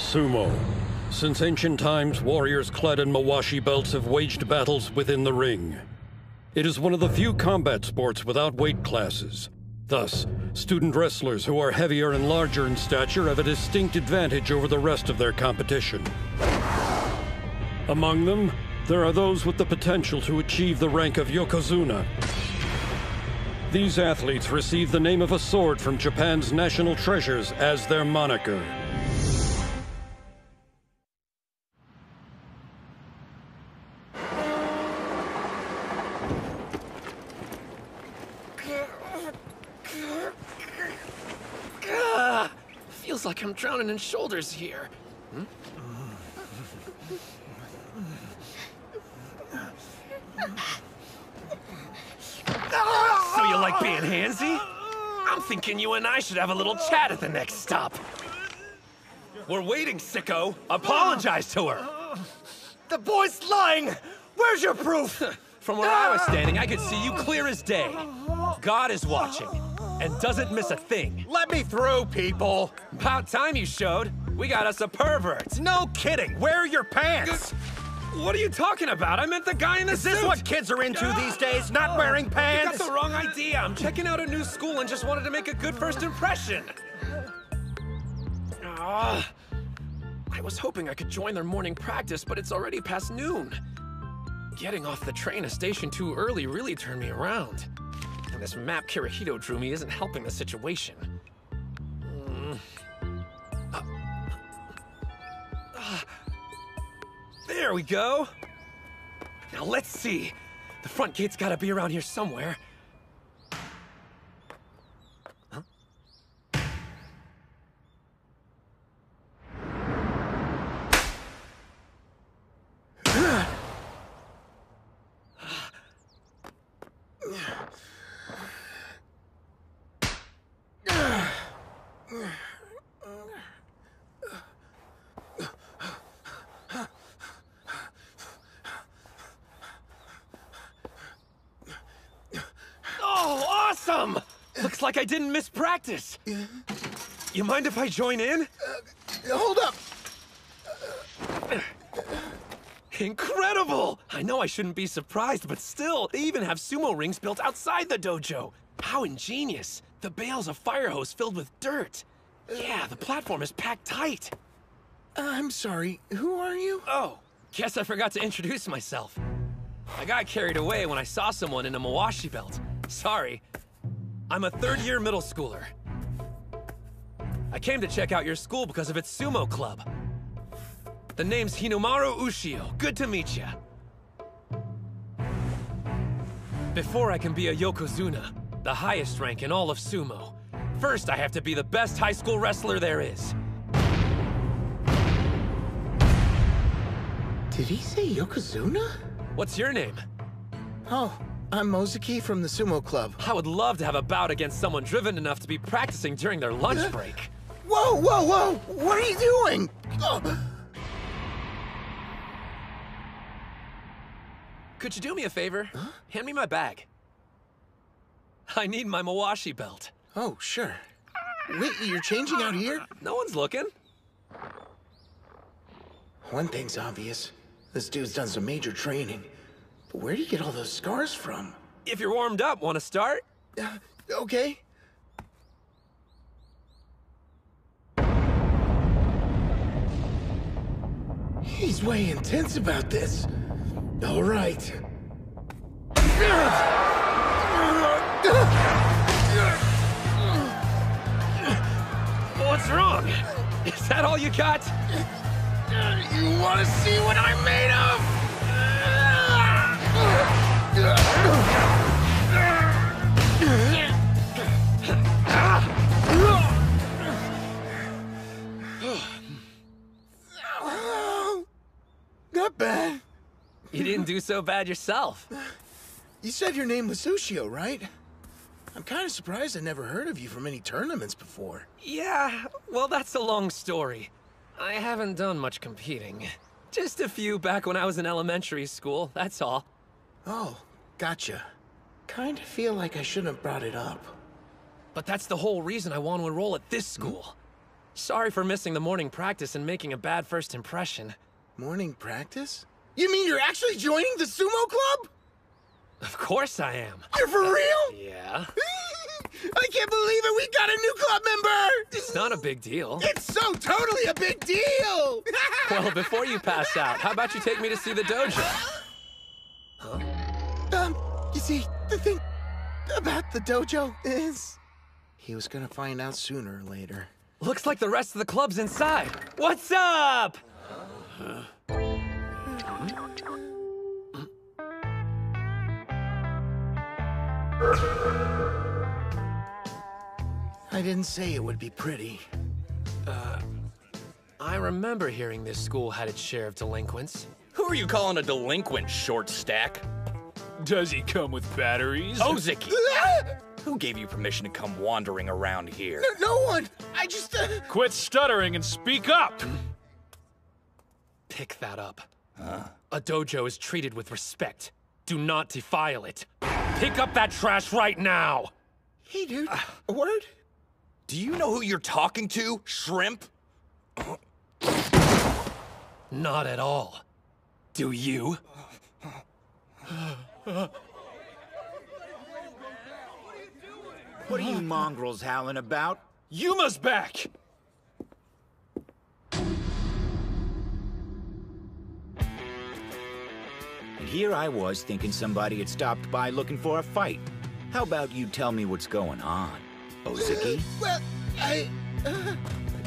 Sumo. Since ancient times, warriors clad in mawashi belts have waged battles within the ring. It is one of the few combat sports without weight classes. Thus, student wrestlers who are heavier and larger in stature have a distinct advantage over the rest of their competition. Among them, there are those with the potential to achieve the rank of Yokozuna. These athletes receive the name of a sword from Japan's national treasures as their moniker. Feels like I'm drowning in shoulders here. So you like being handsy? I'm thinking you and I should have a little chat at the next stop. We're waiting, sicko. Apologize to her. The boy's lying! Where's your proof? From where I was standing, I could see you clear as day. God is watching, and doesn't miss a thing. Let me through, people! About time you showed. We got us a pervert. No kidding! Where are your pants? What are you talking about? I meant the guy in the suit! Is this what kids are into these days? Not wearing pants? You got the wrong idea. I'm checking out a new school and just wanted to make a good first impression. I was hoping I could join their morning practice, but it's already past noon. Getting off the train a station too early really turned me around. And this map Kirihito drew me isn't helping the situation. There we go. Now let's see. The front gate's gotta be around here somewhere. Huh? Awesome! Looks like I didn't miss practice. You mind if I join in? Hold up! Incredible! I know I shouldn't be surprised, but still, they even have sumo rings built outside the dojo. How ingenious. The bale's a fire hose filled with dirt. Yeah, the platform is packed tight. I'm sorry, who are you? Oh, guess I forgot to introduce myself. I got carried away when I saw someone in a mawashi belt. Sorry. I'm a third-year middle schooler. I came to check out your school because of its sumo club. The name's Hinomaru Ushio. Good to meet ya. Before I can be a Yokozuna, the highest rank in all of sumo, first I have to be the best high school wrestler there is. Did he say Yokozuna? What's your name? Oh, I'm Mozuki from the sumo club. I would love to have a bout against someone driven enough to be practicing during their lunch break. Whoa, whoa, whoa! What are you doing? Could you do me a favor? Huh? Hand me my bag. I need my mawashi belt. Oh, sure. Wait, you're changing out here? No one's looking. One thing's obvious. This dude's done some major training. But where'd he get all those scars from? If you're warmed up, want to start? Okay. He's way intense about this. All right. What's wrong? Is that all you got? You want to see what I'm made of? Not bad. You didn't do so bad yourself. You said your name was Ushio, right? I'm kind of surprised I never heard of you from any tournaments before. Yeah, well, that's a long story. I haven't done much competing. Just a few back when I was in elementary school, that's all. Oh, gotcha. Kinda feel like I shouldn't have brought it up. But that's the whole reason I want to enroll at this school. Sorry for missing the morning practice and making a bad first impression. Morning practice? You mean you're actually joining the sumo club? Of course I am. You're for real? Yeah. I can't believe it! We got a new club member! It's not a big deal. It's so totally a big deal! Well, before you pass out, how about you take me to see the dojo? Huh? You see, the thing about the dojo is... he was gonna find out sooner or later. Looks like the rest of the club's inside. What's up? I didn't say it would be pretty. I remember hearing this school had its share of delinquents. Who are you calling a delinquent, short stack? Does he come with batteries? Ozeki! Who gave you permission to come wandering around here? No one! I just... Quit stuttering and speak up! Pick that up. Huh? A dojo is treated with respect. Do not defile it. Pick up that trash right now! Hey, dude. A word? Do you know who you're talking to, shrimp? Not at all. Do you? What are you mongrels howling about? Yuma's back! And here I was thinking somebody had stopped by looking for a fight. How about you tell me what's going on, Ozeki? Well,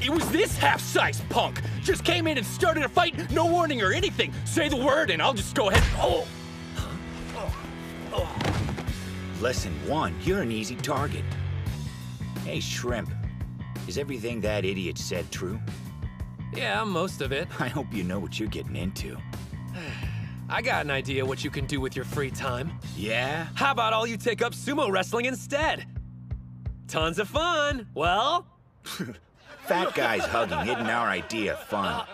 It was this half-sized punk! Just came in and started a fight, no warning or anything! Say the word and I'll just go ahead. Oh! Lesson 1, you're an easy target. Hey, Shrimp, is everything that idiot said true? Yeah, most of it. I hope you know what you're getting into. I got an idea what you can do with your free time. Yeah? How about all you take up sumo wrestling instead? Tons of fun. Well? Fat guy's hugging isn't our idea of fun.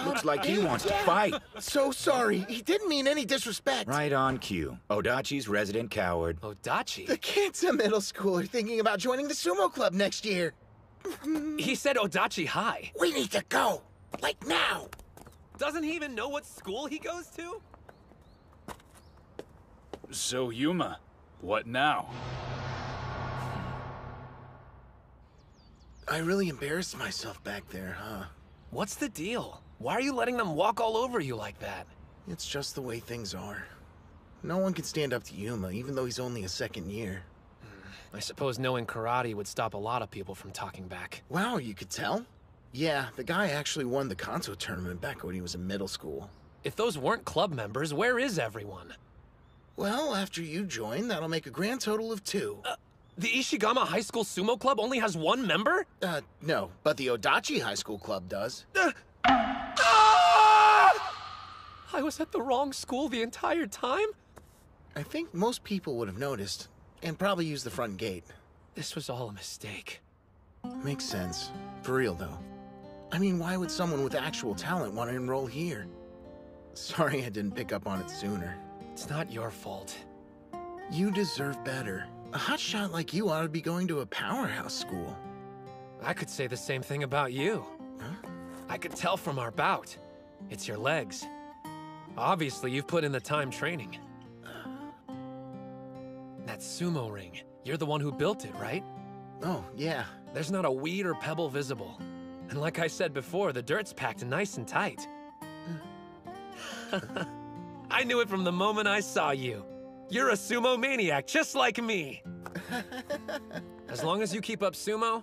Looks like he wants to fight. So sorry. He didn't mean any disrespect. Right on cue. Odachi's resident coward. Odachi? The kids in middle school are thinking about joining the sumo club next year. He said Odachi High. We need to go. Like now. Doesn't he even know what school he goes to? So, Yuma, what now? I really embarrassed myself back there, huh? What's the deal? Why are you letting them walk all over you like that? It's just the way things are. No one can stand up to Yuma, even though he's only a second year. I suppose knowing karate would stop a lot of people from talking back. Wow, you could tell? Yeah, the guy actually won the Kanto tournament back when he was in middle school. If those weren't club members, where is everyone? Well, after you join, that'll make a grand total of 2. The Ishigama High School Sumo Club only has 1 member? No, but the Odachi High School Club does. I was at the wrong school the entire time? I think most people would have noticed, and probably used the front gate. This was all a mistake. Makes sense. For real, though. I mean, why would someone with actual talent want to enroll here? Sorry I didn't pick up on it sooner. It's not your fault. You deserve better. A hotshot like you ought to be going to a powerhouse school. I could say the same thing about you. Huh? I could tell from our bout. It's your legs. Obviously, you've put in the time training. That sumo ring, you're the one who built it, right? Oh, yeah. There's not a weed or pebble visible. And like I said before, the dirt's packed nice and tight. I knew it from the moment I saw you. You're a sumo maniac, just like me. As long as you keep up sumo,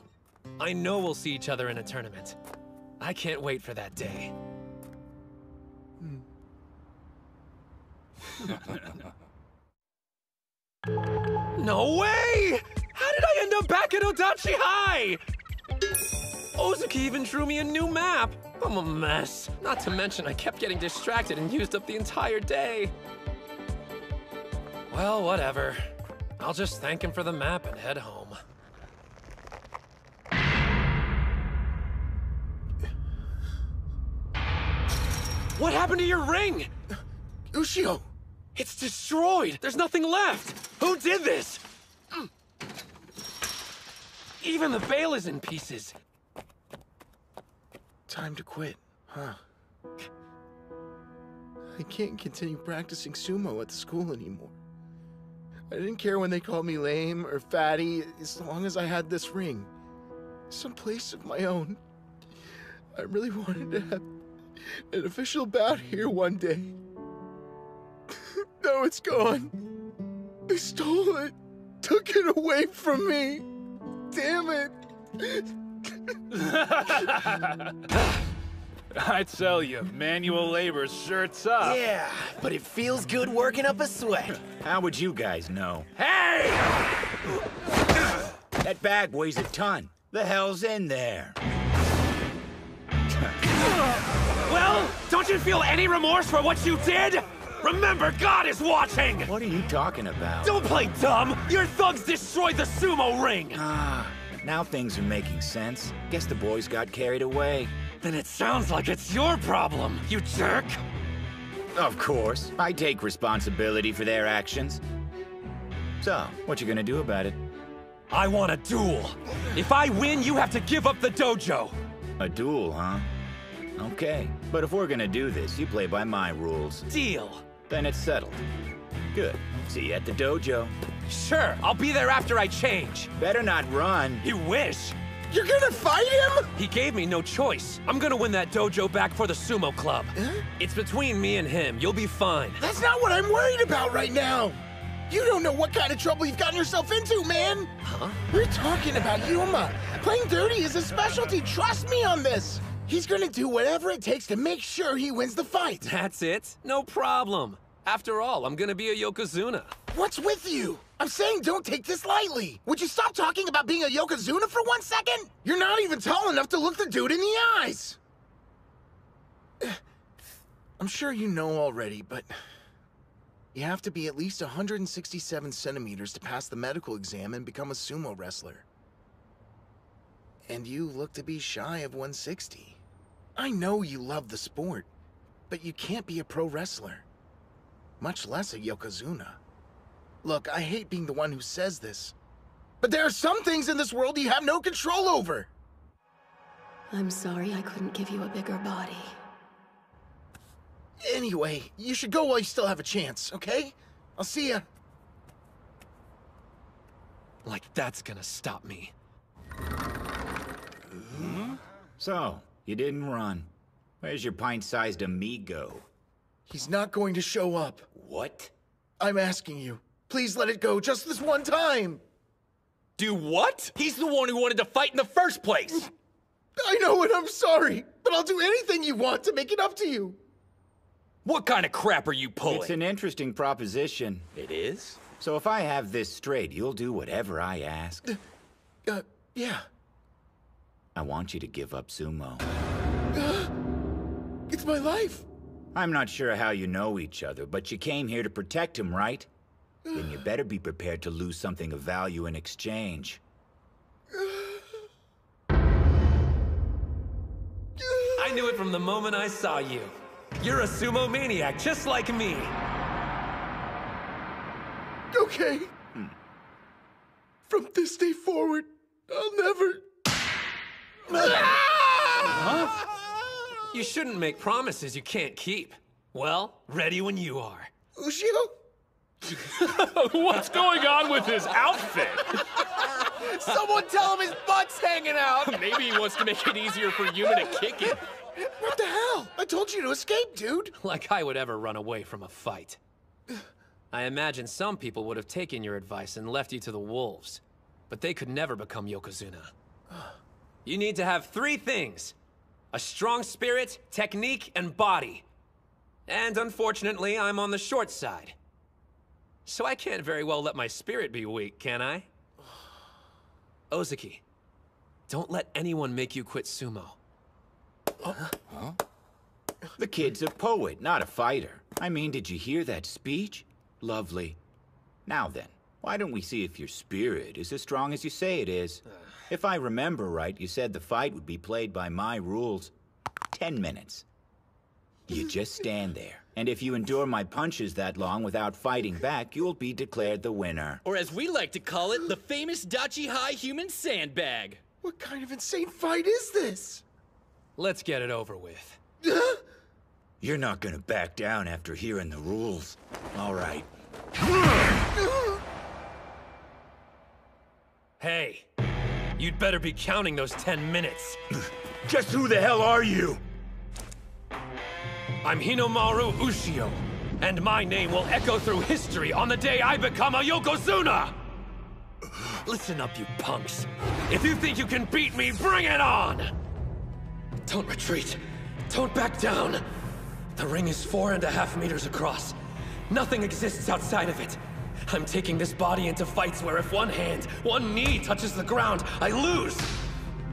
I know we'll see each other in a tournament. I can't wait for that day. No way! How did I end up back at Odachi High? Ozeki even drew me a new map. I'm a mess. Not to mention I kept getting distracted and used up the entire day. Well, whatever. I'll just thank him for the map and head home. What happened to your ring? Ushio! It's destroyed! There's nothing left! Who did this? Even the veil is in pieces. Time to quit, huh? I can't continue practicing sumo at the school anymore. I didn't care when they called me lame or fatty, as long as I had this ring. Some place of my own. I really wanted to have an official bout here one day. Now it's gone. They stole it. Took it away from me. Damn it. I tell you, manual labor's sure tough. Yeah, but it feels good working up a sweat. How would you guys know? Hey! That bag weighs a ton. The hell's in there? Well, don't you feel any remorse for what you did? Remember, God is watching! What are you talking about? Don't play dumb! Your thugs destroyed the sumo ring! Now things are making sense. Guess the boys got carried away. Then it sounds like it's your problem, you jerk! Of course. I take responsibility for their actions. So, what you gonna do about it? I want a duel! If I win, you have to give up the dojo! A duel, huh? Okay. But if we're gonna do this, you play by my rules. Deal! Then it's settled. Good. See you at the dojo. Sure, I'll be there after I change. Better not run. You wish! You're gonna fight him? He gave me no choice. I'm gonna win that dojo back for the sumo club. It's between me and him. You'll be fine. That's not what I'm worried about right now. You don't know what kind of trouble you've gotten yourself into, man. Huh? We're talking about Yuma. Playing dirty is his specialty. Trust me on this. He's gonna do whatever it takes to make sure he wins the fight. That's it? No problem. After all, I'm gonna be a Yokozuna. What's with you? I'm saying don't take this lightly. Would you stop talking about being a Yokozuna for 1 second? You're not even tall enough to look the dude in the eyes. I'm sure you know already, but you have to be at least 167 centimeters to pass the medical exam and become a sumo wrestler. And you look to be shy of 160. I know you love the sport, but you can't be a pro wrestler. Much less a Yokozuna. Look, I hate being the one who says this, but there are some things in this world you have no control over. I'm sorry I couldn't give you a bigger body. Anyway, you should go while you still have a chance, okay? I'll see ya. Like that's gonna stop me. So, you didn't run. Where's your pint-sized amigo? He's not going to show up. What? I'm asking you. Please let it go just this one time. Do what? He's the one who wanted to fight in the first place! I know and I'm sorry, but I'll do anything you want to make it up to you. What kind of crap are you pulling? It's an interesting proposition. It is? So if I have this straight, you'll do whatever I ask. Yeah. I want you to give up sumo. It's my life. I'm not sure how you know each other, but you came here to protect him, right? Then you better be prepared to lose something of value in exchange. I knew it from the moment I saw you. You're a sumo maniac, just like me. Okay. From this day forward, I'll never... You shouldn't make promises you can't keep. Well, ready when you are. Ushio? What's going on with his outfit? Someone tell him his butt's hanging out! Maybe he wants to make it easier for Yuma to kick it. What the hell? I told you to escape, dude. Like I would ever run away from a fight. I imagine some people would have taken your advice and left you to the wolves. But they could never become Yokozuna. You need to have 3 things. A strong spirit, technique, and body. And unfortunately, I'm on the short side. So I can't very well let my spirit be weak, can I? Ozaki, don't let anyone make you quit sumo. The kid's a poet, not a fighter. I mean, did you hear that speech? Lovely. Now then, why don't we see if your spirit is as strong as you say it is? If I remember right, you said the fight would be played by my rules. 10 minutes. You just stand there. And if you endure my punches that long without fighting back, you'll be declared the winner. Or as we like to call it, the famous Dachi High human sandbag. What kind of insane fight is this? Let's get it over with. You're not gonna back down after hearing the rules. All right. Hey, you'd better be counting those 10 minutes. Just who the hell are you? I'm Hinomaru Ushio, and my name will echo through history on the day I become a Yokozuna! Listen up, you punks. If you think you can beat me, bring it on! Don't retreat. Don't back down. The ring is 4.5 meters across. Nothing exists outside of it. I'm taking this body into fights where if one hand, one knee touches the ground, I lose.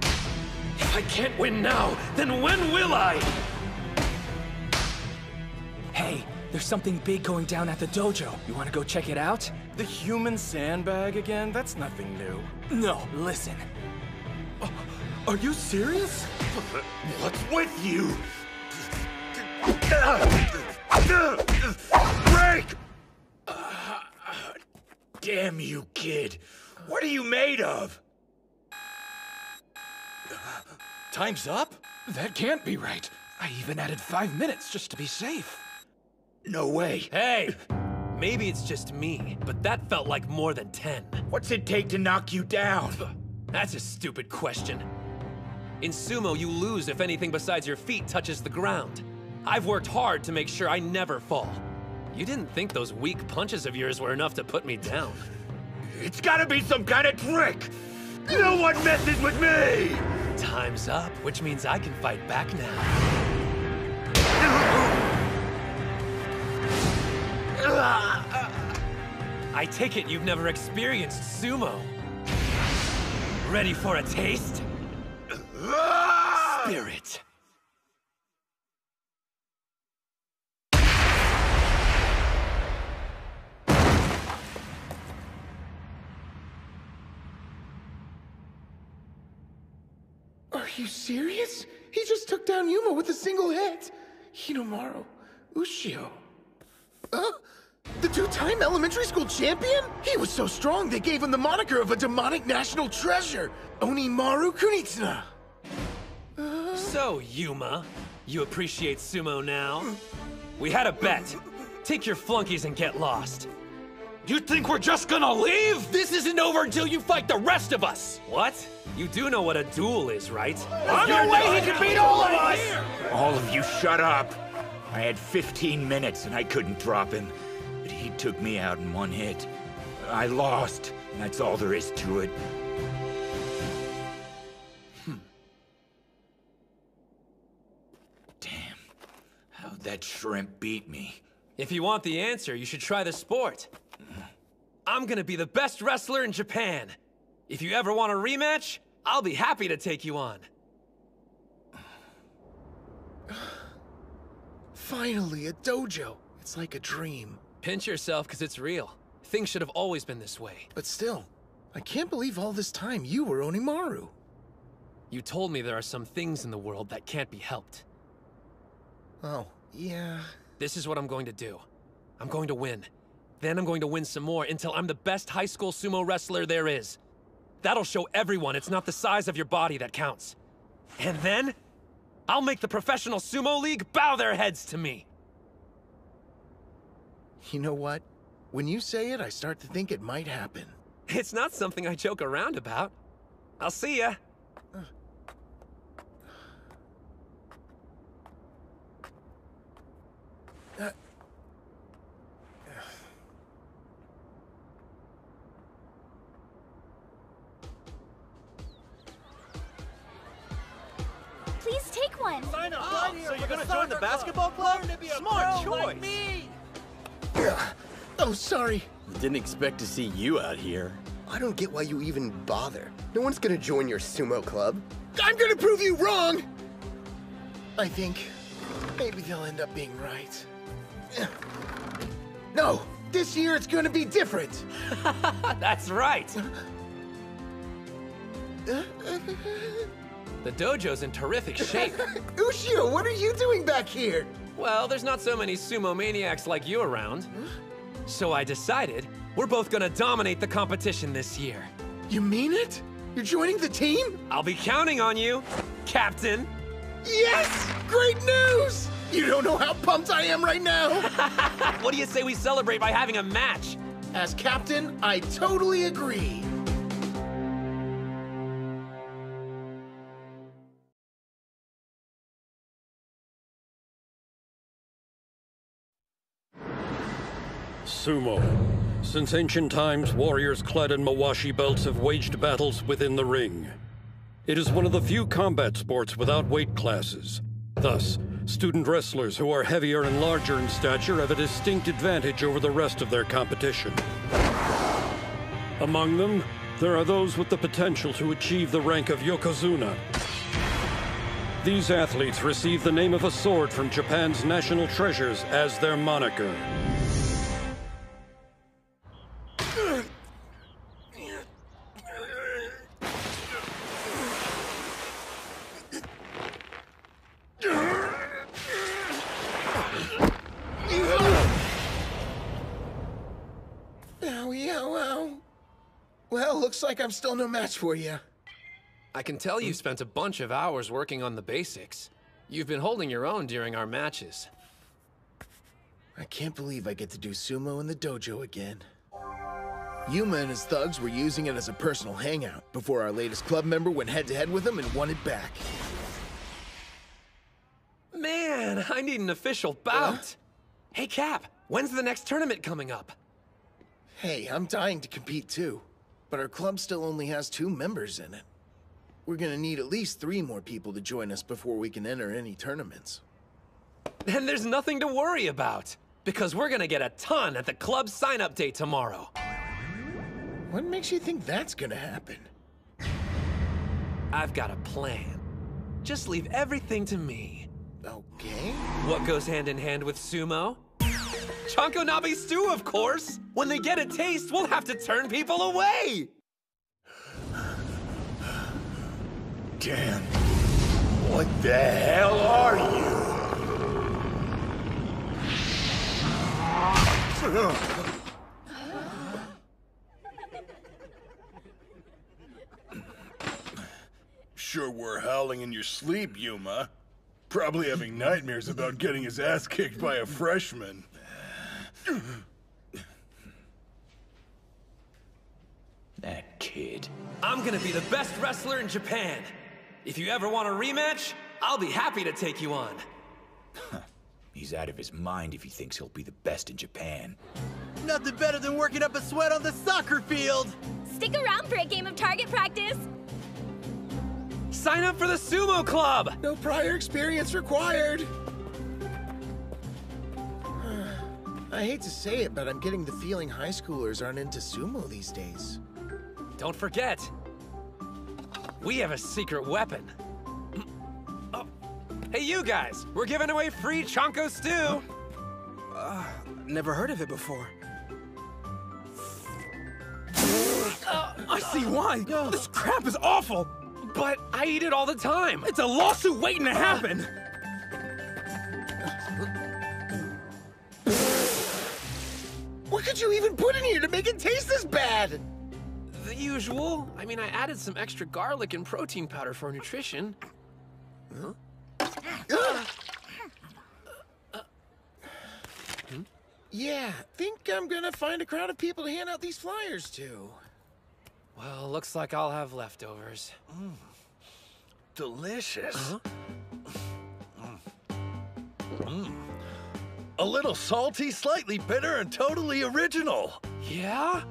If I can't win now, then when will I? Hey, there's something big going down at the dojo. You want to go check it out? The human sandbag again? That's nothing new. No, listen. Are you serious? What's with you? Break! Damn you, kid. What are you made of? Time's up? That can't be right. I even added 5 minutes just to be safe. No way. Hey! Maybe it's just me, but that felt like more than 10. What's it take to knock you down? That's a stupid question. In sumo, you lose if anything besides your feet touches the ground. I've worked hard to make sure I never fall. You didn't think those weak punches of yours were enough to put me down. It's gotta be some kind of trick! No one messes with me! Time's up, which means I can fight back now. I take it you've never experienced sumo. Ready for a taste? Spirit. Are you serious? He just took down Yuma with a single hit. Hinomaru Ushio. The two-time elementary school champion? He was so strong they gave him the moniker of a demonic national treasure, Onimaru Kunitsuna. So, Yuma, you appreciate sumo now? We had a bet. Take your flunkies and get lost. You think we're just gonna leave? This isn't over until you fight the rest of us! What? You do know what a duel is, right? There's no way he can beat all of us! All of you shut up! I had 15 minutes and I couldn't drop him. But he took me out in one hit. I lost, and that's all there is to it. Damn. How'd that shrimp beat me? If you want the answer, you should try the sport. I'm gonna be the best wrestler in Japan. If you ever want a rematch, I'll be happy to take you on. Finally, a dojo. It's like a dream. Pinch yourself, because it's real. Things should have always been this way. But still, I can't believe all this time you were Onimaru. You told me there are some things in the world that can't be helped. Oh, yeah. This is what I'm going to do. I'm going to win. Then I'm going to win some more until I'm the best high school sumo wrestler there is. That'll show everyone it's not the size of your body that counts. And then, I'll make the professional sumo league bow their heads to me. You know what? When you say it, I start to think it might happen. It's not something I joke around about. I'll see ya. Please take one. Sign up right here. So you're gonna join the basketball club? Smart choice. Like me. Oh, sorry. Didn't expect to see you out here. I don't get why you even bother. No one's gonna join your sumo club. I'm gonna prove you wrong! I think maybe they'll end up being right. No! This year it's gonna be different! That's right! The dojo's in terrific shape. Ushio, what are you doing back here? Well, there's not so many sumo maniacs like you around. So I decided we're both gonna dominate the competition this year. You mean it? You're joining the team? I'll be counting on you, Captain. Yes! Great news! You don't know how pumped I am right now! What do you say we celebrate by having a match? As captain, I totally agree. Sumo. Since ancient times, warriors clad in mawashi belts have waged battles within the ring. It is one of the few combat sports without weight classes. Thus, student wrestlers who are heavier and larger in stature have a distinct advantage over the rest of their competition. Among them, there are those with the potential to achieve the rank of Yokozuna. These athletes receive the name of a sword from Japan's national treasures as their moniker. Well, looks like I'm still no match for you. I can tell you spent a bunch of hours working on the basics. You've been holding your own during our matches. I can't believe I get to do sumo in the dojo again. Yuma and his thugs were using it as a personal hangout before our latest club member went head-to-head with him and won it back. Man, I need an official bout. Hey, Cap, when's the next tournament coming up? Hey, I'm dying to compete too, but our club still only has 2 members in it. We're gonna need at least 3 more people to join us before we can enter any tournaments. Then there's nothing to worry about, because we're gonna get a ton at the club sign-up day tomorrow. What makes you think that's gonna happen? I've got a plan. Just leave everything to me. Okay. What goes hand in hand with sumo? Chanko-nabe stew, of course! When they get a taste, we'll have to turn people away! Damn. What the hell are you? Sure were howling in your sleep, Yuma. Probably having nightmares about getting his ass kicked by a freshman. That kid. I'm gonna be the best wrestler in Japan. If you ever want a rematch, I'll be happy to take you on. He's out of his mind if he thinks he'll be the best in Japan. Nothing better than working up a sweat on the soccer field. Stick around for a game of target practice. Sign up for the Sumo Club! No prior experience required. I hate to say it, but I'm getting the feeling high schoolers aren't into sumo these days. Don't forget, we have a secret weapon. Oh. Hey, you guys, we're giving away free Chanko stew. Never heard of it before. I see why. This crap is awful. But I eat it all the time. It's a lawsuit waiting to happen. What could you even put in here to make it taste this bad? The usual. I mean, I added some extra garlic and protein powder for nutrition. Yeah, think I'm gonna find a crowd of people to hand out these flyers to. Well, looks like I'll have leftovers. Delicious. A little salty, slightly bitter, and totally original. Yeah?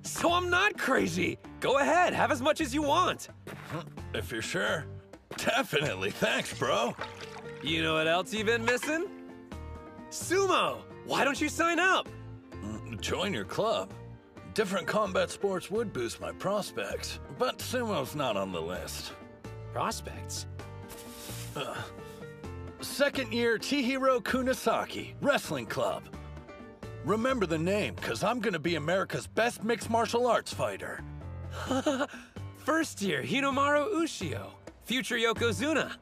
So I'm not crazy. Go ahead, have as much as you want. If you're sure. Definitely, thanks, bro. You know what else you've been missing? Sumo! Why don't you sign up? Join your club. Different combat sports would boost my prospects, but sumo's not on the list. Prospects? Second year Chihiro Kunisaki, Wrestling Club. Remember the name, cause I'm gonna be America's best mixed martial arts fighter. First year Hinomaru Sumo, future Yokozuna.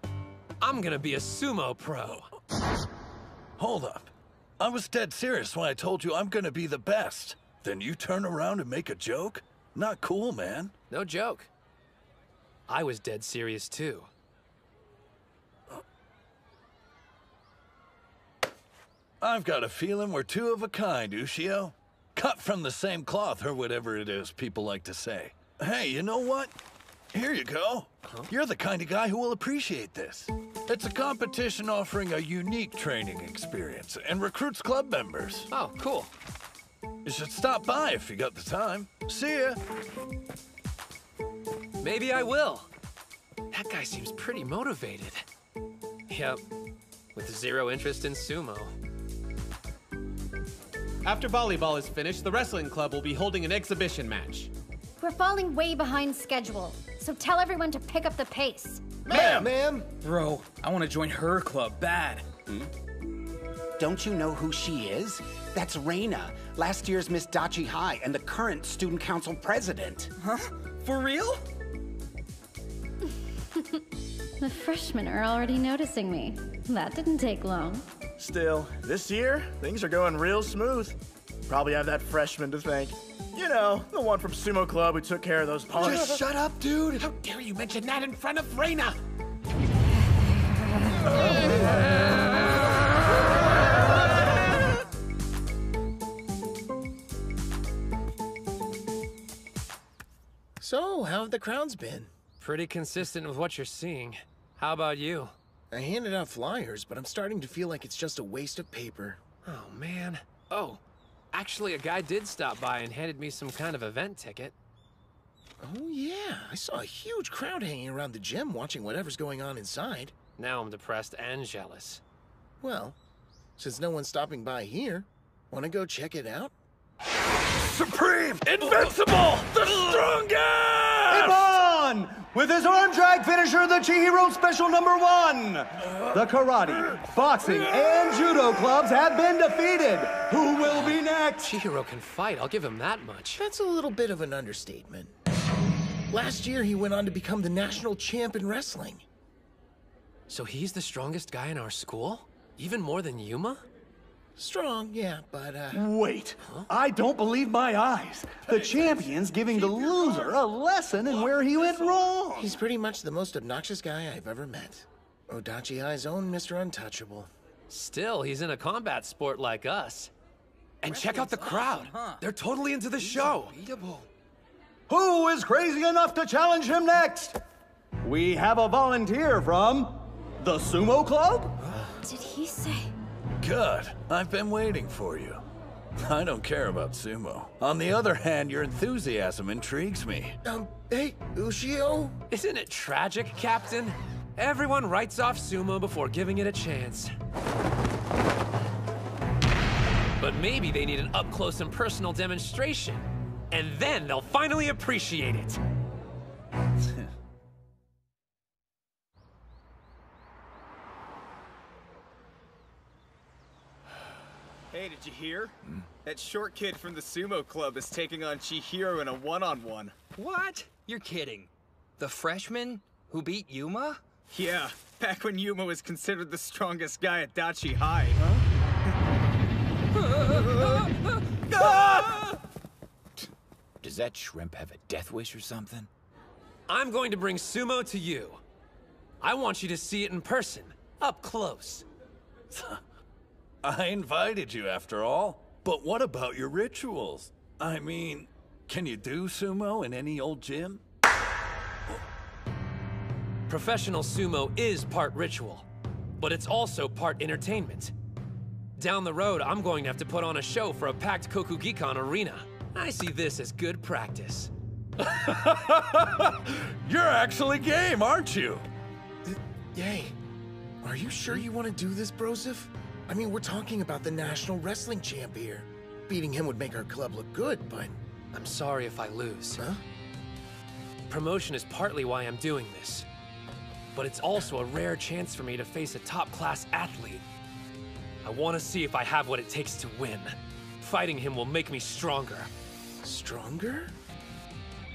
I'm gonna be a sumo pro. Hold up. I was dead serious when I told you I'm gonna be the best. Then you turn around and make a joke? Not cool, man. No joke. I was dead serious too. I've got a feeling we're two of a kind, Ushio. Cut from the same cloth, or whatever it is people like to say. Hey, you know what? Here you go. You're the kind of guy who will appreciate this. It's a competition offering a unique training experience and recruits club members. Oh, cool. You should stop by if you got the time. See ya. Maybe I will. That guy seems pretty motivated. Yep, with zero interest in sumo. After volleyball is finished, the wrestling club will be holding an exhibition match. We're falling way behind schedule, so tell everyone to pick up the pace. Ma'am! Bro, I want to join her club bad. Don't you know who she is? That's Reina, last year's Miss Dachi High and the current student council president. Huh? For real? The freshmen are already noticing me. That didn't take long. Still, this year, things are going real smooth. Probably have that freshman to thank. You know, the one from Sumo Club who took care of those parties. Just shut up, dude! How dare you mention that in front of Reina? So, how have the crowds been? Pretty consistent with what you're seeing. How about you? I handed out flyers, but I'm starting to feel like it's just a waste of paper. Oh, man. Oh, actually, a guy did stop by and handed me some kind of event ticket. Oh, yeah. I saw a huge crowd hanging around the gym watching whatever's going on inside. Now I'm depressed and jealous. Well, since no one's stopping by here, want to go check it out? Supreme! Invincible! The strongest! Ippon! With his arm drag finisher, the Chihiro Special #1! The karate, boxing, and judo clubs have been defeated. Who will be next? Chihiro can fight, I'll give him that much. That's a little bit of an understatement. Last year, he went on to become the national champ in wrestling. So he's the strongest guy in our school? Even more than Yuma? Strong, yeah, but, Wait, I don't believe my eyes. The champion's giving the loser a lesson in where he went wrong. He's pretty much the most obnoxious guy I've ever met. Odachi High's own Mr. Untouchable. Still, he's in a combat sport like us. And check out the crowd. They're totally into the show. Who is crazy enough to challenge him next? We have a volunteer from the Sumo Club? Did he say? Good. I've been waiting for you. I don't care about sumo. On the other hand, your enthusiasm intrigues me. Hey, Ushio? Isn't it tragic, Captain? Everyone writes off sumo before giving it a chance. But maybe they need an up-close and personal demonstration. And then they'll finally appreciate it. Hey, did you hear? That short kid from the Sumo Club is taking on Chihiro in a one-on-one. What? You're kidding. The freshman who beat Yuma? Yeah, back when Yuma was considered the strongest guy at Dachi High. Does that shrimp have a death wish or something? I'm going to bring sumo to you. I want you to see it in person, up close. I invited you after all. But what about your rituals? I mean, can you do sumo in any old gym? Professional sumo is part ritual, but it's also part entertainment. Down the road, I'm going to have to put on a show for a packed Kokugikan arena. I see this as good practice. You're actually game, aren't you? Hey, are you sure you want to do this, Broseph? I mean, we're talking about the national wrestling champ here. Beating him would make our club look good, but... I'm sorry if I lose. Huh? Promotion is partly why I'm doing this. But it's also a rare chance for me to face a top-class athlete. I want to see if I have what it takes to win. Fighting him will make me stronger. Stronger?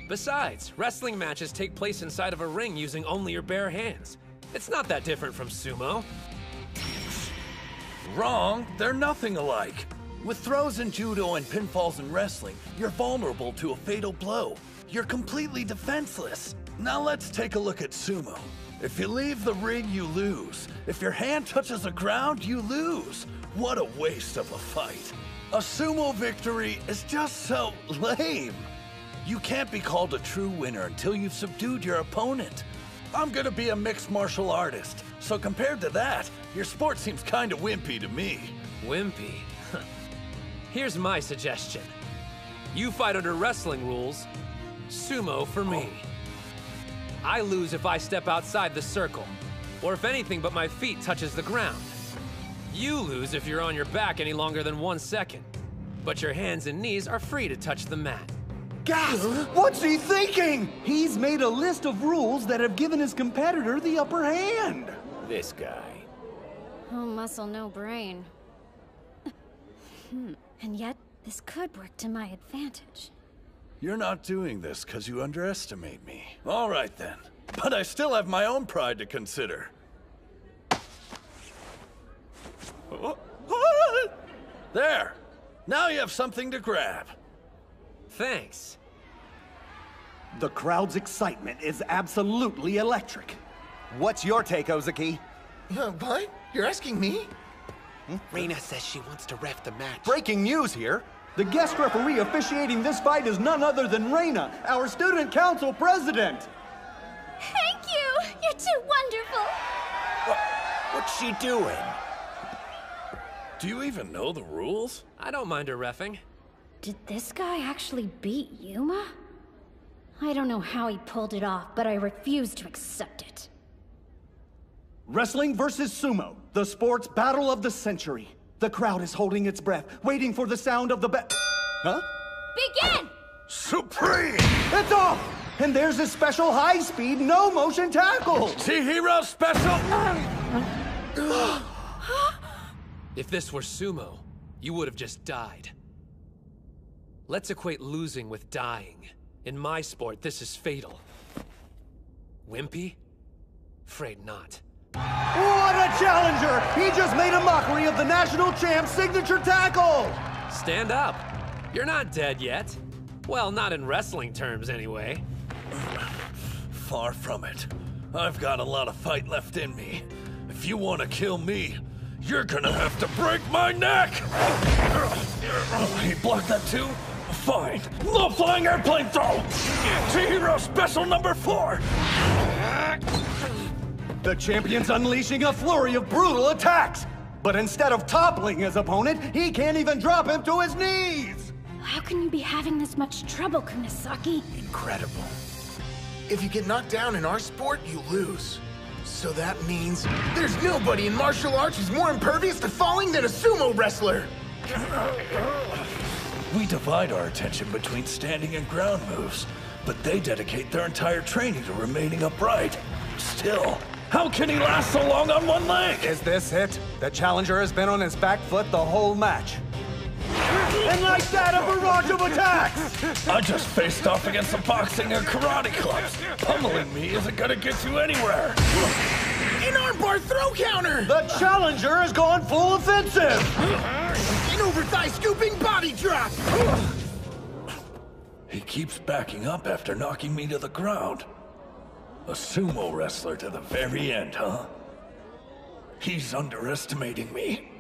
Besides, wrestling matches take place inside of a ring using only your bare hands. It's not that different from sumo. Wrong. They're nothing alike. With throws in judo and pinfalls in wrestling, you're vulnerable to a fatal blow. You're completely defenseless. Now let's take a look at sumo. If you leave the ring, you lose. If your hand touches the ground, you lose. What a waste of a fight. A sumo victory is just so lame. You can't be called a true winner until you've subdued your opponent. I'm gonna be a mixed martial artist, so compared to that, your sport seems kinda wimpy to me. Wimpy? Here's my suggestion. You fight under wrestling rules, sumo for me. I lose if I step outside the circle, or if anything but my feet touches the ground. You lose if you're on your back any longer than 1 second, but your hands and knees are free to touch the mat. Gasp! What's he thinking? He's made a list of rules that have given his competitor the upper hand. This guy. Oh, muscle, no brain. And yet, this could work to my advantage. You're not doing this because you underestimate me. All right then, but I still have my own pride to consider. There! Now you have something to grab. Thanks. The crowd's excitement is absolutely electric. What's your take, Ozaki? What? You're asking me? Reina says she wants to ref the match. Breaking news here. The guest referee officiating this fight is none other than Reina, our student council president. Thank you! You're too wonderful! What's she doing? Do you even know the rules? I don't mind her reffing. Did this guy actually beat Yuma? I don't know how he pulled it off, but I refuse to accept it. Wrestling versus sumo, the sports battle of the century. The crowd is holding its breath, waiting for the sound of the Huh? Begin! Supreme! It's off! And there's a special high-speed, no-motion tackle! Chihiro special! If this were sumo, you would have just died. Let's equate losing with dying. In my sport, this is fatal. Wimpy? Afraid not. What a challenger! He just made a mockery of the national champ's signature tackle! Stand up. You're not dead yet. Well, not in wrestling terms, anyway. Far from it. I've got a lot of fight left in me. If you want to kill me, you're gonna have to break my neck! He blocked that too? Fine. Low flying airplane throw! Chihiro special number 4! The champion's unleashing a flurry of brutal attacks! But instead of toppling his opponent, he can't even drop him to his knees! How can you be having this much trouble, Kunisaki? Incredible. If you get knocked down in our sport, you lose. So that means there's nobody in martial arts who's more impervious to falling than a sumo wrestler! We divide our attention between standing and ground moves, but they dedicate their entire training to remaining upright. Still, how can he last so long on one leg? Is this it? The challenger has been on his back foot the whole match. And like that, a barrage of attacks! I just faced off against the boxing and karate clubs. Pummeling me isn't gonna get you anywhere. An armbar throw counter! The challenger has gone full offensive! An over-thigh scooping body drop! He keeps backing up after knocking me to the ground. A sumo wrestler to the very end, huh? He's underestimating me.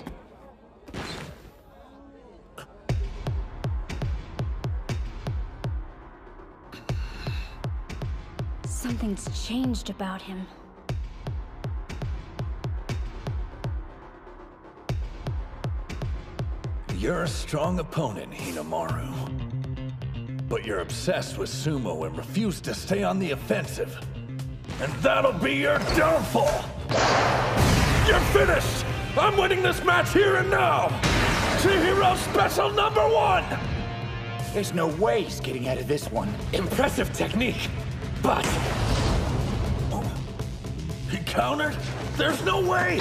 Something's changed about him. You're a strong opponent, Hinomaru. But you're obsessed with sumo and refuse to stay on the offensive. And that'll be your downfall! You're finished! I'm winning this match here and now! Chihiro special number 1! There's no way he's getting out of this one. Impressive technique, but... He countered? There's no way!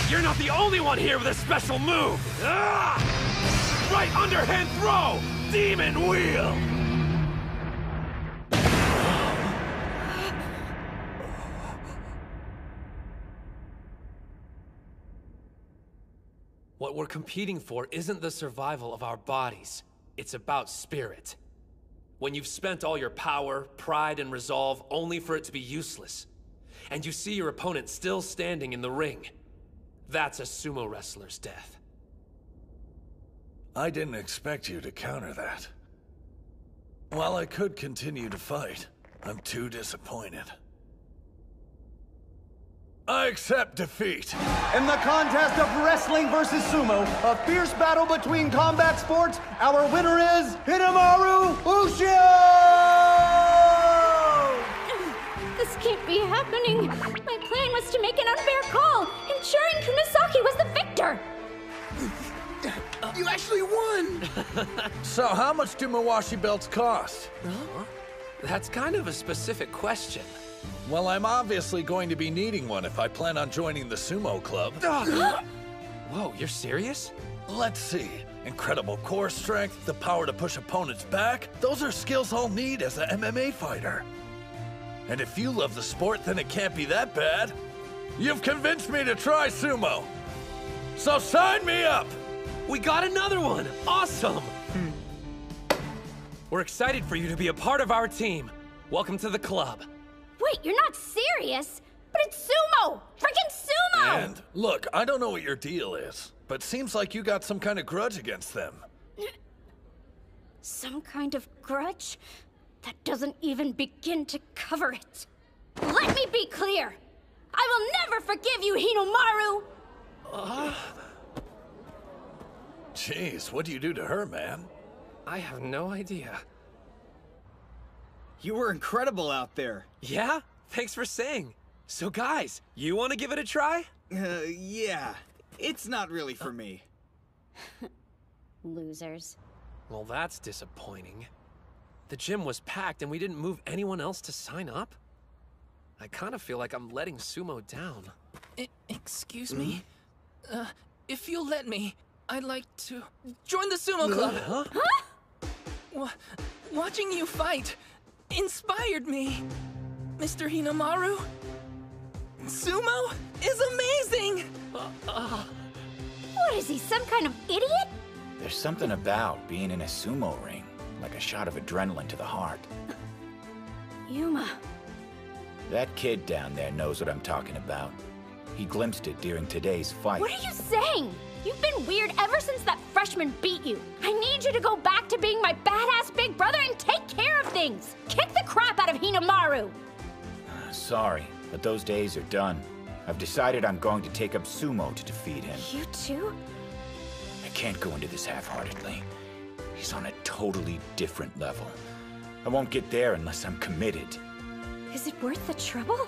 You're not the only one here with a special move! Ah! Right underhand throw! Demon wheel! What we're competing for isn't the survival of our bodies. It's about spirit. When you've spent all your power, pride, and resolve only for it to be useless, and you see your opponent still standing in the ring. That's a sumo wrestler's death. I didn't expect you to counter that. While I could continue to fight, I'm too disappointed. I accept defeat. In the contest of wrestling versus sumo, a fierce battle between combat sports, our winner is Hinomaru Sumo! This can't be happening. My plan was to make an unfair call, ensuring Kunisaki was the victor. You actually won! So how much do Mawashi belts cost? Huh? That's kind of a specific question. Well, I'm obviously going to be needing one if I plan on joining the sumo club. Whoa, you're serious? Let's see. Incredible core strength, the power to push opponents back. Those are skills I'll need as an MMA fighter. And if you love the sport, then it can't be that bad. You've convinced me to try sumo. So sign me up! We got another one! Awesome! We're excited for you to be a part of our team. Welcome to the club. Wait, you're not serious? But it's sumo! Freaking sumo! And look, I don't know what your deal is, but seems like you got some kind of grudge against them. Some kind of grudge? That doesn't even begin to cover it. Let me be clear! I will never forgive you, Hinomaru! Jeez, what do you do to her, man? I have no idea. You were incredible out there. Yeah? Thanks for saying. So guys, you want to give it a try? Yeah. It's not really for me. Losers. Well, that's disappointing. The gym was packed and we didn't move anyone else to sign up? I kind of feel like I'm letting sumo down. Excuse me? If you'll let me, I'd like to join the sumo club. Huh? Watching you fight inspired me. Mr. Hinomaru, sumo is amazing! What is he, some kind of idiot? There's something about being in a sumo ring, like a shot of adrenaline to the heart. Yuma. That kid down there knows what I'm talking about. He glimpsed it during today's fight. What are you saying? You've been weird ever since that freshman beat you. I need you to go back to being my badass big brother and take care of things. Kick the crap out of Hinomaru. Sorry, but those days are done. I've decided I'm going to take up sumo to defeat him. You too? I can't go into this half-heartedly. He's on a totally different level. I won't get there unless I'm committed. Is it worth the trouble?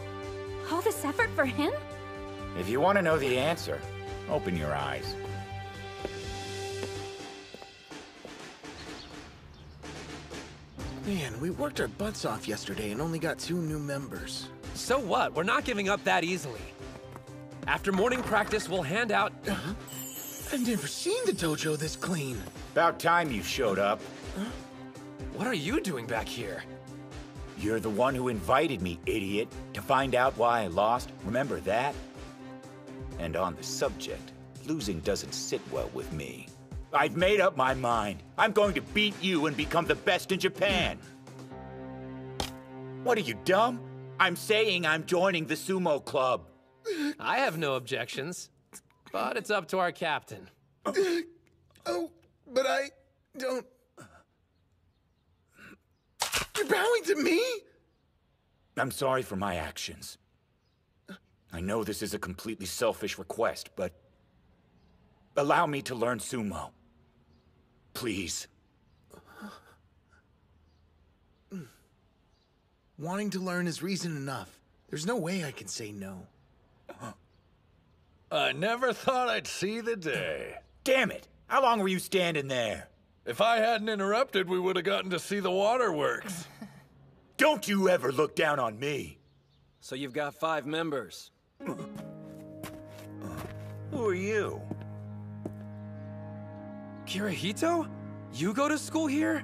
All this effort for him? If you want to know the answer, open your eyes. Man, we worked our butts off yesterday and only got 2 new members. So what? We're not giving up that easily. After morning practice, we'll hand out... I've never seen the dojo this clean. About time you showed up. What are you doing back here? You're the one who invited me, idiot, to find out why I lost. Remember that? And on the subject, losing doesn't sit well with me. I've made up my mind. I'm going to beat you and become the best in Japan. What are you, dumb? I'm saying I'm joining the sumo club. I have no objections, but it's up to our captain. Oh, but I don't... You're bowing to me? I'm sorry for my actions. I know this is a completely selfish request, but allow me to learn sumo. Please. Wanting to learn is reason enough. There's no way I can say no. I never thought I'd see the day. Damn it! How long were you standing there? If I hadn't interrupted, we would have gotten to see the waterworks. Don't you ever look down on me. So you've got 5 members. Who are you? Kirihito? You go to school here?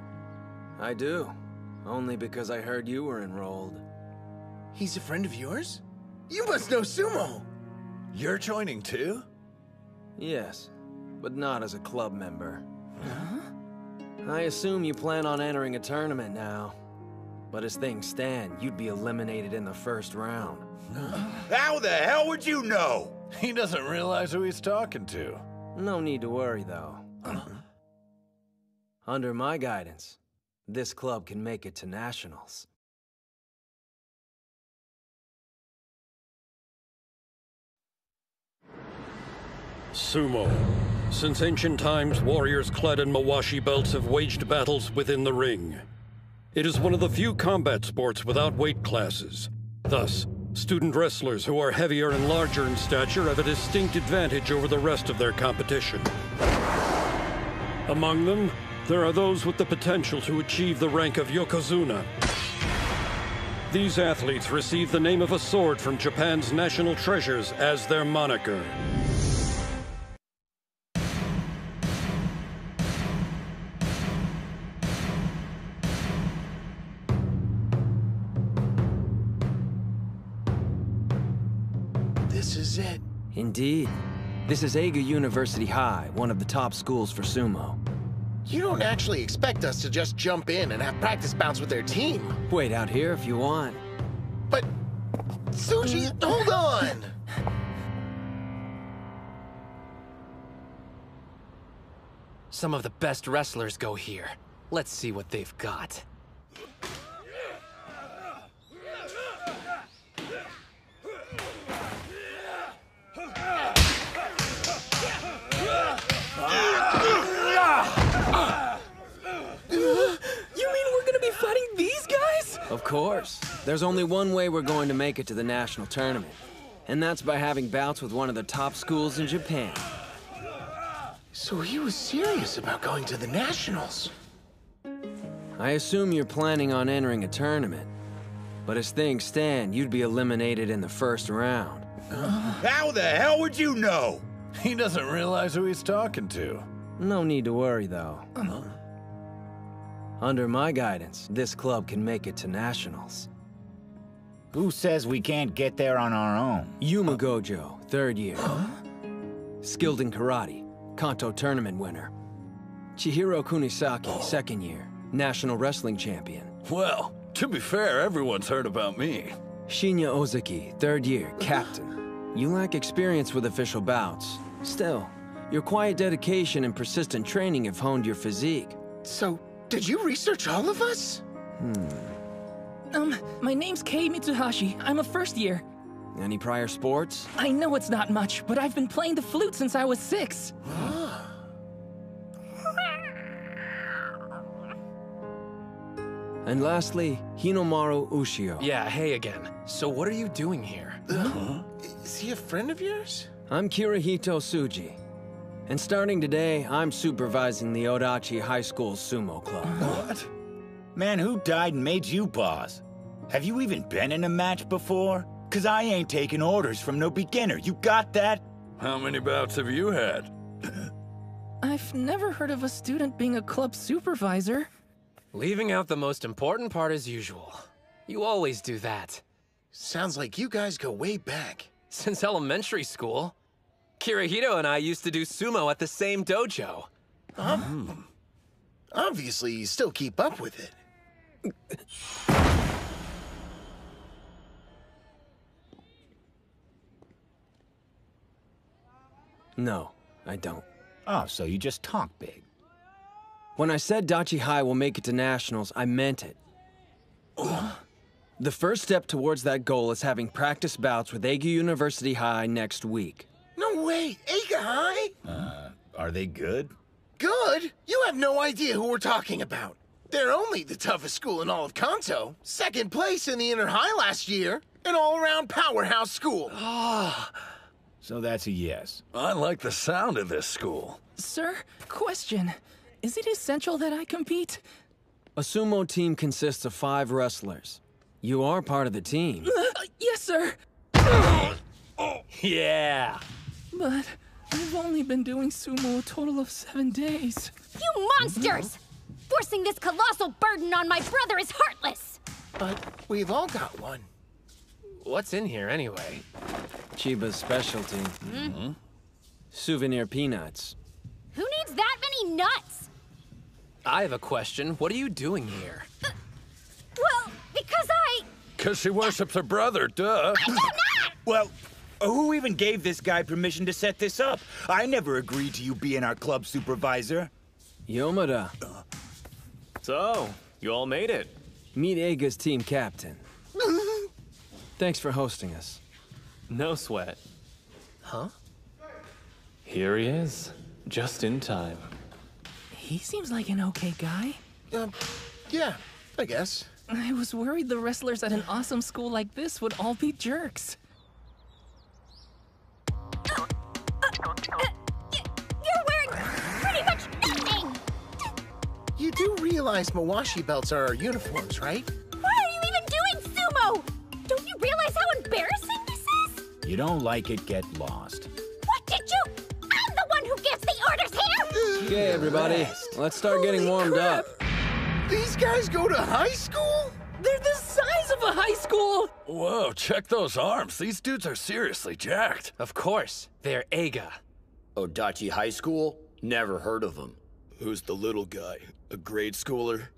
I do. Only because I heard you were enrolled. He's a friend of yours? You must know sumo! You're joining too? Yes, but not as a club member. I assume you plan on entering a tournament now. But as things stand, you'd be eliminated in the first round. How the hell would you know? He doesn't realize who he's talking to. No need to worry, though. Under my guidance, this club can make it to nationals. Sumo. Since ancient times, warriors clad in mawashi belts have waged battles within the ring. It is one of the few combat sports without weight classes. Thus, student wrestlers who are heavier and larger in stature have a distinct advantage over the rest of their competition. Among them, there are those with the potential to achieve the rank of Yokozuna. These athletes receive the name of a sword from Japan's national treasures as their moniker. This is it. Indeed. This is Eiga University High, one of the top schools for sumo. You don't actually expect us to just jump in and have practice bouts with their team. Wait out here if you want. But, Tsuji, hold on! Some of the best wrestlers go here. Let's see what they've got. You mean we're gonna be fighting these guys? Of course. There's only one way we're going to make it to the national tournament. And that's by having bouts with one of the top schools in Japan. So he was serious about going to the nationals. I assume you're planning on entering a tournament. But as things stand, you'd be eliminated in the first round. How the hell would you know? He doesn't realize who he's talking to. No need to worry, though. Under my guidance, this club can make it to nationals. Who says we can't get there on our own? Yuma Gojo, 3rd year. Skilled in karate, Kanto tournament winner. Chihiro Kunisaki, 2nd year, national wrestling champion. Well, to be fair, everyone's heard about me. Shinya Ozaki, 3rd year, captain. You lack experience with official bouts. Still, your quiet dedication and persistent training have honed your physique. So, did you research all of us? My name's Kei Mitsuhashi. I'm a 1st year. Any prior sports? I know it's not much, but I've been playing the flute since I was 6. And lastly, Hinomaru Ushio. Yeah, hey again. So what are you doing here? Is he a friend of yours? I'm Kirihito Tsuji. And starting today, I'm supervising the Odachi High School Sumo Club. What? Man, who died and made you boss? Have you even been in a match before? 'Cause I ain't taking orders from no beginner. You got that? How many bouts have you had? I've never heard of a student being a club supervisor. Leaving out the most important part as usual. You always do that. Sounds like you guys go way back. Since elementary school. Kirihito and I used to do sumo at the same dojo. Obviously, you still keep up with it. No, I don't. Oh, so you just talk big. When I said Dachi High will make it to nationals, I meant it. The first step towards that goal is having practice bouts with Eiga University High next week. No way! Eiga High? Are they good? Good? You have no idea who we're talking about. They're only the toughest school in all of Kanto. 2nd place in the Inner High last year. An all-around powerhouse school. So that's a yes. I like the sound of this school. Sir, question. Is it essential that I compete? A sumo team consists of 5 wrestlers. You are part of the team. Yes, sir. Yeah. But I've only been doing sumo a total of 7 days. You monsters! Forcing this colossal burden on my brother is heartless! But we've all got one. What's in here anyway? Chiba's specialty. Souvenir peanuts. Who needs that many nuts? I have a question. What are you doing here? Well, because she worships her brother, duh. Well, who even gave this guy permission to set this up? I never agreed to you being our club supervisor. Yomada. So, you all made it. Meet Eiga's team captain. Thanks for hosting us. No sweat. Huh? Here he is, just in time. He seems like an okay guy. Yeah, I guess. I was worried the wrestlers at an awesome school like this would all be jerks. You're wearing pretty much nothing! You do realize Mawashi belts are our uniforms, right? Why are you even doing sumo? Don't you realize how embarrassing this is? You don't like it, get lost. What did you? I'm the one who gives the orders here! Okay, everybody, let's start getting warmed up. These guys go to high school? They're the size of a high school! Whoa, check those arms. These dudes are seriously jacked. Of course, they're Eiga. Odachi High School? Never heard of him. Who's the little guy? A grade schooler?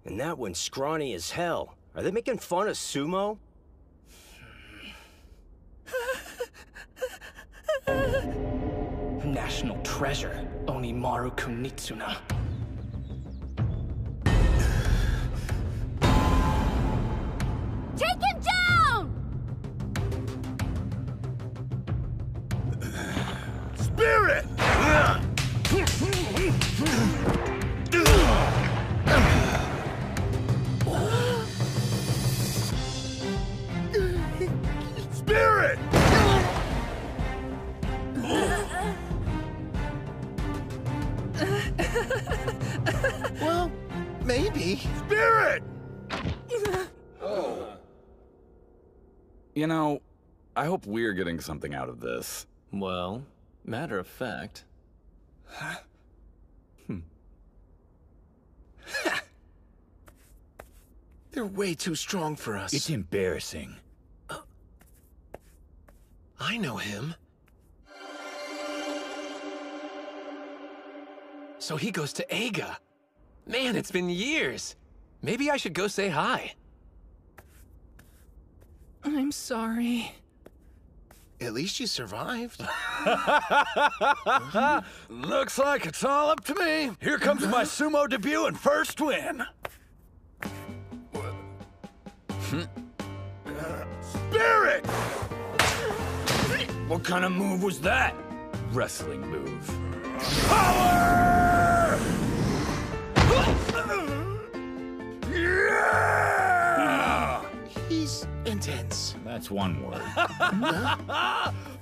And that one's scrawny as hell. Are they making fun of sumo? National treasure, Hinomaru Kunitsuna. Take him down! Spirit! Spirit! Well, maybe. Spirit! You know, I hope we're getting something out of this. Well, matter of fact. They're way too strong for us. It's embarrassing. I know him. So he goes to Eiga. Man, it's been years. Maybe I should go say hi. I'm sorry. At least you survived. Looks like it's all up to me. Here comes my sumo debut and first win. Spirit! What kind of move was that? Wrestling move. Power! Yeah! He's intense. That's one word.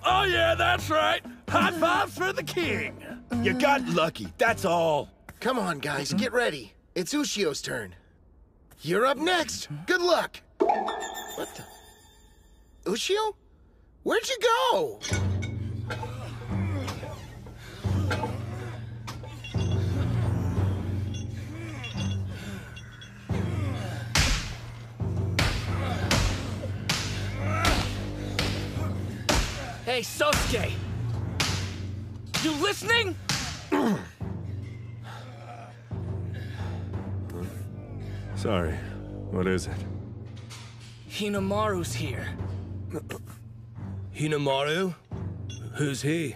Oh yeah, that's right. High fives for the king. You got lucky, that's all. Come on, guys, get ready. It's Ushio's turn. You're up next. Good luck. What the? Ushio? Where'd you go? Hey, Sosuke! You listening? Sorry, what is it? Hinomaru's here. Hinomaru? Who's he?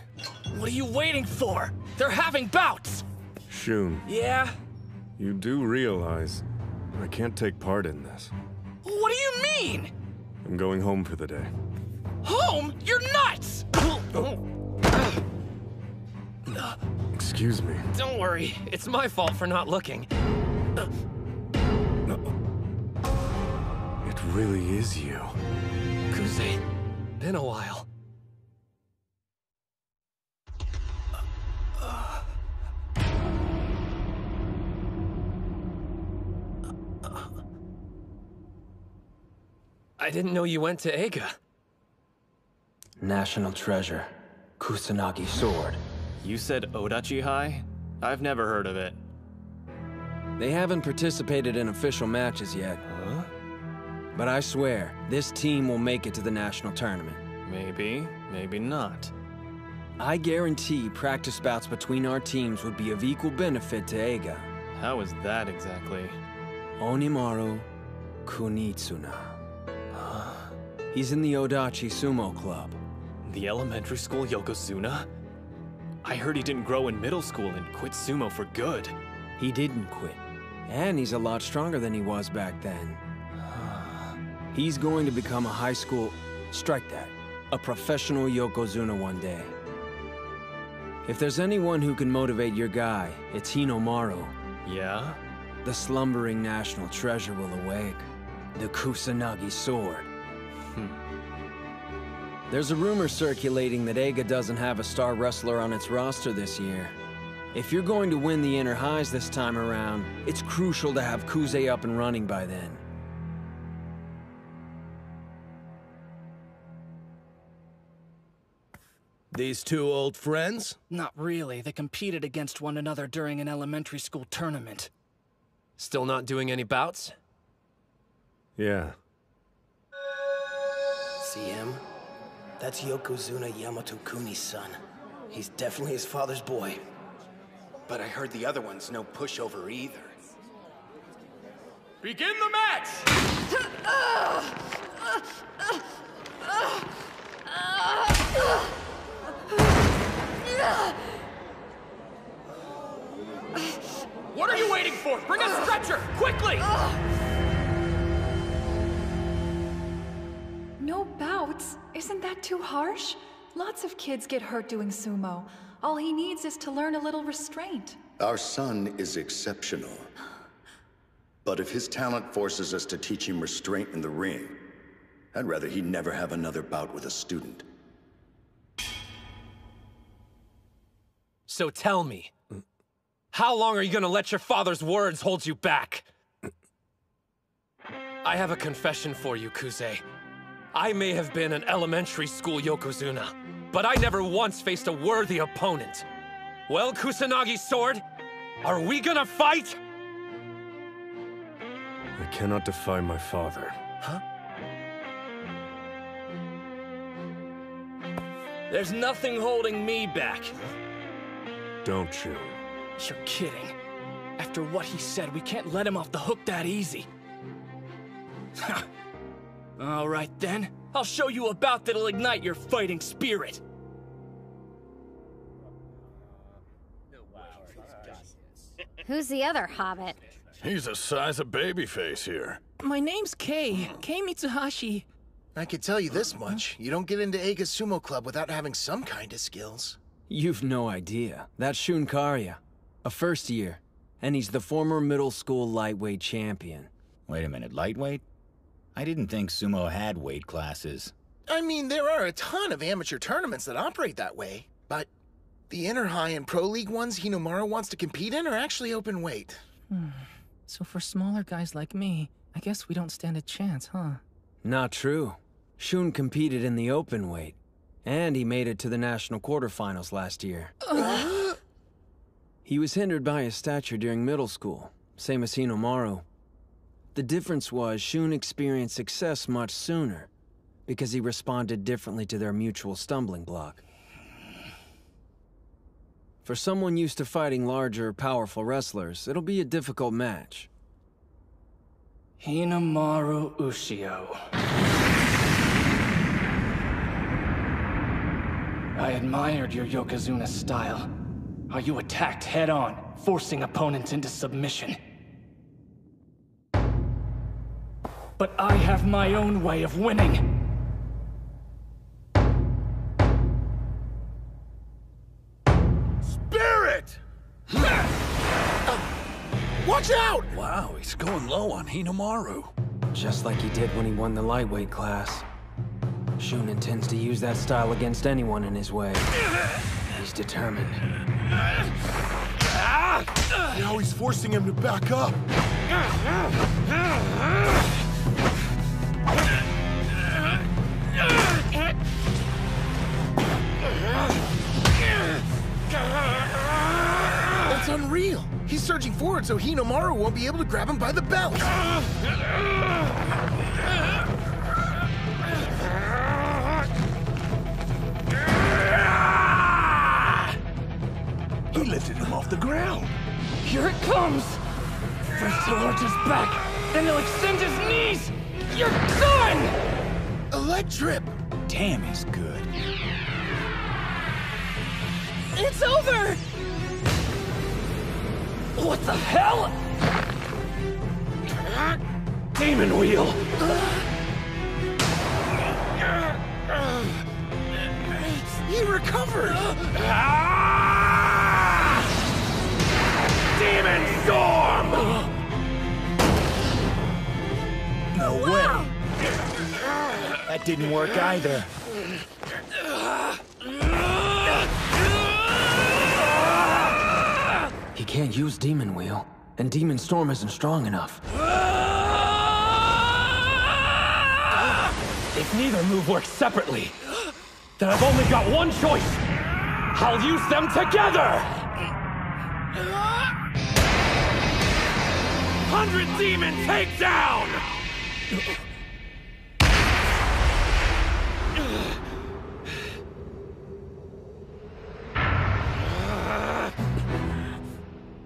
What are you waiting for? They're having bouts! Shun, Yeah? you do realize I can't take part in this. What do you mean? I'm going home for the day. Home? You're nuts! Excuse me. Don't worry, it's my fault for not looking. It really is you. Kuze, been a while. I didn't know you went to Eiga. National treasure. Kusanagi sword. You said Odachi High? I've never heard of it. They haven't participated in official matches yet. Huh? But I swear, this team will make it to the national tournament. Maybe, maybe not. I guarantee practice bouts between our teams would be of equal benefit to Eiga. How is that exactly? Hinomaru Kunitsuna. He's in the Odachi Sumo Club. The elementary school Yokozuna? I heard he didn't grow in middle school and quit sumo for good. He didn't quit. And he's a lot stronger than he was back then. He's going to become a high school... strike that. A professional Yokozuna one day. If there's anyone who can motivate your guy, it's Hinomaru. Yeah? The slumbering national treasure will awake. The Kusanagi sword. There's a rumor circulating that Eiga doesn't have a star wrestler on its roster this year. If you're going to win the inner highs this time around, it's crucial to have Kuze up and running by then. These two old friends? Not really. They competed against one another during an elementary school tournament. Still not doing any bouts? Yeah. See him? That's Yokozuna Yamato Kuni's son. He's definitely his father's boy. But I heard the other one's no pushover either. Begin the match! What are you waiting for? Bring a stretcher, quickly! No bouts? Isn't that too harsh? Lots of kids get hurt doing sumo. All he needs is to learn a little restraint. Our son is exceptional. But if his talent forces us to teach him restraint in the ring, I'd rather he never have another bout with a student. So tell me, how long are you gonna let your father's words hold you back? I have a confession for you, Kuze. I may have been an elementary school Yokozuna, but I never once faced a worthy opponent. Well, Kusanagi Sword, are we gonna fight? I cannot defy my father. Huh? There's nothing holding me back. Don't you? You're kidding. After what he said, we can't let him off the hook that easy. All right then, I'll show you a bout that'll ignite your fighting spirit. Who's the other hobbit? He's the size of babyface here. My name's Kei Mitsuhashi. I could tell you this much. You don't get into Eiga's Sumo Club without having some kind of skills. You've no idea. That's Shun Karya, a first year, and he's the former middle school lightweight champion. Wait a minute, lightweight? I didn't think sumo had weight classes. I mean, there are a ton of amateur tournaments that operate that way, but the Inner High and Pro League ones Hinomaru wants to compete in are actually open weight. So for smaller guys like me, I guess we don't stand a chance, huh? Not true. Shun competed in the open weight, and he made it to the national quarterfinals last year. He was hindered by his stature during middle school, same as Hinomaru. The difference was Shun experienced success much sooner, because he responded differently to their mutual stumbling block. For someone used to fighting larger, powerful wrestlers, it'll be a difficult match. Hinomaru Ushio. I admired your Yokozuna style. How you attacked head-on, forcing opponents into submission. But I have my own way of winning. Spirit! Watch out! Wow, he's going low on Hinomaru. Just like he did when he won the lightweight class. Shun intends to use that style against anyone in his way. He's determined. Now he's forcing him to back up. That's unreal. He's surging forward so Hinomaru won't be able to grab him by the belt. He lifted him off the ground. Here it comes! First he'll arch his back, then he'll extend his knees! You're done! leg trip! Damn is good. It's over! What the hell? Demon wheel! He recovered! Demon storm! No way! That didn't work either. He can't use Demon Wheel, and Demon Storm isn't strong enough. If neither move works separately, then I've only got one choice. I'll use them together! 100 Demon Takedown!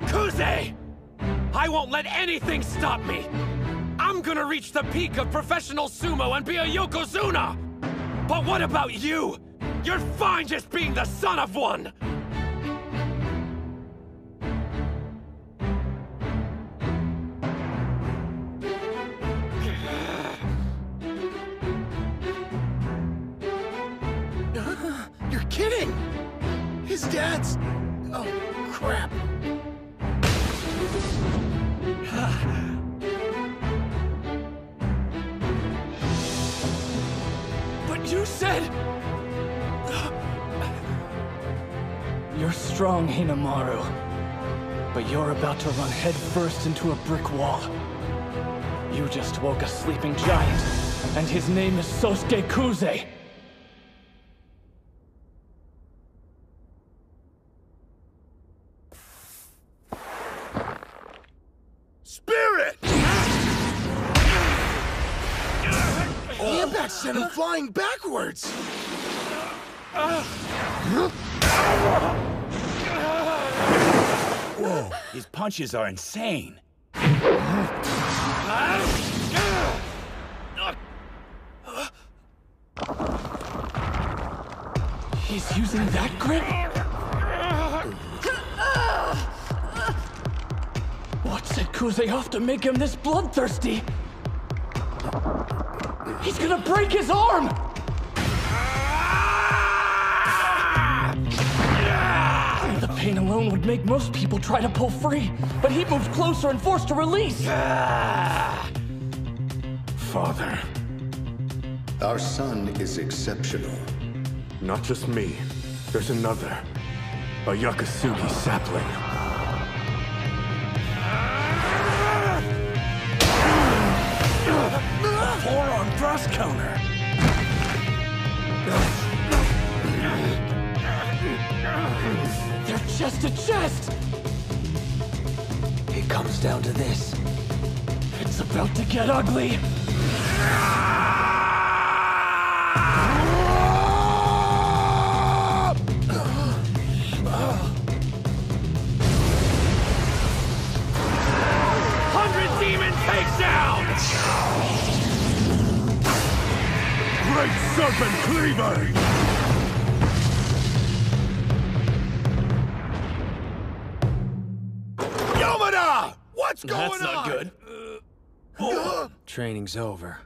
Kuze! I won't let anything stop me! I'm gonna reach the peak of professional sumo and be a Yokozuna! But what about you? You're fine just being the son of one! You're kidding! His dad's... Oh, crap. But you said... You're strong, Hinomaru. But you're about to run headfirst into a brick wall. You just woke a sleeping giant, and his name is Sosuke Kuze. Spirit! The impact sent him flying backwards! Whoa, his punches are insane. He's using that grip? What set Kuze off to make him this bloodthirsty? He's gonna break his arm! The pain alone would make most people try to pull free, but he moved closer and forced a release. Father. Our son is exceptional. Not just me. There's another. A Yakasugi sapling. Forearm thrust counter. They're chest to chest! It comes down to this. It's about to get ugly! Great Serpent Cleaver! Yamada! What's going on? That's not good. Training's over.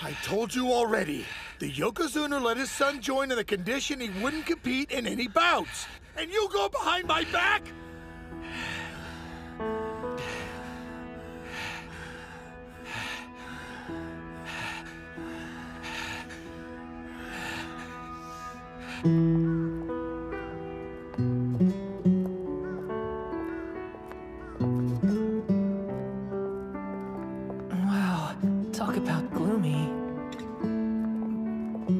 I told you already. The Yokozuna let his son join on the condition he wouldn't compete in any bouts. And you go behind my back? Wow, talk about gloomy.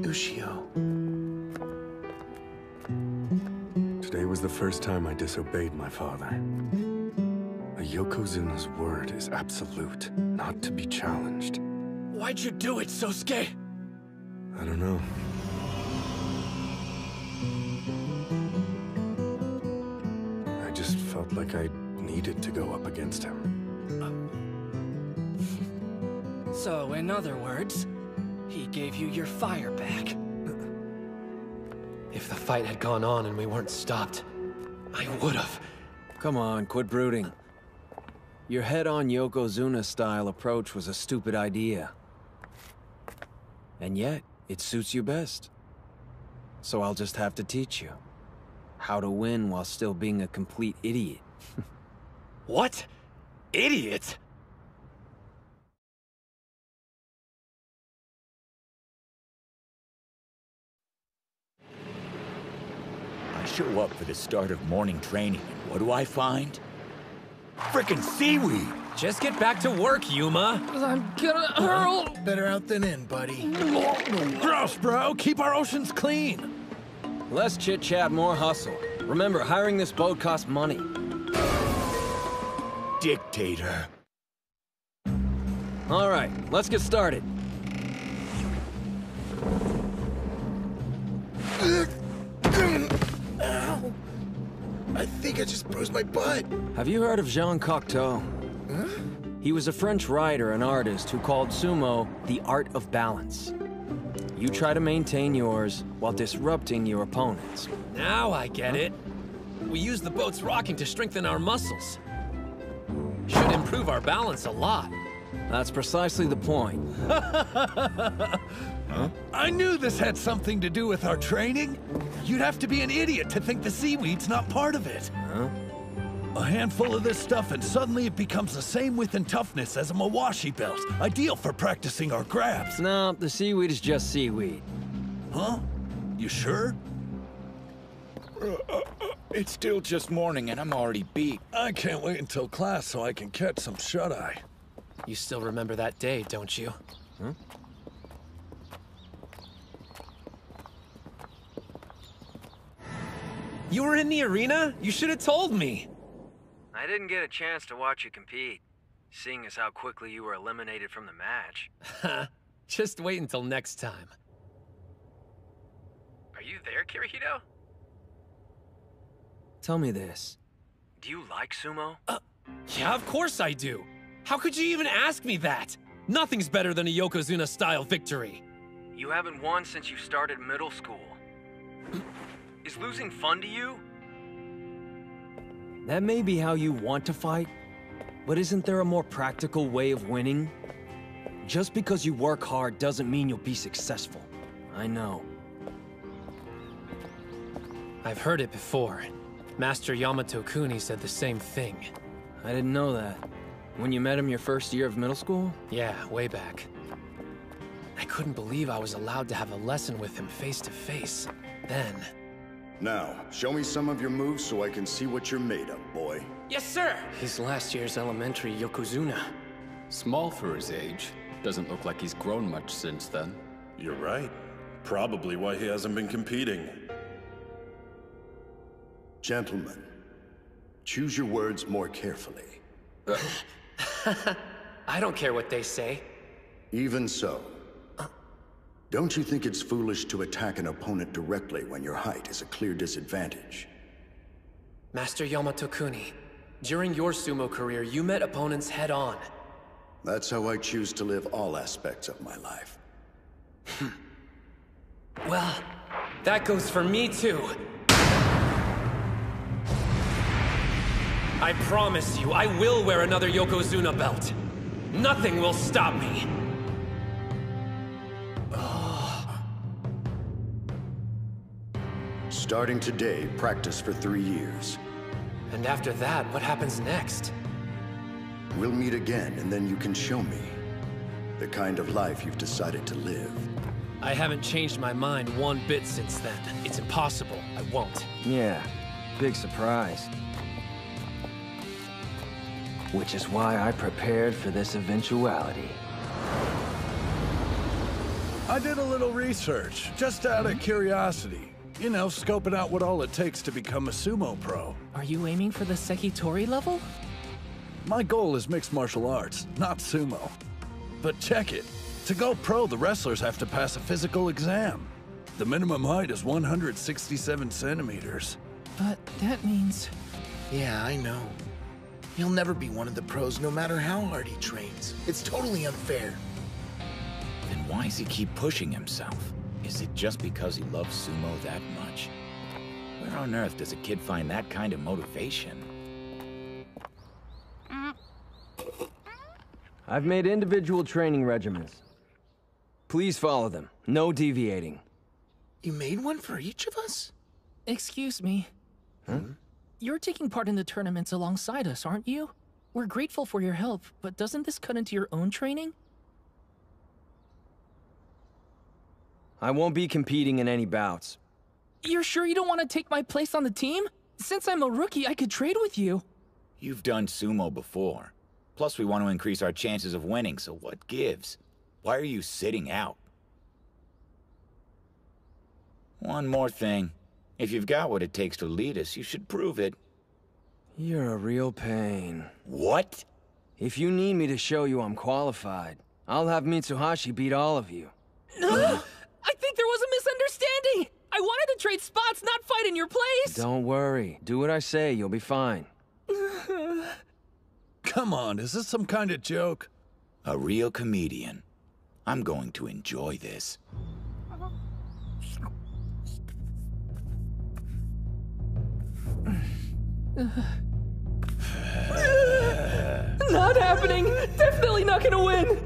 Ushio. Today was the first time I disobeyed my father. A Yokozuna's word is absolute, not to be challenged. Why'd you do it, Sosuke? I don't know. I just felt like I needed to go up against him. So, in other words, He gave you your fire back. If the fight had gone on and we weren't stopped, I would've. Come on, quit brooding. Your head-on Yokozuna-style approach was a stupid idea. And yet, it suits you best. So I'll just have to teach you how to win while still being a complete idiot. What? Idiot? I show up for the start of morning training, and what do I find? Frickin' seaweed! Just get back to work, Yuma. I'm gonna hurl. Better out than in, buddy. Gross, bro. Keep our oceans clean. Less chit-chat, more hustle. Remember, hiring this boat costs money. Dictator. All right, let's get started. Ow! I think I just bruised my butt. Have you heard of Jean Cocteau? Huh? He was a French writer and artist who called sumo the art of balance. You try to maintain yours while disrupting your opponents. Now I get it. We use the boat's rocking to strengthen our muscles. Should improve our balance a lot. That's precisely the point. Huh? I knew this had something to do with our training. You'd have to be an idiot to think the seaweed's not part of it. Huh? A handful of this stuff and suddenly it becomes the same width and toughness as a Mawashi belt. Ideal for practicing our grabs. No, the seaweed is just seaweed. Huh? You sure? It's still just morning and I'm already beat. I can't wait until class so I can catch some shut-eye. You still remember that day, don't you? Huh? You were in the arena? You should have told me. I didn't get a chance to watch you compete, seeing as how quickly you were eliminated from the match. Just wait until next time. Are you there, Kirihito? Tell me this. Do you like sumo? Yeah, of course I do. How could you even ask me that? Nothing's better than a Yokozuna-style victory. You haven't won since you started middle school. Is losing fun to you? That may be how you want to fight, but isn't there a more practical way of winning? Just because you work hard doesn't mean you'll be successful. I know. I've heard it before. Master Yamato Kuni said the same thing. I didn't know that. When you met him your first year of middle school? Yeah, way back. I couldn't believe I was allowed to have a lesson with him face to face. Then... Now, show me some of your moves so I can see what you're made of, boy. Yes, sir! He's last year's elementary Yokozuna. Small for his age. Doesn't look like he's grown much since then. You're right. Probably why he hasn't been competing. Gentlemen, choose your words more carefully. I don't care what they say. Even so. Don't you think it's foolish to attack an opponent directly when your height is a clear disadvantage? Master Yamato Kuni, during your sumo career, you met opponents head-on. That's how I choose to live all aspects of my life. Well, that goes for me too. I promise you, I will wear another Yokozuna belt. Nothing will stop me. Starting today, practice for 3 years. And after that, what happens next? We'll meet again, and then you can show me the kind of life you've decided to live. I haven't changed my mind one bit since then. It's impossible. I won't. Yeah, big surprise. Which is why I prepared for this eventuality. I did a little research, just out of curiosity. You know, scoping out what all it takes to become a sumo pro. Are you aiming for the Sekitori level? My goal is mixed martial arts, not sumo. But check it. To go pro, the wrestlers have to pass a physical exam. The minimum height is 167 centimeters. But that means... Yeah, I know. He'll never be one of the pros no matter how hard he trains. It's totally unfair. Then Why does he keep pushing himself? Is it just because he loves sumo that much? Where on earth does a kid find that kind of motivation? I've made individual training regimens. Please follow them. No deviating. You made one for each of us? Excuse me. You're taking part in the tournaments alongside us, aren't you? We're grateful for your help, but doesn't this cut into your own training? I won't be competing in any bouts. You're sure you don't want to take my place on the team? Since I'm a rookie, I could trade with you. You've done sumo before. Plus, we want to increase our chances of winning, so what gives? Why are you sitting out? One more thing. If you've got what it takes to lead us, you should prove it. You're a real pain. What? If you need me to show you I'm qualified, I'll have Mitsuhashi beat all of you. I think there was a misunderstanding! I wanted to trade spots, not fight in your place! Don't worry. Do what I say, you'll be fine. Come on, is this some kind of joke? A real comedian. I'm going to enjoy this. Not happening! Definitely not gonna win!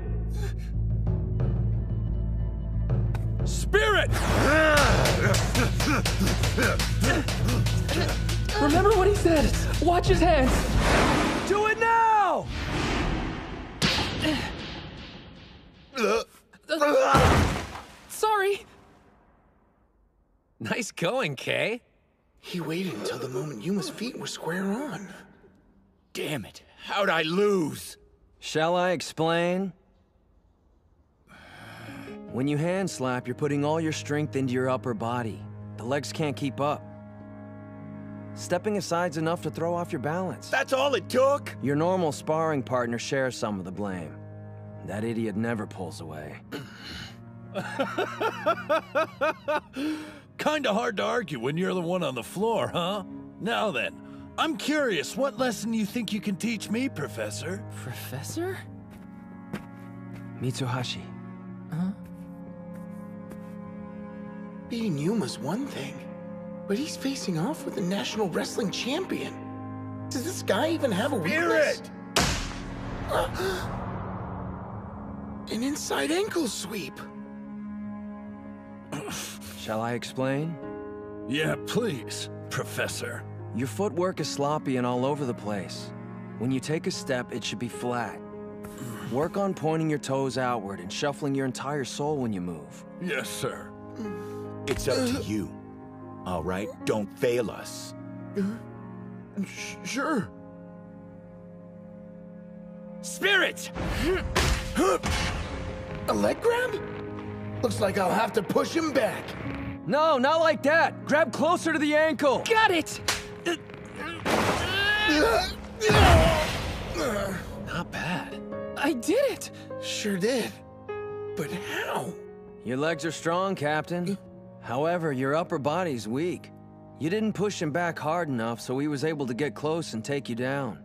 Spirit! Remember what he said! Watch his hands! Do it now! Sorry. Nice going, Kay. He waited until the moment Yuma's feet were square on. Damn it. How'd I lose? Shall I explain? When you hand slap, you're putting all your strength into your upper body. The legs can't keep up. Stepping aside's enough to throw off your balance. That's all it took? Your normal sparring partner shares some of the blame. That idiot never pulls away. Kinda hard to argue when you're the one on the floor, huh? Now then, I'm curious, what lesson you think you can teach me, Professor? Professor? Mitsuhashi. Huh? Beating Yuma's one thing, but he's facing off with the national wrestling champion. Does this guy even have a weakness? An inside ankle sweep. Shall I explain? Yeah, please, Professor. Your footwork is sloppy and all over the place. When you take a step, it should be flat. Work on pointing your toes outward and shuffling your entire soul when you move. Yes, sir. It's up to you. All right, don't fail us. Sure. Spirit! A leg grab? Looks like I'll have to push him back. No, not like that. Grab closer to the ankle. Got it! Not bad. I did it! Sure did. But how? Your legs are strong, Captain. However, your upper body's weak. You didn't push him back hard enough, so he was able to get close and take you down.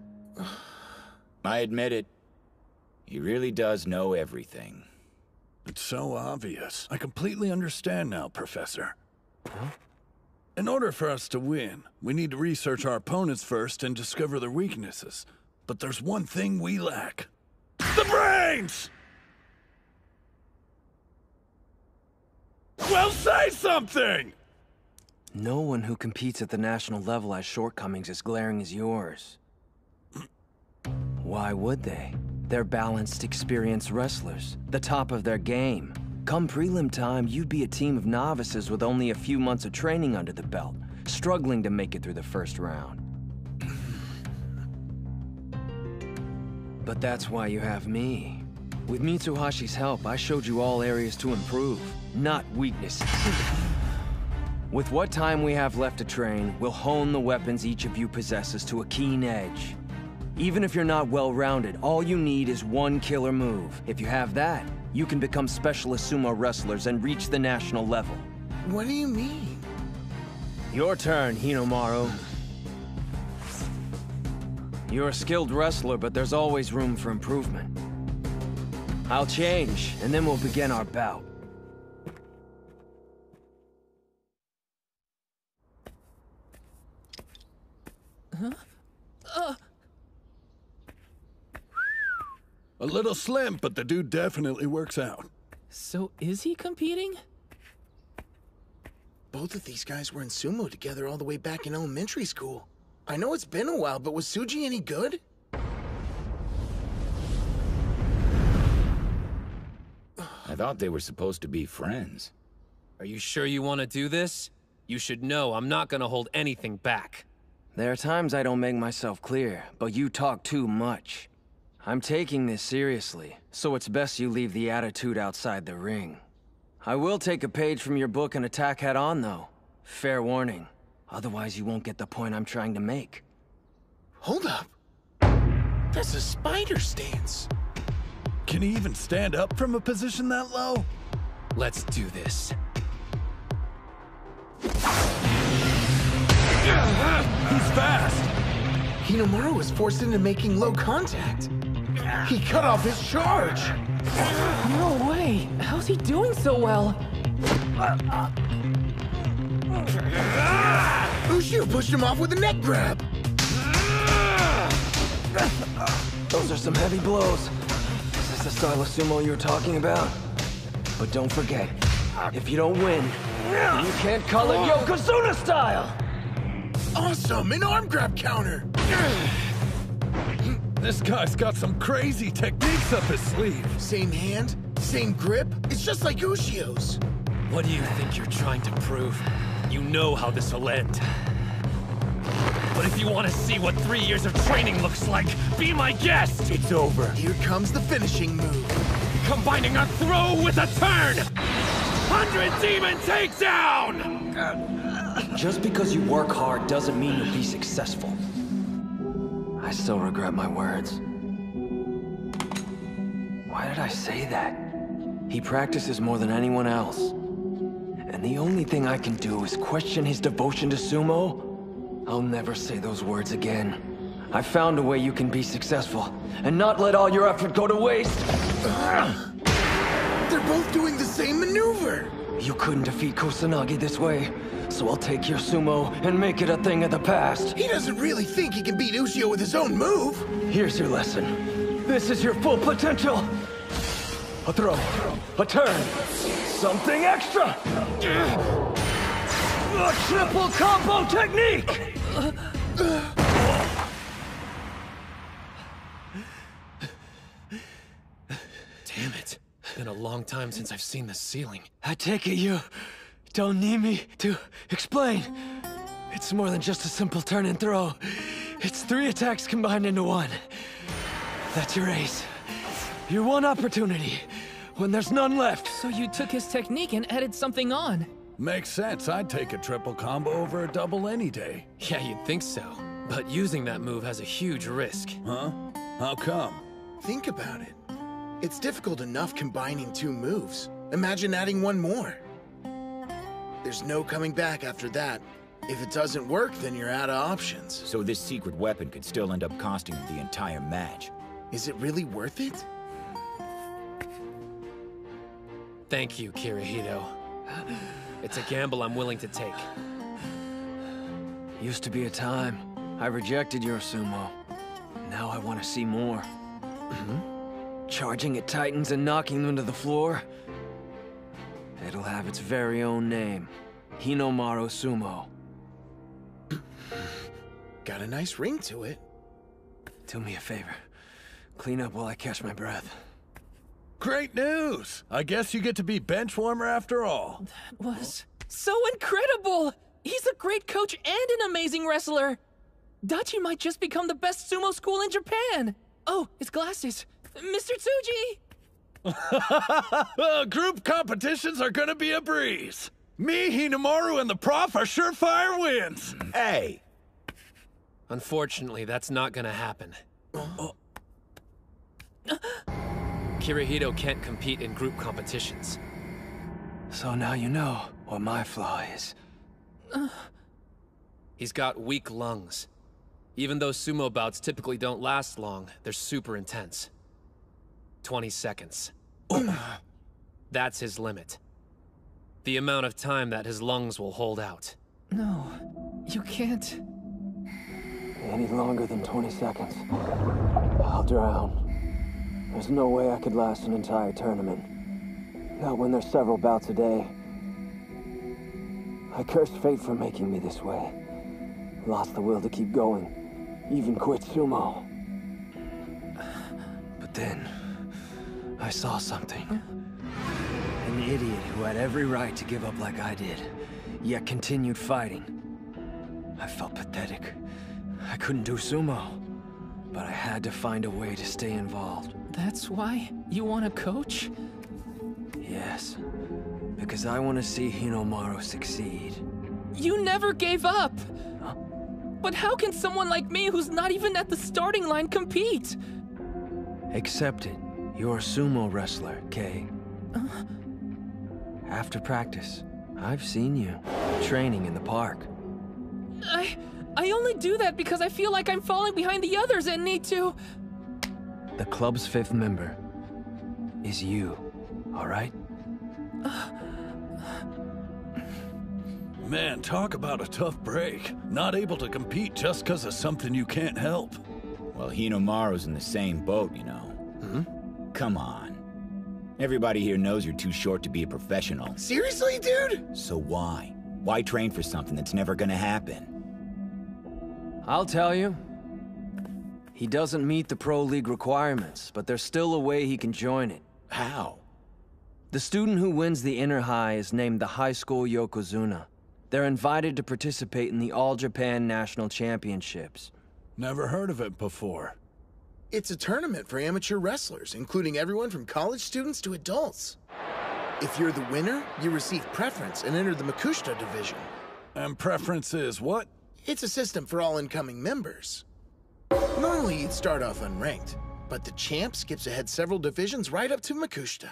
I admit it. He really does know everything. It's so obvious. I completely understand now, Professor. In order for us to win, we need to research our opponents first and discover their weaknesses. But there's one thing we lack. The brains! Well, say something! No one who competes at the national level has shortcomings as glaring as yours. Why would they? They're balanced, experienced wrestlers, the top of their game. Come prelim time, you'd be a team of novices with only a few months of training under the belt, struggling to make it through the first round. But that's why you have me. With Mitsuhashi's help, I showed you all areas to improve, not weaknesses. With what time we have left to train, we'll hone the weapons each of you possesses to a keen edge. Even if you're not well-rounded, all you need is one killer move. If you have that, you can become specialist sumo wrestlers and reach the national level. What do you mean? Your turn, Hinomaru. You're a skilled wrestler, but there's always room for improvement. I'll change, and then we'll begin our bout. Huh? A little slim, but the dude definitely works out. So is he competing? Both of these guys were in sumo together all the way back in elementary school. I know it's been a while, but was Suji any good? I thought they were supposed to be friends. Are you sure you want to do this? You should know I'm not gonna hold anything back. There are times I don't make myself clear, but you talk too much. I'm taking this seriously, so it's best you leave the attitude outside the ring. I will take a page from your book and attack head-on, though. Fair warning. Otherwise, you won't get the point I'm trying to make. Hold up. That's a spider stance. Can he even stand up from a position that low? Let's do this. He's fast! Hinomaru was forced into making low contact. He cut off his charge! No way! How's he doing so well? Ushio pushed him off with a neck grab! Those are some heavy blows. Is this the style of sumo you were talking about? But don't forget, if you don't win, you can't call it Yokozuna style! Awesome! An arm grab counter! This guy's got some crazy techniques up his sleeve. Same hand, same grip. It's just like Ushio's. What do you think you're trying to prove? You know how this will end. But if you want to see what 3 years of training looks like, be my guest! It's over. Here comes the finishing move. Combining a throw with a turn! 100 Demon Takedown! Just because you work hard doesn't mean you'll be successful. I still regret my words. Why did I say that? He practices more than anyone else. And the only thing I can do is question his devotion to sumo. I'll never say those words again. I found a way you can be successful, and not let all your effort go to waste. They're both doing the same maneuver! You couldn't defeat Kusanagi this way, so I'll take your sumo and make it a thing of the past. He doesn't really think he can beat Ushio with his own move. Here's your lesson. This is your full potential. A throw, a turn, something extra. A triple combo technique! Damn it. Been a long time since I've seen the ceiling. I take it you don't need me to explain. It's more than just a simple turn and throw. It's 3 attacks combined into one. That's your ace. Your one opportunity, when there's none left. So you took his technique and added something on. Makes sense. I'd take a triple combo over a double any day. Yeah, you'd think so. But using that move has a huge risk. Huh? How come? Think about it. It's difficult enough combining 2 moves. Imagine adding 1 more. There's no coming back after that. If it doesn't work, then you're out of options. So this secret weapon could still end up costing him the entire match. Is it really worth it? Thank you, Kirihito. It's a gamble I'm willing to take. Used to be a time I rejected your sumo. Now I want to see more. Charging at titans and knocking them to the floor. It'll have its very own name. Hinomaru Sumo. Got a nice ring to it. Do me a favor. Clean up while I catch my breath. Great news! I guess you get to be bench warmer after all. That was so incredible! He's a great coach and an amazing wrestler! Dachi might just become the best sumo school in Japan! Oh, his glasses. Mr. Tsuji! Group competitions are gonna be a breeze. Me, Hinomaru, and the prof are surefire wins. Hey! Unfortunately, that's not gonna happen. Kirihito can't compete in group competitions. So now you know what my flaw is. He's got weak lungs. Even though sumo bouts typically don't last long, they're super intense. 20 seconds. That's his limit. The amount of time that his lungs will hold out. No, you can't. Any longer than 20 seconds, I'll drown. There's no way I could last an entire tournament. Not when there's several bouts a day. I cursed fate for making me this way. Lost the will to keep going. Even quit sumo. But then, I saw something. An idiot who had every right to give up like I did, yet continued fighting. I felt pathetic. I couldn't do sumo, but I had to find a way to stay involved. That's why you want to coach? Yes, because I want to see Hinomaru succeed. You never gave up! Huh? But how can someone like me who's not even at the starting line compete? Accept it. You're a sumo wrestler, Kay. After practice, I've seen you training in the park. I only do that because I feel like I'm falling behind the others and need to... The club's 5th member is you, all right? Man, talk about a tough break. Not able to compete just because of something you can't help. Well, Hinomaru's in the same boat, you know. Come on. Everybody here knows you're too short to be a professional. Seriously, dude? So why? Why train for something that's never gonna happen? I'll tell you. He doesn't meet the Pro League requirements, but there's still a way he can join it. How? The student who wins the Inner High is named the High School Yokozuna. They're invited to participate in the All Japan National Championships. Never heard of it before. It's a tournament for amateur wrestlers, including everyone from college students to adults. If you're the winner, you receive preference and enter the Makushita division. And preference is what? It's a system for all incoming members. Normally, you'd start off unranked, but the champ skips ahead several divisions right up to Makushita.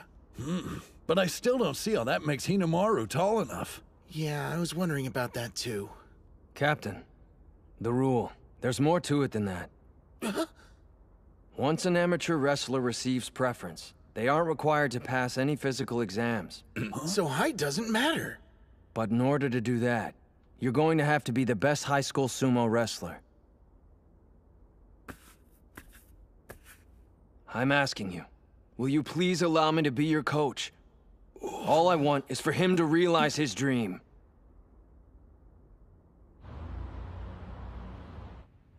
But I still don't see how that makes Hinomaru tall enough. Yeah, I was wondering about that too. Captain, the rule. There's more to it than that. Once an amateur wrestler receives preference, they aren't required to pass any physical exams. So height doesn't matter. But in order to do that, you're going to have to be the best high school sumo wrestler. I'm asking you, will you please allow me to be your coach? All I want is for him to realize his dream.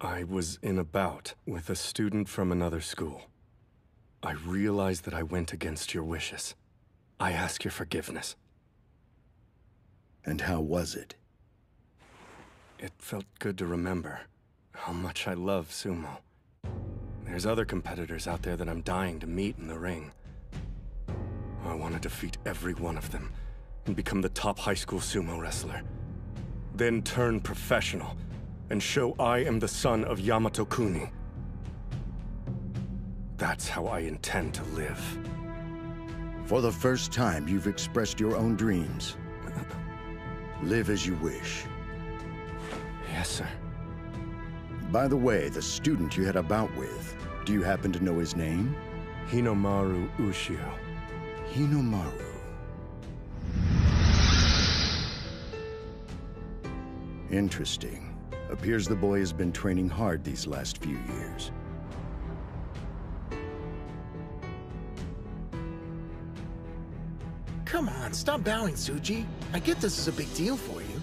I was in a bout with a student from another school. I realize that I went against your wishes. I ask your forgiveness. And how was it? It felt good to remember how much I love sumo. There's other competitors out there that I'm dying to meet in the ring. I want to defeat every one of them and become the top high school sumo wrestler. Then turn professional and show I am the son of Yamato Kuni. That's how I intend to live. For the first time, you've expressed your own dreams. Live as you wish. Yes, sir. By the way, the student you had a bout with, do you happen to know his name? Hinomaru Ushio. Hinomaru. Interesting. Appears the boy has been training hard these last few years. Come on, stop bowing, Tsuji. I get this is a big deal for you.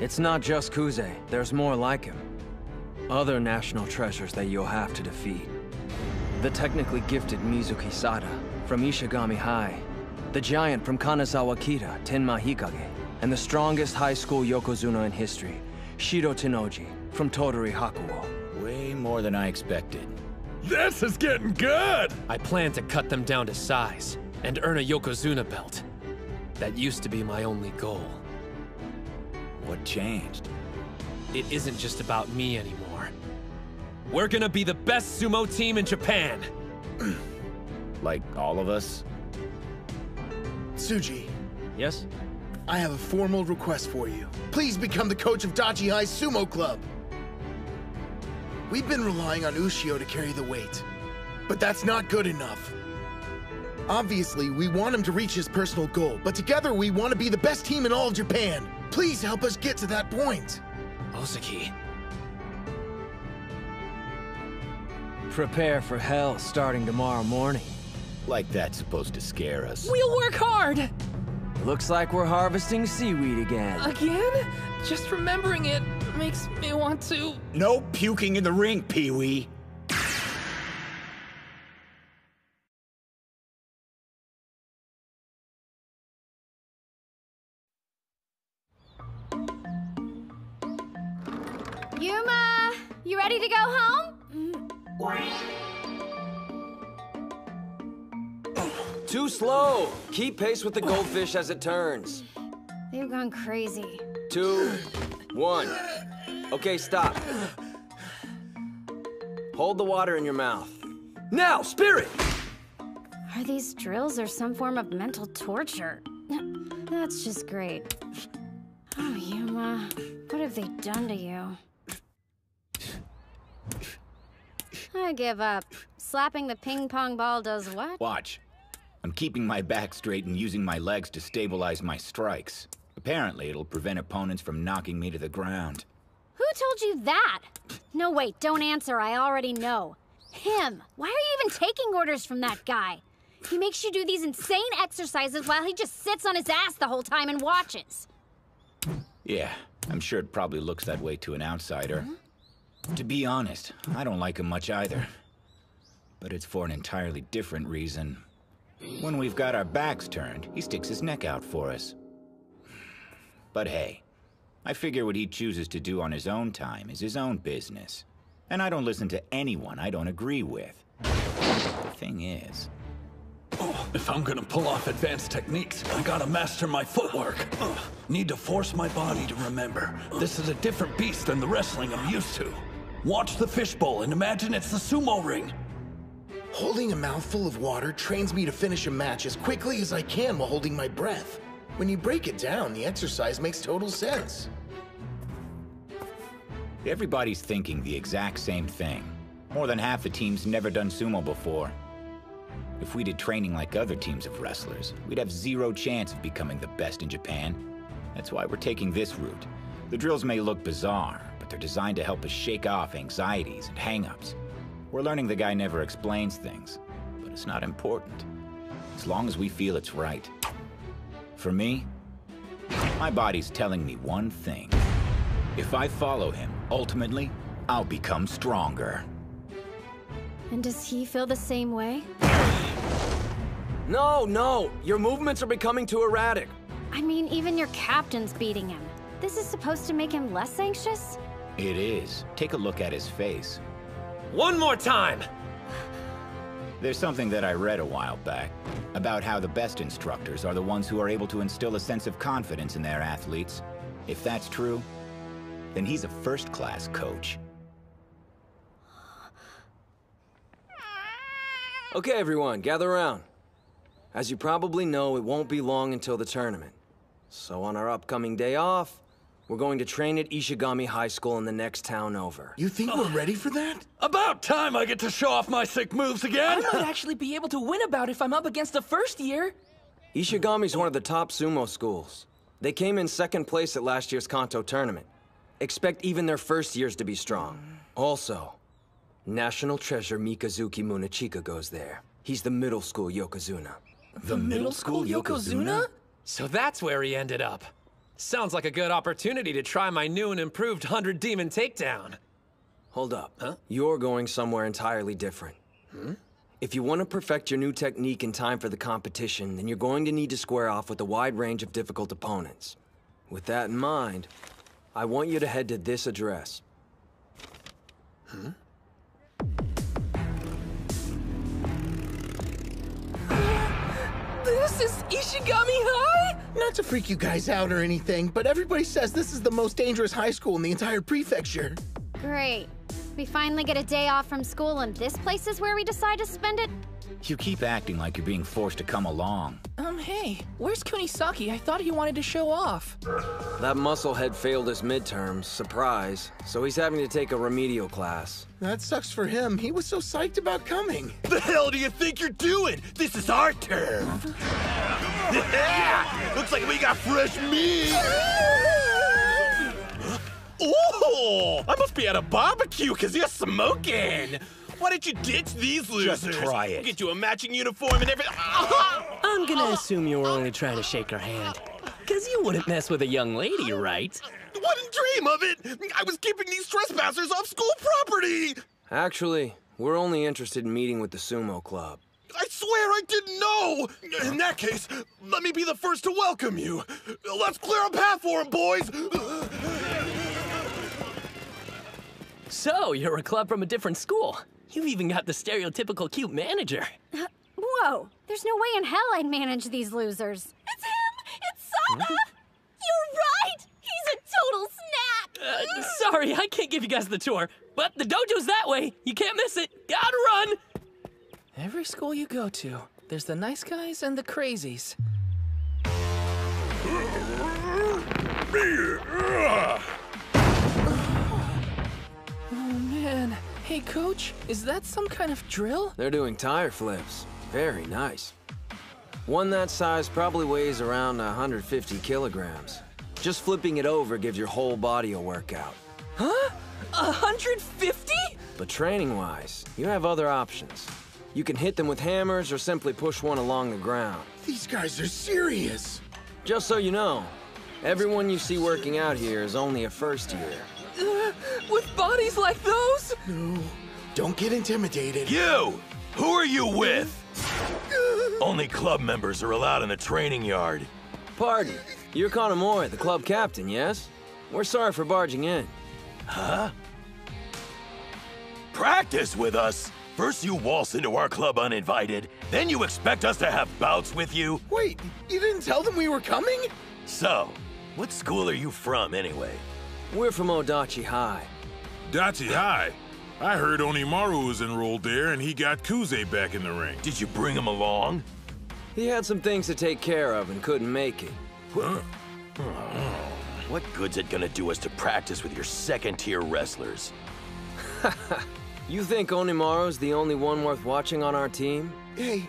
It's not just Kuze, there's more like him. Other national treasures that you'll have to defeat. The technically gifted Mizuki Sada from Ishigami High, the giant from Kanazawa Kita, Tenma Hikage, and the strongest high school Yokozuna in history, Shiro Tenoji from Tottori Hakuo. Way more than I expected. This is getting good! I plan to cut them down to size and earn a Yokozuna belt. That used to be my only goal. What changed? It isn't just about me anymore. We're gonna be the best sumo team in Japan! Like all of us? Tsuji. Yes? I have a formal request for you. Please become the coach of Dachi High Sumo Club. We've been relying on Ushio to carry the weight, but that's not good enough. Obviously, we want him to reach his personal goal, but together we want to be the best team in all of Japan. Please help us get to that point. Ozaki. Prepare for hell starting tomorrow morning. Like that's supposed to scare us. We'll work hard! Looks like we're harvesting seaweed again. Again? Just remembering it makes me want to... No puking in the ring, Pee-wee. Yuma, you ready to go home? Too slow! Keep pace with the goldfish as it turns. They've gone crazy. 2, 1. Okay, stop. Hold the water in your mouth. Now, Spirit! Are these drills or some form of mental torture? That's just great. Oh, Yuma, what have they done to you? I give up. Slapping the ping pong ball does what? Watch. I'm keeping my back straight and using my legs to stabilize my strikes. Apparently, it'll prevent opponents from knocking me to the ground. Who told you that? No, wait, don't answer. I already know. Him. Why are you even taking orders from that guy? He makes you do these insane exercises while he just sits on his ass the whole time and watches. Yeah, I'm sure it probably looks that way to an outsider. To be honest, I don't like him much either. But it's for an entirely different reason. When we've got our backs turned, he sticks his neck out for us. But hey, I figure what he chooses to do on his own time is his own business. And I don't listen to anyone I don't agree with. The thing is... If I'm gonna pull off advanced techniques, I gotta master my footwork. Need to force my body to remember. This is a different beast than the wrestling I'm used to. Watch the fishbowl and imagine it's the sumo ring. Holding a mouthful of water trains me to finish a match as quickly as I can while holding my breath. When you break it down, the exercise makes total sense. Everybody's thinking the exact same thing. More than half the team's never done sumo before. If we did training like other teams of wrestlers, we'd have zero chance of becoming the best in Japan. That's why we're taking this route. The drills may look bizarre, but they're designed to help us shake off anxieties and hang-ups. We're learning the guy never explains things, but it's not important, as long as we feel it's right. For me, my body's telling me one thing. If I follow him, ultimately, I'll become stronger. And does he feel the same way? No! Your movements are becoming too erratic. I mean, even your captain's beating him. This is supposed to make him less anxious? It is. Take a look at his face. One more time! There's something that I read a while back about how the best instructors are the ones who are able to instill a sense of confidence in their athletes. If that's true, then he's a first-class coach. Okay, everyone, gather around. As you probably know, it won't be long until the tournament. So on our upcoming day off, we're going to train at Ishigami High School in the next town over. You think we're ready for that? About time I get to show off my sick moves again! I might actually be able to win a bout if I'm up against the first year. Ishigami's one of the top sumo schools. They came in second place at last year's Kanto tournament. Expect even their first years to be strong. Also, National Treasure Mikazuki Munechika goes there. He's the middle school Yokozuna. The middle school Yokozuna? So that's where he ended up. Sounds like a good opportunity to try my new and improved 100 Demon Takedown. Hold up. Huh? You're going somewhere entirely different. If you want to perfect your new technique in time for the competition, then you're going to need to square off with a wide range of difficult opponents. With that in mind, I want you to head to this address. This is Ishigami High? Not to freak you guys out or anything, but everybody says this is the most dangerous high school in the entire prefecture. Great. We finally get a day off from school and this place is where we decide to spend it? You keep acting like you're being forced to come along. Hey, where's Kunisaki? I thought he wanted to show off. That musclehead failed his midterms, surprise, so he's having to take a remedial class. That sucks for him. He was so psyched about coming. The hell do you think you're doing? This is our turn. Looks like we got fresh meat. Oh, I must be at a barbecue because you're smoking. Why don't you ditch these losers? Just try it. Get you a matching uniform and everything. I'm gonna assume you were only trying to shake her hand. Because you wouldn't mess with a young lady, right? Wouldn't dream of it. I was keeping these trespassers off school property. Actually, we're only interested in meeting with the Sumo Club. I swear I didn't know. In that case, let me be the first to welcome you. Let's clear a path for him, boys. So, you're a club from a different school. You've even got the stereotypical cute manager. Whoa, there's no way in hell I'd manage these losers. It's him! It's Saitama! You're right! He's a total snack! Sorry, I can't give you guys the tour, but the dojo's that way. You can't miss it. Gotta run! Every school you go to, there's the nice guys and the crazies. Oh, man. Hey, Coach, is that some kind of drill? They're doing tire flips. Very nice. One that size probably weighs around 150 kilograms. Just flipping it over gives your whole body a workout. Huh? 150? But training-wise, you have other options. You can hit them with hammers or simply push one along the ground. These guys are serious. Just so you know, everyone you see working out here is only a first year. With bodies like those? No, don't get intimidated. You! Who are you with? Only club members are allowed in the training yard. Pardon, you're Hinomaru, the club captain, yes? We're sorry for barging in. Huh? Practice with us? First you waltz into our club uninvited, then you expect us to have bouts with you? Wait, you didn't tell them we were coming? So, what school are you from anyway? We're from Odachi High. Dachi High? I heard Hinomaru was enrolled there and he got Kuze back in the ring. Did you bring him along? He had some things to take care of and couldn't make it. Huh? What good's it gonna do us to practice with your second-tier wrestlers? You think Hinomaru's the only one worth watching on our team? Hey,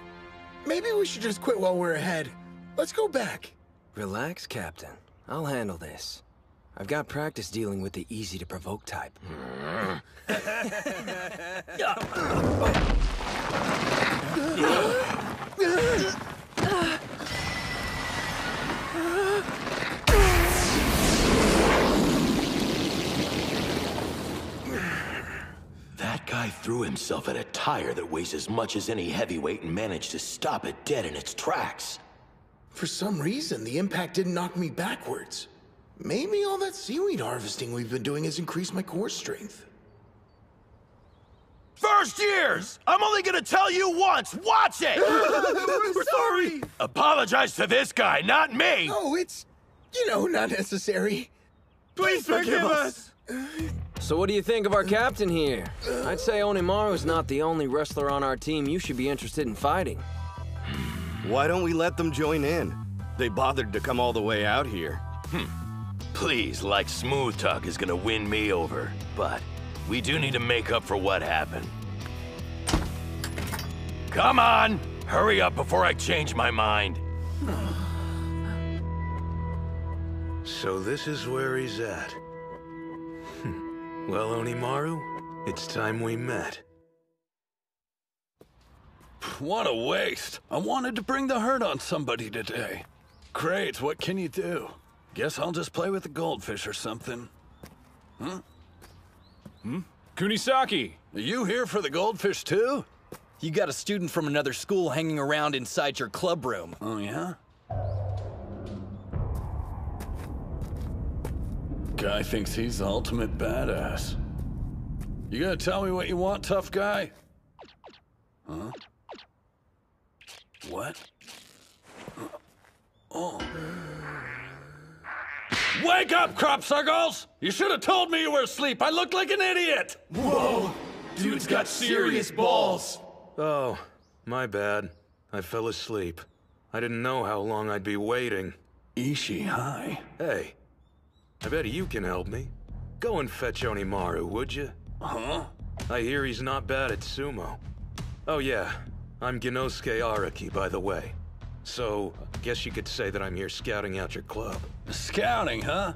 maybe we should just quit while we're ahead. Let's go back. Relax, Captain. I'll handle this. I've got practice dealing with the easy-to-provoke type. That guy threw himself at a tire that weighs as much as any heavyweight and managed to stop it dead in its tracks. For some reason, the impact didn't knock me backwards. Maybe all that seaweed harvesting we've been doing has increased my core strength. First years! I'm only gonna tell you once! Watch it! We're sorry! Apologize to this guy, not me! No, it's, not necessary. Please forgive us! So what do you think of our captain here? I'd say Hinomaru's not the only wrestler on our team you should be interested in fighting. Why don't we let them join in? They bothered to come all the way out here. Please, like Smooth Talk is gonna win me over, but we do need to make up for what happened. Come on! Hurry up before I change my mind. So this is where he's at. Well, Hinomaru, it's time we met. What a waste. I wanted to bring the hurt on somebody today. Great, what can you do? Guess I'll just play with the goldfish or something. Huh? Kunisaki, are you here for the goldfish too? You got a student from another school hanging around inside your club room. Oh, yeah? Guy thinks he's the ultimate badass. You gonna tell me what you want, tough guy? Huh? What? Oh. Wake up, crop circles! You should have told me you were asleep. I looked like an idiot! Whoa! Dude's got serious balls. Oh, my bad. I fell asleep. I didn't know how long I'd be waiting. Ishii, hi. Hey, I bet you can help me. Go and fetch Hinomaru, would you? Huh? I hear he's not bad at sumo. Oh yeah, I'm Genosuke Araki, by the way. So, I guess you could say that I'm here scouting out your club. Scouting, huh?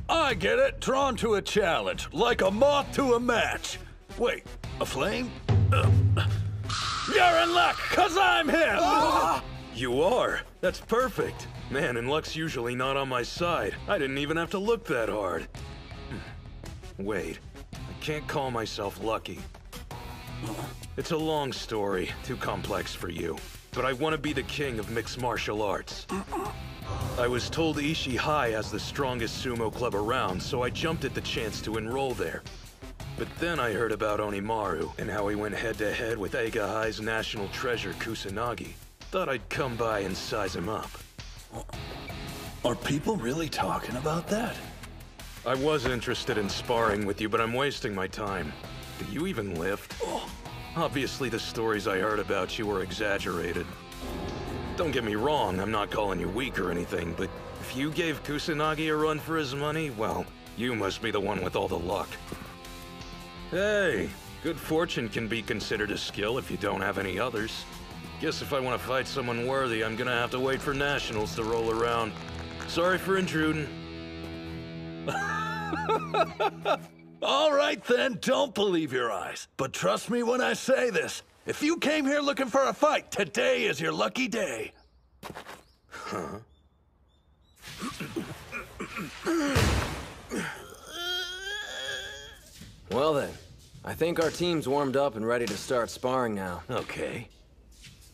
I get it. Drawn to a challenge, like a moth to a match. Wait, a flame? You're in luck, 'cause I'm him! You are? That's perfect. Man, and luck's usually not on my side. I didn't even have to look that hard. Wait, I can't call myself lucky. It's a long story, too complex for you. But I want to be the king of mixed martial arts. I was told Ishii High has the strongest sumo club around, so I jumped at the chance to enroll there. But then I heard about Hinomaru and how he went head-to-head with Eiga High's national treasure, Kusanagi. Thought I'd come by and size him up. Are people really talking about that? I was interested in sparring with you, but I'm wasting my time. Do you even lift? Obviously the stories I heard about you were exaggerated. Don't get me wrong, I'm not calling you weak or anything, but if you gave Kusanagi a run for his money, well, you must be the one with all the luck. Hey, good fortune can be considered a skill if you don't have any others. Guess if I want to fight someone worthy, I'm gonna have to wait for nationals to roll around. Sorry for intruding. All right then, don't believe your eyes. But trust me when I say this. If you came here looking for a fight, today is your lucky day. Huh? Well then, I think our team's warmed up and ready to start sparring now. Okay.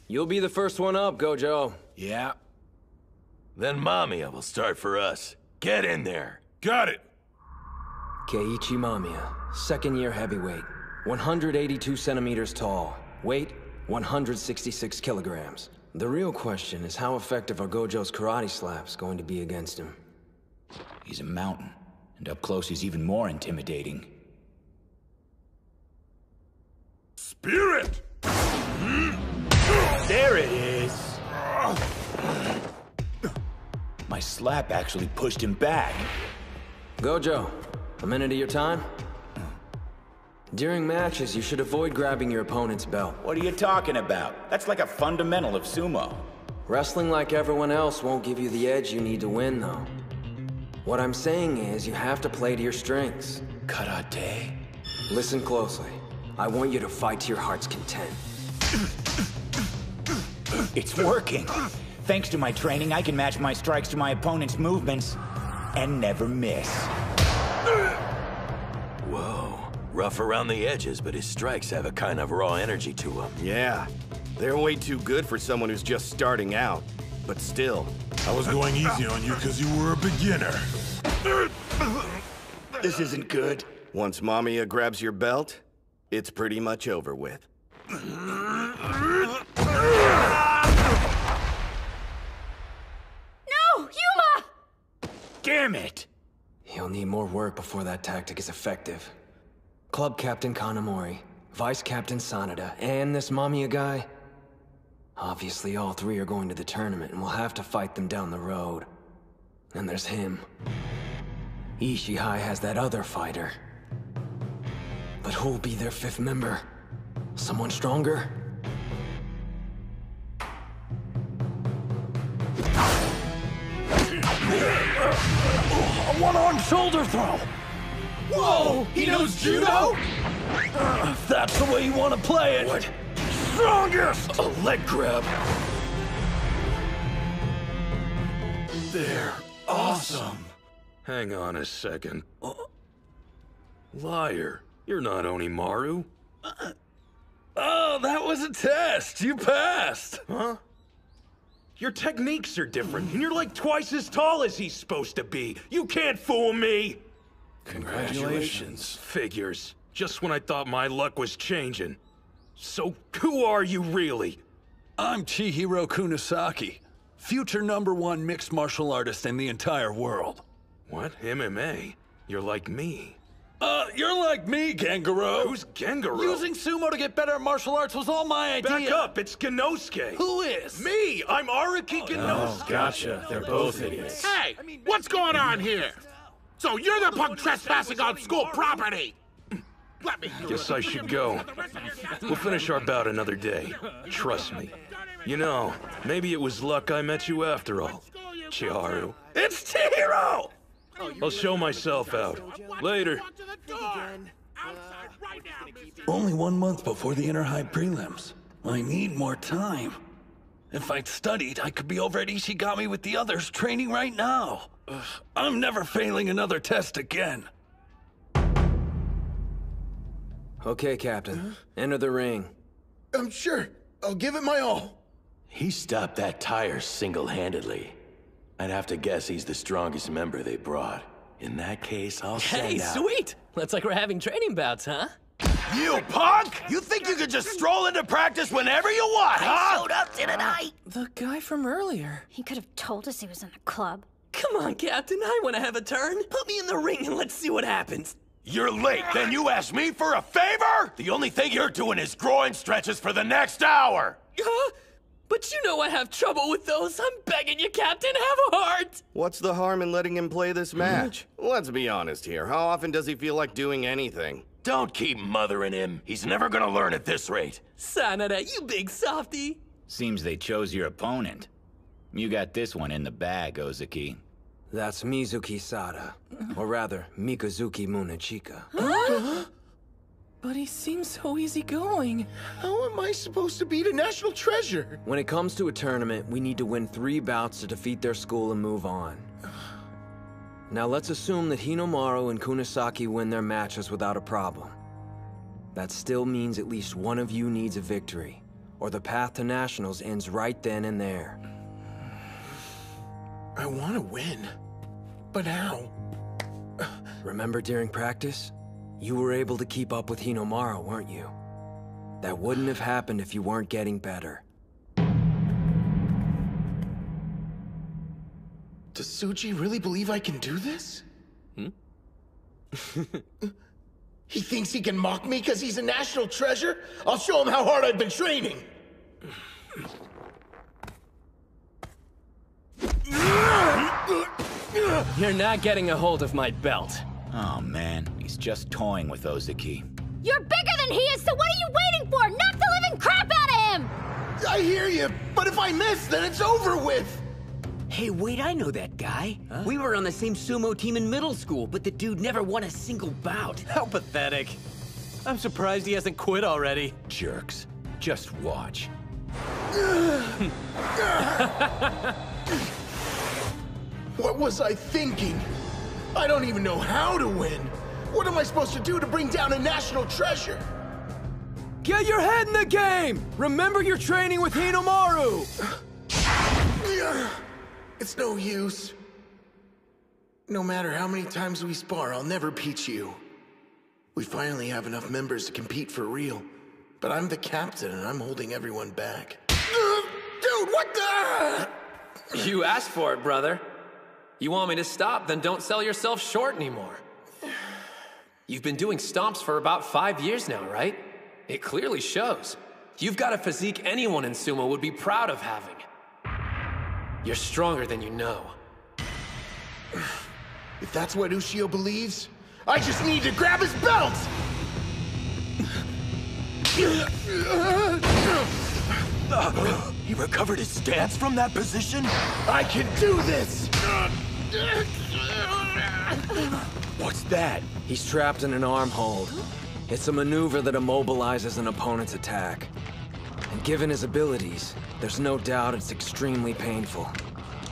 You'll be the first one up, Gojo. Yeah. Then Mamiya will start for us. Get in there. Got it. Keiichi Mamiya, second-year heavyweight, 182 centimeters tall, weight 166 kilograms. The real question is how effective are Gojo's karate slaps going to be against him? He's a mountain, and up close he's even more intimidating. Spirit! There it is! My slap actually pushed him back. Gojo, a minute of your time? During matches, you should avoid grabbing your opponent's belt. What are you talking about? That's like a fundamental of sumo. Wrestling like everyone else won't give you the edge you need to win, though. What I'm saying is, you have to play to your strengths. Karate? Listen closely. I want you to fight to your heart's content. It's working. Thanks to my training, I can match my strikes to my opponent's movements and never miss. Whoa. Rough around the edges, but his strikes have a kind of raw energy to them. Yeah. They're way too good for someone who's just starting out. But still. I was going easy on you because you were a beginner. This isn't good. Once Mamiya grabs your belt, it's pretty much over with. No, Yuma! Damn it! He'll need more work before that tactic is effective. Club Captain Kanamori, Vice Captain Sanada, and this Mamiya guy. Obviously, all three are going to the tournament, and we'll have to fight them down the road. And there's him. Ishii High has that other fighter. But who'll be their fifth member? Someone stronger? A one-arm shoulder throw! Whoa! He knows judo? If that's the way you want to play it. What? Strongest! A leg grab. They're awesome. Hang on a second. Liar. You're not Hinomaru. Oh, that was a test. You passed. Huh? Your techniques are different, and you're like twice as tall as he's supposed to be. You can't fool me! Congratulations. Figures. Just when I thought my luck was changing. So, who are you really? I'm Chihiro Kunisaki, future #1 mixed martial artist in the entire world. What? MMA? You're like me. You're like me, Gangaro. Who's Gangaro? Using sumo to get better at martial arts was all my idea. Back up, it's Genosuke. Who is? Me, I'm Araki Genosuke. Oh, gotcha. They're both idiots. Hey, what's going on here? So you're the punk trespassing on school property? Let me. Guess I should go. We'll finish our bout another day. Trust me. You know, maybe it was luck I met you after all, Chiharu. It's Chihiro! I'll show myself out. Later. Only 1 month before the inter-high prelims. I need more time. If I'd studied, I could be over at Ishigami with the others training right now. I'm never failing another test again. Okay, Captain. Enter the ring. I'm sure. I'll give it my all. He stopped that tire single-handedly. I'd have to guess he's the strongest member they brought. In that case, I'll Hey, send out... sweet! Looks like we're having training bouts, huh? You punk! You think you could just stroll into practice whenever you want, huh? I showed up tonight. The guy from earlier. He could have told us he was in the club. Come on, Captain, I want to have a turn. Put me in the ring and let's see what happens. You're late, then you ask me for a favor? The only thing you're doing is groin stretches for the next hour. But you know I have trouble with those. I'm begging you, Captain, have a heart. What's the harm in letting him play this match? Let's be honest here. How often does he feel like doing anything? Don't keep mothering him. He's never gonna learn at this rate. Sanada, you big softy. Seems they chose your opponent. You got this one in the bag, Ozaki. That's Mizuki Sada. Or rather, Mikazuki Munechika. But he seems so easygoing. How am I supposed to beat a national treasure? When it comes to a tournament, we need to win 3 bouts to defeat their school and move on. Now let's assume that Hinomaru and Kunisaki win their matches without a problem. That still means at least one of you needs a victory, or the path to nationals ends right then and there. I want to win, but how? Remember during practice? You were able to keep up with Hinomaru, weren't you? That wouldn't have happened if you weren't getting better. Does Suji really believe I can do this? He thinks he can mock me because he's a national treasure? I'll show him how hard I've been training! You're not getting a hold of my belt. Oh man, he's just toying with Ozaki. You're bigger than he is, so what are you waiting for? Knock the living crap out of him! I hear you, but if I miss, then it's over with! Hey, wait, I know that guy. Huh? We were on the same sumo team in middle school, but the dude never won a single bout. How pathetic. I'm surprised he hasn't quit already. Jerks. Just watch. What was I thinking? I don't even know how to win. What am I supposed to do to bring down a national treasure? Get your head in the game! Remember you're training with Hinomaru! It's no use. No matter how many times we spar, I'll never beat you. We finally have enough members to compete for real. But I'm the captain and I'm holding everyone back. Dude, what the? You asked for it, brother. You want me to stop, then don't sell yourself short anymore. You've been doing stomps for about 5 years now, right? It clearly shows. You've got a physique anyone in sumo would be proud of having. You're stronger than you know. If that's what Ushio believes, I just need to grab his belt! He recovered his stance from that position? I can do this! What's that? He's trapped in an arm hold. It's a maneuver that immobilizes an opponent's attack. And given his abilities, there's no doubt it's extremely painful.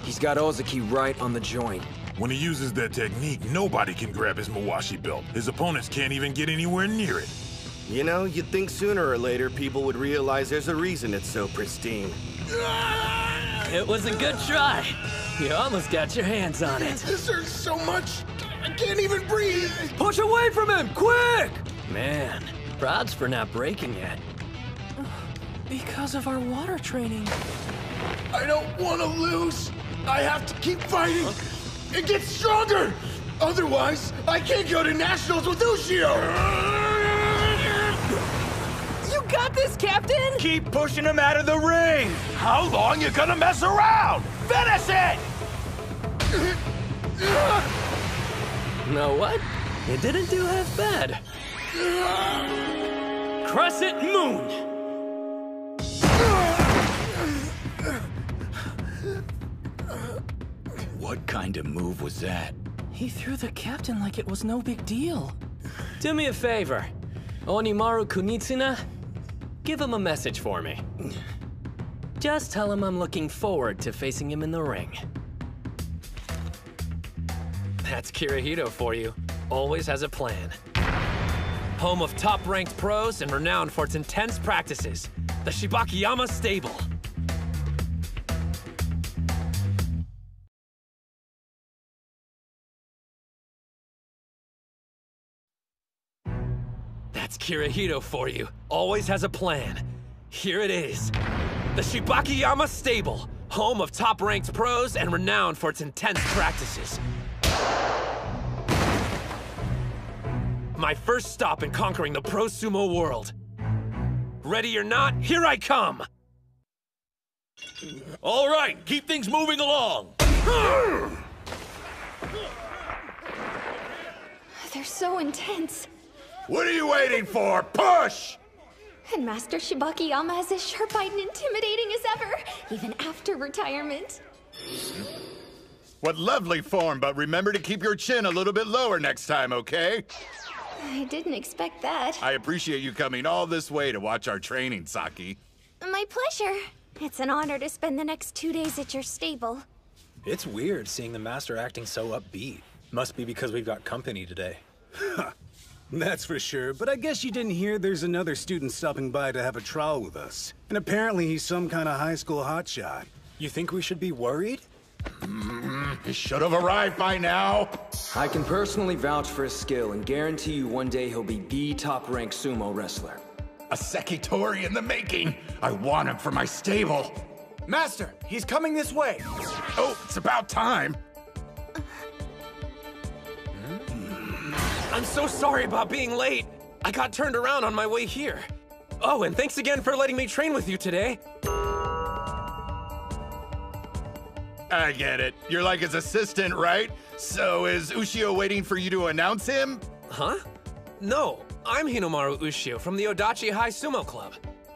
He's got Ozaki right on the joint. When he uses that technique, nobody can grab his Mawashi belt. His opponents can't even get anywhere near it. You know, you'd think sooner or later people would realize there's a reason it's so pristine. It was a good try. You almost got your hands on it. This hurts so much, I can't even breathe! Push away from him, quick! Man, props for not breaking yet. Because of our water training. I don't want to lose. I have to keep fighting and get stronger. Otherwise, I can't go to nationals with Ushio! You got this, Captain! Keep pushing him out of the ring! How long you gonna mess around? Finish it! Know what? You didn't do half bad. Crescent Moon! What kind of move was that? He threw the captain like it was no big deal. Do me a favor. Hinomaru Kunitsuna, give him a message for me. Just tell him I'm looking forward to facing him in the ring. That's Kirihito for you. Always has a plan. Home of top-ranked pros and renowned for its intense practices, the Shibakiyama Stable. That's Kirihito for you. Always has a plan. Here it is. The Shibakiyama Stable, home of top-ranked pros and renowned for its intense practices. My first stop in conquering the pro sumo world. Ready or not, here I come! All right, keep things moving along. They're so intense. What are you waiting for? Push! And Master Shibakiyama is as sharp-eyed and intimidating as ever, even after retirement. What lovely form, but remember to keep your chin a little bit lower next time, okay? I didn't expect that. I appreciate you coming all this way to watch our training, Saki. My pleasure. It's an honor to spend the next 2 days at your stable. It's weird seeing the master acting so upbeat. Must be because we've got company today. That's for sure, but I guess you didn't hear there's another student stopping by to have a trial with us. And apparently he's some kind of high school hotshot. You think we should be worried? He should have arrived by now. I can personally vouch for his skill and guarantee you one day he'll be the top-ranked sumo wrestler. A Sekitori in the making. I want him for my stable. Master, he's coming this way. Oh, it's about time. I'm so sorry about being late. I got turned around on my way here. Oh, and thanks again for letting me train with you today. I get it. You're like his assistant, right? So is Ushio waiting for you to announce him? Huh? No, I'm Hinomaru Ushio from the Odachi High Sumo Club.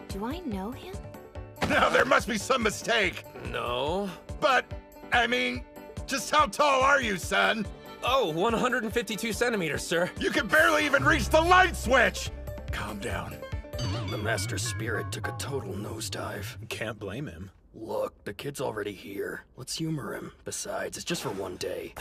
Do I know him? No, there must be some mistake. No. But, I mean, just how tall are you, son? Oh, 152 centimeters, sir. You can barely even reach the light switch! Calm down. The master's spirit took a total nosedive. Can't blame him. Look, the kid's already here. Let's humor him. Besides, it's just for one day.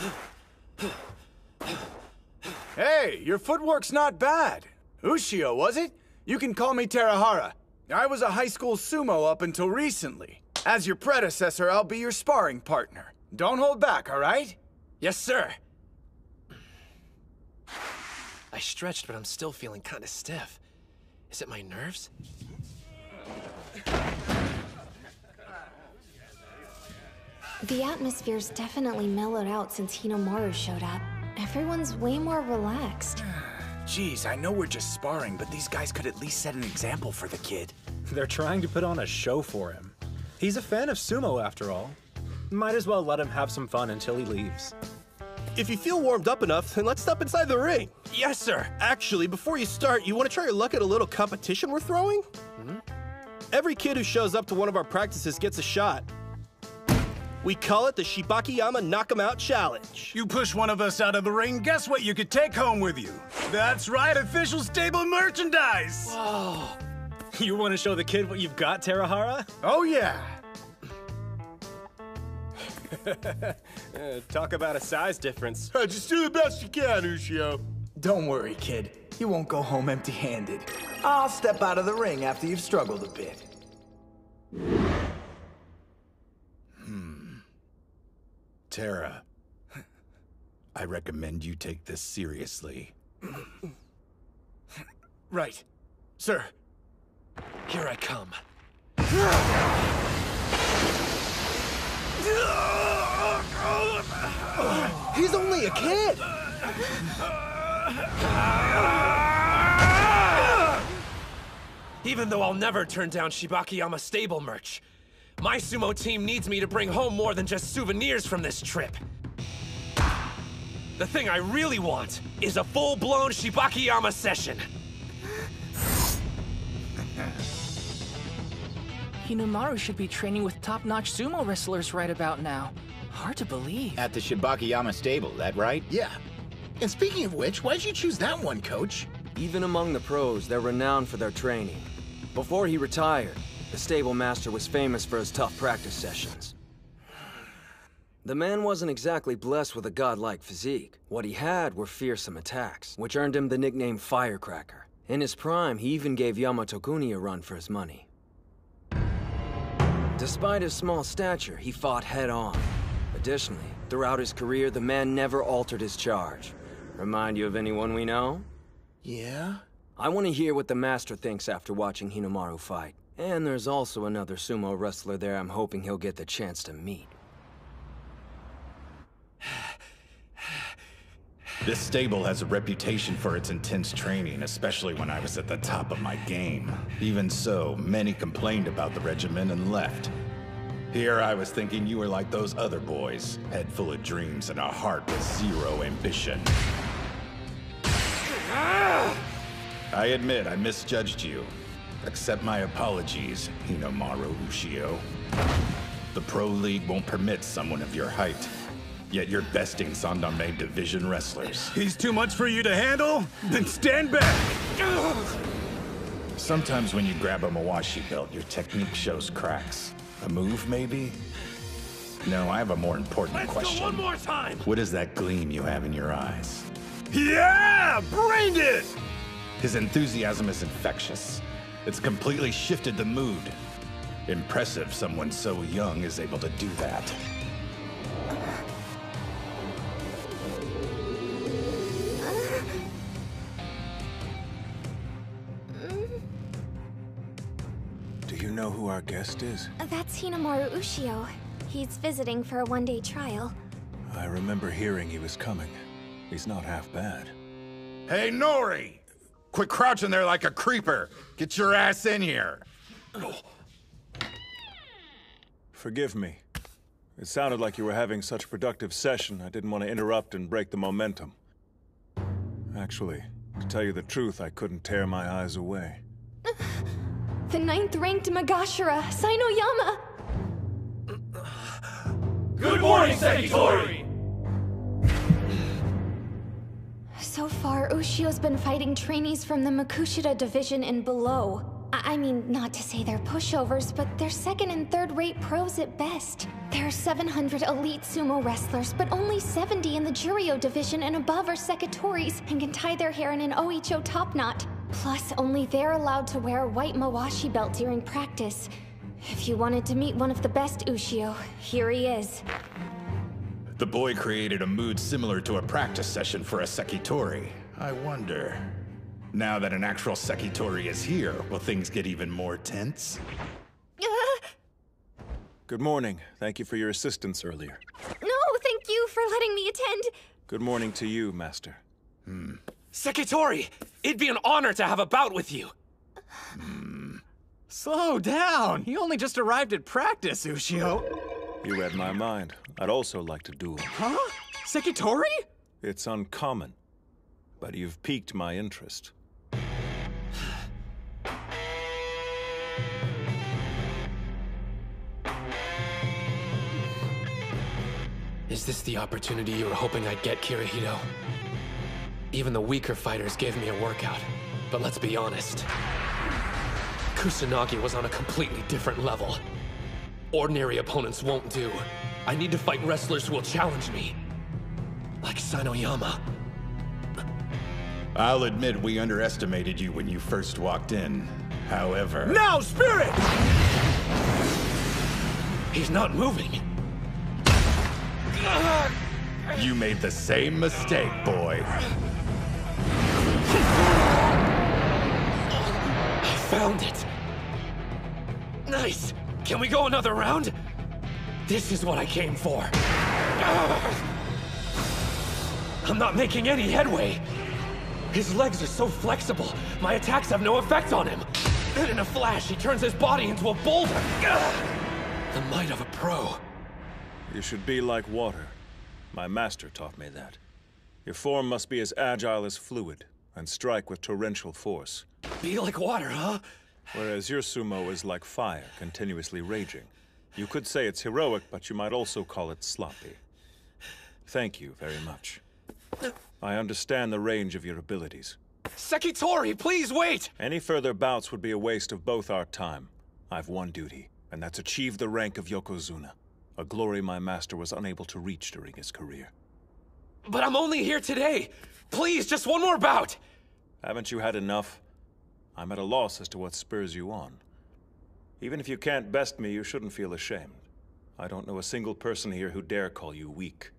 Hey, your footwork's not bad. Ushio, was it? You can call me Terahara. I was a high school sumo up until recently. As your predecessor, I'll be your sparring partner. Don't hold back, all right? Yes, sir. I stretched, but I'm still feeling kind of stiff. Is it my nerves? The atmosphere's definitely mellowed out since Hinomaru showed up. Everyone's way more relaxed. Geez, I know we're just sparring, but these guys could at least set an example for the kid. They're trying to put on a show for him. He's a fan of sumo, after all. Might as well let him have some fun until he leaves. If you feel warmed up enough, then let's step inside the ring. Yes, sir. Actually, before you start, you want to try your luck at a little competition we're throwing? Every kid who shows up to one of our practices gets a shot. We call it the Shibakiyama Knock 'em Out Challenge. You push one of us out of the ring, guess what you could take home with you? That's right, official stable merchandise! Whoa. You want to show the kid what you've got, Terahara? Oh, yeah. Talk about a size difference. Just do the best you can, Ushio. Don't worry, kid. You won't go home empty-handed. I'll step out of the ring after you've struggled a bit. Tara, I recommend you take this seriously. Right. Sir. Here I come. He's only a kid! Even though I'll never turn down Shibakiyama stable merch, my sumo team needs me to bring home more than just souvenirs from this trip. The thing I really want is a full-blown Shibakiyama session. Hinomaru should be training with top-notch sumo wrestlers right about now. Hard to believe. At the Shibakiyama stable, that right? Yeah. And speaking of which, why'd you choose that one, Coach? Even among the pros, they're renowned for their training. Before he retired, the stable master was famous for his tough practice sessions. The man wasn't exactly blessed with a godlike physique. What he had were fearsome attacks, which earned him the nickname Firecracker. In his prime, he even gave Yamato-kuni a run for his money. Despite his small stature, he fought head-on. Additionally, throughout his career, the man never altered his charge. Remind you of anyone we know? Yeah? I want to hear what the master thinks after watching Hinomaru fight. And there's also another sumo wrestler there I'm hoping he'll get the chance to meet. This stable has a reputation for its intense training, especially when I was at the top of my game. Even so, many complained about the regimen and left. Here I was thinking you were like those other boys, head full of dreams and a heart with zero ambition. I admit I misjudged you. Accept my apologies, Hinomaru Ushio. The Pro League won't permit someone of your height. Yet you're besting Sandanme Division wrestlers. He's too much for you to handle? Then stand back! Sometimes when you grab a Mawashi belt, your technique shows cracks. A move, maybe? No, I have a more important question. Let's go one more time! What is that gleam you have in your eyes? Yeah! Bring it! His enthusiasm is infectious. It's completely shifted the mood. Impressive someone so young is able to do that. Do you know who our guest is? That's Hinomaru Ushio. He's visiting for a one-day trial. I remember hearing he was coming. He's not half bad. Hey, Nori! Quit crouching there like a creeper! Get your ass in here! Forgive me. It sounded like you were having such a productive session, I didn't want to interrupt and break the momentum. Actually, to tell you the truth, I couldn't tear my eyes away. The 9th-ranked Magashira, Sainoyama! Good morning, Sekitori! So far, Ushio's been fighting trainees from the Makushita division and below. I mean, not to say they're pushovers, but they're second and third-rate pros at best. There are 700 elite sumo wrestlers, but only 70 in the Juryo division and above are Sekitoris and can tie their hair in an Oicho top knot. Plus, only they're allowed to wear a white Mawashi belt during practice. If you wanted to meet one of the best Ushio, here he is. The boy created a mood similar to a practice session for a Sekitori. I wonder... Now that an actual Sekitori is here, will things get even more tense? Good morning. Thank you for your assistance earlier. No, thank you for letting me attend. Good morning to you, Master. Sekitori, it'd be an honor to have a bout with you. Slow down. He only just arrived at practice, Ushio. You read my mind. I'd also like to duel. Huh? Sekitori? It's uncommon, but you've piqued my interest. Is this the opportunity you were hoping I'd get, Kirihito? Even the weaker fighters gave me a workout, but let's be honest. Kusanagi was on a completely different level. Ordinary opponents won't do. I need to fight wrestlers who will challenge me. Like Sainoyama. I'll admit we underestimated you when you first walked in. However... Now, Spirit! He's not moving. You made the same mistake, boy. I found it. Nice. Can we go another round? This is what I came for. I'm not making any headway. His legs are so flexible, my attacks have no effect on him. Then in a flash, he turns his body into a boulder. The might of a pro. You should be like water. My master taught me that. Your form must be as agile as fluid, and strike with torrential force. Be like water, huh? Whereas your sumo is like fire, continuously raging. You could say it's heroic, but you might also call it sloppy. Thank you very much. I understand the range of your abilities. Sekitori, please wait! Any further bouts would be a waste of both our time. I've one duty, and that's achieve the rank of Yokozuna, a glory my master was unable to reach during his career. But I'm only here today. Please, just one more bout! Haven't you had enough? I'm at a loss as to what spurs you on. Even if you can't best me, you shouldn't feel ashamed. I don't know a single person here who dare call you weak.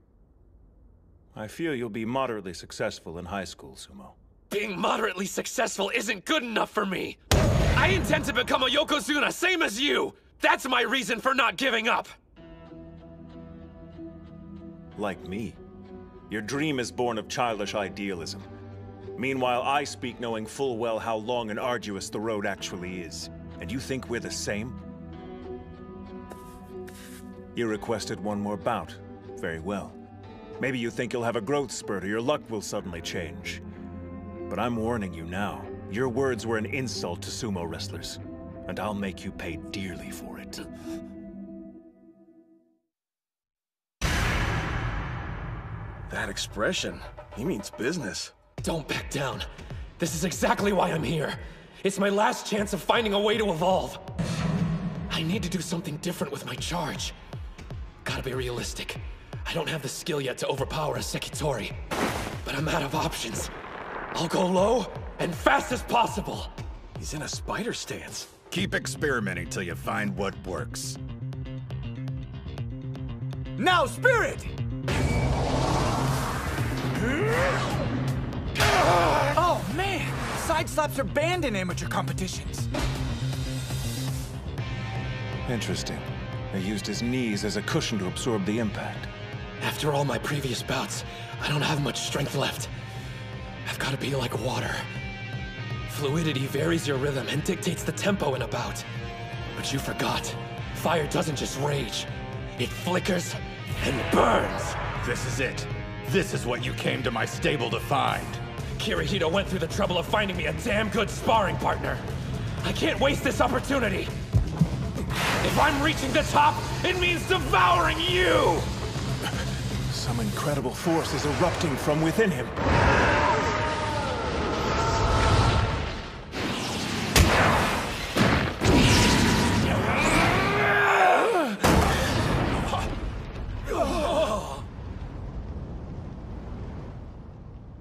I fear you'll be moderately successful in high school, Sumo. Being moderately successful isn't good enough for me. I intend to become a Yokozuna, same as you. That's my reason for not giving up. Like me. Your dream is born of childish idealism. Meanwhile, I speak knowing full well how long and arduous the road actually is. And you think we're the same? You requested one more bout. Very well. Maybe you think you'll have a growth spurt or your luck will suddenly change. But I'm warning you now. Your words were an insult to sumo wrestlers. And I'll make you pay dearly for it. That expression, he means business. Don't back down. This is exactly why I'm here. It's my last chance of finding a way to evolve. I need to do something different with my charge. Gotta be realistic. I don't have the skill yet to overpower a Sekitori. But I'm out of options. I'll go low and fast as possible. He's in a spider stance. Keep experimenting till you find what works. Now, Spirit! Oh, man! Side slaps are banned in amateur competitions. Interesting. He used his knees as a cushion to absorb the impact. After all my previous bouts, I don't have much strength left. I've got to be like water. Fluidity varies your rhythm and dictates the tempo in a bout. But you forgot. Fire doesn't just rage. It flickers and burns. This is it. This is what you came to my stable to find. Kirihito went through the trouble of finding me a damn good sparring partner. I can't waste this opportunity. If I'm reaching the top, it means devouring you! Some incredible force is erupting from within him.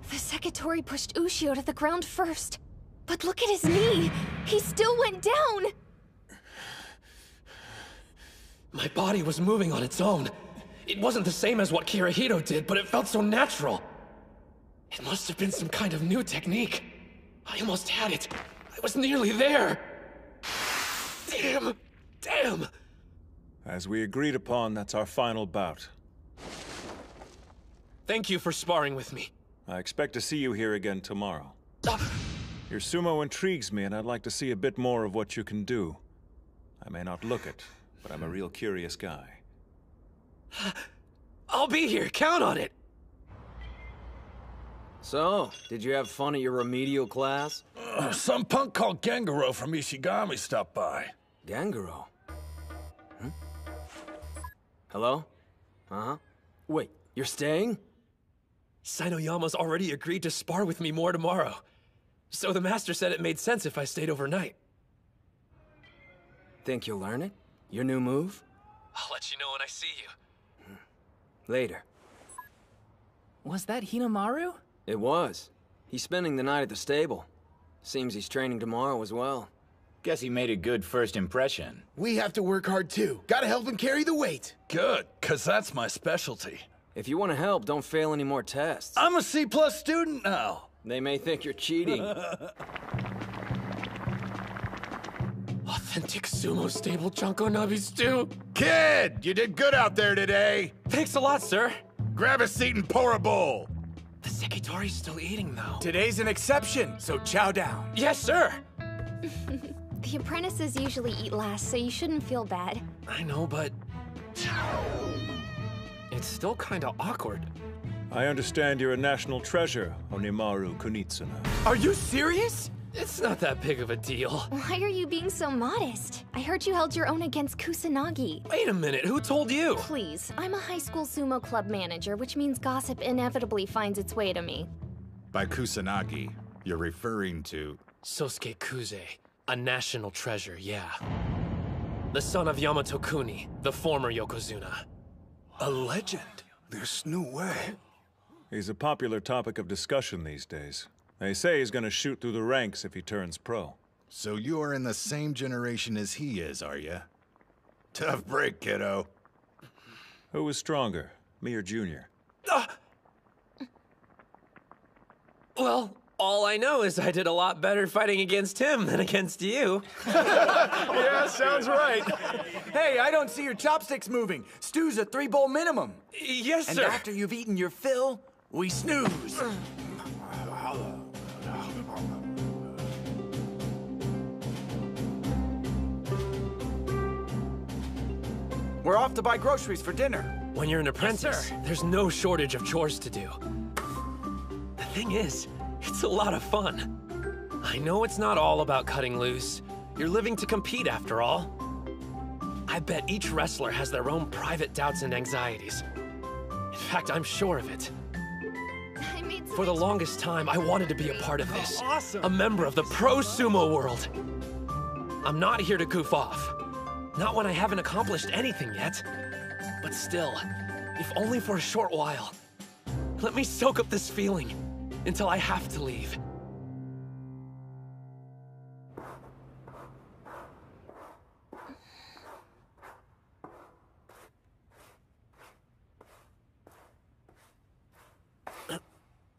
The Sekitori pushed Ushio to the ground first. But look at his knee! He still went down! My body was moving on its own. It wasn't the same as what Kirihito did, but it felt so natural. It must have been some kind of new technique. I almost had it. I was nearly there. Damn! Damn! As we agreed upon, that's our final bout. Thank you for sparring with me. I expect to see you here again tomorrow. Your sumo intrigues me, and I'd like to see a bit more of what you can do. I may not look it, but I'm a real curious guy. I'll be here, count on it! So, did you have fun at your remedial class? Some punk called Gengaro from Ishigami stopped by. Gengaro? Hmm? Hello? Uh-huh. Wait, you're staying? Saitama's already agreed to spar with me more tomorrow. So the master said it made sense if I stayed overnight. Think you'll learn it? Your new move? I'll let you know when I see you. Later. Was that Hinomaru? It was. He's spending the night at the stable. Seems he's training tomorrow as well. Guess he made a good first impression. We have to work hard too. Gotta help him carry the weight. Good, cause that's my specialty. If you want to help, don't fail any more tests. I'm a C+ student now. They may think you're cheating. Authentic sumo stable Junko Nabi stew. Kid, you did good out there today. Thanks a lot, sir. Grab a seat and pour a bowl. The Sekitori's still eating, though. Today's an exception, so chow down. Yes, sir! The apprentices usually eat last, so you shouldn't feel bad. I know, but... it's still kinda awkward. I understand you're a national treasure, Hinomaru Kunitsuna. Are you serious? It's not that big of a deal. Why are you being so modest? I heard you held your own against Kusanagi. Wait a minute, who told you? Please, I'm a high school sumo club manager, which means gossip inevitably finds its way to me. By Kusanagi, you're referring to... Sosuke Kuze, a national treasure, yeah. The son of Yamato Kuni, the former Yokozuna. A legend? There's no way. He's a popular topic of discussion these days. They say he's gonna shoot through the ranks if he turns pro. So you're in the same generation as he is, are you? Tough break, kiddo. Who was stronger, me or Junior? Well, all I know is I did a lot better fighting against him than against you. Yeah, sounds right. Hey, I don't see your chopsticks moving. Stew's a 3-bowl minimum. Yes, and sir. And after you've eaten your fill, we snooze. We're off to buy groceries for dinner. When you're an apprentice, there's no shortage of chores to do. The thing is, it's a lot of fun. I know it's not all about cutting loose. You're living to compete after all. I bet each wrestler has their own private doubts and anxieties. In fact, I'm sure of it. For the longest time, I wanted to be a part of this. Awesome. A member of the pro sumo world. I'm not here to goof off. Not when I haven't accomplished anything yet. But still, if only for a short while. Let me soak up this feeling until I have to leave.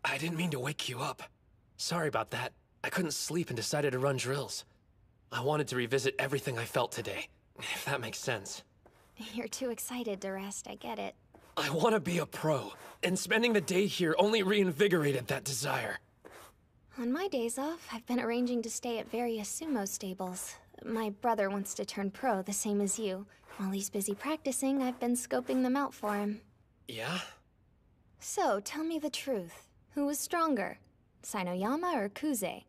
I didn't mean to wake you up. Sorry about that. I couldn't sleep and decided to run drills. I wanted to revisit everything I felt today, if that makes sense. You're too excited to rest, I get it. I want to be a pro, and spending the day here only reinvigorated that desire. On my days off, I've been arranging to stay at various sumo stables. My brother wants to turn pro, the same as you. While he's busy practicing, I've been scoping them out for him. Yeah? So, tell me the truth. Who was stronger? Sainoyama or Kuze?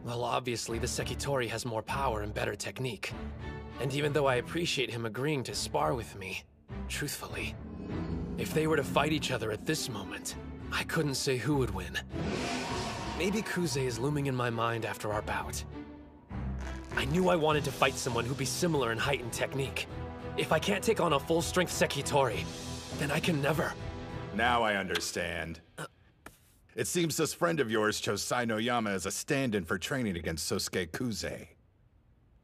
Well, obviously, the Sekitori has more power and better technique. And even though I appreciate him agreeing to spar with me, truthfully, if they were to fight each other at this moment, I couldn't say who would win. Maybe Kuze is looming in my mind after our bout. I knew I wanted to fight someone who'd be similar in height and technique. If I can't take on a full-strength Sekitori, then I can never. Now I understand. It seems this friend of yours chose Sainoyama as a stand-in for training against Sosuke Kuze.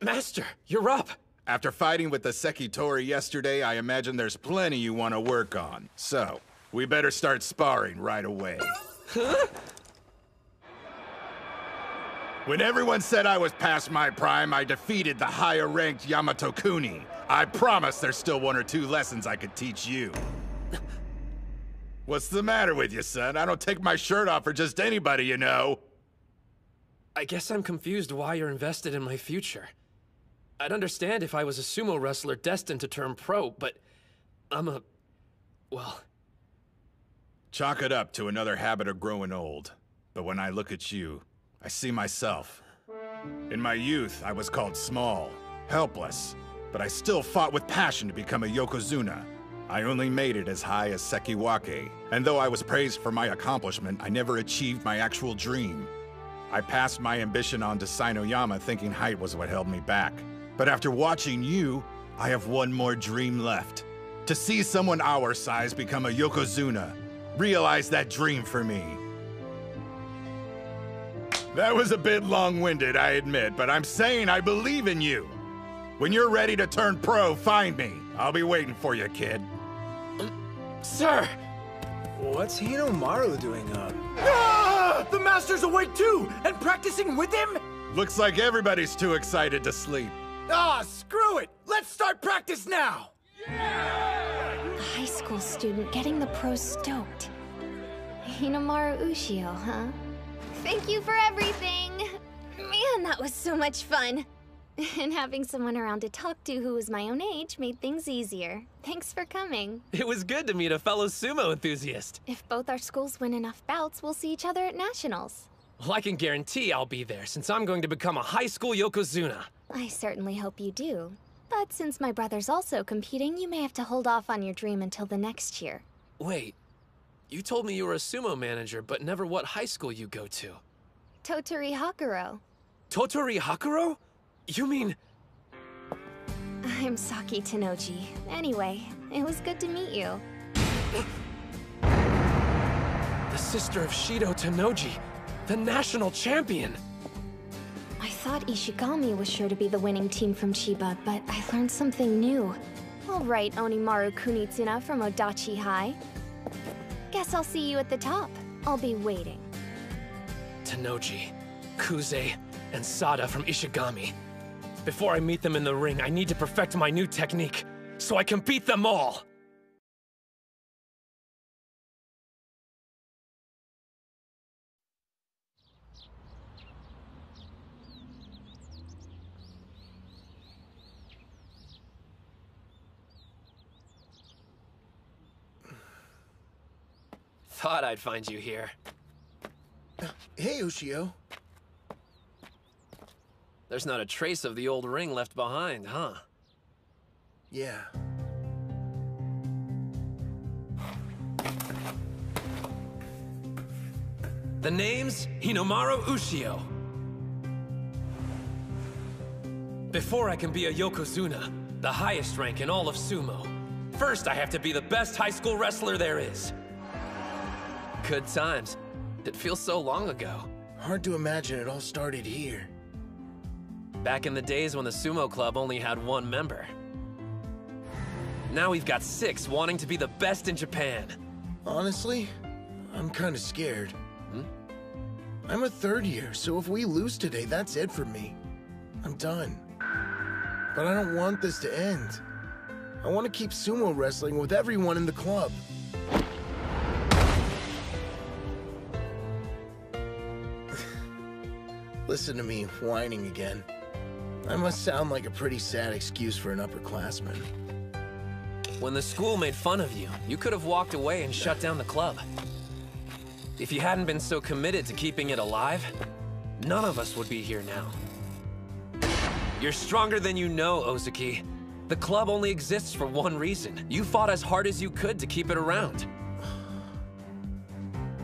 Master, you're up! After fighting with the Sekitori yesterday, I imagine there's plenty you want to work on. So, we better start sparring right away. Huh? When everyone said I was past my prime, I defeated the higher-ranked Yamato Kuni. I promise there's still 1 or 2 lessons I could teach you. What's the matter with you, son? I don't take my shirt off for just anybody, you know. I guess I'm confused why you're invested in my future. I'd understand if I was a sumo wrestler destined to turn pro, but well... Chalk it up to another habit of growing old. But when I look at you, I see myself. In my youth, I was called small, helpless, but I still fought with passion to become a Yokozuna. I only made it as high as Sekiwake, and though I was praised for my accomplishment, I never achieved my actual dream. I passed my ambition on to Sainoyama thinking height was what held me back. But after watching you, I have one more dream left. To see someone our size become a Yokozuna. Realize that dream for me. That was a bit long-winded, I admit, but I'm saying I believe in you. When you're ready to turn pro, find me. I'll be waiting for you, kid. Sir! What's Hinomaru doing up? Ah! The Master's awake too! And practicing with him? Looks like everybody's too excited to sleep. Ah, screw it! Let's start practice now! A high school school student getting the pros stoked. Hinomaru Ushio, huh? Thank you for everything! Man, that was so much fun! And having someone around to talk to who was my own age made things easier. Thanks for coming. It was good to meet a fellow sumo enthusiast. If both our schools win enough bouts, we'll see each other at nationals. Well, I can guarantee I'll be there, since I'm going to become a high school yokozuna. I certainly hope you do. But since my brother's also competing, you may have to hold off on your dream until the next year. Wait, you told me you were a sumo manager, but never what high school you go to. Totori Hakuro. Totori Hakuro? You mean... I'm Saki Tenoji. Anyway, it was good to meet you. The sister of Shido Tenoji, the national champion! I thought Ishigami was sure to be the winning team from Chiba, but I learned something new. All right, Onimaru Kunitsuna from Odachi High. Guess I'll see you at the top. I'll be waiting. Tenoji, Kuze, and Sada from Ishigami. Before I meet them in the ring, I need to perfect my new technique, so I can beat them all! Thought I'd find you here. Hey, Ushio. There's not a trace of the old ring left behind, huh? Yeah. The name's Hinomaru Ushio. Before I can be a yokozuna, the highest rank in all of sumo, first I have to be the best high school wrestler there is. Good times. It feels so long ago. Hard to imagine it all started here. Back in the days when the sumo club only had one member. Now we've got 6 wanting to be the best in Japan. Honestly, I'm kind of scared. I'm a third year, so if we lose today, that's it for me. I'm done. But I don't want this to end. I want to keep sumo wrestling with everyone in the club. Listen to me whining again. I must sound like a pretty sad excuse for an upperclassman. When the school made fun of you, you could have walked away and shut down the club. If you hadn't been so committed to keeping it alive, none of us would be here now. You're stronger than you know, Ozaki. The club only exists for one reason. You fought as hard as you could to keep it around.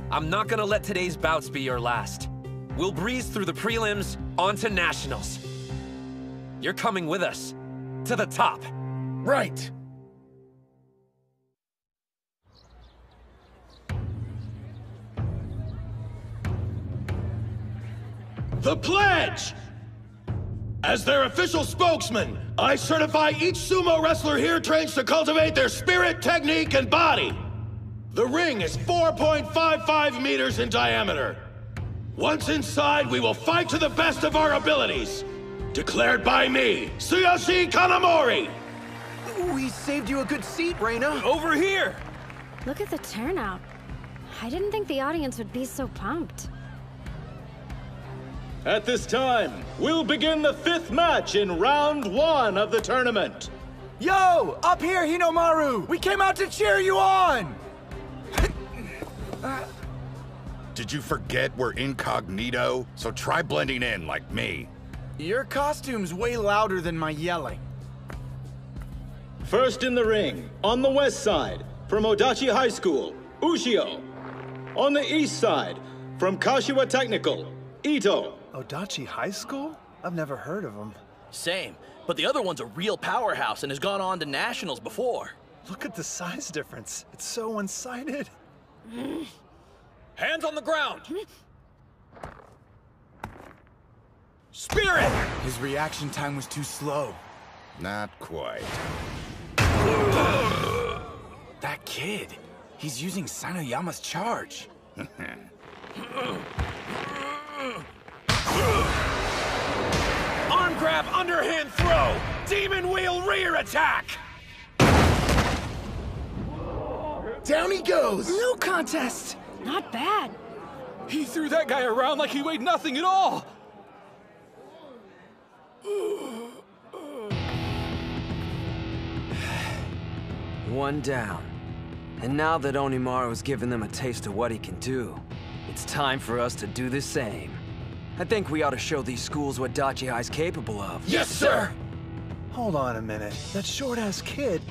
I'm not gonna let today's bouts be your last. We'll breeze through the prelims, on to nationals. You're coming with us, to the top. Right! The pledge! As their official spokesman, I certify each sumo wrestler here trains to cultivate their spirit, technique, and body. The ring is 4.55 meters in diameter. Once inside, we will fight to the best of our abilities. Declared by me, Tsuyoshi Kanamori! We saved you a good seat, Reina. Over here! Look at the turnout. I didn't think the audience would be so pumped. At this time, we'll begin the 5th match in round 1 of the tournament. Yo! Up here, Hinomaru! We came out to cheer you on! Did you forget we're incognito? So try blending in like me. Your costume's way louder than my yelling. First in the ring, on the west side, from Odachi High School, Ushio. On the east side, from Kashiwa Technical, Ito. Odachi High School? I've never heard of him. Same, but the other one's a real powerhouse and has gone on to nationals before. Look at the size difference. It's so one-sided. Hands on the ground! Spirit! His reaction time was too slow. Not quite. That kid, he's using Sanoyama's charge. Arm grab, underhand throw! Demon wheel rear attack! Down he goes! No contest! Not bad. He threw that guy around like he weighed nothing at all! One down. And now that Onimaru's given them a taste of what he can do, it's time for us to do the same. I think we ought to show these schools what Dachi High's capable of. Yes, sir! Hold on a minute. That short-ass kid,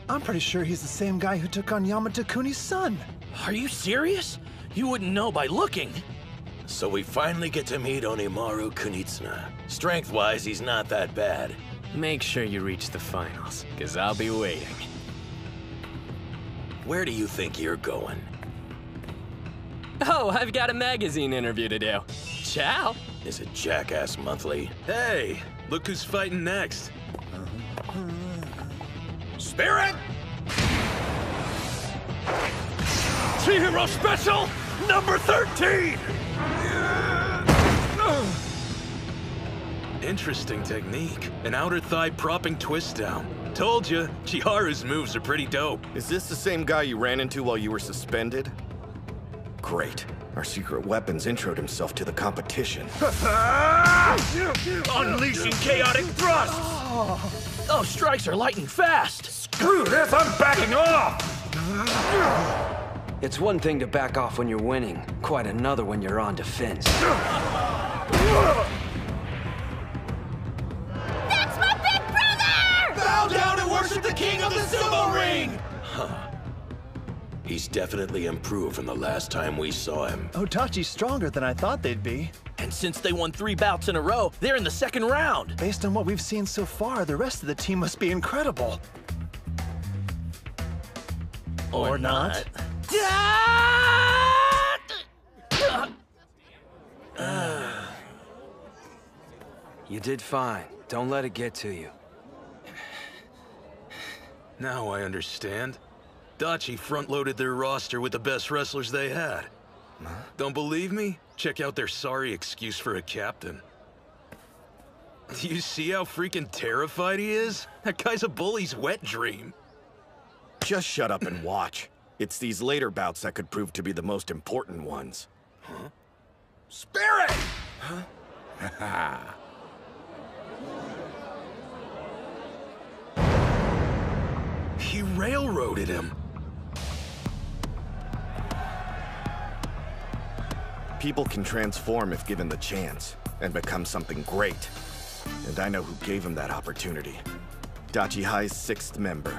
I'm pretty sure he's the same guy who took on Yamato Kuni's son. Are you serious? You wouldn't know by looking. So we finally get to meet Onimaru Kunitsuna. Strength-wise, he's not that bad. Make sure you reach the finals, because I'll be waiting. Where do you think you're going? Oh, I've got a magazine interview to do. Ciao! Is it Jackass Monthly? Hey, look who's fighting next. Spirit! Chihiro Special, number 13! Interesting technique. An outer thigh propping twist down. Told you, Chiharu's moves are pretty dope. Is this the same guy you ran into while you were suspended? Great. Our secret weapons introed himself to the competition. Unleashing chaotic thrusts! Oh, strikes are light and fast! Screw this, I'm backing off! It's one thing to back off when you're winning, quite another when you're on defense. That's my big brother! Bow down and worship the king of the sumo ring! Huh. He's definitely improved from the last time we saw him. Otachi's stronger than I thought they'd be. And since they won 3 bouts in a row, they're in the second round. Based on what we've seen so far, the rest of the team must be incredible. Or not. You did fine. Don't let it get to you. Now I understand. Dachi front-loaded their roster with the best wrestlers they had. Don't believe me? Check out their sorry excuse for a captain. Do you see how freaking terrified he is? That guy's a bully's wet dream. Just shut up and watch. It's these later bouts that could prove to be the most important ones. Huh? Spirit! Huh? He railroaded him. People can transform if given the chance, and become something great. And I know who gave him that opportunity. Dachi High's 6th member,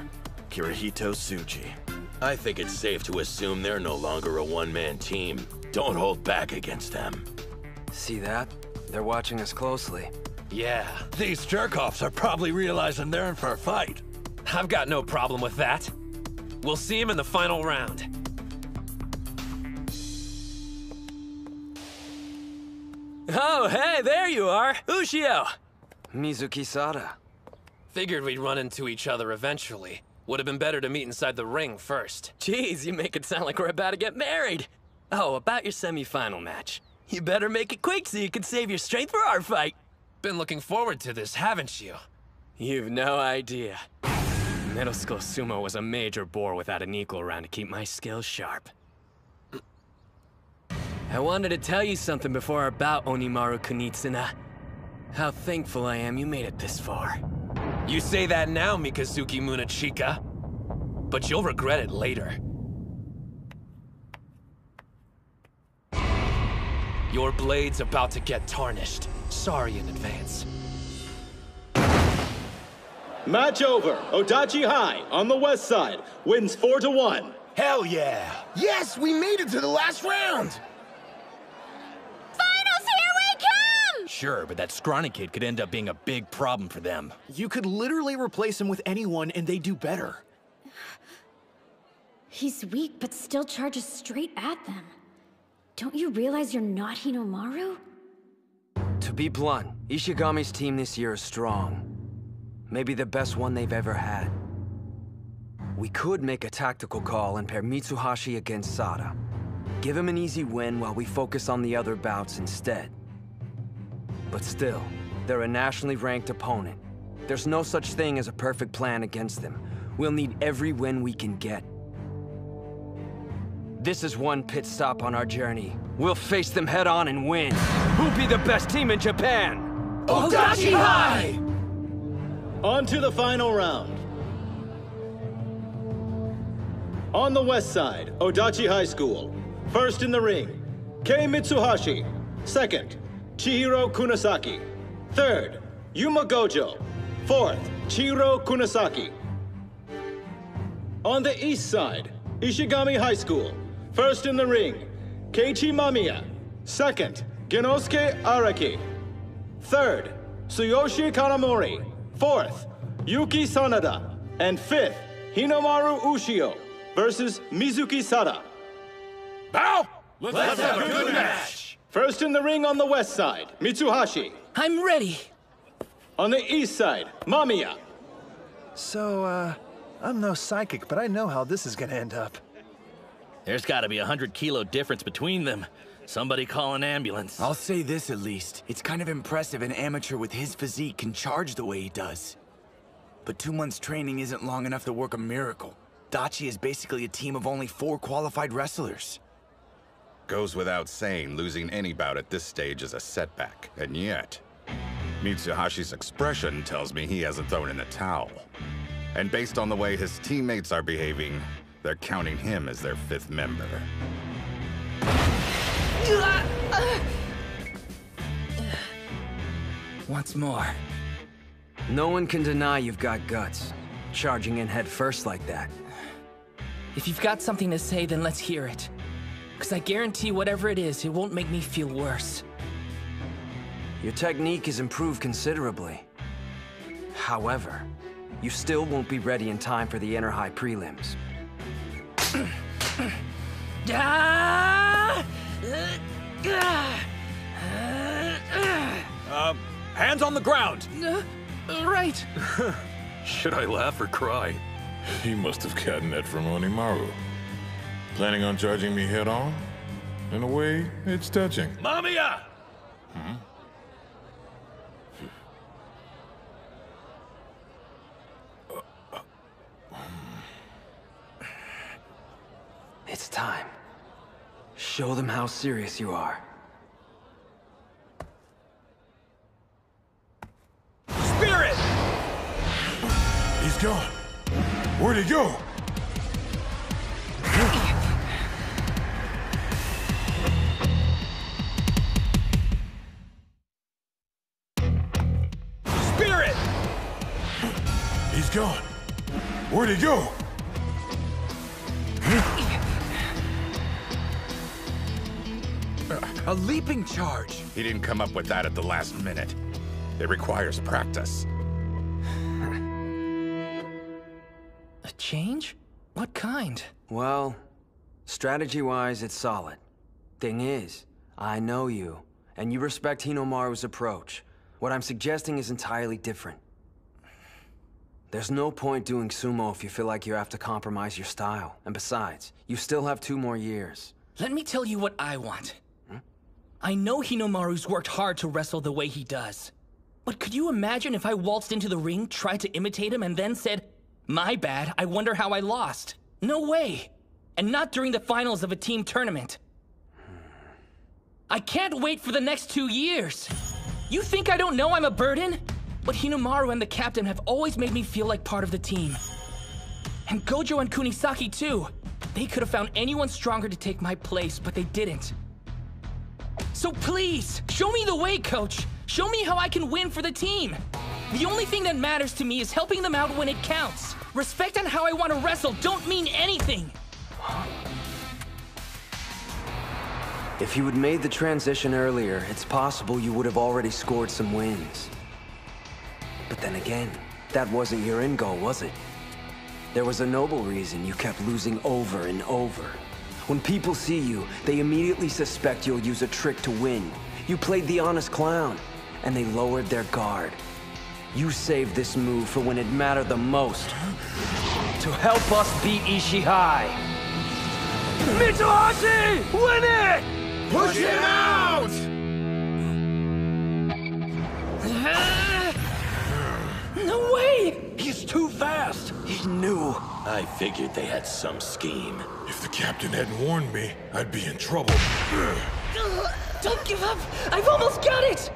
Kirihito Tsuji. I think it's safe to assume they're no longer a one-man team. Don't hold back against them. See that? They're watching us closely. Yeah, these jerk-offs are probably realizing they're in for a fight. I've got no problem with that. We'll see him in the final round. Oh, hey, there you are! Ushio! Mizuki Sada. Figured we'd run into each other eventually. Would have been better to meet inside the ring first. Jeez, you make it sound like we're about to get married. Oh, about your semi-final match. You better make it quick so you can save your strength for our fight. Been looking forward to this, haven't you? You've no idea. Middle school sumo was a major bore without an equal around to keep my skills sharp. I wanted to tell you something before our bout, Onimaru Kunitsuna. How thankful I am you made it this far. You say that now, Mikazuki Munachika. But you'll regret it later. Your blade's about to get tarnished. Sorry in advance. Match over. Odachi High, on the west side, wins 4-1. Hell yeah! Yes, we made it to the last round! Finals, here we come! Sure, but that scrawny kid could end up being a big problem for them. You could literally replace him with anyone and they do better. He's weak, but still charges straight at them. Don't you realize you're not Hinomaru? To be blunt, Ishigami's team this year is strong. Maybe the best one they've ever had. We could make a tactical call and pair Mitsuhashi against Sada. Give him an easy win while we focus on the other bouts instead. But still, they're a nationally ranked opponent. There's no such thing as a perfect plan against them. We'll need every win we can get. This is one pit stop on our journey. We'll face them head on and win. Who'll be the best team in Japan? Odachi High! On to the final round. On the west side, Odachi High School. First in the ring, Kei Mitsuhashi. Second, Chihiro Kunisaki. Third, Yuma Gojo. Fourth, Chihiro Kunisaki. On the east side, Ishigami High School. First in the ring, Keiichi Mamiya. Second, Genosuke Araki. Third, Tsuyoshi Kanamori. Fourth, Yuki Sanada. And fifth, Hinomaru Ushio versus Mizuki Sada. Bow! Let's have a good match! First in the ring on the west side, Mitsuhashi. I'm ready. On the east side, Mamiya. So, I'm no psychic, but I know how this is gonna end up. There's gotta be 100-kilo difference between them. Somebody call an ambulance. I'll say this at least. It's kind of impressive an amateur with his physique can charge the way he does. But 2 months training isn't long enough to work a miracle. Dachi is basically a team of only 4 qualified wrestlers. Goes without saying, losing any bout at this stage is a setback. And yet, Mitsuhashi's expression tells me he hasn't thrown in the towel. And based on the way his teammates are behaving, they're counting him as their 5th member. Once more. No one can deny you've got guts. Charging in head first like that. If you've got something to say, then let's hear it. Because I guarantee whatever it is, it won't make me feel worse. Your technique has improved considerably. However, you still won't be ready in time for the Inner High prelims. Hands on the ground! Right. Should I laugh or cry? He must have gotten that from Hinomaru. Planning on charging me head on? In a way, it's touching. Mamiya! It's time. Show them how serious you are. Spirit! He's gone. Where'd he go? Spirit! He's gone. Where'd he go? A leaping charge! He didn't come up with that at the last minute. It requires practice. A change? What kind? Well, strategy-wise, it's solid. Thing is, I know you, and you respect Hinomaru's approach. What I'm suggesting is entirely different. There's no point doing sumo if you feel like you have to compromise your style. And besides, you still have 2 more years. Let me tell you what I want. I know Hinomaru's worked hard to wrestle the way he does. But could you imagine if I waltzed into the ring, tried to imitate him, and then said, "My bad, I wonder how I lost"? No way. And not during the finals of a team tournament. I can't wait for the next 2 years. You think I don't know I'm a burden? But Hinomaru and the captain have always made me feel like part of the team. And Gojo and Kunisaki too. They could have found anyone stronger to take my place, but they didn't. So please, show me the way, coach. Show me how I can win for the team. The only thing that matters to me is helping them out when it counts. Respect and how I want to wrestle don't mean anything. If you had made the transition earlier, it's possible you would have already scored some wins. But then again, that wasn't your end goal, was it? There was a noble reason you kept losing over and over. When people see you, they immediately suspect you'll use a trick to win. You played the honest clown, and they lowered their guard. You saved this move for when it mattered the most. To help us beat Ishihai. Mitsuhashi! Win it! Push him out! No way! He's changed too fast. He knew. I figured they had some scheme. If the captain hadn't warned me, I'd be in trouble. Don't give up! I've almost got it!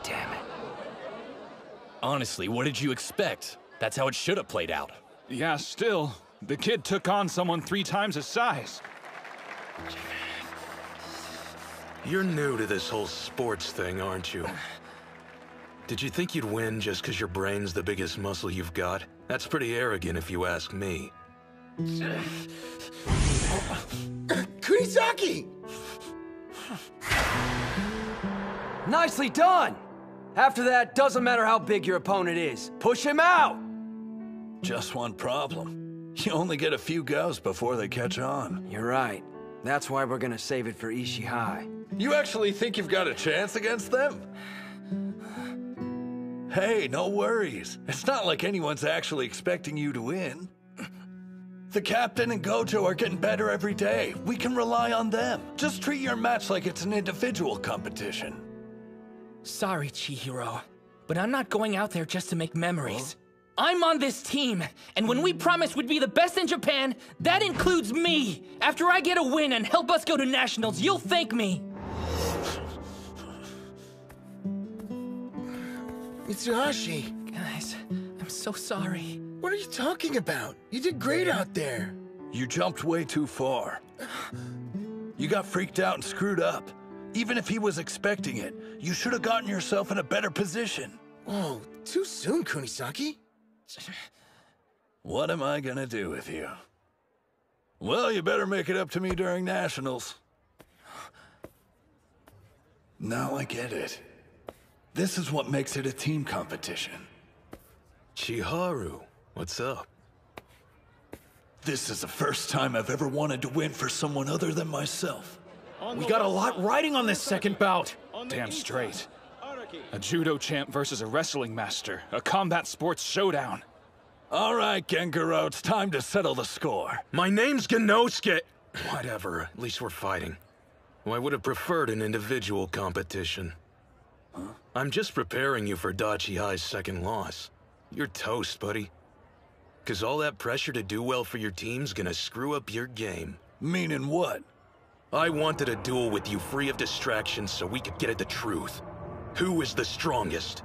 Damn it. Honestly, what did you expect? That's how it should have played out. Yeah, still. The kid took on someone 3 times his size. You're new to this whole sports thing, aren't you? Did you think you'd win just because your brain's the biggest muscle you've got? That's pretty arrogant if you ask me. Kunisaki! Nicely done! After that, doesn't matter how big your opponent is. Push him out! Just one problem. You only get a few goes before they catch on. You're right. That's why we're gonna save it for Ishii High. You actually think you've got a chance against them? Hey, no worries. It's not like anyone's actually expecting you to win. The captain and Gojo are getting better every day. We can rely on them. Just treat your match like it's an individual competition. Sorry, Chihiro, but I'm not going out there just to make memories. I'm on this team, and when we promised we'd be the best in Japan, that includes me. After I get a win and help us go to nationals, you'll thank me. Mitsuhashi. Guys, I'm so sorry. What are you talking about? You did great out there. You jumped way too far. You got freaked out and screwed up. Even if he was expecting it, you should have gotten yourself in a better position. Whoa, too soon, Kunisaki. What am I gonna do with you? Well, you better make it up to me during nationals. Now I get it. This is what makes it a team competition. Chiharu, what's up? This is the first time I've ever wanted to win for someone other than myself. We got a lot riding on this second bout. Damn straight. A judo champ versus a wrestling master. A combat sports showdown. All right, Gengaro, it's time to settle the score. My name's Genosuke. Whatever, at least we're fighting. Well, I would have preferred an individual competition. I'm just preparing you for Dachi High's second loss. You're toast, buddy. 'Cause all that pressure to do well for your team's gonna screw up your game. Meaning what? I wanted a duel with you free of distractions so we could get at the truth. Who is the strongest?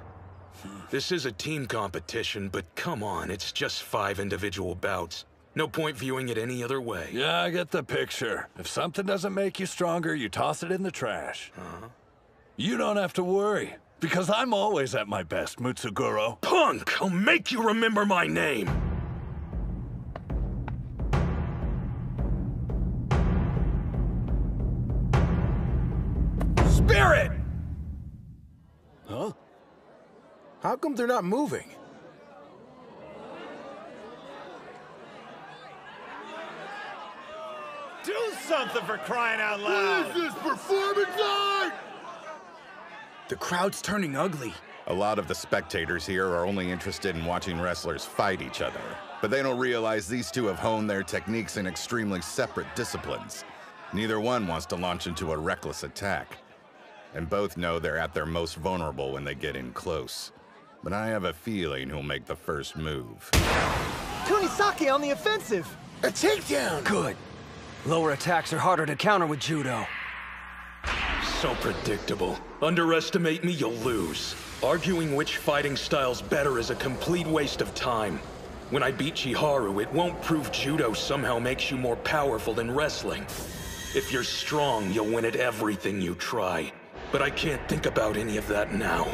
This is a team competition, but come on, it's just 5 individual bouts. No point viewing it any other way. Yeah, I get the picture. If something doesn't make you stronger, you toss it in the trash. You don't have to worry, because I'm always at my best, Mutsuguro. Punk! I'll make you remember my name! Spirit! Huh? How come they're not moving? Do something for crying out loud! What is this, performance art? The crowd's turning ugly. A lot of the spectators here are only interested in watching wrestlers fight each other, but they don't realize these two have honed their techniques in extremely separate disciplines. Neither one wants to launch into a reckless attack, and both know they're at their most vulnerable when they get in close. But I have a feeling who'll make the first move. Kunisaki on the offensive! A takedown! Good. Lower attacks are harder to counter with judo. So predictable. Underestimate me, you'll lose. Arguing which fighting style's better is a complete waste of time. When I beat Chiharu, it won't prove judo somehow makes you more powerful than wrestling. If you're strong, you'll win at everything you try. But I can't think about any of that now.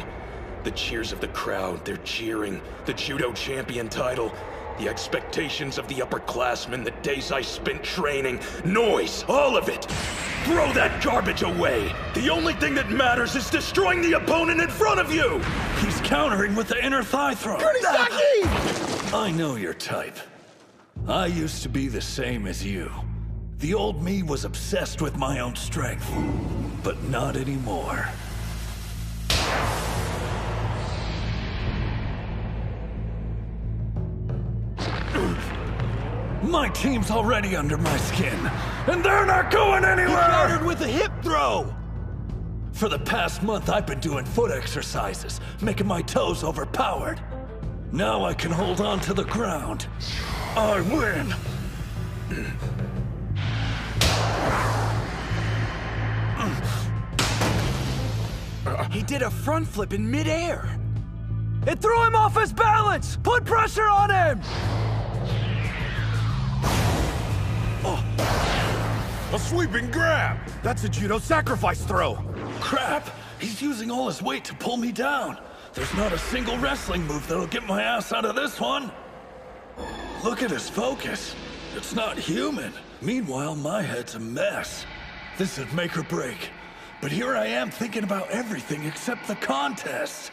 The cheers of the crowd, they're cheering. The judo champion title. The expectations of the upperclassmen, the days I spent training. Noise, all of it. Throw that garbage away. The only thing that matters is destroying the opponent in front of you. He's countering with the inner thigh throw. Kunisaki! I know your type. I used to be the same as you. The old me was obsessed with my own strength, but not anymore. My team's already under my skin, and they're not going anywhere! He countered with a hip throw! For the past month, I've been doing foot exercises, making my toes overpowered. Now I can hold on to the ground. I win! He did a front flip in midair. It threw him off his balance! Put pressure on him! A sweeping grab! That's a judo sacrifice throw. Crap! He's using all his weight to pull me down. There's not a single wrestling move that'll get my ass out of this one. Look at his focus. It's not human. Meanwhile, my head's a mess. This is make or break. But here I am thinking about everything except the contest.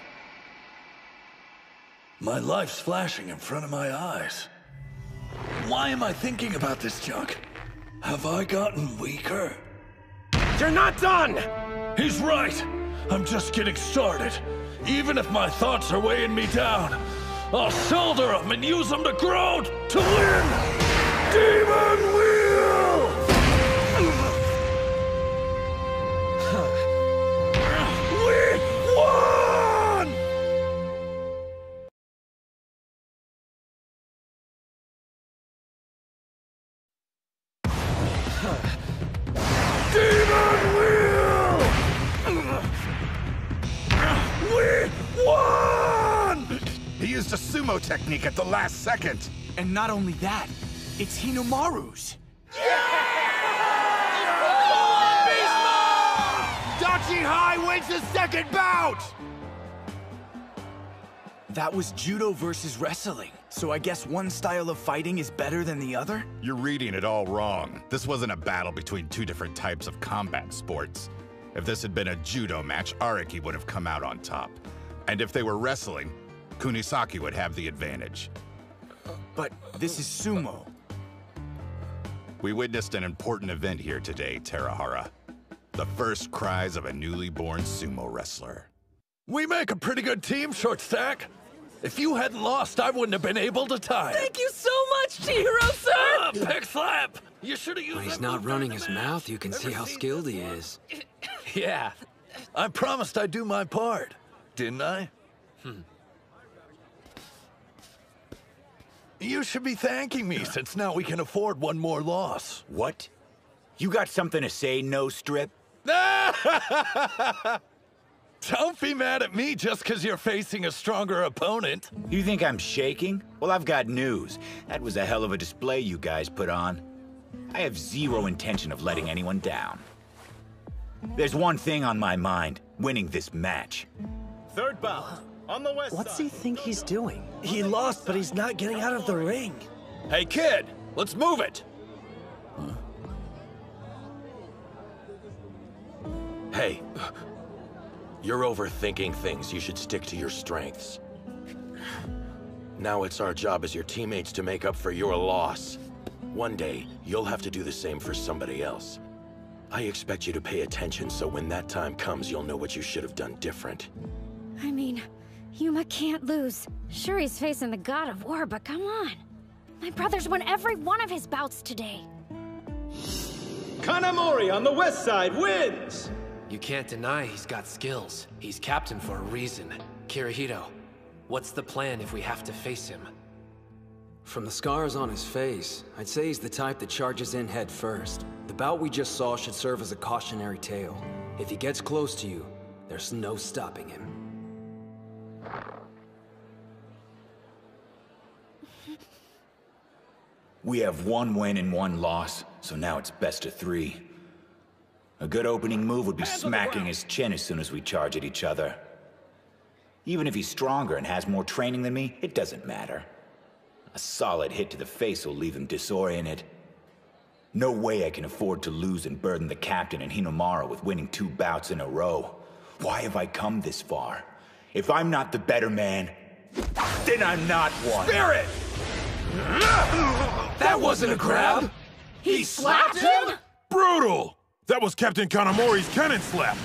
My life's flashing in front of my eyes. Why am I thinking about this junk? Have I gotten weaker? You're not done! He's right. I'm just getting started. Even if my thoughts are weighing me down, I'll shoulder them and use them to grow to win! Demon Wheel! We won! Demon Wheel! We won! He used a sumo technique at the last second. And not only that, it's Hinomaru's. Dachi High wins the second bout! That was judo versus wrestling. So I guess one style of fighting is better than the other? You're reading it all wrong. This wasn't a battle between two different types of combat sports. If this had been a judo match, Araki would have come out on top. And if they were wrestling, Kunisaki would have the advantage. But this is sumo. We witnessed an important event here today, Terahara. The first cries of a newly born sumo wrestler. We make a pretty good team, Short Stack. If you hadn't lost, I wouldn't have been able to tie. Thank you so much, Chihiro, sir! Pick slap! You should have used When he's that not move running in his the match. mouth, you can see how skilled he is. Yeah. I promised I'd do my part, didn't I? You should be thanking me, since now we can afford one more loss. What? You got something to say, No Strip? Don't be mad at me just because you're facing a stronger opponent. You think I'm shaking? Well, I've got news. That was a hell of a display you guys put on. I have zero intention of letting anyone down. There's one thing on my mind, winning this match. Third bout, on the west What's side. he think he's doing? He lost, but he's not getting out of the ring. Hey kid, let's move it! Hey, you're overthinking things. You should stick to your strengths. Now it's our job as your teammates to make up for your loss. One day, you'll have to do the same for somebody else. I expect you to pay attention so when that time comes, you'll know what you should have done different. I mean, Yuma can't lose. Sure, he's facing the god of war, but come on. My brother's won every one of his bouts today. Kanamori on the west side wins! You can't deny he's got skills. He's captain for a reason. Kirihito, what's the plan if we have to face him? From the scars on his face, I'd say he's the type that charges in head first. The bout we just saw should serve as a cautionary tale. If he gets close to you, there's no stopping him. We have one win and one loss, so now it's best of 3. A good opening move would be smacking his chin as soon as we charge at each other. Even if he's stronger and has more training than me, it doesn't matter. A solid hit to the face will leave him disoriented. No way I can afford to lose and burden the captain and Hinomaru with winning 2 bouts in a row. Why have I come this far? If I'm not the better man, then I'm not one. Spirit! That wasn't a grab! He slapped him? Brutal! That was Captain Kanamori's cannon slap.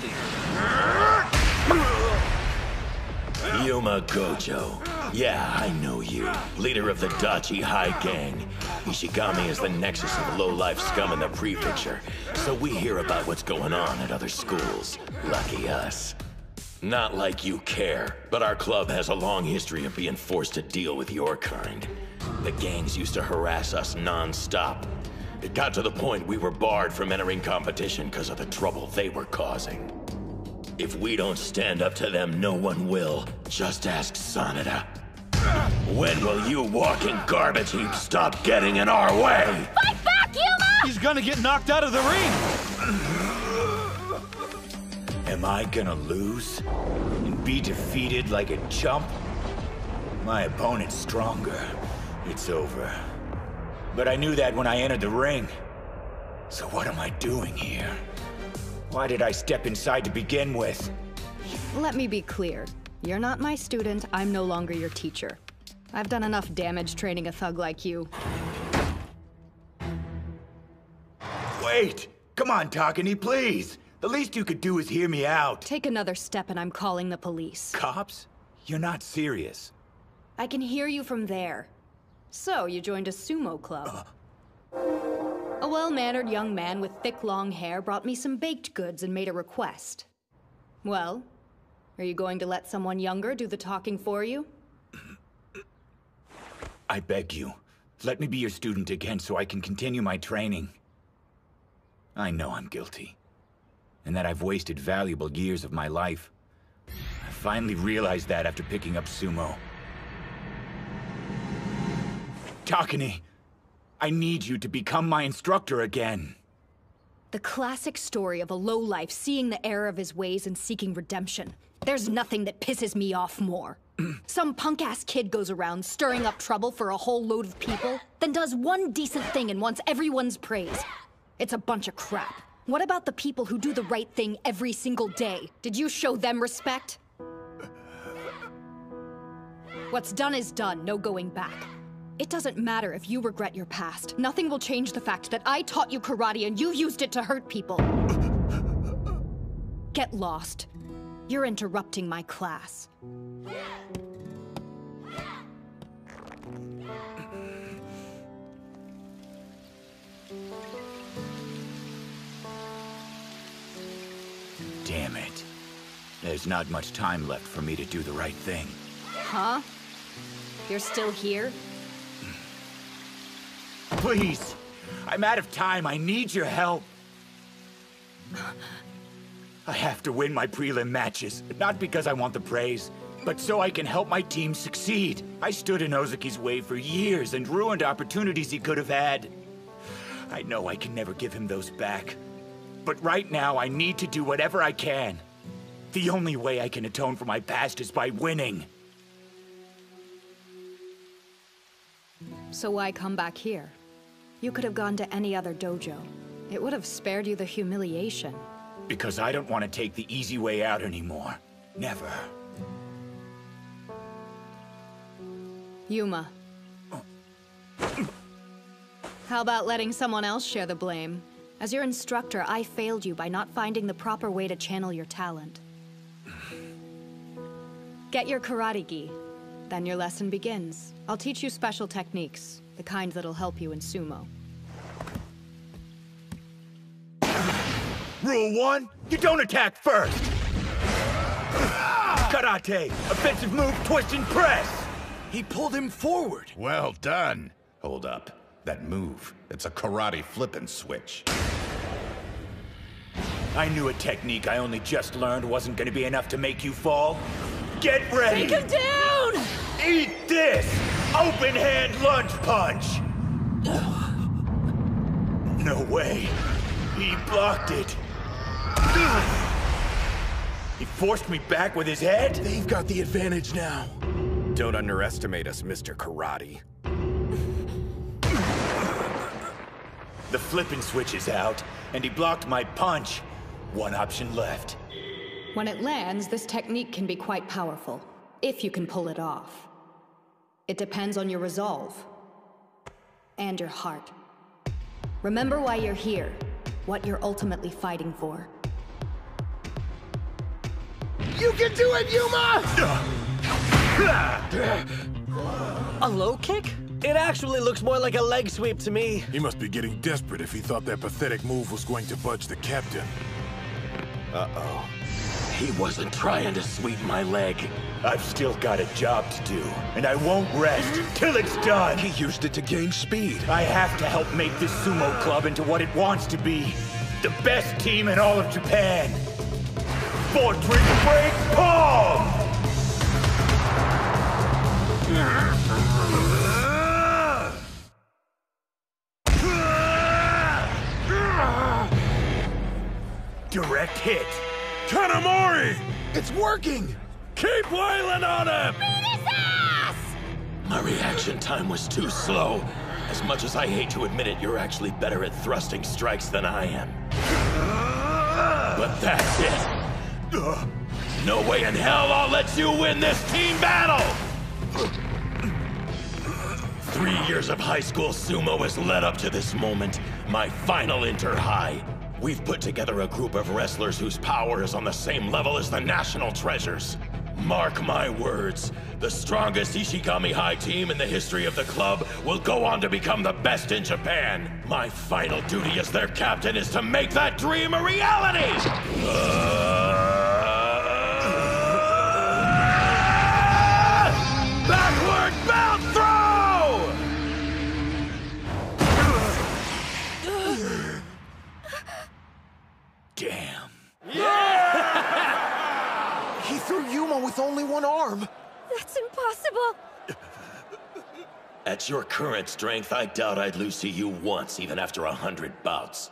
Yuma Gojo. Yeah, I know you. Leader of the Dachi High Gang. Ishigami is the nexus of low-life scum in the prefecture, so we hear about what's going on at other schools. Lucky us. Not like you care, but our club has a long history of being forced to deal with your kind. The gangs used to harass us non-stop. It got to the point we were barred from entering competition because of the trouble they were causing. If we don't stand up to them, no one will. Just ask Sanada. When will you walking garbage heap stop getting in our way? Fight back, Yuma! He's gonna get knocked out of the ring! Am I gonna lose? And be defeated like a chump? My opponent's stronger. It's over. But I knew that when I entered the ring. So what am I doing here? Why did I step inside to begin with? Let me be clear. You're not my student, I'm no longer your teacher. I've done enough damage training a thug like you. Wait! Come on, Takani, please! The least you could do is hear me out. Take another step and I'm calling the police. Cops? You're not serious. I can hear you from there. So, you joined a sumo club. A well-mannered young man with thick, long hair brought me some baked goods and made a request. Well, are you going to let someone younger do the talking for you? I beg you, let me be your student again so I can continue my training. I know I'm guilty, and that I've wasted valuable years of my life. I finally realized that after picking up sumo. Takani, I need you to become my instructor again. The classic story of a lowlife seeing the error of his ways and seeking redemption. There's nothing that pisses me off more. Some punk-ass kid goes around stirring up trouble for a whole load of people, then does one decent thing and wants everyone's praise. It's a bunch of crap. What about the people who do the right thing every single day? Did you show them respect? What's done is done, no going back. It doesn't matter if you regret your past. Nothing will change the fact that I taught you karate and you used it to hurt people. Get lost. You're interrupting my class. Damn it. There's not much time left for me to do the right thing. Huh? You're still here? Please! I'm out of time. I need your help. I have to win my prelim matches, not because I want the praise, but so I can help my team succeed. I stood in Ozuki's way for years and ruined opportunities he could have had. I know I can never give him those back. But right now, I need to do whatever I can. The only way I can atone for my past is by winning. So why come back here? You could have gone to any other dojo. It would have spared you the humiliation. Because I don't want to take the easy way out anymore. Never. Yuma. How about letting someone else share the blame? As your instructor, I failed you by not finding the proper way to channel your talent. Get your karate gi. Then your lesson begins. I'll teach you special techniques, the kind that'll help you in sumo. Rule 1, you don't attack first! Karate, offensive move, twist and press! He pulled him forward. Well done. Hold up. That move, it's a karate flip and switch. I knew a technique I only just learned wasn't gonna be enough to make you fall. Get ready! Take him down! Eat this! Open hand lunge punch! No way. He blocked it. He forced me back with his head? They've got the advantage now. Don't underestimate us, Mr. Karate. The flippin' switch is out, and he blocked my punch. One option left. When it lands, this technique can be quite powerful, if you can pull it off. It depends on your resolve. And your heart. Remember why you're here, what you're ultimately fighting for. You can do it, Yuma! A low kick? It actually looks more like a leg sweep to me. He must be getting desperate if he thought that pathetic move was going to budge the captain. Uh-oh. He wasn't trying to sweep my leg. I've still got a job to do, and I won't rest till it's done. He used it to gain speed. I have to help make this sumo club into what it wants to be. The best team in all of Japan. Fortress Break Palm! Direct hit. Kanamori! It's working! Keep wailing on him! My reaction time was too slow. As much as I hate to admit it, you're actually better at thrusting strikes than I am. But that's it. No way in hell I'll let you win this team battle! 3 years of high school sumo has led up to this moment, my final inter-high. We've put together a group of wrestlers whose power is on the same level as the national treasures. Mark my words, the strongest Ishigami High team in the history of the club will go on to become the best in Japan. My final duty as their captain is to make that dream a reality! Backward belt throw! Damn. He threw Yuma with only one arm. That's impossible. At your current strength, I doubt I'd lose to you once, even after 100 bouts.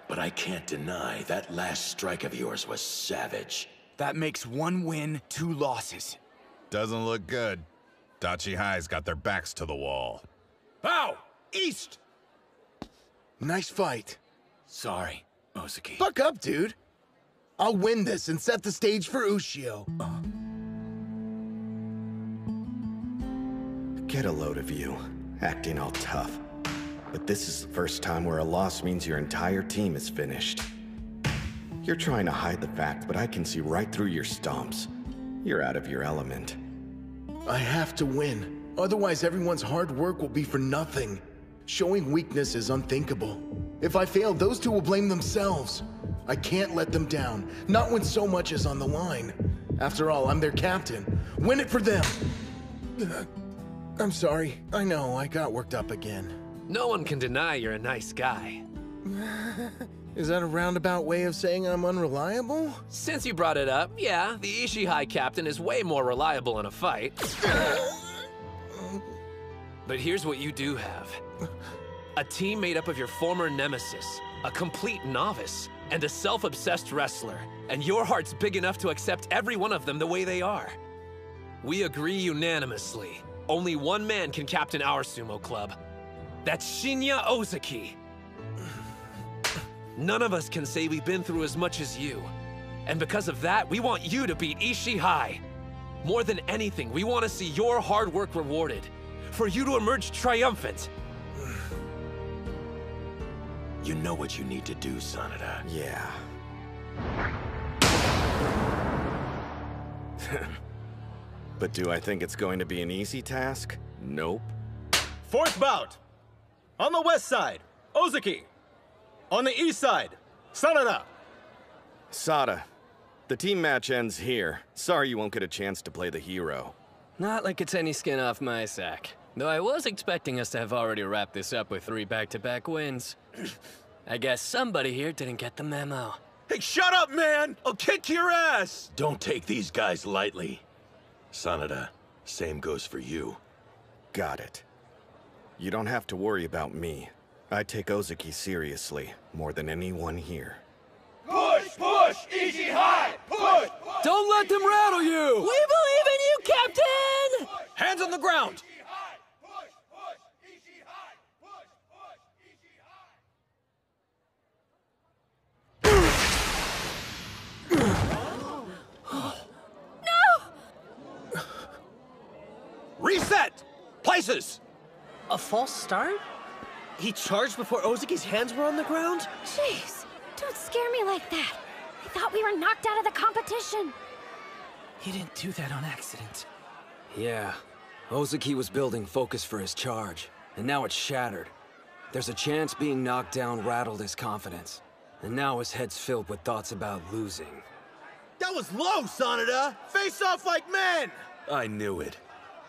But I can't deny that last strike of yours was savage. That makes 1 win, 2 losses. Doesn't look good. Dachi High's got their backs to the wall. Bow! East! Nice fight. Sorry, Ozuki. Buck up, dude. I'll win this and set the stage for Ushio. Get a load of you, acting all tough. But this is the first time where a loss means your entire team is finished. You're trying to hide the fact, but I can see right through your stomps. You're out of your element. I have to win. Otherwise, everyone's hard work will be for nothing. Showing weakness is unthinkable. If I fail, those two will blame themselves. I can't let them down, not when so much is on the line. After all, I'm their captain. Win it for them! I'm sorry. I know, I got worked up again. No one can deny you're a nice guy. Is that a roundabout way of saying I'm unreliable? Since you brought it up, yeah, the Ishii High captain is way more reliable in a fight. But here's what you do have. A team made up of your former nemesis, a complete novice, and a self-obsessed wrestler. And your heart's big enough to accept every one of them the way they are. We agree unanimously. Only one man can captain our sumo club. That's Shinya Ozaki. None of us can say we've been through as much as you. And because of that, we want you to beat Ishii High. More than anything, we want to see your hard work rewarded. For you to emerge triumphant. You know what you need to do, Sanada. Yeah. But do I think it's going to be an easy task? Nope. 4th bout. On the west side, Ozaki. On the east side, Sanada. Sada, the team match ends here. Sorry you won't get a chance to play the hero. Not like it's any skin off my sack. Though I was expecting us to have already wrapped this up with 3 back-to-back wins. I guess somebody here didn't get the memo. Hey, shut up, man! I'll kick your ass! Don't take these guys lightly. Sanada, same goes for you. Got it. You don't have to worry about me. I take Ozaki seriously, more than anyone here. Push, push, Ishii High! Push! Don't let them rattle you! We believe in you, Captain! Hands on the ground! Reset! Places! A false start? He charged before Ozaki's hands were on the ground? Jeez, don't scare me like that. I thought we were knocked out of the competition. He didn't do that on accident. Yeah. Ozaki was building focus for his charge, and now it's shattered. There's a chance being knocked down rattled his confidence, and now his head's filled with thoughts about losing. That was low, Sanada! Face off like men! I knew it.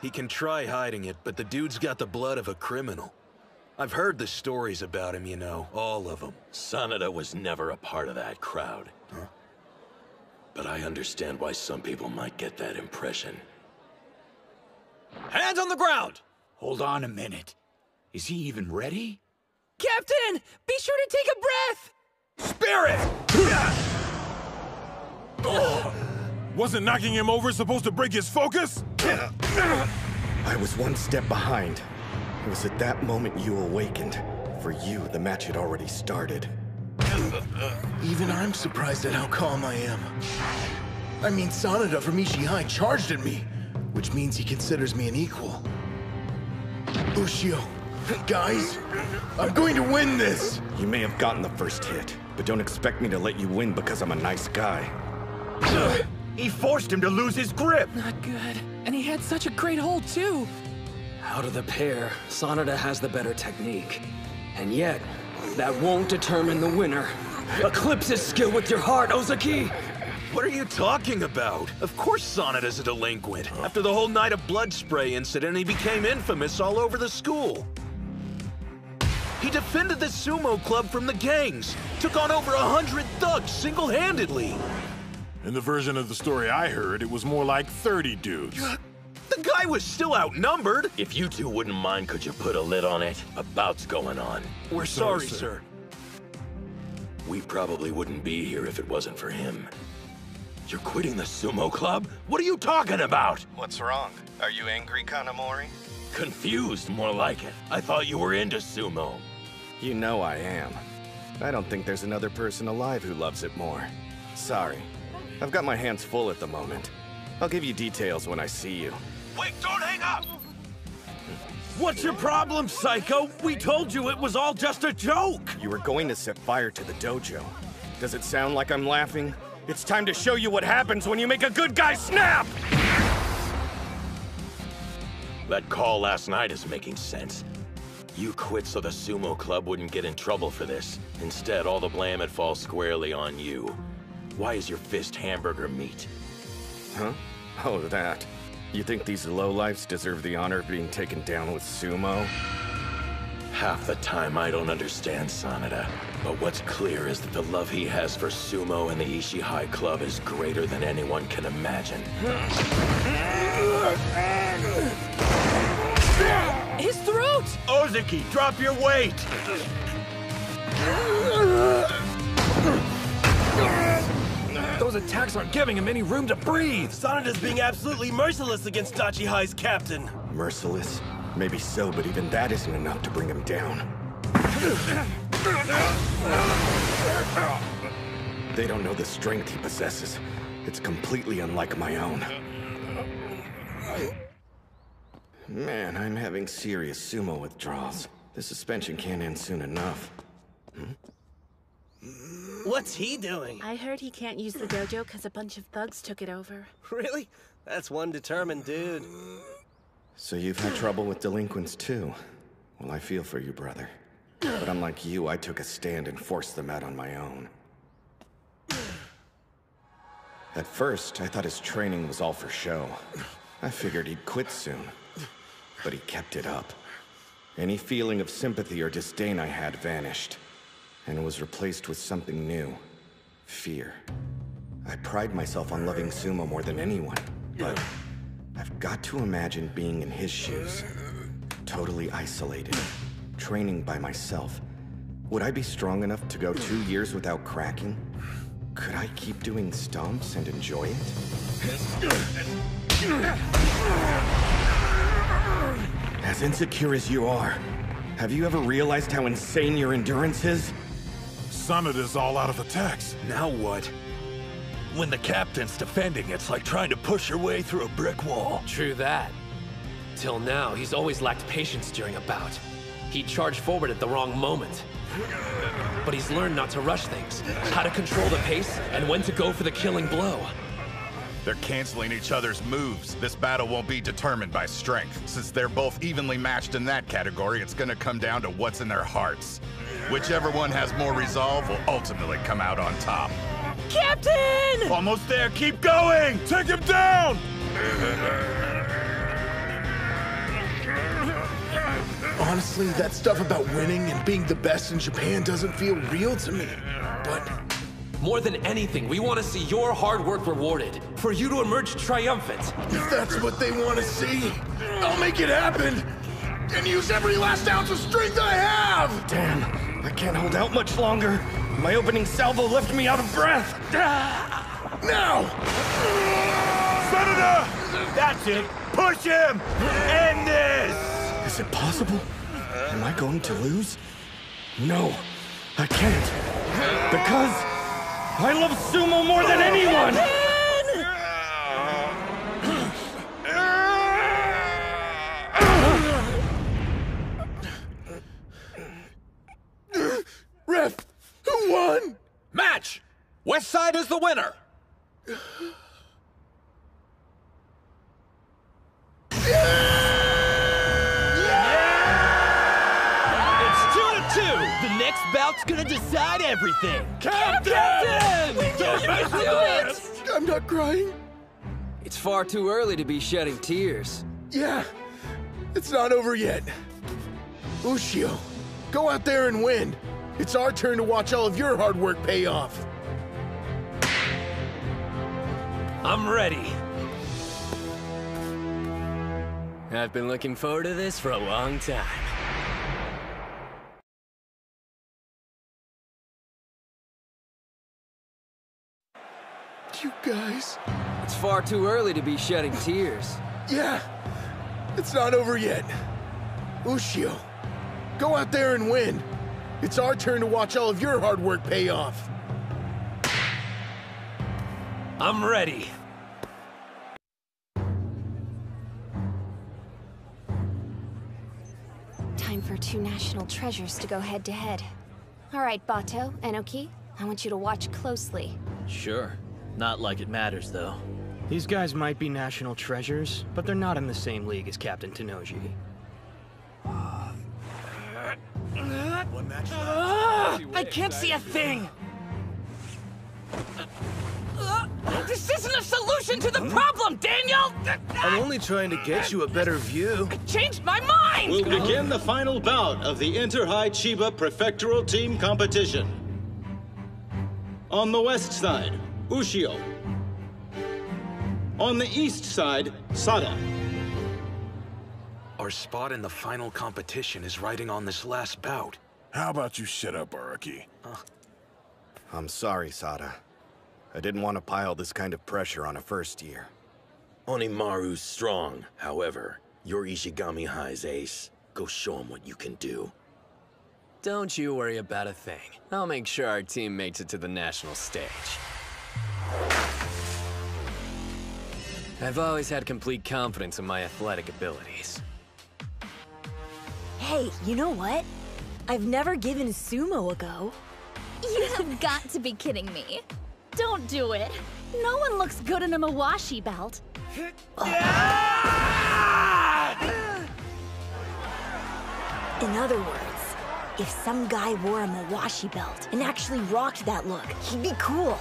He can try hiding it, but the dude's got the blood of a criminal. I've heard the stories about him, you know, all of them. Sanada was never a part of that crowd. Huh? But I understand why some people might get that impression. Hands on the ground! Hold on a minute. Is he even ready? Captain! Be sure to take a breath! Spirit! Wasn't knocking him over supposed to break his focus? I was one step behind. It was at that moment you awakened. For you, the match had already started. Even I'm surprised at how calm I am. I mean, Sanada from Ishihai charged at me, which means he considers me an equal. Ushio, guys, I'm going to win this! You may have gotten the first hit, but don't expect me to let you win because I'm a nice guy. He forced him to lose his grip! Not good. And he had such a great hold, too. Out of the pair, Sanada has the better technique. And yet, that won't determine the winner. Eclipse his skill with your heart, Ozaki! What are you talking about? Of course Sanada's a delinquent. After the whole night of blood spray incident, he became infamous all over the school. He defended the sumo club from the gangs, took on over 100 thugs single-handedly. In the version of the story I heard, it was more like 30 dudes. The guy was still outnumbered. If you two wouldn't mind, could you put a lid on it? A bout's going on. We're sorry, sir. We probably wouldn't be here if it wasn't for him. You're quitting the sumo club? What are you talking about? What's wrong? Are you angry, Kanamori? Confused, more like it. I thought you were into sumo. You know I am. I don't think there's another person alive who loves it more. Sorry. I've got my hands full at the moment. I'll give you details when I see you. Wait, don't hang up! What's your problem, Psycho? We told you it was all just a joke! You were going to set fire to the dojo. Does it sound like I'm laughing? It's time to show you what happens when you make a good guy snap! That call last night is making sense. You quit so the sumo club wouldn't get in trouble for this. Instead, all the blame had falls squarely on you. Why is your fist hamburger meat? Huh? Oh, that. You think these lowlifes deserve the honor of being taken down with sumo? Half the time I don't understand Sanada, but what's clear is that the love he has for sumo and the Ishihai Club is greater than anyone can imagine. His throat! Ozaki, drop your weight! Those attacks aren't giving him any room to breathe! Sanada's being absolutely merciless against Dachihai's captain! Merciless? Maybe so, but even that isn't enough to bring him down. They don't know the strength he possesses. It's completely unlike my own. Man, I'm having serious sumo withdrawals. The suspension can't end soon enough. What's he doing? I heard he can't use the dojo because a bunch of thugs took it over. Really? That's one determined dude. So you've had trouble with delinquents too? Well, I feel for you, brother. But unlike you, I took a stand and forced them out on my own. At first, I thought his training was all for show. I figured he'd quit soon. But he kept it up. Any feeling of sympathy or disdain I had vanished, and was replaced with something new. Fear. I pride myself on loving sumo more than anyone, but I've got to imagine being in his shoes. Totally isolated, training by myself. Would I be strong enough to go 2 years without cracking? Could I keep doing stomps and enjoy it? As insecure as you are, have you ever realized how insane your endurance is? Sanada's all out of attacks. Now what? When the captain's defending, it's like trying to push your way through a brick wall. True that. Till now, he's always lacked patience during a bout. He charged forward at the wrong moment. But he's learned not to rush things, how to control the pace, and when to go for the killing blow. They're canceling each other's moves. This battle won't be determined by strength. Since they're both evenly matched in that category, it's gonna come down to what's in their hearts. Whichever one has more resolve will ultimately come out on top. Captain! Almost there, keep going! Take him down! Honestly, that stuff about winning and being the best in Japan doesn't feel real to me. But more than anything, we want to see your hard work rewarded. For you to emerge triumphant. If that's what they want to see, I'll make it happen! And use every last ounce of strength I have! Damn, I can't hold out much longer. My opening salvo left me out of breath. Now! Senator! That's it! Push him! End this! Is it possible? Am I going to lose? No, I can't. Because I love sumo more than anyone! Ref, who won? Match! West Side is the winner! The next bout's gonna decide everything! Captain! We knew you could do it! I'm not crying. It's far too early to be shedding tears. Yeah, it's not over yet. Ushio, go out there and win. It's our turn to watch all of your hard work pay off. I'm ready. I've been looking forward to this for a long time. You guys. It's far too early to be shedding tears. Yeah, it's not over yet. Ushio, go out there and win. It's our turn to watch all of your hard work pay off. I'm ready. Time for two national treasures to go head-to-head. All right, Bato, Enoki, I want you to watch closely. Sure. Not like it matters, though. These guys might be national treasures, but they're not in the same league as Captain Tennoji. I can't see a thing! This isn't a solution to the problem, Daniel! I'm only trying to get you a better view. I changed my mind! We'll begin the final bout of the Inter-High Chiba Prefectural Team Competition. On the west side, Ushio. On the east side, Sada. Our spot in the final competition is riding on this last bout. How about you shut up, Araki? I'm sorry, Sada. I didn't want to pile this kind of pressure on a first year. Hinomaru's strong, however. You're Ishigami High's ace. Go show him what you can do. Don't you worry about a thing. I'll make sure our team makes it to the national stage. I've always had complete confidence in my athletic abilities. Hey, you know what? I've never given sumo a go. You have got to be kidding me. Don't do it. No one looks good in a Mawashi belt. In other words, if some guy wore a Mawashi belt and actually rocked that look, he'd be cool.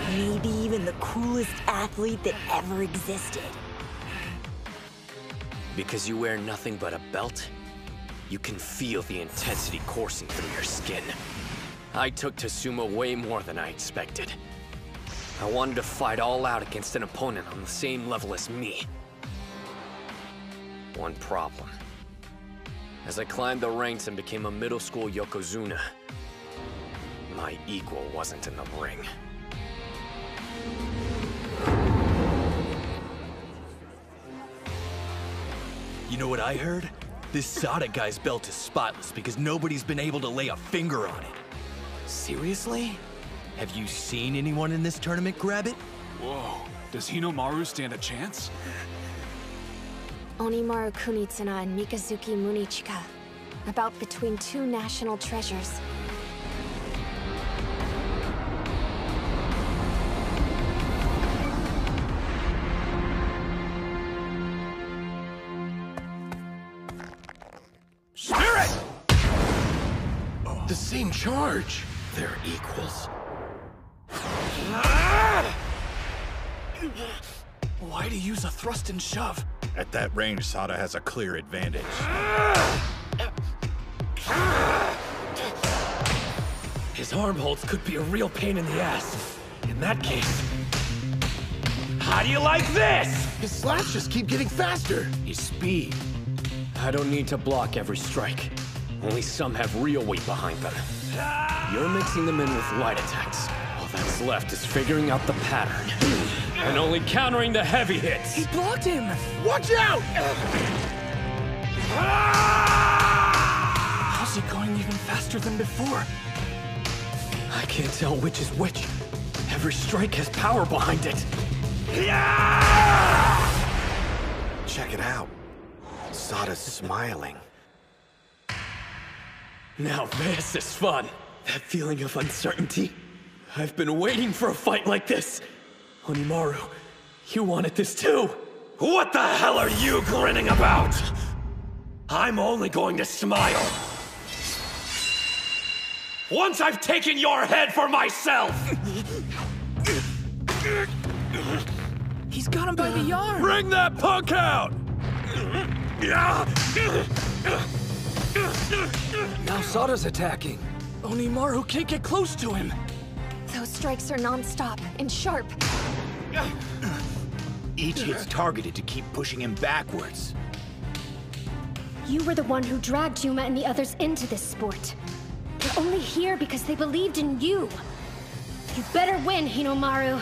Maybe even the coolest athlete that ever existed. Because you wear nothing but a belt, you can feel the intensity coursing through your skin. I took to sumo way more than I expected. I wanted to fight all out against an opponent on the same level as me. One problem. As I climbed the ranks and became a middle school yokozuna, my equal wasn't in the ring. You know what I heard? This Sada guy's belt is spotless because nobody's been able to lay a finger on it. Seriously? Have you seen anyone in this tournament grab it? Whoa, does Hinomaru stand a chance? Onimaru Kunitsuna and Mikazuki Munichika. About between two national treasures. the same charge. They're equals. Why'd he use a thrust and shove? At that range, Sada has a clear advantage. His arm holds could be a real pain in the ass. In that case, how do you like this? His slaps just keep getting faster. His speed. I don't need to block every strike. Only some have real weight behind them. You're mixing them in with light attacks. All that's left is figuring out the pattern. And only countering the heavy hits. He blocked him! Watch out! How's he going even faster than before? I can't tell which is which. Every strike has power behind it. Check it out. Sada's smiling. Now this is fun. That feeling of uncertainty. I've been waiting for a fight like this. Hinomaru, you wanted this too. What the hell are you grinning about? I'm only going to smile once I've taken your head for myself! He's got him by the arm! Bring that punk out! Now Sada's attacking. Hinomaru can't get close to him. Those strikes are non-stop and sharp. Each hit's targeted to keep pushing him backwards. You were the one who dragged Yuma and the others into this sport. They're only here because they believed in you. You better win, Hinomaru.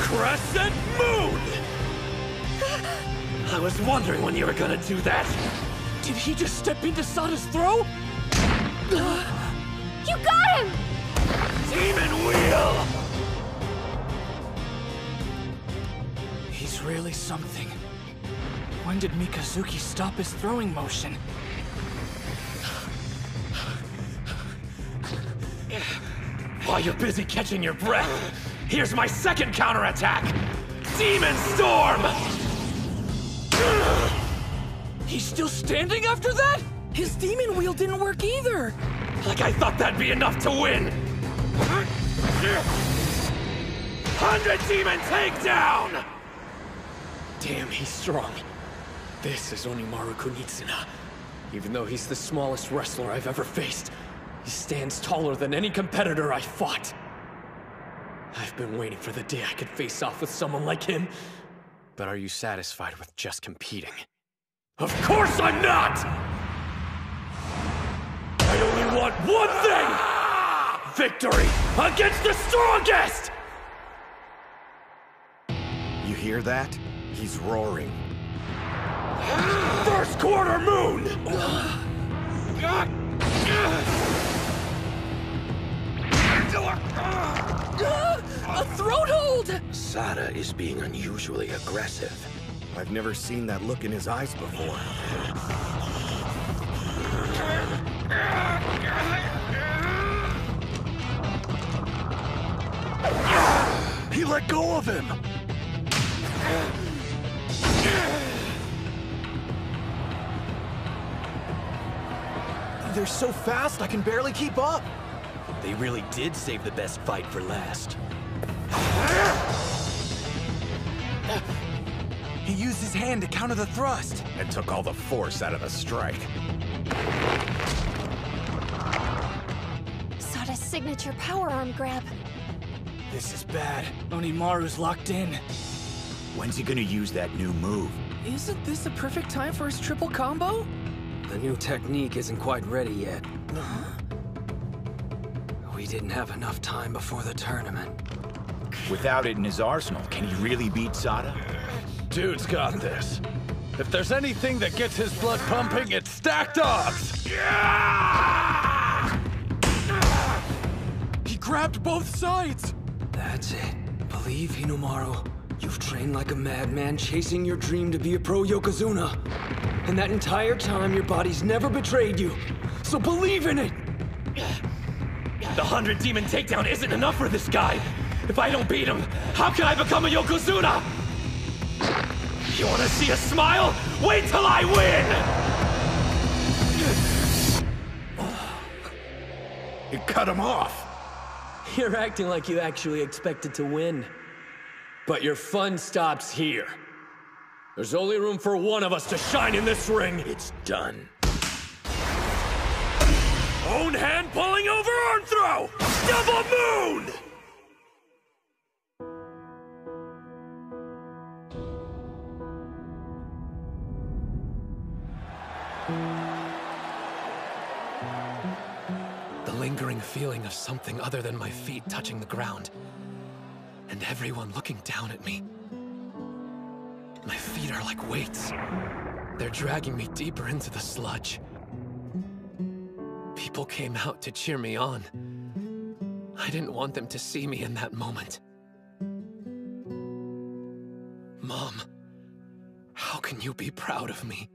Crescent Moon! I was wondering when you were gonna do that. Did he just step into Sada's throw? You got him! Demon Wheel! He's really something. When did Mikazuki stop his throwing motion? While you're busy catching your breath, here's my second counterattack! Demon Storm! He's still standing after that? His demon wheel didn't work either! Like I thought that'd be enough to win! 100 Demon Takedown! Damn, he's strong. This is Hinomaru Kunitsuna. Even though he's the smallest wrestler I've ever faced, he stands taller than any competitor I fought. I've been waiting for the day I could face off with someone like him. But are you satisfied with just competing? Of course I'm not! I only want one thing! Victory against the strongest! You hear that? He's roaring. First quarter moon! A throat hold! Sada is being unusually aggressive. I've never seen that look in his eyes before. He let go of him! They're so fast, I can barely keep up. They really did save the best fight for last. He used his hand to counter the thrust. And took all the force out of the strike. Sada's signature power arm grab. This is bad. Hinomaru's locked in. When's he gonna use that new move? Isn't this the perfect time for his triple combo? The new technique isn't quite ready yet. We didn't have enough time before the tournament. Without it in his arsenal, can he really beat Sada? Dude's got this. If there's anything that gets his blood pumping, it's stacked odds. He grabbed both sides! That's it. Believe, Hinomaru. You've trained like a madman chasing your dream to be a pro Yokozuna. And that entire time, your body's never betrayed you. So believe in it! The 100 Demon Takedown isn't enough for this guy. If I don't beat him, how can I become a Yokozuna? You wanna see a smile? Wait till I win! You cut him off. You're acting like you actually expected to win. But your fun stops here. There's only room for one of us to shine in this ring. It's done. Own hand pulling over arm throw! Double moon! The lingering feeling of something other than my feet touching the ground. And everyone looking down at me. My feet are like weights. They're dragging me deeper into the sludge. People came out to cheer me on. I didn't want them to see me in that moment. Mom, how can you be proud of me?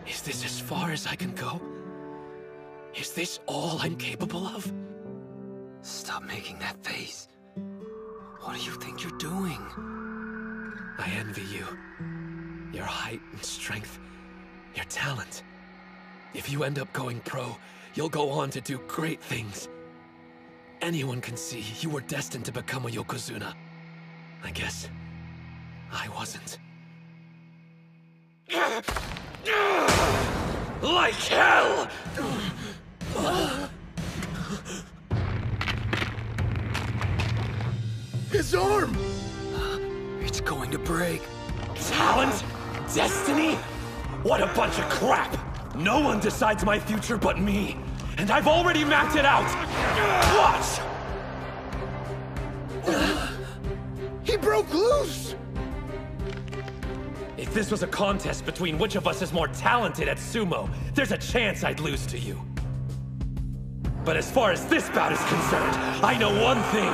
Is this as far as I can go? Is this all I'm capable of? Stop making that face. What do you think you're doing? I envy you. Your height and strength. Your talent. If you end up going pro, you'll go on to do great things. Anyone can see you were destined to become a Yokozuna. I guess I wasn't. Like hell! His arm! It's going to break. Talent? Destiny? What a bunch of crap! No one decides my future but me. And I've already mapped it out! Watch! He broke loose! If this was a contest between which of us is more talented at sumo, there's a chance I'd lose to you. But as far as this bout is concerned, I know one thing.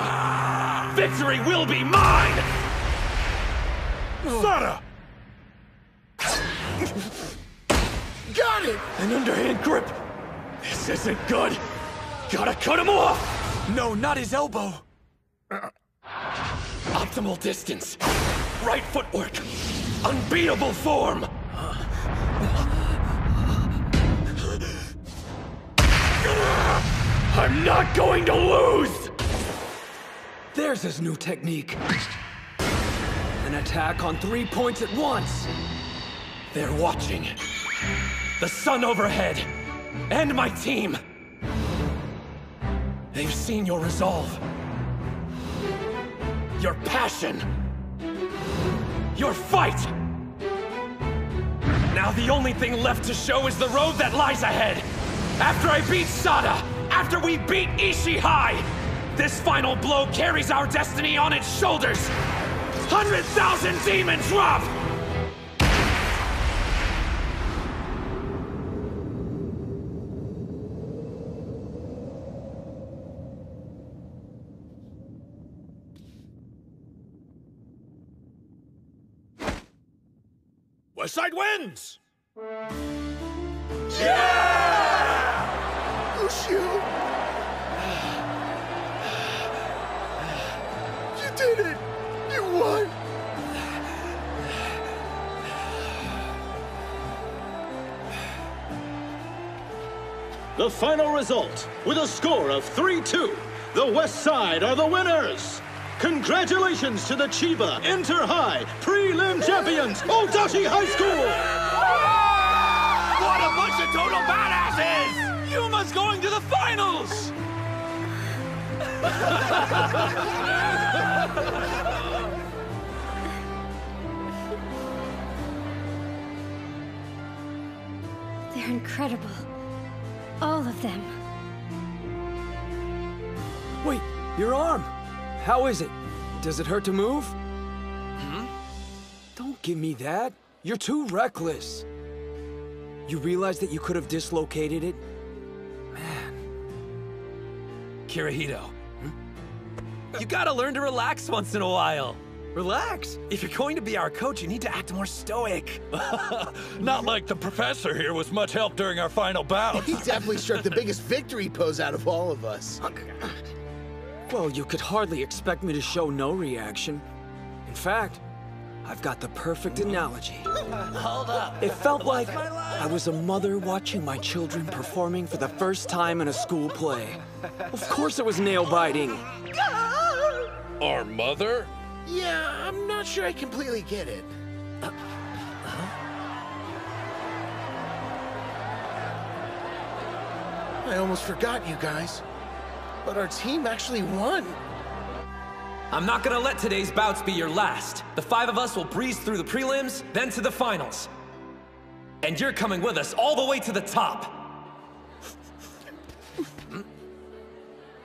Victory will be mine! Sada! Got it! An underhand grip! This isn't good! Gotta cut him off! No, not his elbow! Optimal distance. Right footwork. Unbeatable form! I'm not going to lose! There's his new technique. An attack on 3 points at once. They're watching. The sun overhead. And my team. They've seen your resolve. Your passion. Your fight. Now the only thing left to show is the road that lies ahead. After I beat Sada, after we beat Ishii High, this final blow carries our destiny on its shoulders. 100,000 demons drop! West Side wins! Yeah! Ushio! You did it! You won! The final result, with a score of 3-2, the West Side are the winners! Congratulations to the Chiba Inter-High Prelim Champions, Odachi High School! What a bunch of total badasses! Yuma's going to the finals! They're incredible. All of them. Wait, your arm! How is it? Does it hurt to move? Don't give me that. You're too reckless. You realize that you could have dislocated it? Kirihito. You gotta learn to relax once in a while. Relax? If you're going to be our coach, you need to act more stoic. Not like the professor here was much help during our final bout. He definitely struck the biggest victory pose out of all of us. Well, you could hardly expect me to show no reaction. In fact, I've got the perfect analogy. Hold up. It felt like I was a mother watching my children performing for the first time in a school play. Of course it was nail-biting. Our mother? Yeah, I'm not sure I completely get it. I almost forgot, you guys. But our team actually won. I'm not gonna let today's bouts be your last. The 5 of us will breeze through the prelims, then to the finals. And you're coming with us all the way to the top.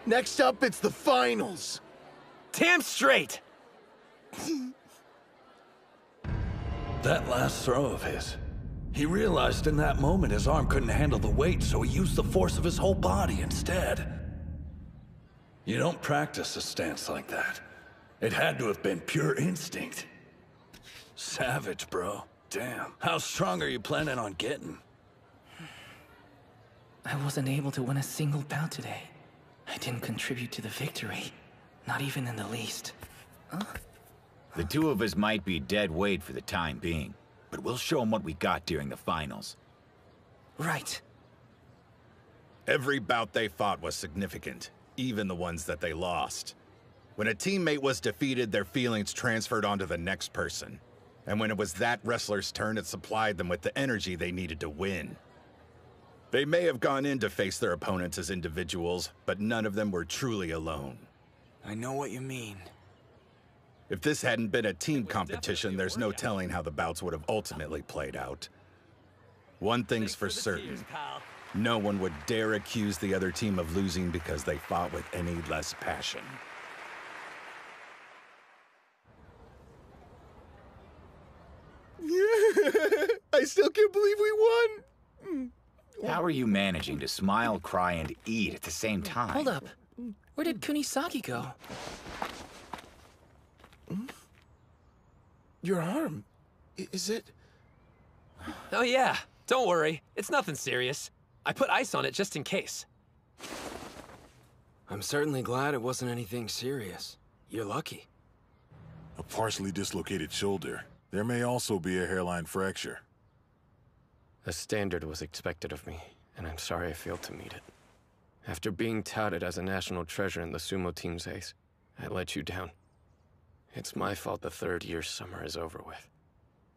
Next up, it's the finals. Damn straight! That last throw of his. He realized in that moment his arm couldn't handle the weight, so he used the force of his whole body instead. You don't practice a stance like that. It had to have been pure instinct. Savage, bro. Damn. How strong are you planning on getting? I wasn't able to win a single bout today. I didn't contribute to the victory. Not even in the least. The 2 of us might be dead weight for the time being, but we'll show them what we got during the finals. Right. Every bout they fought was significant, even the ones that they lost. When a teammate was defeated, their feelings transferred onto the next person. And when it was that wrestler's turn, it supplied them with the energy they needed to win. They may have gone in to face their opponents as individuals, but none of them were truly alone. I know what you mean. If this hadn't been a team competition, there's no telling how the bouts would have ultimately played out. One thing's for certain. No one would dare accuse the other team of losing because they fought with any less passion. I still can't believe we won! How are you managing to smile, cry, and eat at the same time? Hold up. Where did Kunisaki go? Your arm. Is it? Oh yeah, don't worry. It's nothing serious. I put ice on it just in case. I'm certainly glad it wasn't anything serious. You're lucky. A partially dislocated shoulder. There may also be a hairline fracture. A standard was expected of me, and I'm sorry I failed to meet it. After being touted as a national treasure in the sumo team's ace, I let you down. It's my fault the 3rd-year summer is over with.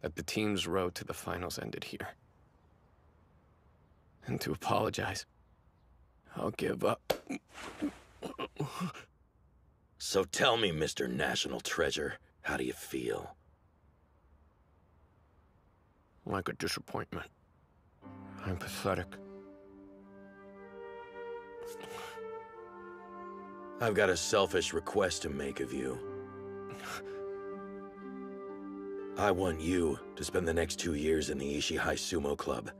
That the team's road to the finals ended here. And to apologize, I'll give up. So tell me, Mr. National Treasure, how do you feel? Like a disappointment. I'm pathetic. I've got a selfish request to make of you. I want you to spend the next 2 years in the Ishihai Sumo Club.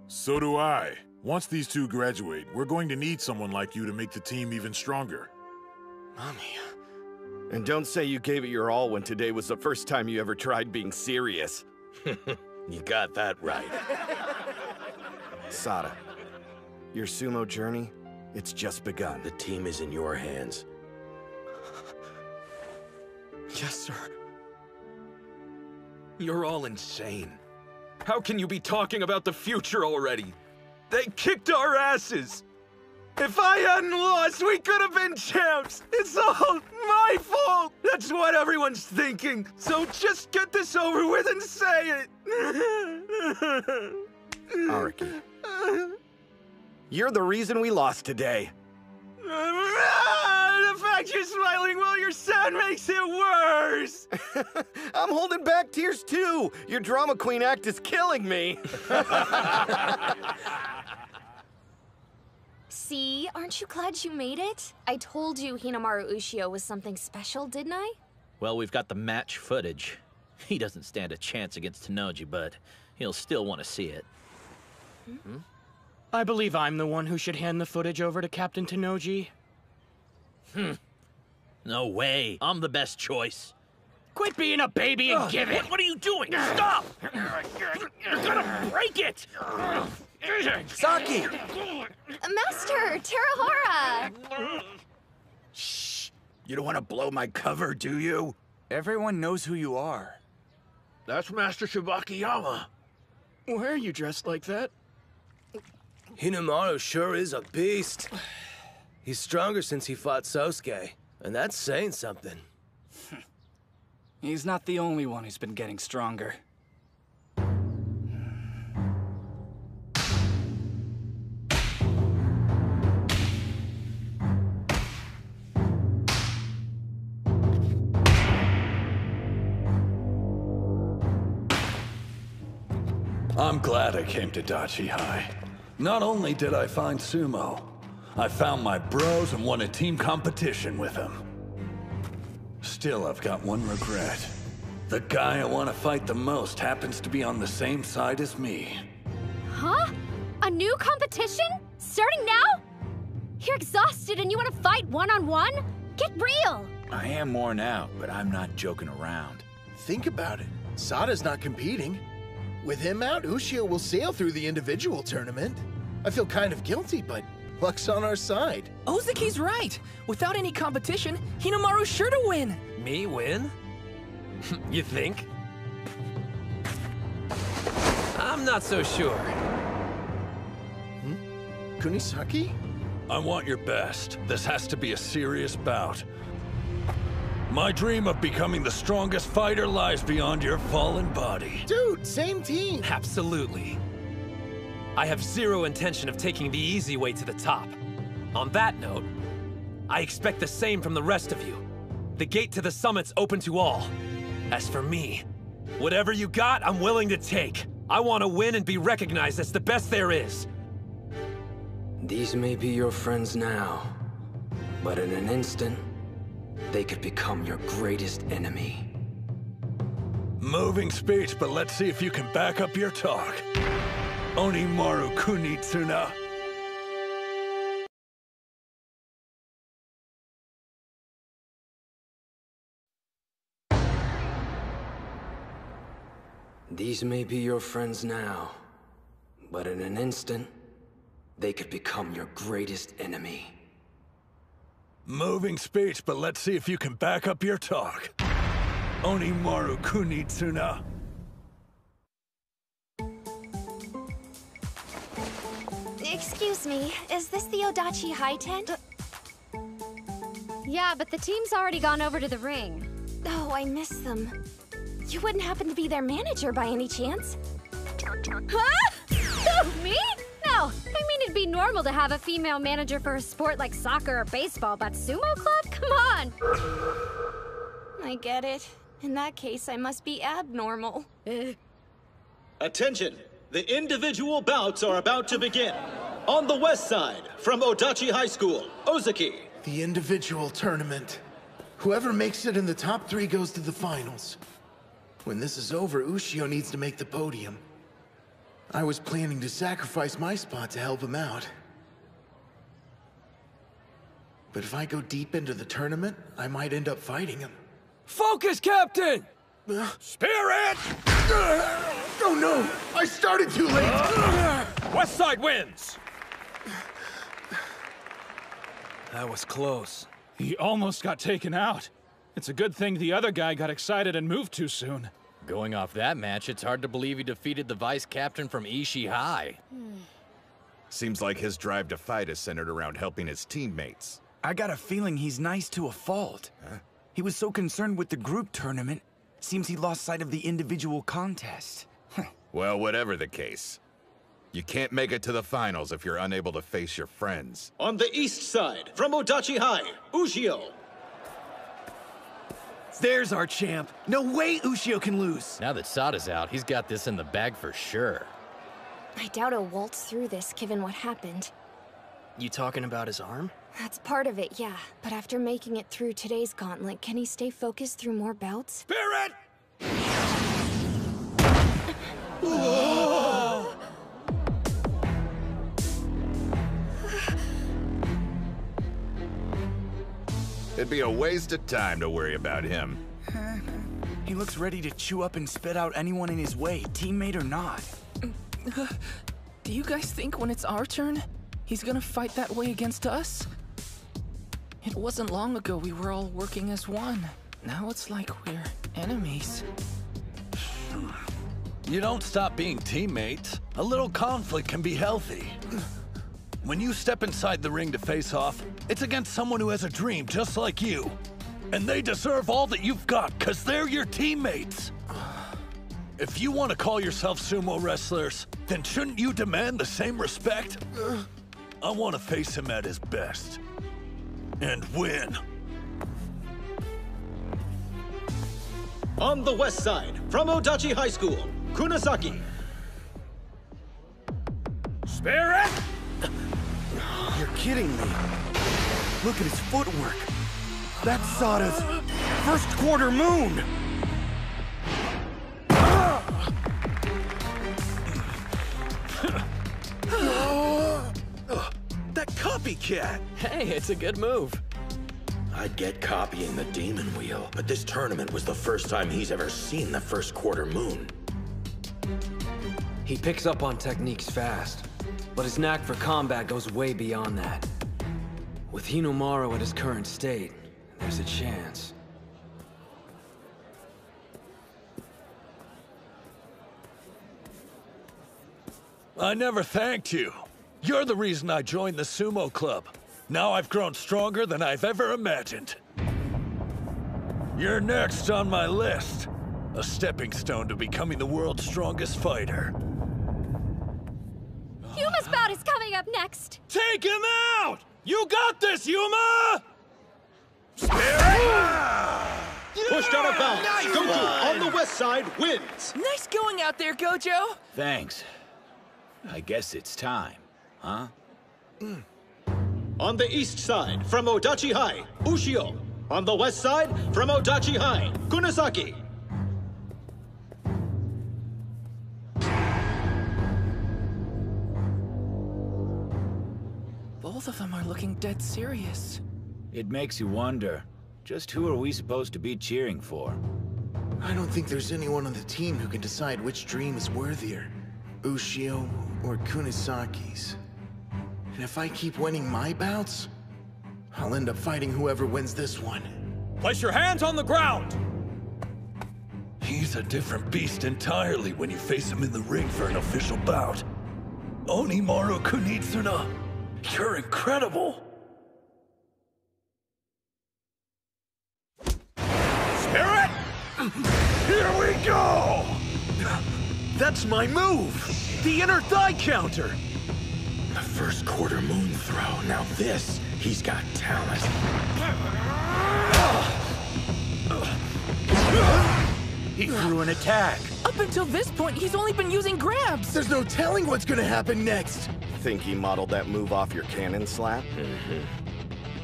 So do I. Once these 2 graduate, we're going to need someone like you to make the team even stronger. Mommy. And don't say you gave it your all when today was the first time you ever tried being serious. You got that right. Sada, your sumo journey, it's just begun. The team is in your hands. Yes, sir. You're all insane. How can you be talking about the future already? They kicked our asses! If I hadn't lost, we could have been champs! It's all my fault! That's what everyone's thinking! So just get this over with and say it! Araki, you're the reason we lost today. The fact you're smiling while you're sad makes it worse! I'm holding back tears too! Your drama queen act is killing me! See? Aren't you glad you made it? I told you Hinomaru Ushio was something special, didn't I? Well, we've got the match footage. He doesn't stand a chance against Tenoji, but he'll still want to see it. I believe I'm the one who should hand the footage over to Captain Tenoji. No way. I'm the best choice. Quit being a baby and give it! What are you doing? Stop! You're gonna break it! Saki! Master, Terahara! Shh! You don't want to blow my cover, do you? Everyone knows who you are. That's Master Shibakiyama. Why are you dressed like that? Hinomaru sure is a beast. He's stronger since he fought Sosuke, and that's saying something. He's not the only one who's been getting stronger. I'm glad I came to Dachi High. Not only did I find Sumo, I found my bros and won a team competition with them. Still, I've got one regret. The guy I want to fight the most happens to be on the same side as me. Huh? A new competition? Starting now? You're exhausted and you want to fight one-on-one? Get real! I am worn out, but I'm not joking around. Think about it. Sada's not competing. With him out, Ushio will sail through the individual tournament. I feel kind of guilty, but luck's on our side. Ozuki's right. Without any competition, Hinomaru's sure to win. Me win? You think? I'm not so sure. Kunisaki? I want your best. This has to be a serious bout. My dream of becoming the strongest fighter lies beyond your fallen body. Dude, same team. Absolutely. I have zero intention of taking the easy way to the top. On that note, I expect the same from the rest of you. The gate to the summit's open to all. As for me, whatever you got, I'm willing to take. I want to win and be recognized as the best there is. These may be your friends now, but in an instant, they could become your greatest enemy. Moving speech, but let's see if you can back up your talk. Onimaru Kunitsuna. These may be your friends now, but in an instant, they could become your greatest enemy. Moving speech, but let's see if you can back up your talk. Onimaru Kunitsuna. Excuse me, is this the Odachi High tent? Yeah, but the team's already gone over to the ring. Oh, I miss them. You wouldn't happen to be their manager by any chance? Huh? Who, me? No, I mean it'd be normal to have a female manager for a sport like soccer or baseball, but sumo club? Come on! I get it. In that case, I must be abnormal. Attention! The individual bouts are about to begin. On the west side, from Odachi High School, Ozuki. The individual tournament. Whoever makes it in the top 3 goes to the finals. When this is over, Ushio needs to make the podium. I was planning to sacrifice my spot to help him out. But if I go deep into the tournament, I might end up fighting him. Focus, Captain! Spirit! Oh no! I started too late! West side wins! That was close. He almost got taken out. It's a good thing the other guy got excited and moved too soon. Going off that match, it's hard to believe he defeated the vice captain from Ishii High. Seems like his drive to fight is centered around helping his teammates. I got a feeling he's nice to a fault. Huh? He was so concerned with the group tournament, seems he lost sight of the individual contest. Well, whatever the case, you can't make it to the finals if you're unable to face your friends. On the east side, from Odachi High, Ushio. There's our champ. No way Ushio can lose. Now that Sada's out, he's got this in the bag for sure. I doubt he'll waltz through this, given what happened. You talking about his arm? That's part of it, yeah. But after making it through today's gauntlet, can he stay focused through more bouts? Spirit! It'd be a waste of time to worry about him. He looks ready to chew up and spit out anyone in his way, teammate or not. Do you guys think when it's our turn, he's gonna fight that way against us? It wasn't long ago we were all working as one. Now it's like we're enemies. You don't stop being teammates. A little conflict can be healthy. When you step inside the ring to face off, it's against someone who has a dream just like you. And they deserve all that you've got, because they're your teammates. If you want to call yourself sumo wrestlers, then shouldn't you demand the same respect? I want to face him at his best. And win. On the west side, from Odachi High School, Kunisaki. Spirit! You're kidding me. Look at his footwork. That's Sada's first quarter moon. That copycat! Hey, it's a good move. I'd get copying the demon wheel, but this tournament was the first time he's ever seen the first quarter moon. He picks up on techniques fast, but his knack for combat goes way beyond that. With Hinomaru at his current state, there's a chance. I never thanked you. You're the reason I joined the sumo club. Now I've grown stronger than I've ever imagined. You're next on my list. A stepping stone to becoming the world's strongest fighter. Yuma's bout is coming up next! Take him out! You got this, Yuma! Pushed out of bounds. Gojo on the west side wins. Nice going out there, Gojo. Thanks. I guess it's time, huh? On the east side, from Odachi High, Ushio. On the west side, from Odachi High, Kunisaki. Both of them are looking dead serious. It makes you wonder, just who are we supposed to be cheering for? I don't think there's anyone on the team who can decide which dream is worthier. Ushio or Kunisaki's. And if I keep winning my bouts, I'll end up fighting whoever wins this one. Place your hands on the ground! He's a different beast entirely when you face him in the ring for an official bout. Hinomaru Kunitsuna, you're incredible! Spirit! Here we go! That's my move! The inner thigh counter! The first quarter moon throw. Now this, he's got talent. He threw an attack. Up until this point, he's only been using grabs. There's no telling what's gonna happen next. Think he modeled that move off your cannon slap?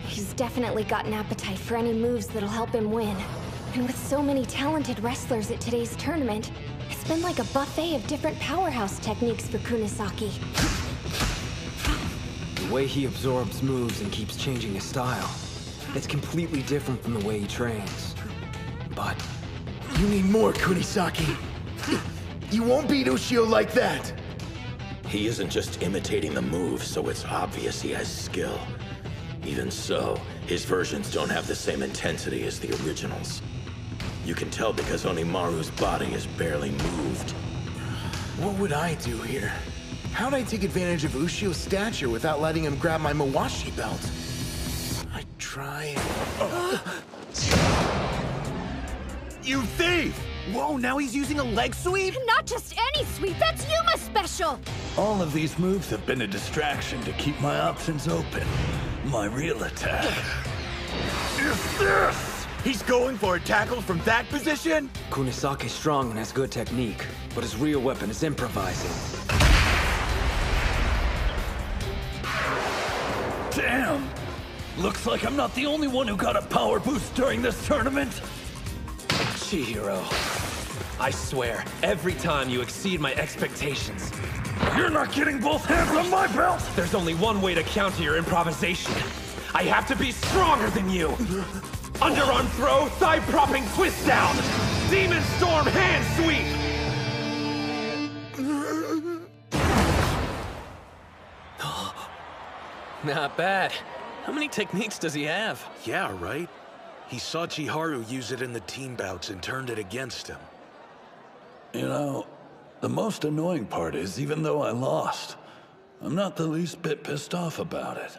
He's definitely got an appetite for any moves that'll help him win. And with so many talented wrestlers at today's tournament, it's been like a buffet of different powerhouse techniques for Kunisaki. The way he absorbs moves and keeps changing his style, it's completely different from the way he trains. But you need more, Kunisaki. You won't beat Ushio like that. He isn't just imitating the moves, so it's obvious he has skill. Even so, his versions don't have the same intensity as the originals. You can tell because Hinomaru's body is barely moved. What would I do here? How'd I take advantage of Ushio's stature without letting him grab my Mawashi belt? I'd try... You thief! Whoa, now he's using a leg sweep? Not just any sweep, that's Yuma's special! All of these moves have been a distraction to keep my options open. My real attack is this! He's going for a tackle from that position? Kunisaki's strong and has good technique, but his real weapon is improvising. Damn! Looks like I'm not the only one who got a power boost during this tournament. Chihiro, I swear, every time you exceed my expectations. You're not getting both hands on my belt! There's only one way to counter your improvisation. I have to be stronger than you! Underarm throw, thigh propping twist down! Demon Storm hand sweep! Not bad. How many techniques does he have? Yeah, right? He saw Chiharu use it in the team bouts and turned it against him. You know, the most annoying part is, even though I lost, I'm not the least bit pissed off about it.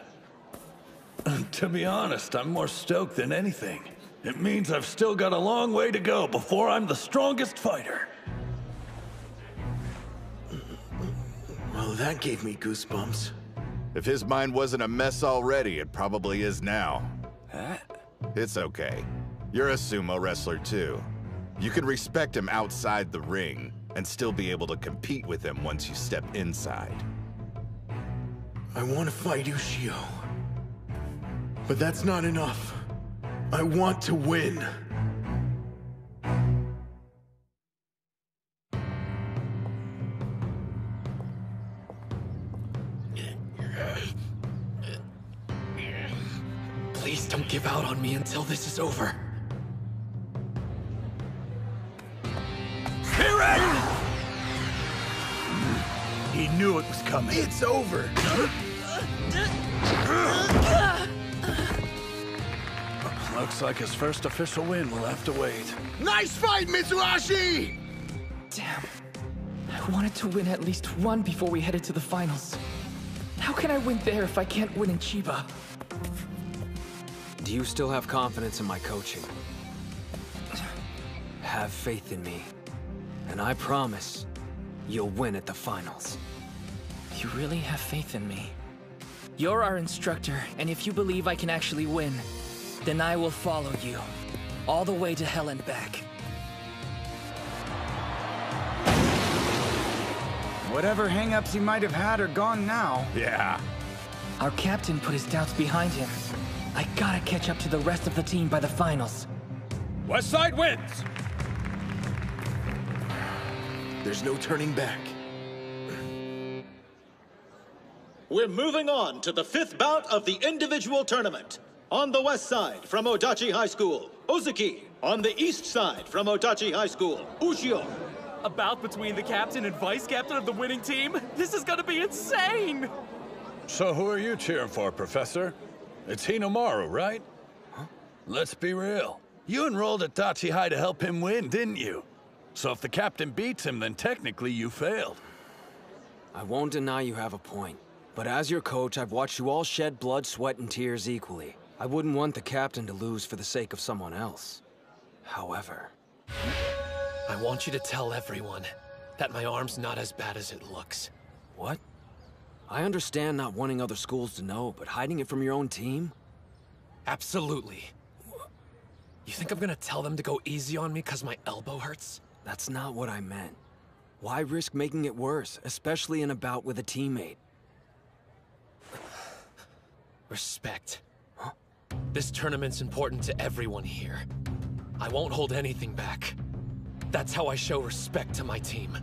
To be honest, I'm more stoked than anything. It means I've still got a long way to go before I'm the strongest fighter. Well, that gave me goosebumps. If his mind wasn't a mess already, it probably is now. Huh? It's okay. You're a sumo wrestler too. You can respect him outside the ring and still be able to compete with him once you step inside. I want to fight Ushio. But that's not enough. I want to win. Please don't give out on me until this is over. Spirit! He knew it was coming. It's over. Looks like his first official win will have to wait. Nice fight, Mitsuhashi! Damn. I wanted to win at least one before we headed to the finals. How can I win there if I can't win in Chiba? Do you still have confidence in my coaching? Have faith in me. And I promise, you'll win at the finals. You really have faith in me? You're our instructor, and if you believe I can actually win, then I will follow you, all the way to hell and back. Whatever hang-ups he might have had are gone now. Yeah. Our captain put his doubts behind him. I gotta catch up to the rest of the team by the finals. West Side wins! There's no turning back. We're moving on to the 5th bout of the individual tournament. On the west side from Odachi High School, Ozuki. On the east side from Odachi High School, Ushio. A bout between the captain and vice captain of the winning team? This is gonna be insane! So who are you cheering for, Professor? It's Hinomaru, right? Huh? Let's be real. You enrolled at Dachi High to help him win, didn't you? So if the captain beats him, then technically you failed. I won't deny you have a point. But as your coach, I've watched you all shed blood, sweat, and tears equally. I wouldn't want the captain to lose for the sake of someone else. However... I want you to tell everyone that my arm's not as bad as it looks. What? I understand not wanting other schools to know, but hiding it from your own team? Absolutely. You think I'm gonna tell them to go easy on me because my elbow hurts? That's not what I meant. Why risk making it worse, especially in a bout with a teammate? Respect. Huh? This tournament's important to everyone here. I won't hold anything back. That's how I show respect to my team.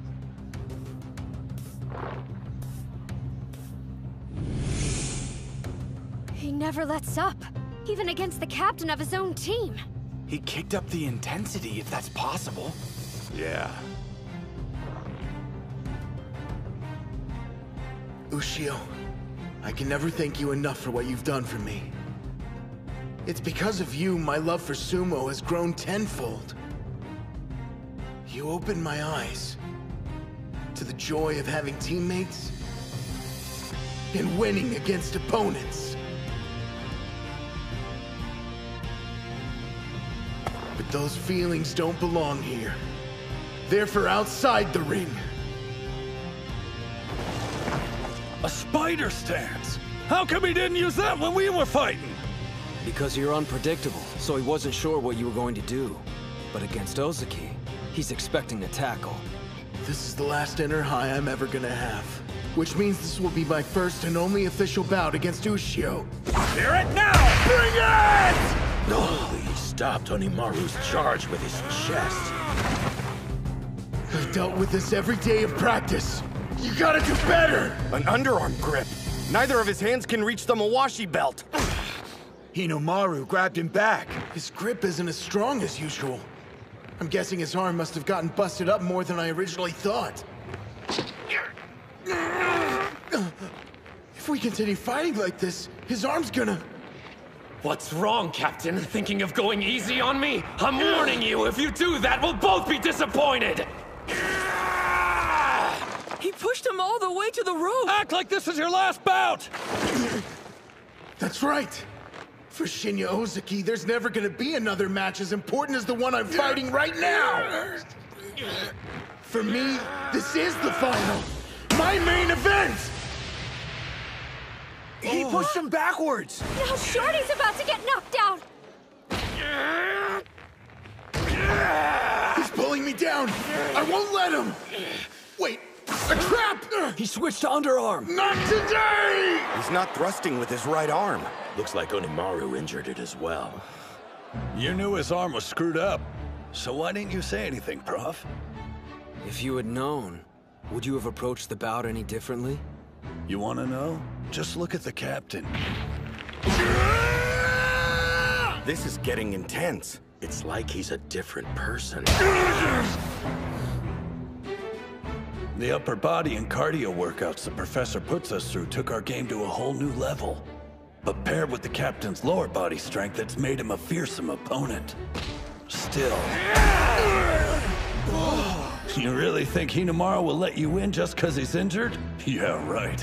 He never lets up, even against the captain of his own team. He kicked up the intensity, if that's possible. Yeah. Ushio, I can never thank you enough for what you've done for me. It's because of you my love for sumo has grown tenfold. You opened my eyes to the joy of having teammates and winning against opponents. But those feelings don't belong here. They're for outside the ring. A spider stance! How come he didn't use that when we were fighting? Because you're unpredictable, so he wasn't sure what you were going to do. But against Ozuki, he's expecting a tackle. This is the last inner high I'm ever gonna have. Which means this will be my first and only official bout against Ushio. Hear it now! Bring it! Oh, he stopped Hinomaru's charge with his chest. I've dealt with this every day of practice. You gotta do better! An underarm grip. Neither of his hands can reach the Mawashi belt. Hinomaru grabbed him back. His grip isn't as strong as usual. I'm guessing his arm must have gotten busted up more than I originally thought. If we continue fighting like this, his arm's gonna... What's wrong, Captain? Thinking of going easy on me? I'm warning you, if you do that, we'll both be disappointed! He pushed him all the way to the rope! Act like this is your last bout! That's right! For Shinya Ozaki, there's never gonna be another match as important as the one I'm fighting right now! For me, this is the final! My main event! He pushed him backwards! Now Shorty's about to get knocked out! He's pulling me down! I won't let him! Wait, a trap! He switched to underarm! Not today! He's not thrusting with his right arm. Looks like Hinomaru injured it as well. You knew his arm was screwed up. So why didn't you say anything, Prof? If you had known, would you have approached the bout any differently? You want to know? Just look at the captain. This is getting intense. It's like he's a different person. The upper body and cardio workouts the professor puts us through took our game to a whole new level. But paired with the captain's lower body strength, it's made him a fearsome opponent. Still... You really think Hinomaru will let you win just because he's injured? Yeah, right.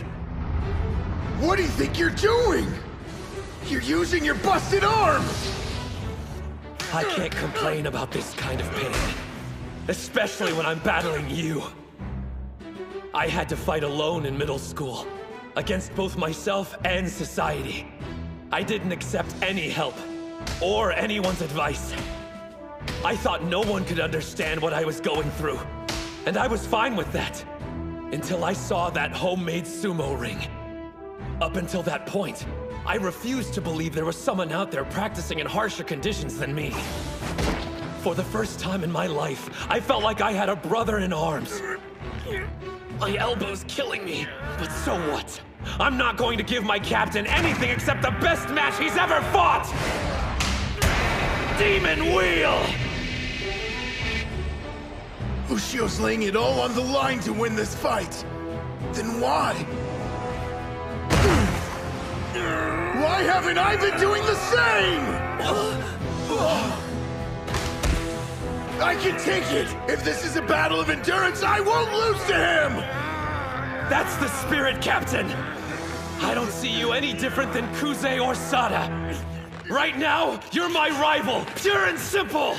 What do you think you're doing? You're using your busted arm! I can't complain about this kind of pain. Especially when I'm battling you. I had to fight alone in middle school. Against both myself and society. I didn't accept any help. Or anyone's advice. I thought no one could understand what I was going through. And I was fine with that. Until I saw that homemade sumo ring. Up until that point, I refused to believe there was someone out there practicing in harsher conditions than me. For the first time in my life, I felt like I had a brother in arms. My elbow's killing me, but so what? I'm not going to give my captain anything except the best match he's ever fought! Demon Wheel! Ushio's laying it all on the line to win this fight. Then why? Why haven't I been doing the same? I can take it! If this is a battle of endurance, I won't lose to him! That's the spirit, Captain! I don't see you any different than Kuze or Sada. Right now, you're my rival, pure and simple!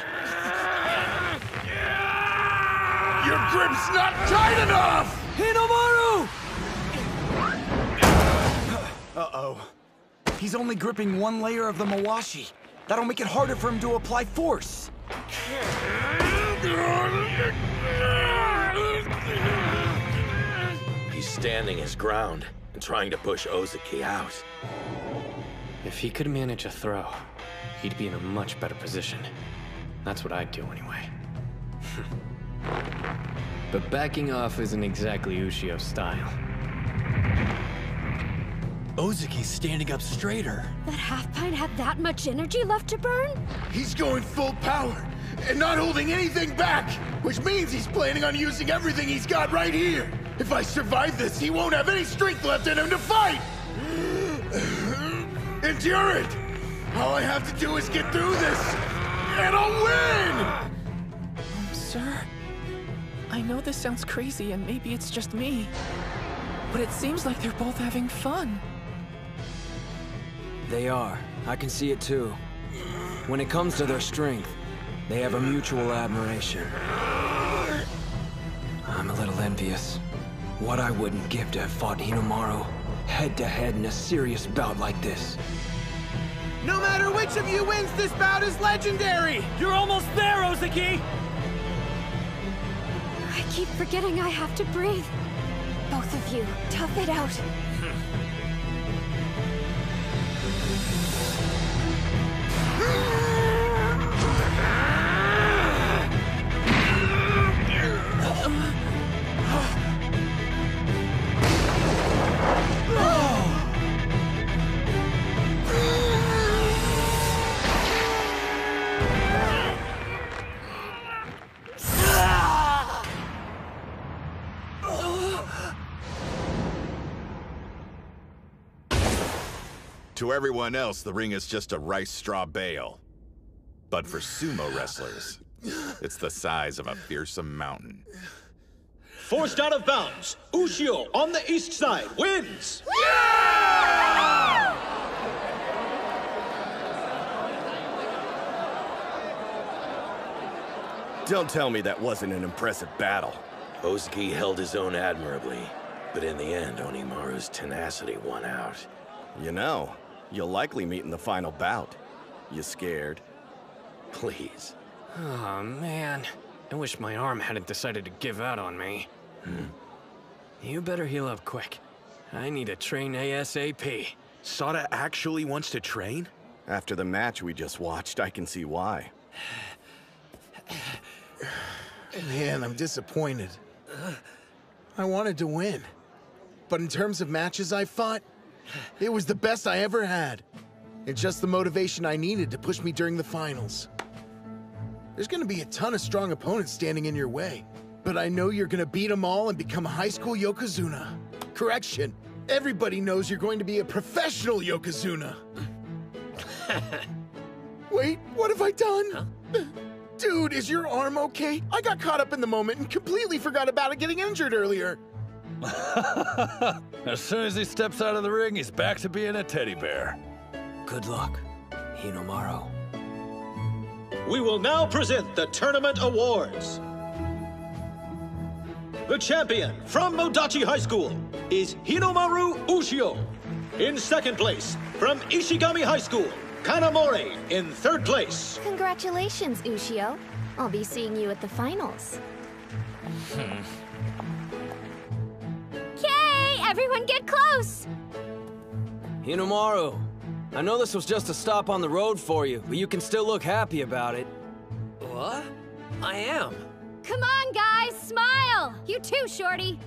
Your grip's not tight enough! Hinomaru! Uh-oh. He's only gripping one layer of the Mawashi. That'll make it harder for him to apply force. He's standing his ground and trying to push Ozaki out. If he could manage a throw, he'd be in a much better position. That's what I'd do anyway. But backing off isn't exactly Ushio's style. Ozaki's standing up straighter. That half-pint had that much energy left to burn? He's going full power, and not holding anything back, which means he's planning on using everything he's got right here. If I survive this, he won't have any strength left in him to fight! Endure it! All I have to do is get through this, and I'll win! Sir, I know this sounds crazy, and maybe it's just me, but it seems like they're both having fun. They are. I can see it too. When it comes to their strength, they have a mutual admiration. I'm a little envious. What I wouldn't give to have fought Hinomaru head-to-head in a serious bout like this. No matter which of you wins, this bout is legendary! You're almost there, Ozaki! I keep forgetting I have to breathe. Both of you, tough it out. To everyone else, the ring is just a rice straw bale. But for sumo wrestlers, it's the size of a fearsome mountain. Forced out of bounds, Ushio on the east side wins! Don't tell me that wasn't an impressive battle. Ozuki held his own admirably, but in the end, Onimaru's tenacity won out. You know, you'll likely meet in the final bout. You scared? Please. Oh, man. I wish my arm hadn't decided to give out on me. You better heal up quick. I need to train ASAP. Sada actually wants to train? After the match we just watched, I can see why. Man, I'm disappointed. I wanted to win. But in terms of matches I fought, it was the best I ever had. It's just the motivation I needed to push me during the finals. There's gonna be a ton of strong opponents standing in your way. But I know you're gonna beat them all and become a high school Yokozuna. Correction, everybody knows you're going to be a professional Yokozuna. Wait, what have I done? Huh? Dude, is your arm okay? I got caught up in the moment and completely forgot about it getting injured earlier. As soon as he steps out of the ring, he's back to being a teddy bear. Good luck, Hinomaru. We will now present the tournament awards. The champion from Modachi High School is Hinomaru Ushio. In second place, from Ishigami High School, Kanamori in third place. Congratulations, Ushio. I'll be seeing you at the finals. Okay, everyone get close! Hinomaru, I know this was just a stop on the road for you, but you can still look happy about it. What? I am. Come on, guys, smile! You too, Shorty.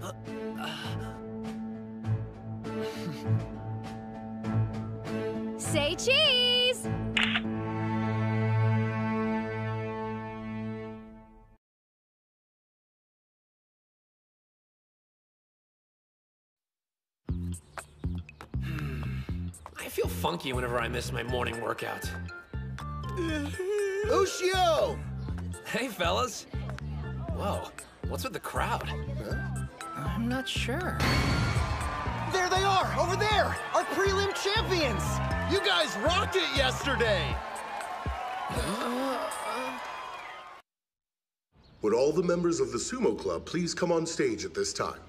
Say cheese! I feel funky whenever I miss my morning workout. Ushio! Hey, fellas. Whoa, what's with the crowd? I'm not sure. There they are, over there! Our prelim champions! You guys rocked it yesterday! Would all the members of the Sumo Club please come on stage at this time?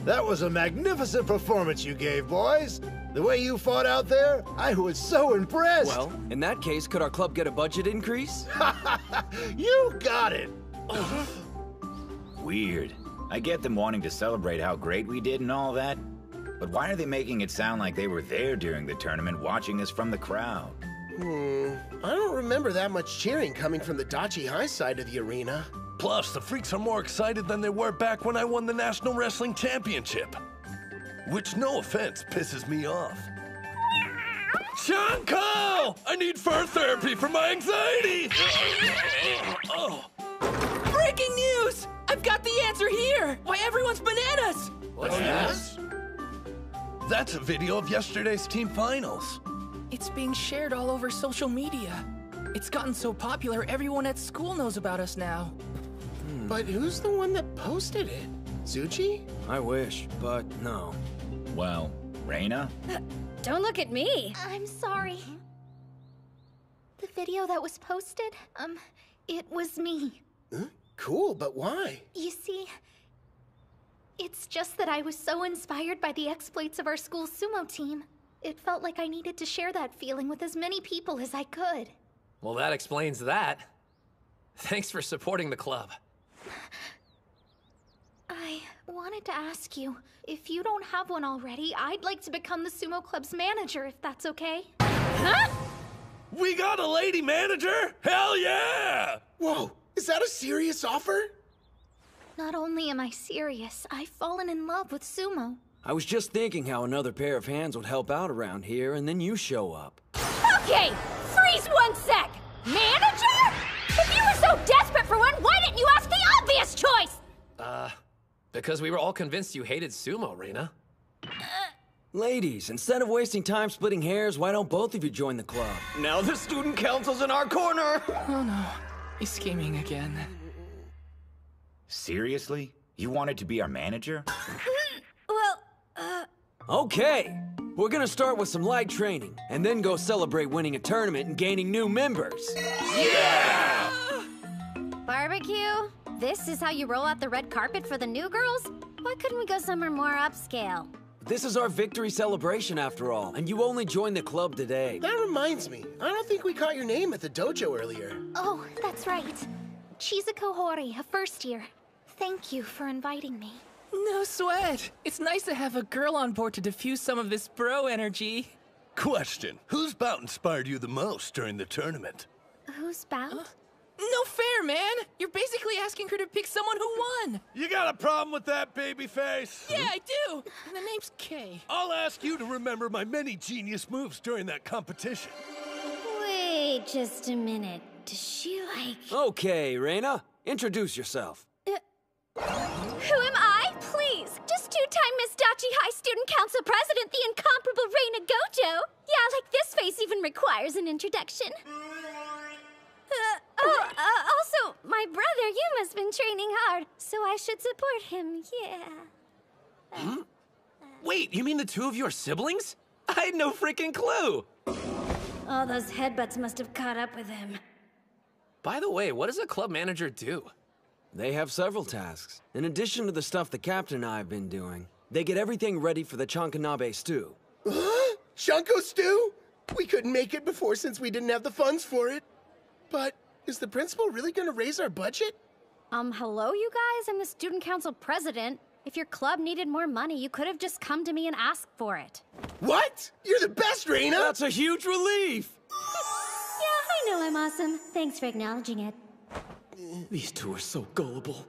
That was a magnificent performance you gave, boys. The way you fought out there, I was so impressed. Well, in that case, could our club get a budget increase? You got it. Weird. I get them wanting to celebrate how great we did and all that, but why are they making it sound like they were there during the tournament watching us from the crowd? I don't remember that much cheering coming from the Dachi High side of the arena. Plus, the freaks are more excited than they were back when I won the National Wrestling Championship. Which, no offense, pisses me off. Chanko! I need fur therapy for my anxiety! Oh. Breaking news! I've got the answer here! Why everyone's bananas! What's this? That's a video of yesterday's team finals. It's being shared all over social media. It's gotten so popular, everyone at school knows about us now. But who's the one that posted it? Tsuchi? I wish, but no. Well, Reina? Don't look at me. I'm sorry. The video that was posted, it was me. Huh? Cool, but why? You see, it's just that I was so inspired by the exploits of our school sumo team. It felt like I needed to share that feeling with as many people as I could. Well, that explains that. Thanks for supporting the club. I wanted to ask you, if you don't have one already, I'd like to become the Sumo Club's manager, if that's okay. Huh? We got a lady manager? Hell yeah! Whoa, is that a serious offer? Not only am I serious, I've fallen in love with sumo. I was just thinking how another pair of hands would help out around here, and then you show up. Okay, freeze 1 sec! Manager? If you were so desperate for one, why didn't you ask the obvious choice? Because we were all convinced you hated sumo, Reina. Ladies, instead of wasting time splitting hairs, why don't both of you join the club? Now the student council's in our corner! Oh no, he's scheming again. Seriously? You wanted to be our manager? Okay, we're gonna start with some light training, and then go celebrate winning a tournament and gaining new members. Yeah! Barbecue? This is how you roll out the red carpet for the new girls? Why couldn't we go somewhere more upscale? This is our victory celebration after all, and you only joined the club today. That reminds me, I don't think we caught your name at the dojo earlier. Oh, that's right. Chizuko Hori, a first year. Thank you for inviting me. No sweat. It's nice to have a girl on board to diffuse some of this bro energy. Question, whose bout inspired you the most during the tournament? Whose bout? No fair, man! You're basically asking her to pick someone who won! You got a problem with that, babyface? Yeah, I do! And the name's Kay. I'll ask you to remember my many genius moves during that competition. Wait just a minute. Does she like... Okay, Reina, introduce yourself. Who am I? Please, just two-time Miss Dachi High Student Council President, the incomparable Reina Gojo. Yeah, like this face even requires an introduction. Also, my brother, you must have been training hard, so I should support him, yeah. Wait, you mean the two of you are siblings? I had no freaking clue! All those headbutts must have caught up with him. By the way, what does a club manager do? They have several tasks. In addition to the stuff the captain and I have been doing, they get everything ready for the Chankanabe stew. Huh? Shanko stew? We couldn't make it before since we didn't have the funds for it. But is the principal really gonna raise our budget? Hello, you guys? I'm the student council president. If your club needed more money, you could have just come to me and asked for it. What? You're the best, Reina! That's a huge relief! Yeah, I know I'm awesome. Thanks for acknowledging it. These two are so gullible.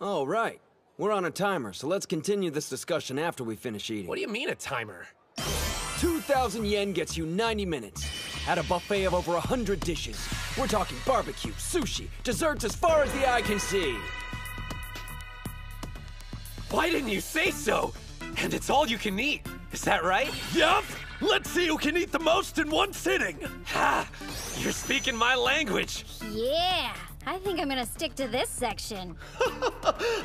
Oh, right. We're on a timer, so let's continue this discussion after we finish eating. What do you mean a timer? 2,000 yen gets you 90 minutes. At a buffet of over 100 dishes. We're talking barbecue, sushi, desserts as far as the eye can see. Why didn't you say so? And it's all you can eat. Is that right? Yup! Let's see who can eat the most in one sitting! Ha! You're speaking my language! Yeah! I think I'm gonna stick to this section.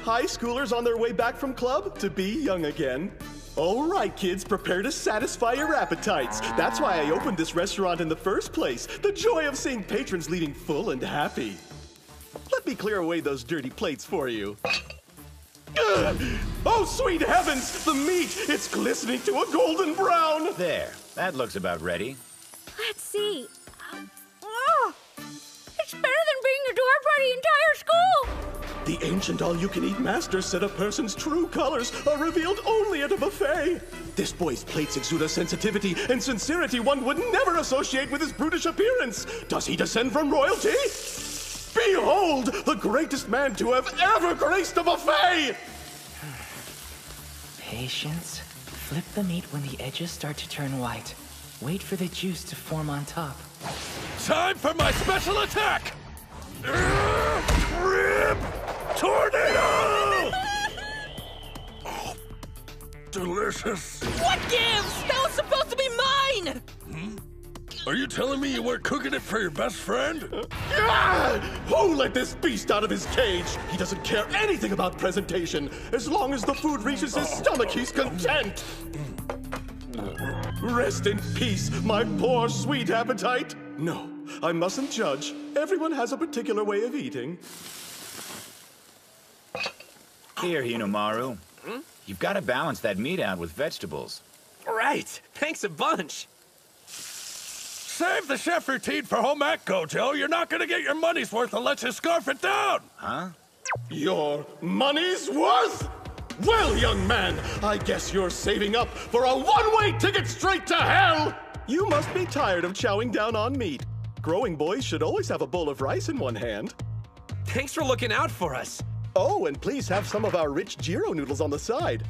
High schoolers on their way back from club to be young again. All right, kids, prepare to satisfy your appetites. That's why I opened this restaurant in the first place. The joy of seeing patrons leaving full and happy. Let me clear away those dirty plates for you. Ugh. Oh, sweet heavens! The meat! It's glistening to a golden brown! There. That looks about ready. Let's see. It's better than being the door for the entire school! The ancient all-you-can-eat master said a person's true colors are revealed only at a buffet. This boy's plates exude a sensitivity and sincerity one would never associate with his brutish appearance. Does he descend from royalty? Behold, the greatest man to have ever graced a buffet! Patience. Flip the meat when the edges start to turn white. Wait for the juice to form on top. Time for my special attack! Rib Tornado! Oh, delicious. What gives? That was supposed to be mine! Are you telling me you weren't cooking it for your best friend? Who let this beast out of his cage? He doesn't care anything about presentation. As long as the food reaches his stomach, he's content. Rest in peace, my poor sweet appetite. No, I mustn't judge. Everyone has a particular way of eating. Here, Hinomaru. You've got to balance that meat out with vegetables. Right. Thanks a bunch. Save the chef routine for home ec, Gojo. You're not gonna get your money's worth unless you scarf it down. Huh? Your money's worth? Well, young man, I guess you're saving up for a one-way ticket straight to hell! You must be tired of chowing down on meat. Growing boys should always have a bowl of rice in one hand. Thanks for looking out for us. Oh, and please have some of our rich gyro noodles on the side.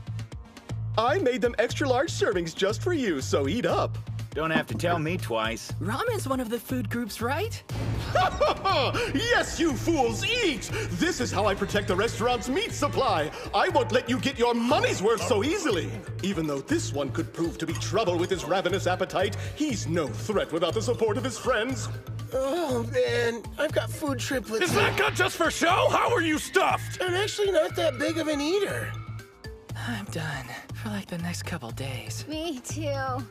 I made them extra large servings just for you, so eat up. Don't have to tell me twice. Ramen's one of the food groups, right? Yes, you fools, eat! This is how I protect the restaurant's meat supply. I won't let you get your money's worth so easily. Even though this one could prove to be trouble with his ravenous appetite, he's no threat without the support of his friends. Oh, man. I've got food triplets. Is that gun just for show? How are you stuffed? I'm actually not that big of an eater. I'm done for like the next couple days. Me too.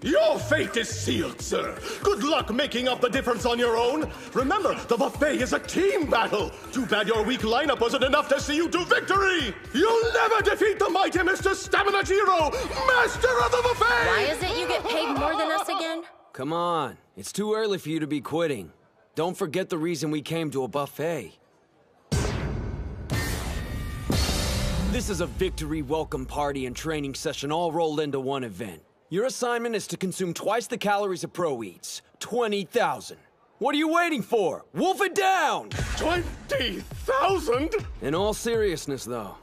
Your fate is sealed, sir. Good luck making up the difference on your own. Remember, the buffet is a team battle. Too bad your weak lineup wasn't enough to see you to victory. You'll never defeat the mighty Mr. Stamina Jiro, master of the buffet! Why is it you get paid more than us again? Come on, it's too early for you to be quitting. Don't forget the reason we came to a buffet. This is a victory welcome party and training session all rolled into one event. Your assignment is to consume twice the calories a pro eats. 20,000. What are you waiting for? Wolf it down! 20,000? In all seriousness, though,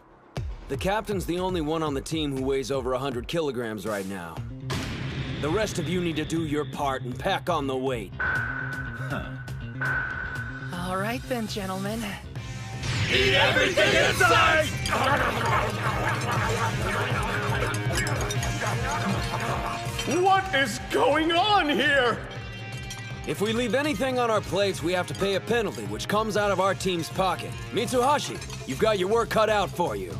the captain's the only one on the team who weighs over 100 kilograms right now. The rest of you need to do your part and pack on the weight. All right then, gentlemen. Eat everything in sight! What is going on here? If we leave anything on our plates, we have to pay a penalty, which comes out of our team's pocket. Mitsuhashi, you've got your work cut out for you.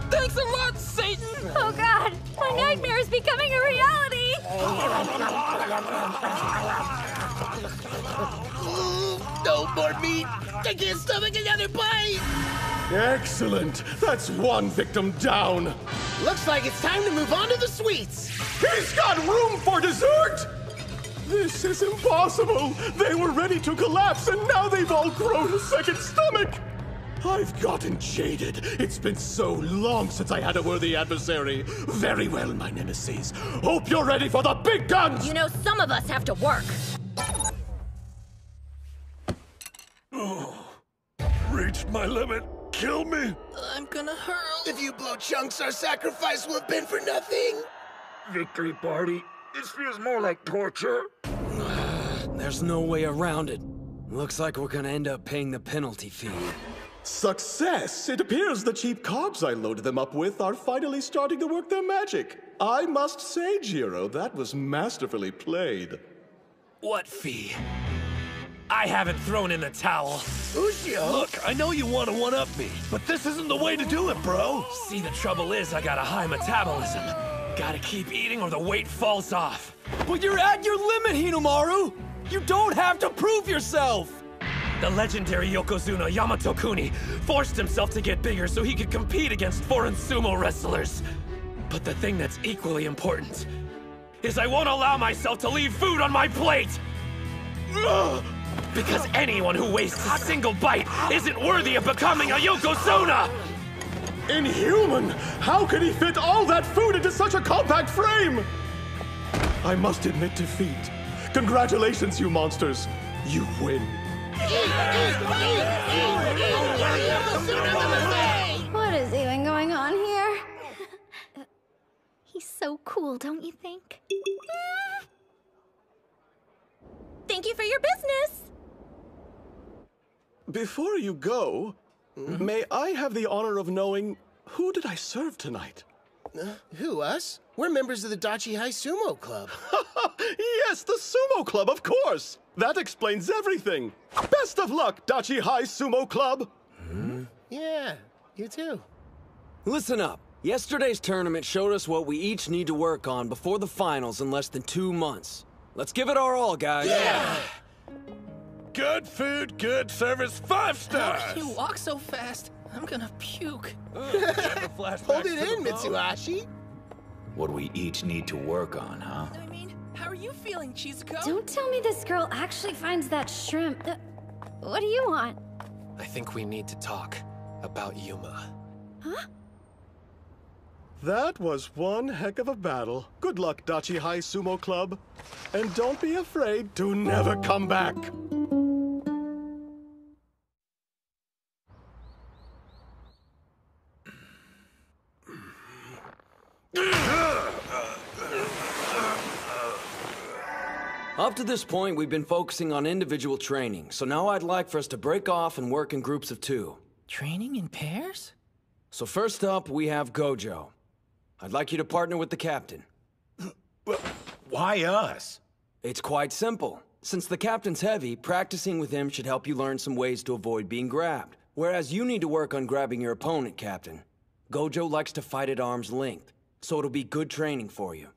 Thanks a lot, Satan! Oh god, my nightmare is becoming a reality! No more meat! I can't stomach another bite! Excellent! That's one victim down! Looks like it's time to move on to the sweets! He's got room for dessert! This is impossible! They were ready to collapse and now they've all grown a second stomach! I've gotten jaded. It's been so long since I had a worthy adversary. Very well, my nemesis. Hope you're ready for the big guns! You know, some of us have to work. Reached my limit. Kill me. I'm gonna hurl. If you blow chunks, our sacrifice will have been for nothing. Victory party. This feels more like torture. There's no way around it. Looks like we're gonna end up paying the penalty fee. Success! It appears the cheap carbs I loaded them up with are finally starting to work their magic. I must say, Jiro, that was masterfully played. What fee? I haven't thrown in the towel. Ushio! Look, I know you want to one-up me, but this isn't the way to do it, bro. See, the trouble is I got a high metabolism. Gotta keep eating or the weight falls off. But you're at your limit, Hinomaru! You don't have to prove yourself! The legendary Yokozuna Yamato Kuni forced himself to get bigger so he could compete against foreign sumo wrestlers. But the thing that's equally important is I won't allow myself to leave food on my plate! Ugh! Because anyone who wastes a single bite isn't worthy of becoming a Yokozuna! Inhuman! How could he fit all that food into such a compact frame? I must admit defeat. Congratulations, you monsters. You win. What is even going on here? He's so cool, don't you think? Thank you for your business. Before you go, may I have the honor of knowing who did I serve tonight? Who, us? We're members of the Dachi High Sumo Club. Yes, the Sumo Club, of course! That explains everything! Best of luck, Dachi High Sumo Club! Yeah, you too. Listen up. Yesterday's tournament showed us what we each need to work on before the finals in less than 2 months. Let's give it our all, guys. Yeah! Good food, good service, 5 stars! How can you walk so fast? I'm gonna puke. Hold it in, Mitsuhashi. What we each need to work on, huh? I mean, how are you feeling, Chizuko? Don't tell me this girl actually finds that shrimp. What do you want? I think we need to talk about Yuma. Huh? That was one heck of a battle. Good luck, Dachi High Sumo Club. And don't be afraid to never come back. Up to this point, we've been focusing on individual training, so now I'd like for us to break off and work in groups of 2. Training in pairs? So first up, we have Gojo. I'd like you to partner with the captain. Why us? It's quite simple. Since the captain's heavy, practicing with him should help you learn some ways to avoid being grabbed. Whereas you need to work on grabbing your opponent, Captain. Gojo likes to fight at arm's length, so it'll be good training for you.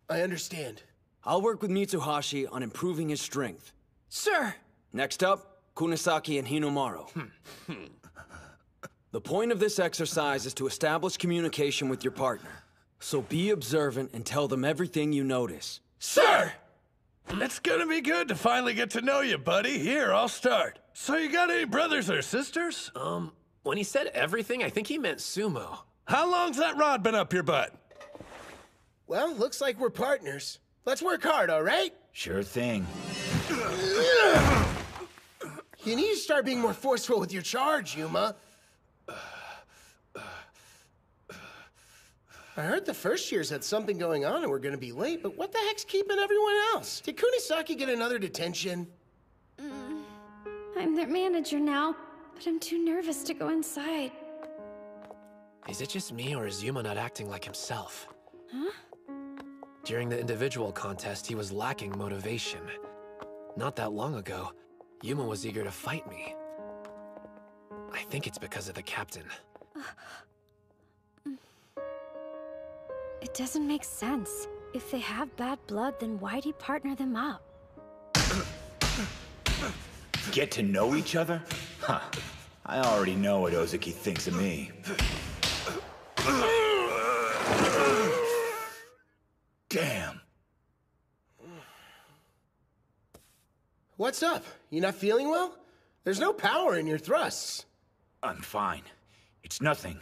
I understand. I'll work with Mitsuhashi on improving his strength. Sir! Next up, Kunisaki and Hinomaru. The point of this exercise is to establish communication with your partner. So be observant and tell them everything you notice. Sir! It's gonna be good to finally get to know you, buddy. Here, I'll start. So you got any brothers or sisters? When he said everything, I think he meant sumo. How long's that rod been up your butt? Well, looks like we're partners. Let's work hard, all right? Sure thing. You need to start being more forceful with your charge, Yuma. I heard the first years had something going on and we're gonna be late, but what the heck's keeping everyone else? Did Kunisaki get another detention? I'm their manager now, but I'm too nervous to go inside. Is it just me, or is Yuma not acting like himself? Huh? During the individual contest, he was lacking motivation. Not that long ago, Yuma was eager to fight me. I think it's because of the captain. It doesn't make sense. If they have bad blood, then why'd he partner them up? Get to know each other? Huh. I already know what Ozuki thinks of me. Damn. What's up? You not feeling well? There's no power in your thrusts. I'm fine. It's nothing.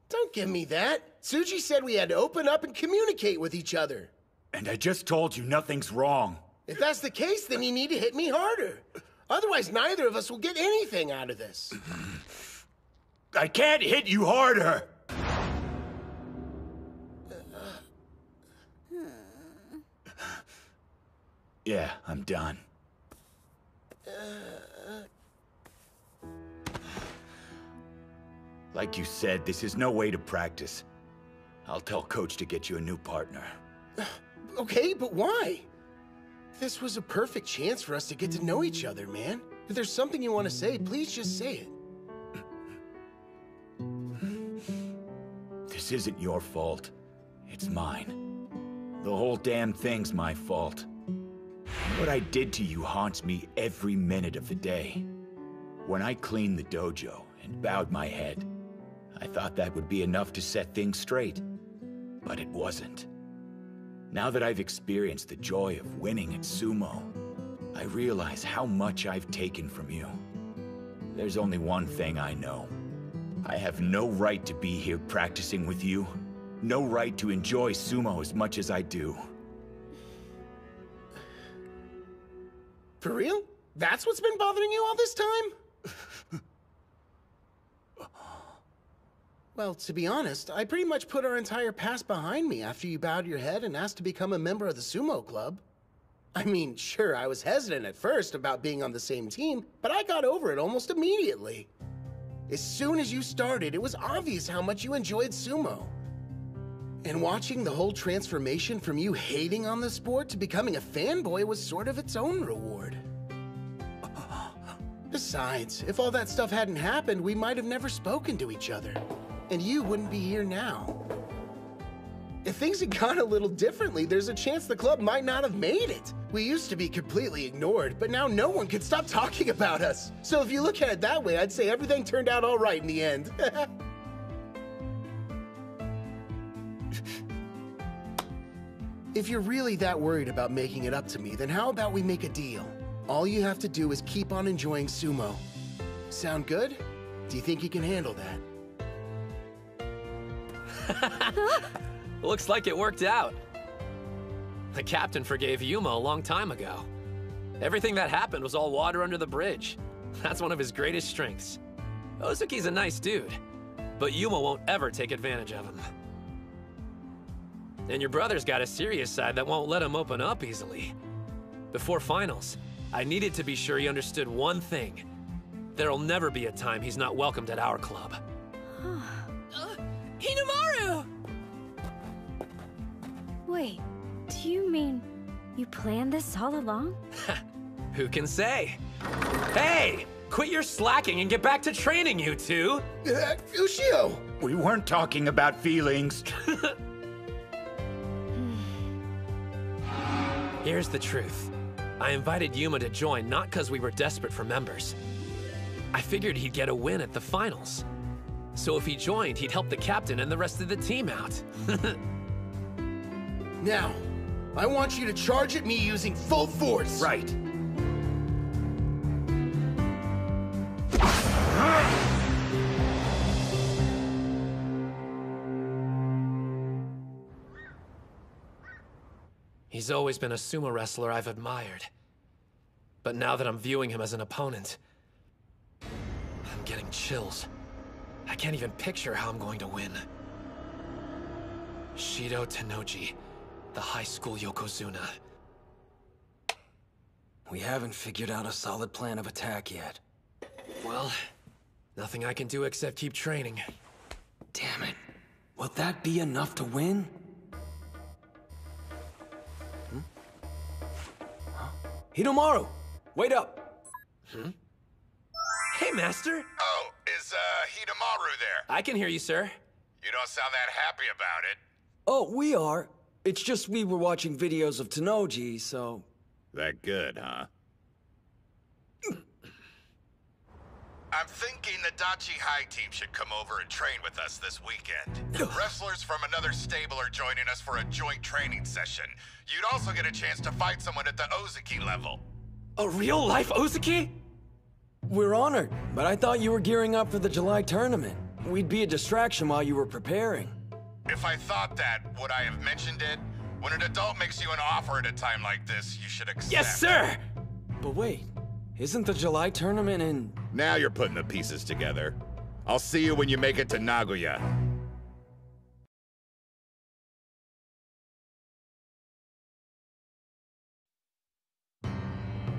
Don't give me that. Tsuji said we had to open up and communicate with each other. And I just told you nothing's wrong. If that's the case, then you need to hit me harder. Otherwise, neither of us will get anything out of this. I can't hit you harder! Yeah, I'm done. Like you said, this is no way to practice. I'll tell Coach to get you a new partner. Okay, but why? This was a perfect chance for us to get to know each other, man. If there's something you want to say, please just say it. This isn't your fault. It's mine. The whole damn thing's my fault. What I did to you haunts me every minute of the day. When I cleaned the dojo and bowed my head, I thought that would be enough to set things straight. But it wasn't. Now that I've experienced the joy of winning at sumo, I realize how much I've taken from you. There's only one thing I know. I have no right to be here practicing with you. No right to enjoy sumo as much as I do. For real? That's what's been bothering you all this time? Well, to be honest, I pretty much put our entire past behind me after you bowed your head and asked to become a member of the sumo club. I mean, sure, I was hesitant at first about being on the same team, but I got over it almost immediately. As soon as you started, it was obvious how much you enjoyed sumo. And watching the whole transformation from you hating on the sport to becoming a fanboy was sort of its own reward. Besides, if all that stuff hadn't happened, we might have never spoken to each other. And you wouldn't be here now. If things had gone a little differently, there's a chance the club might not have made it. We used to be completely ignored, but now no one could stop talking about us. So if you look at it that way, I'd say everything turned out all right in the end. If you're really that worried about making it up to me, then how about we make a deal? All you have to do is keep on enjoying sumo. Sound good? Do you think you can handle that? Looks like it worked out. The captain forgave Yuma a long time ago. Everything that happened was all water under the bridge. That's one of his greatest strengths. Ozuki's a nice dude, but Yuma won't ever take advantage of him. And your brother's got a serious side that won't let him open up easily. Before finals, I needed to be sure he understood one thing. There'll never be a time he's not welcomed at our club. Hinomaru! Wait, do you mean you planned this all along? Who can say? Hey! Quit your slacking and get back to training, you two! Ushio! We weren't talking about feelings. Here's the truth. I invited Yuma to join not because we were desperate for members. I figured he'd get a win at the finals. So if he joined, he'd help the captain and the rest of the team out. Now, I want you to charge at me using full force. Right. He's always been a sumo wrestler I've admired. But now that I'm viewing him as an opponent, I'm getting chills. I can't even picture how I'm going to win. Shido Tennoji, the high school Yokozuna. We haven't figured out a solid plan of attack yet. Well, nothing I can do except keep training. Damn it. Will that be enough to win? Hinomaru! Wait up! Hey, Master! Oh, is Hinomaru there? I can hear you, sir. You don't sound that happy about it. Oh, we are. It's just we were watching videos of Tennoji, so... That good, huh? I'm thinking the Dachi High team should come over and train with us this weekend. Wrestlers from another stable are joining us for a joint training session. You'd also get a chance to fight someone at the Ozuki level. A real-life Ozuki? We're honored, but I thought you were gearing up for the July tournament. We'd be a distraction while you were preparing. If I thought that, would I have mentioned it? When an adult makes you an offer at a time like this, you should accept. Yes, sir! But wait, isn't the July tournament in... Now you're putting the pieces together. I'll see you when you make it to Nagoya.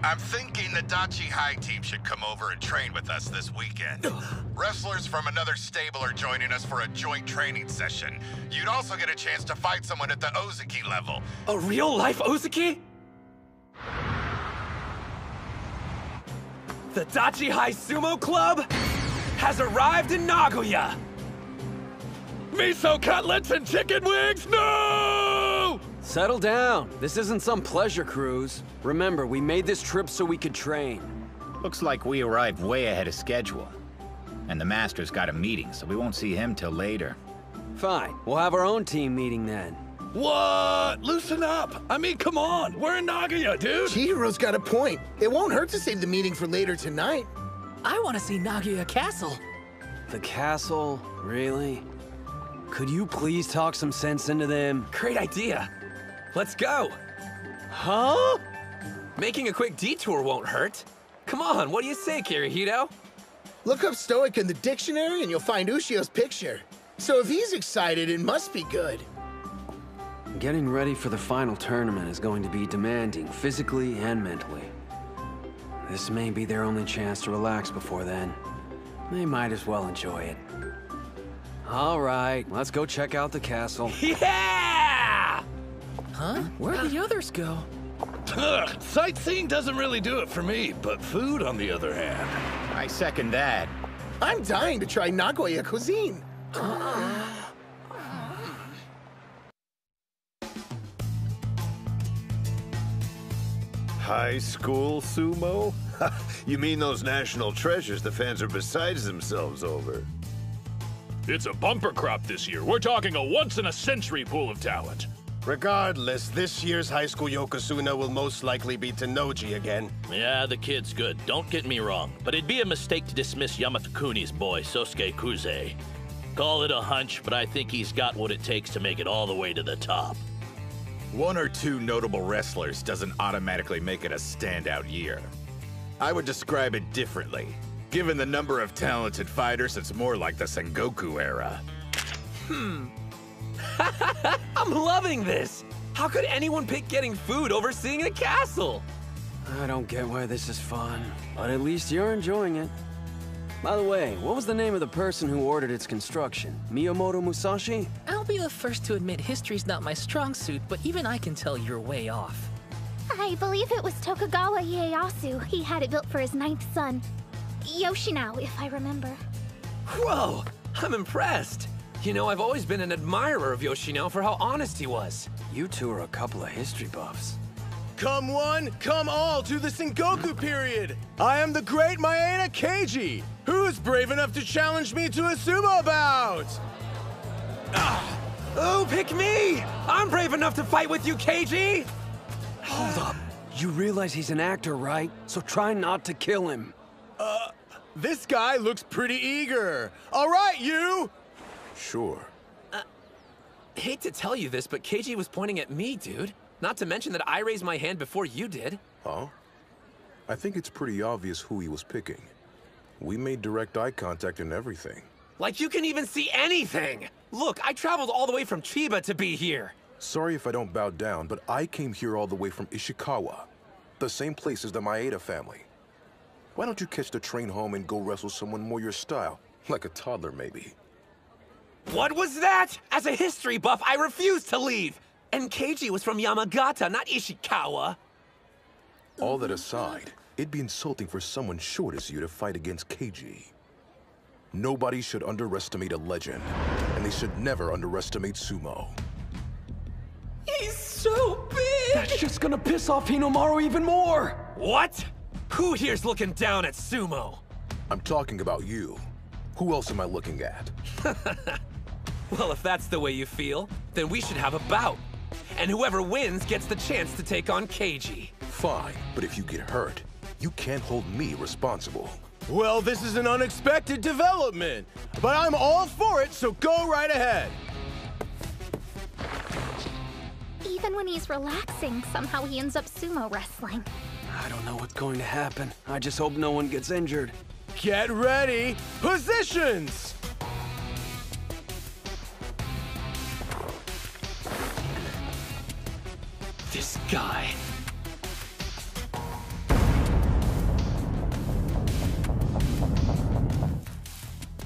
I'm thinking the Dachi High team should come over and train with us this weekend. Wrestlers from another stable are joining us for a joint training session. You'd also get a chance to fight someone at the Ozuki level. A real-life Ozuki? The Dachi High Sumo Club has arrived in Nagoya! Miso cutlets and chicken wings? No! Settle down. This isn't some pleasure cruise. Remember, we made this trip so we could train. Looks like we arrived way ahead of schedule. And the Master's got a meeting, so we won't see him till later. Fine. We'll have our own team meeting then. What? Loosen up. I mean, come on. We're in Nagoya, dude. Chihiro's got a point. It won't hurt to save the meeting for later tonight. I want to see Nagoya Castle. The castle? Really? Could you please talk some sense into them? Great idea. Let's go. Huh? Making a quick detour won't hurt. Come on, what do you say, Kirihito? Look up Stoic in the dictionary and you'll find Ushio's picture. So if he's excited, it must be good. Getting ready for the final tournament is going to be demanding, physically and mentally. This may be their only chance to relax before then. They might as well enjoy it. All right, let's go check out the castle. Yeah! Huh? Where'd the others go? Sightseeing doesn't really do it for me, but food, on the other hand. I second that. I'm dying to try Nagoya cuisine. High school sumo? You mean those national treasures the fans are beside themselves over? It's a bumper crop this year. We're talking a once-in-a-century pool of talent. Regardless, this year's high school Yokozuna will most likely be Tennoji again. Yeah, the kid's good. Don't get me wrong. But it'd be a mistake to dismiss Yamato-kuni's boy, Sosuke Kuze. Call it a hunch, but I think he's got what it takes to make it all the way to the top. One or two notable wrestlers doesn't automatically make it a standout year. I would describe it differently. Given the number of talented fighters, it's more like the Sengoku era. I'm loving this! How could anyone pick getting food over seeing the castle? I don't get why this is fun, but at least you're enjoying it. By the way, what was the name of the person who ordered its construction? Miyamoto Musashi? I'll be the first to admit history's not my strong suit, but even I can tell you're way off. I believe it was Tokugawa Ieyasu. He had it built for his 9th son. Yoshinao, if I remember. Whoa! I'm impressed! You know, I've always been an admirer of Yoshinao for how honest he was. You two are a couple of history buffs. Come one, come all to the Sengoku period! I am the great Maeda Keiji! Who's brave enough to challenge me to a sumo bout? Oh, pick me! I'm brave enough to fight with you, Keiji! Hold up. You realize he's an actor, right? So try not to kill him. This guy looks pretty eager. All right, you! Sure. Hate to tell you this, but Keiji was pointing at me, dude. Not to mention that I raised my hand before you did. Huh? I think it's pretty obvious who he was picking. We made direct eye contact and everything. Like you can even see anything! Look, I traveled all the way from Chiba to be here. Sorry if I don't bow down, but I came here all the way from Ishikawa. The same place as the Maeda family. Why don't you catch the train home and go wrestle someone more your style? Like a toddler, maybe. What was that? As a history buff, I refuse to leave! And Keiji was from Yamagata, not Ishikawa. All that aside, it'd be insulting for someone short as you to fight against Keiji. Nobody should underestimate a legend, and they should never underestimate sumo. He's so big! That's just gonna piss off Hinomaru even more! What? Who here's looking down at sumo? I'm talking about you. Who else am I looking at? Well, if that's the way you feel, then we should have a bout. And whoever wins gets the chance to take on Keiji. Fine, but if you get hurt, you can't hold me responsible. Well, this is an unexpected development, but I'm all for it, so go right ahead. Even when he's relaxing, somehow he ends up sumo wrestling. I don't know what's going to happen. I just hope no one gets injured. Get ready! Positions! This guy.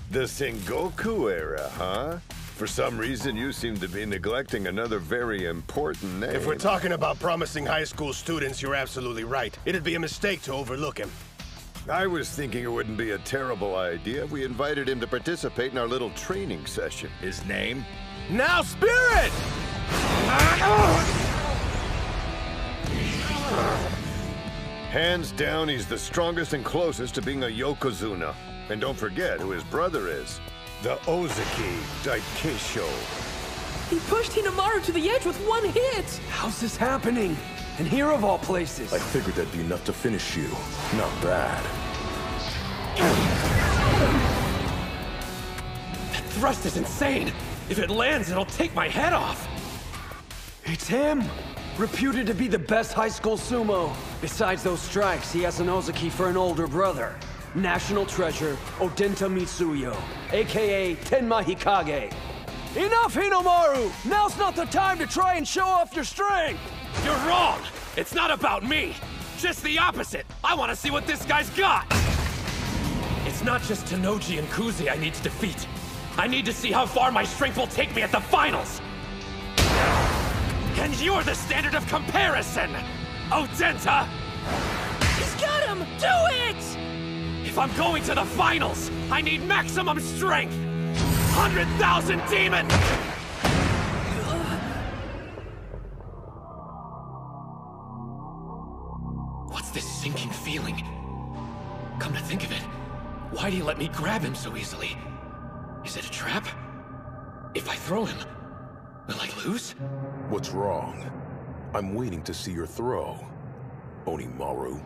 The Sengoku era, huh? For some reason, you seem to be neglecting another very important name. If we're talking about promising high school students, you're absolutely right. It'd be a mistake to overlook him. I was thinking it wouldn't be a terrible idea if we invited him to participate in our little training session. His name? Now, Spirit! Hands down, he's the strongest and closest to being a Yokozuna. And don't forget who his brother is. The Ozaki Daikeisho. He pushed Hinomaru to the edge with one hit! How's this happening? And here of all places. I figured that'd be enough to finish you. Not bad. That thrust is insane! If it lands, it'll take my head off! It's him! Reputed to be the best high school sumo. Besides those strikes, he has an Ozaki for an older brother. National treasure, Odenta Mitsuyo, aka Tenma Hikage. Enough, Hinomaru! Now's not the time to try and show off your strength! You're wrong! It's not about me! Just the opposite! I want to see what this guy's got! It's not just Tanoji and Kuze I need to defeat. I need to see how far my strength will take me at the finals! And you're the standard of comparison! Odenta! He's got him! Do it! If I'm going to the finals, I need maximum strength! 100,000 demon! What's this sinking feeling? Come to think of it, why'd he let me grab him so easily? Is it a trap? If I throw him, will I lose? What's wrong? I'm waiting to see your throw, Onimaru.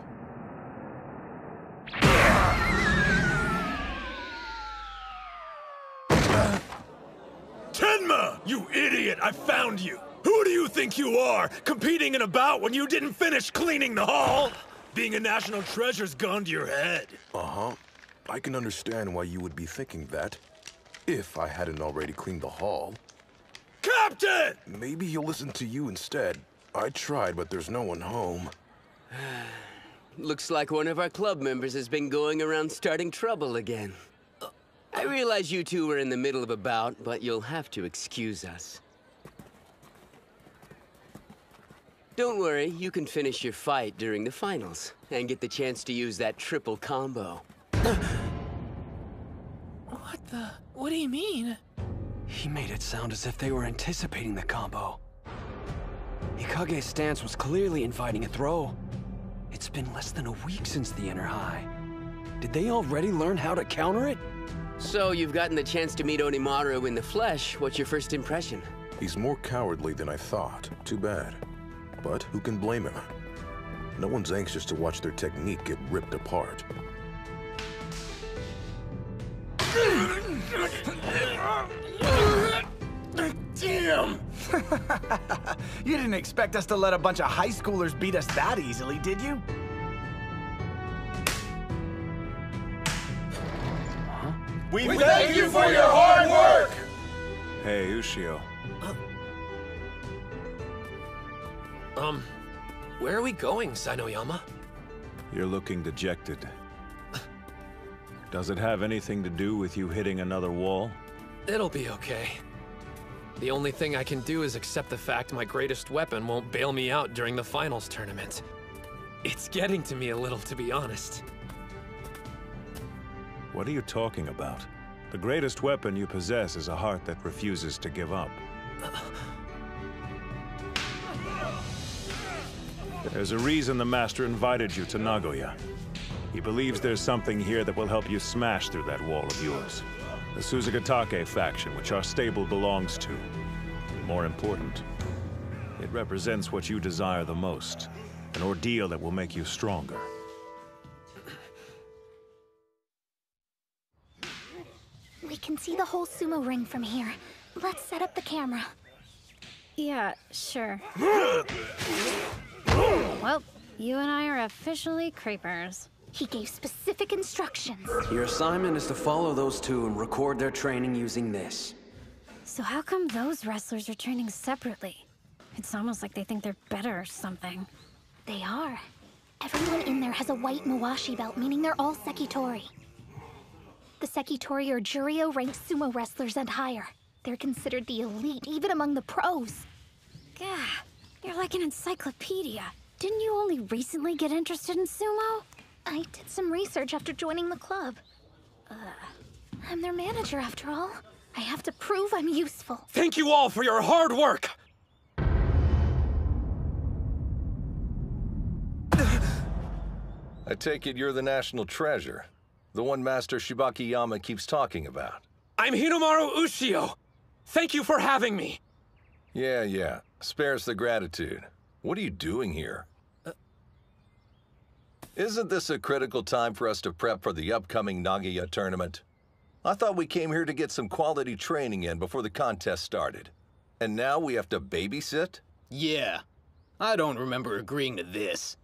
Tenma! You idiot! I found you! Who do you think you are, competing in a bout when you didn't finish cleaning the hall? Being a national treasure's gone to your head. Uh-huh. I can understand why you would be thinking that, if I hadn't already cleaned the hall. Captain! Maybe he'll listen to you instead. I tried, but there's no one home. Looks like one of our club members has been going around starting trouble again. I realize you two were in the middle of a bout, but you'll have to excuse us. Don't worry, you can finish your fight during the finals, and get the chance to use that triple combo. What do you mean? He made it sound as if they were anticipating the combo. Ikage's stance was clearly inviting a throw. It's been less than a week since the inner high. Did they already learn how to counter it? So you've gotten the chance to meet Hinomaru in the flesh. What's your first impression? He's more cowardly than I thought. Too bad. But who can blame him? No one's anxious to watch their technique get ripped apart. Damn! You didn't expect us to let a bunch of high schoolers beat us that easily, did you? We thank you for your hard work! Hey, Ushio. Where are we going, Sainoyama? You're looking dejected. Does it have anything to do with you hitting another wall? It'll be okay. The only thing I can do is accept the fact my greatest weapon won't bail me out during the finals tournament. It's getting to me a little, to be honest. What are you talking about? The greatest weapon you possess is a heart that refuses to give up. There's a reason the Master invited you to Nagoya. He believes there's something here that will help you smash through that wall of yours. The Suzugatake faction, which our stable belongs to. More important, it represents what you desire the most. An ordeal that will make you stronger. We can see the whole sumo ring from here. Let's set up the camera. Yeah, sure. Well, you and I are officially creepers. He gave specific instructions. Your assignment is to follow those two and record their training using this. So how come those wrestlers are training separately? It's almost like they think they're better or something. They are. Everyone in there has a white Mawashi belt, meaning they're all Sekitori. The Sekitori are Juryo-ranked sumo wrestlers and higher. They're considered the elite, even among the pros. Gah, you're like an encyclopedia. Didn't you only recently get interested in sumo? I did some research after joining the club. I'm their manager, after all. I have to prove I'm useful. Thank you all for your hard work! I take it you're the national treasure. The one Master Shibakiyama keeps talking about. I'm Hinomaru Ushio! Thank you for having me! Yeah. Spare us the gratitude. What are you doing here? Isn't this a critical time for us to prep for the upcoming Nagoya tournament? I thought we came here to get some quality training in before the contest started. And now we have to babysit? Yeah. I don't remember agreeing to this.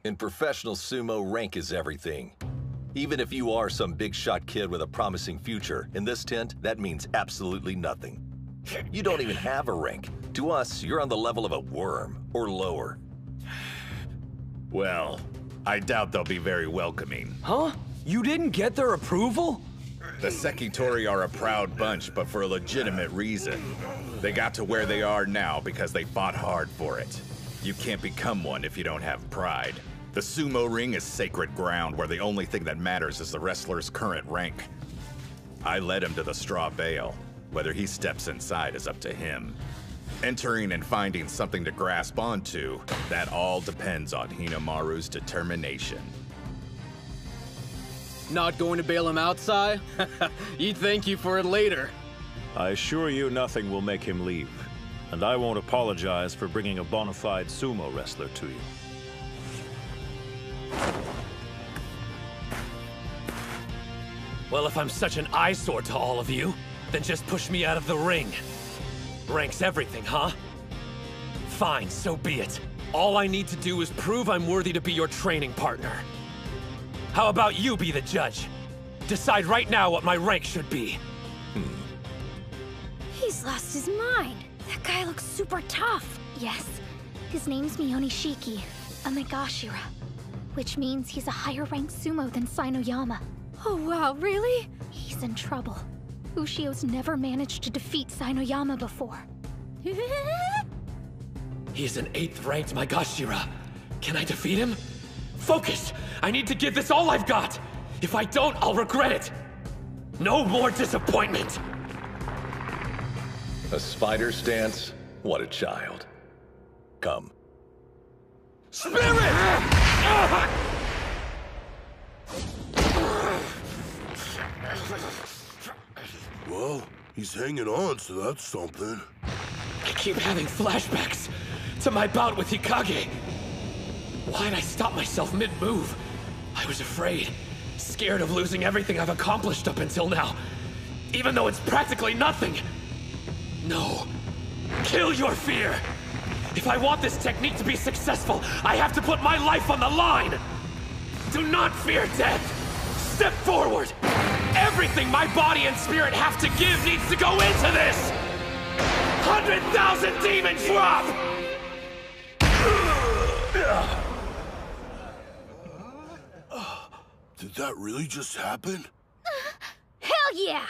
In professional sumo, rank is everything. Even if you are some big shot kid with a promising future, in this tent, that means absolutely nothing. You don't even have a rank. To us, you're on the level of a worm, or lower. Well, I doubt they'll be very welcoming. Huh? You didn't get their approval? The Sekitori are a proud bunch, but for a legitimate reason. They got to where they are now because they fought hard for it. You can't become one if you don't have pride. The sumo ring is sacred ground where the only thing that matters is the wrestler's current rank. I led him to the straw bale. Whether he steps inside is up to him. Entering and finding something to grasp onto, that all depends on Hinomaru's determination. Not going to bail him out, Sai? You'd thank you for it later. I assure you nothing will make him leave. And I won't apologize for bringing a bona fide sumo wrestler to you. Well, if I'm such an eyesore to all of you, then just push me out of the ring. Rank's everything, huh? Fine, so be it. All I need to do is prove I'm worthy to be your training partner. How about you be the judge? Decide right now what my rank should be. He's lost his mind. That guy looks super tough. Yes. His name's Miyonishiki, a Megashira. which means he's a higher-ranked sumo than Sainoyama. Oh wow, really? He's in trouble. Ushio's never managed to defeat Sainoyama before. He's an 8th-ranked Maegashira. Can I defeat him? Focus! I need to give this all I've got! If I don't, I'll regret it! No more disappointment! A spider stance? What a child. Come. Spirit! Well, he's hanging on, so that's something. I keep having flashbacks to my bout with Hikage. Why'd I stop myself mid-move? I was afraid, scared of losing everything I've accomplished up until now, even though it's practically nothing. No. Kill your fear! If I want this technique to be successful, I have to put my life on the line! Do not fear death! Step forward! Everything my body and spirit have to give needs to go into this! 100,000 demon drop! Did that really just happen? Hell yeah!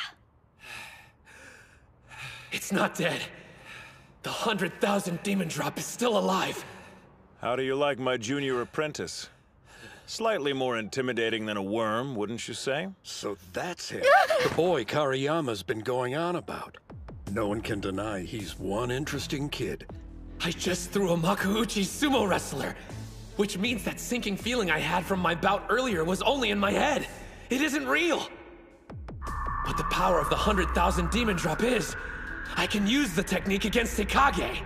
It's not dead. The 100,000 demon drop is still alive. How do you like my junior apprentice? Slightly more intimidating than a worm, wouldn't you say? So that's him. The boy Kariyama's been going on about. No one can deny he's one interesting kid. I just threw a Makuuchi sumo wrestler, which means that sinking feeling I had from my bout earlier was only in my head. It isn't real. But the power of the 100,000 demon drop is. I can use the technique against Hikage.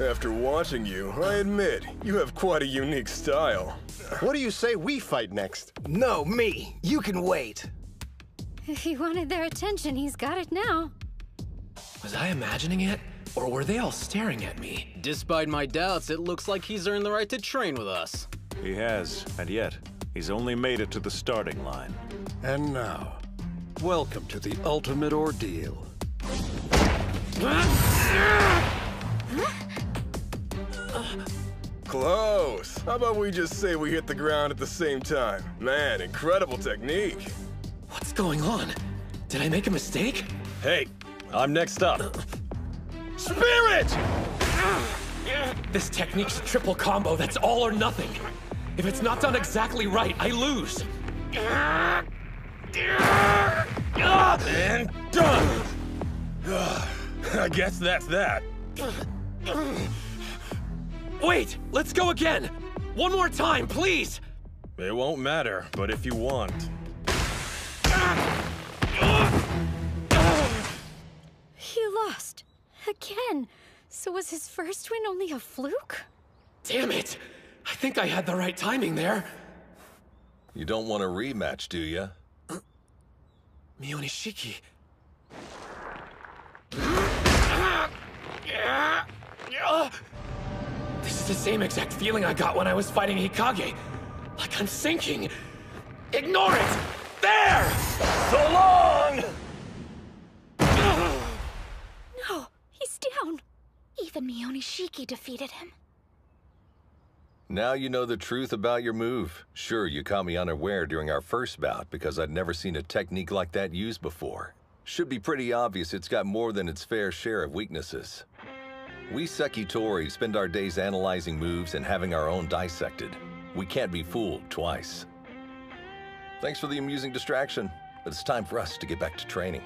After watching you, I admit, you have quite a unique style. What do you say we fight next? No, me. You can wait. If he wanted their attention, he's got it now. Was I imagining it? Or were they all staring at me? Despite my doubts, it looks like he's earned the right to train with us. He has, and yet, he's only made it to the starting line. And now, welcome to the ultimate ordeal. Close. How about we just say we hit the ground at the same time? Man, incredible technique. What's going on? Did I make a mistake? Hey, I'm next up. Spirit! This technique's a triple combo that's all or nothing. If it's not done exactly right, I lose. And done! I guess that's that. Wait, let's go again. One more time, please. It won't matter, but if you want. He lost. Again. So was his first win only a fluke? Damn it. I think I had the right timing there. You don't want a rematch, do you? Mionishiki. This is the same exact feeling I got when I was fighting Hikage. Like I'm sinking. Ignore it! There! So long! No, he's down. Even Mionishiki defeated him. Now you know the truth about your move. Sure, you caught me unaware during our first bout because I'd never seen a technique like that used before. Should be pretty obvious it's got more than its fair share of weaknesses. We Sekitori spend our days analyzing moves and having our own dissected. We can't be fooled twice. Thanks for the amusing distraction, but it's time for us to get back to training.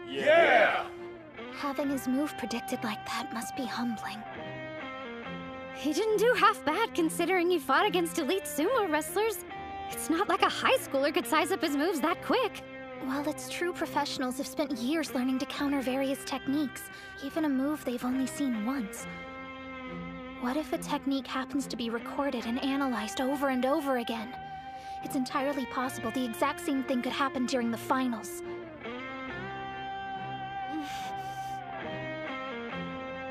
Yeah! Having his move predicted like that must be humbling. He didn't do half bad considering he fought against elite sumo wrestlers. It's not like a high schooler could size up his moves that quick. While it's true professionals have spent years learning to counter various techniques, even a move they've only seen once. What if a technique happens to be recorded and analyzed over and over again? It's entirely possible the exact same thing could happen during the finals.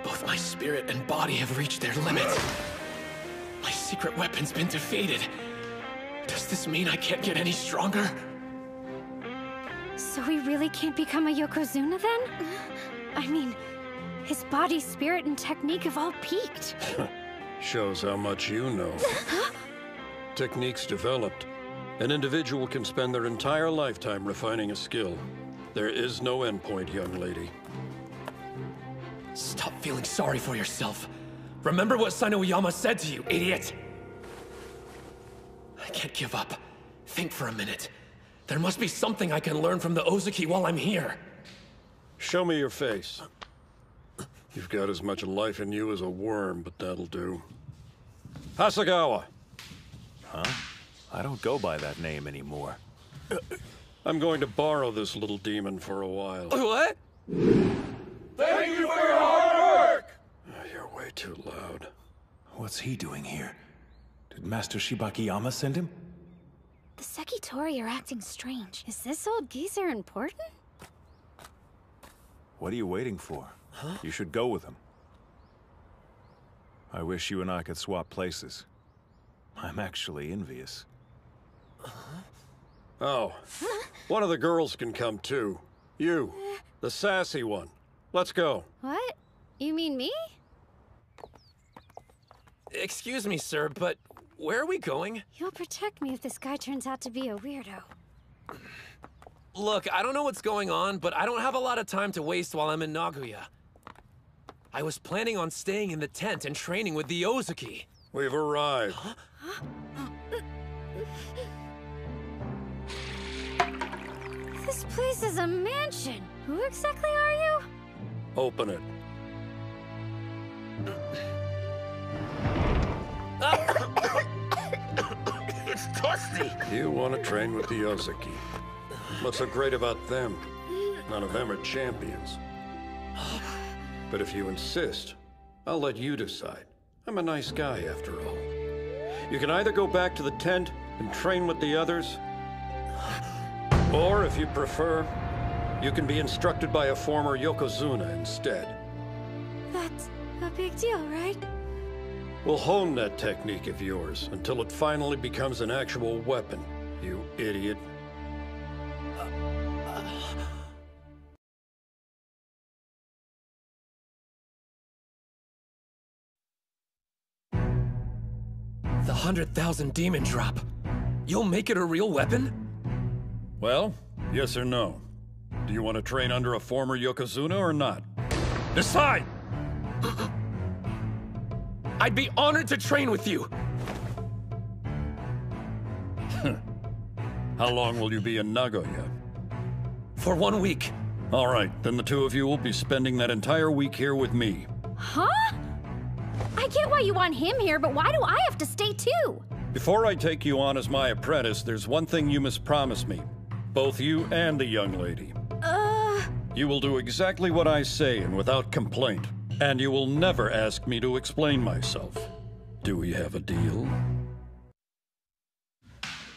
Both my spirit and body have reached their limits. My secret weapon's been defeated. Does this mean I can't get any stronger? So he really can't become a Yokozuna then? I mean, his body, spirit, and technique have all peaked. Shows how much you know. techniques developed, an individual can spend their entire lifetime refining a skill. There is no endpoint, young lady. Stop feeling sorry for yourself. Remember what Sainoyama said to you, idiot! I can't give up. Think for a minute. There must be something I can learn from the Ozuki while I'm here. Show me your face. You've got as much life in you as a worm, but that'll do. Hasagawa! Huh? I don't go by that name anymore. I'm going to borrow this little demon for a while. What? Thank you for your hard work! You're way too loud. What's he doing here? Did Master Shibakiyama send him? The Sekitori are acting strange. Is this old geezer important? What are you waiting for? Huh? You should go with him. I wish you and I could swap places. I'm actually envious. Oh, one of the girls can come too. You, the sassy one. Let's go. What? You mean me? Excuse me, sir, but where are we going? You'll protect me if this guy turns out to be a weirdo. Look, I don't know what's going on, but I don't have a lot of time to waste while I'm in Nagoya. I was planning on staying in the tent and training with the Ozuki. We've arrived. Huh? This place is a mansion. Who exactly are you? Open it. It's dusty. You want to train with the Ozuki. What's so great about them? None of them are champions. But if you insist, I'll let you decide. I'm a nice guy, after all. You can either go back to the tent and train with the others, or if you prefer, you can be instructed by a former Yokozuna instead. That's a big deal, right? We'll hone that technique of yours until it finally becomes an actual weapon, you idiot. The 100,000 demon drop. You'll make it a real weapon? Well, yes or no? Do you want to train under a former Yokozuna or not? Decide! I'd be honored to train with you. How long will you be in Nagoya? For 1 week. All right, then the two of you will be spending that entire week here with me. Huh? I get why you want him here, but why do I have to stay too? Before I take you on as my apprentice, there's one thing you must promise me. Both you and the young lady. You will do exactly what I say and without complaint. And you will never ask me to explain myself. Do we have a deal?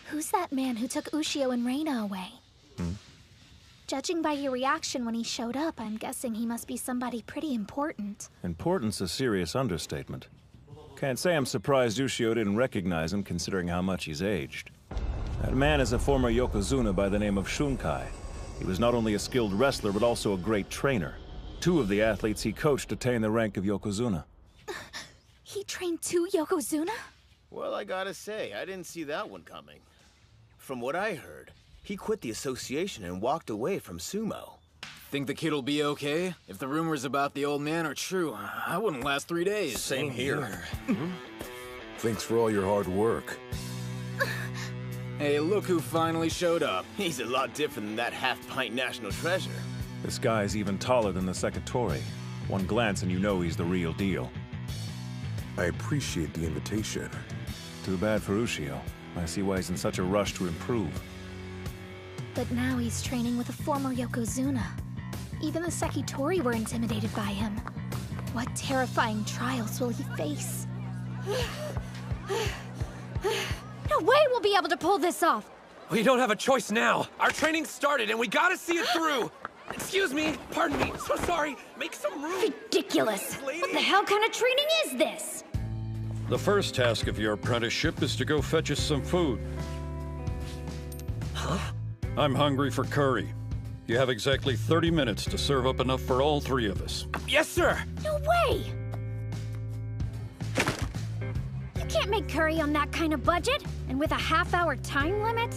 Who's that man who took Ushio and Reina away? Judging by your reaction when he showed up, I'm guessing he must be somebody pretty important. Important's a serious understatement. Can't say I'm surprised Ushio didn't recognize him, considering how much he's aged. That man is a former Yokozuna by the name of Shunkai. He was not only a skilled wrestler, but also a great trainer. 2 of the athletes he coached attained the rank of Yokozuna. He trained 2 Yokozuna? Well, I gotta say, I didn't see that one coming. From what I heard, he quit the association and walked away from sumo. Think the kid'll be okay? If the rumors about the old man are true, I wouldn't last 3 days. Same here. Thanks for all your hard work. Hey, look who finally showed up. He's a lot different than that half-pint national treasure. This guy's even taller than the Sekitori. One glance and you know he's the real deal. I appreciate the invitation. Too bad for Ushio. I see why he's in such a rush to improve. But now he's training with a former Yokozuna. Even the Sekitori were intimidated by him. What terrifying trials will he face? No way we'll be able to pull this off! We don't have a choice now. Our training started and we gotta see it through. Excuse me, pardon me, so sorry. Make some room. Ridiculous! What the hell kind of training is this? The first task of your apprenticeship is to go fetch us some food. Huh? I'm hungry for curry. You have exactly 30 minutes to serve up enough for all 3 of us. Yes, sir! No way! You can't make curry on that kind of budget. And with a half-hour time limit?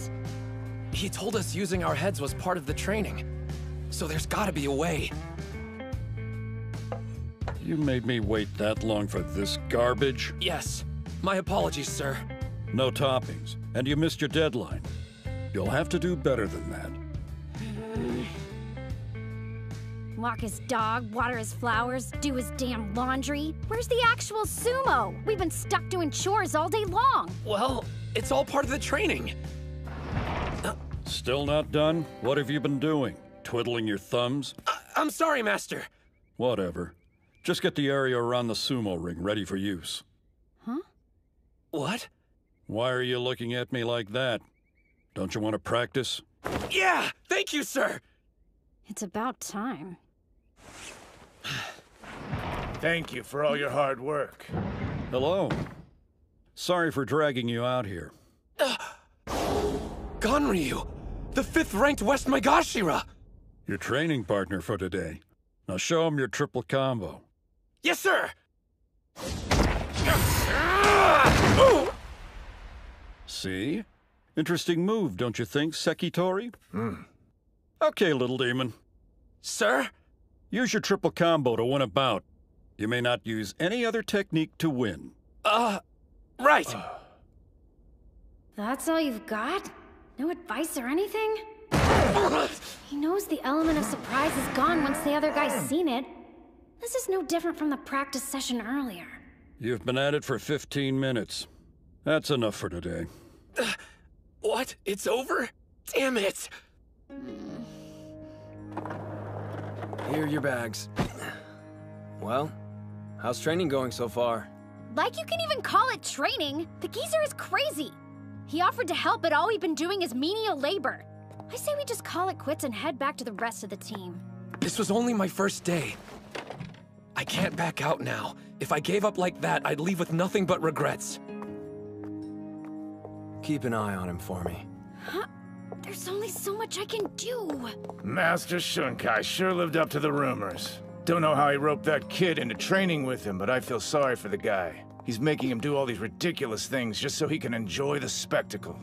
He told us using our heads was part of the training. So there's gotta be a way. You made me wait that long for this garbage? Yes. My apologies, sir. No toppings, and you missed your deadline. You'll have to do better than that. Walk his dog, water his flowers, do his damn laundry. Where's the actual sumo? We've been stuck doing chores all day long. Well, it's all part of the training. Still not done? What have you been doing? Twiddling your thumbs? I'm sorry, Master. Whatever. Just get the area around the sumo ring ready for use. Huh? What? Why are you looking at me like that? Don't you want to practice? Yeah! Thank you, sir! It's about time. Thank you for all your hard work. Hello. Sorry for dragging you out here. Ganryu! The 5th-ranked West Megashira! Your training partner for today. Now show him your triple combo. Yes, sir! See? Interesting move, don't you think, Sekitori? Okay, little demon. Sir? Use your triple combo to win a bout. You may not use any other technique to win. Right. That's all you've got? No advice or anything? He knows the element of surprise is gone once the other guy's seen it. This is no different from the practice session earlier. You've been at it for 15 minutes. That's enough for today. What? It's over? Damn it! Here are your bags. Well, how's training going so far? Like you can even call it training? The geezer is crazy. He offered to help, but all we've been doing is menial labor. I say we just call it quits and head back to the rest of the team. This was only my first day. I can't back out now. If I gave up like that, I'd leave with nothing but regrets. Keep an eye on him for me. Huh? There's only so much I can do. Master Shunkai sure lived up to the rumors. Don't know how he roped that kid into training with him, but I feel sorry for the guy. He's making him do all these ridiculous things just so he can enjoy the spectacle.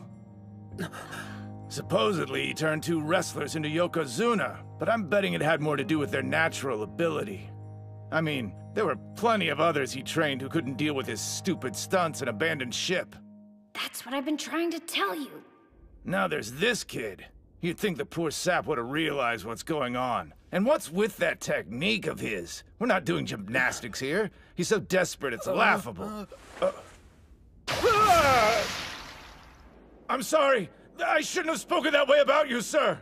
Supposedly, he turned 2 wrestlers into Yokozuna, but I'm betting it had more to do with their natural ability. I mean, there were plenty of others he trained who couldn't deal with his stupid stunts and abandoned ship. That's what I've been trying to tell you. Now there's this kid. You'd think the poor sap would have realized what's going on. And what's with that technique of his? We're not doing gymnastics here. He's so desperate it's laughable. I'm sorry. I shouldn't have spoken that way about you, sir.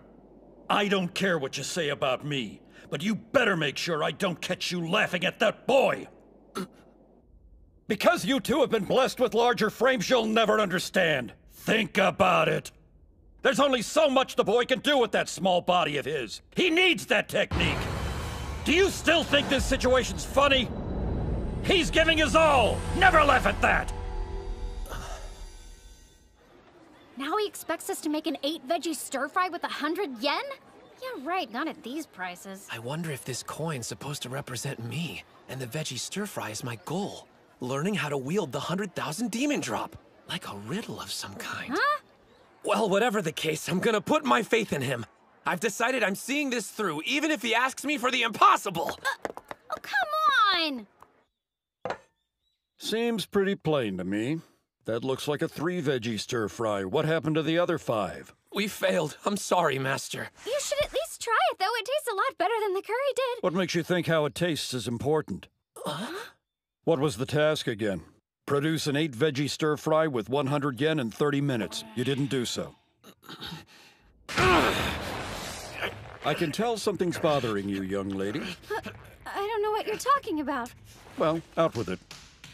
I don't care what you say about me, but you better make sure I don't catch you laughing at that boy. Because you two have been blessed with larger frames you'll never understand. Think about it. There's only so much the boy can do with that small body of his. He needs that technique. Do you still think this situation's funny? He's giving his all. Never laugh at that. Now he expects us to make an 8-veggie stir-fry with 100 yen? Yeah, right, not at these prices. I wonder if this coin's supposed to represent me, and the veggie stir-fry is my goal. Learning how to wield the 100,000 demon drop. Like a riddle of some kind. Huh? Well, whatever the case, I'm gonna put my faith in him. I've decided I'm seeing this through, even if he asks me for the impossible! Oh, come on! Seems pretty plain to me. That looks like a 3-veggie stir-fry. What happened to the other 5? We failed. I'm sorry, Master. You should at least try it, though. It tastes a lot better than the curry did. What makes you think how it tastes is important? What was the task again? Produce an 8-veggie stir-fry with 100 yen in 30 minutes. You didn't do so. I can tell something's bothering you, young lady. I don't know what you're talking about. Well, out with it.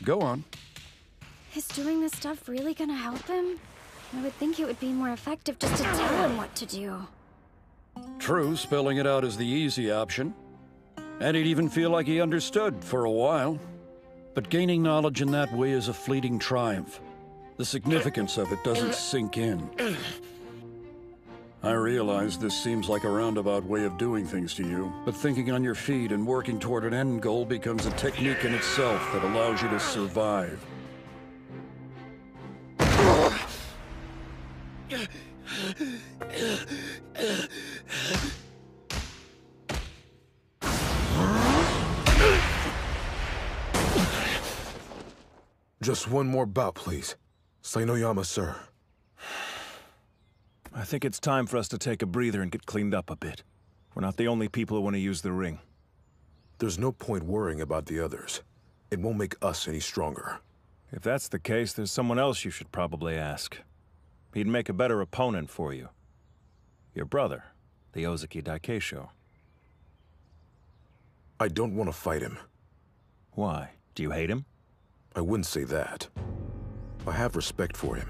Go on. Is doing this stuff really gonna help him? I would think it would be more effective just to tell him what to do. True, spelling it out is the easy option. And he'd even feel like he understood for a while. But gaining knowledge in that way is a fleeting triumph. The significance of it doesn't sink in. I realize this seems like a roundabout way of doing things to you, but thinking on your feet and working toward an end goal becomes a technique in itself that allows you to survive. Just one more bout, please. Hinoyama, sir. I think it's time for us to take a breather and get cleaned up a bit. We're not the only people who want to use the ring. There's no point worrying about the others. It won't make us any stronger. If that's the case, there's someone else you should probably ask. He'd make a better opponent for you. Your brother, the Ozaki Daikeisho. I don't want to fight him. Why? Do you hate him? I wouldn't say that. I have respect for him.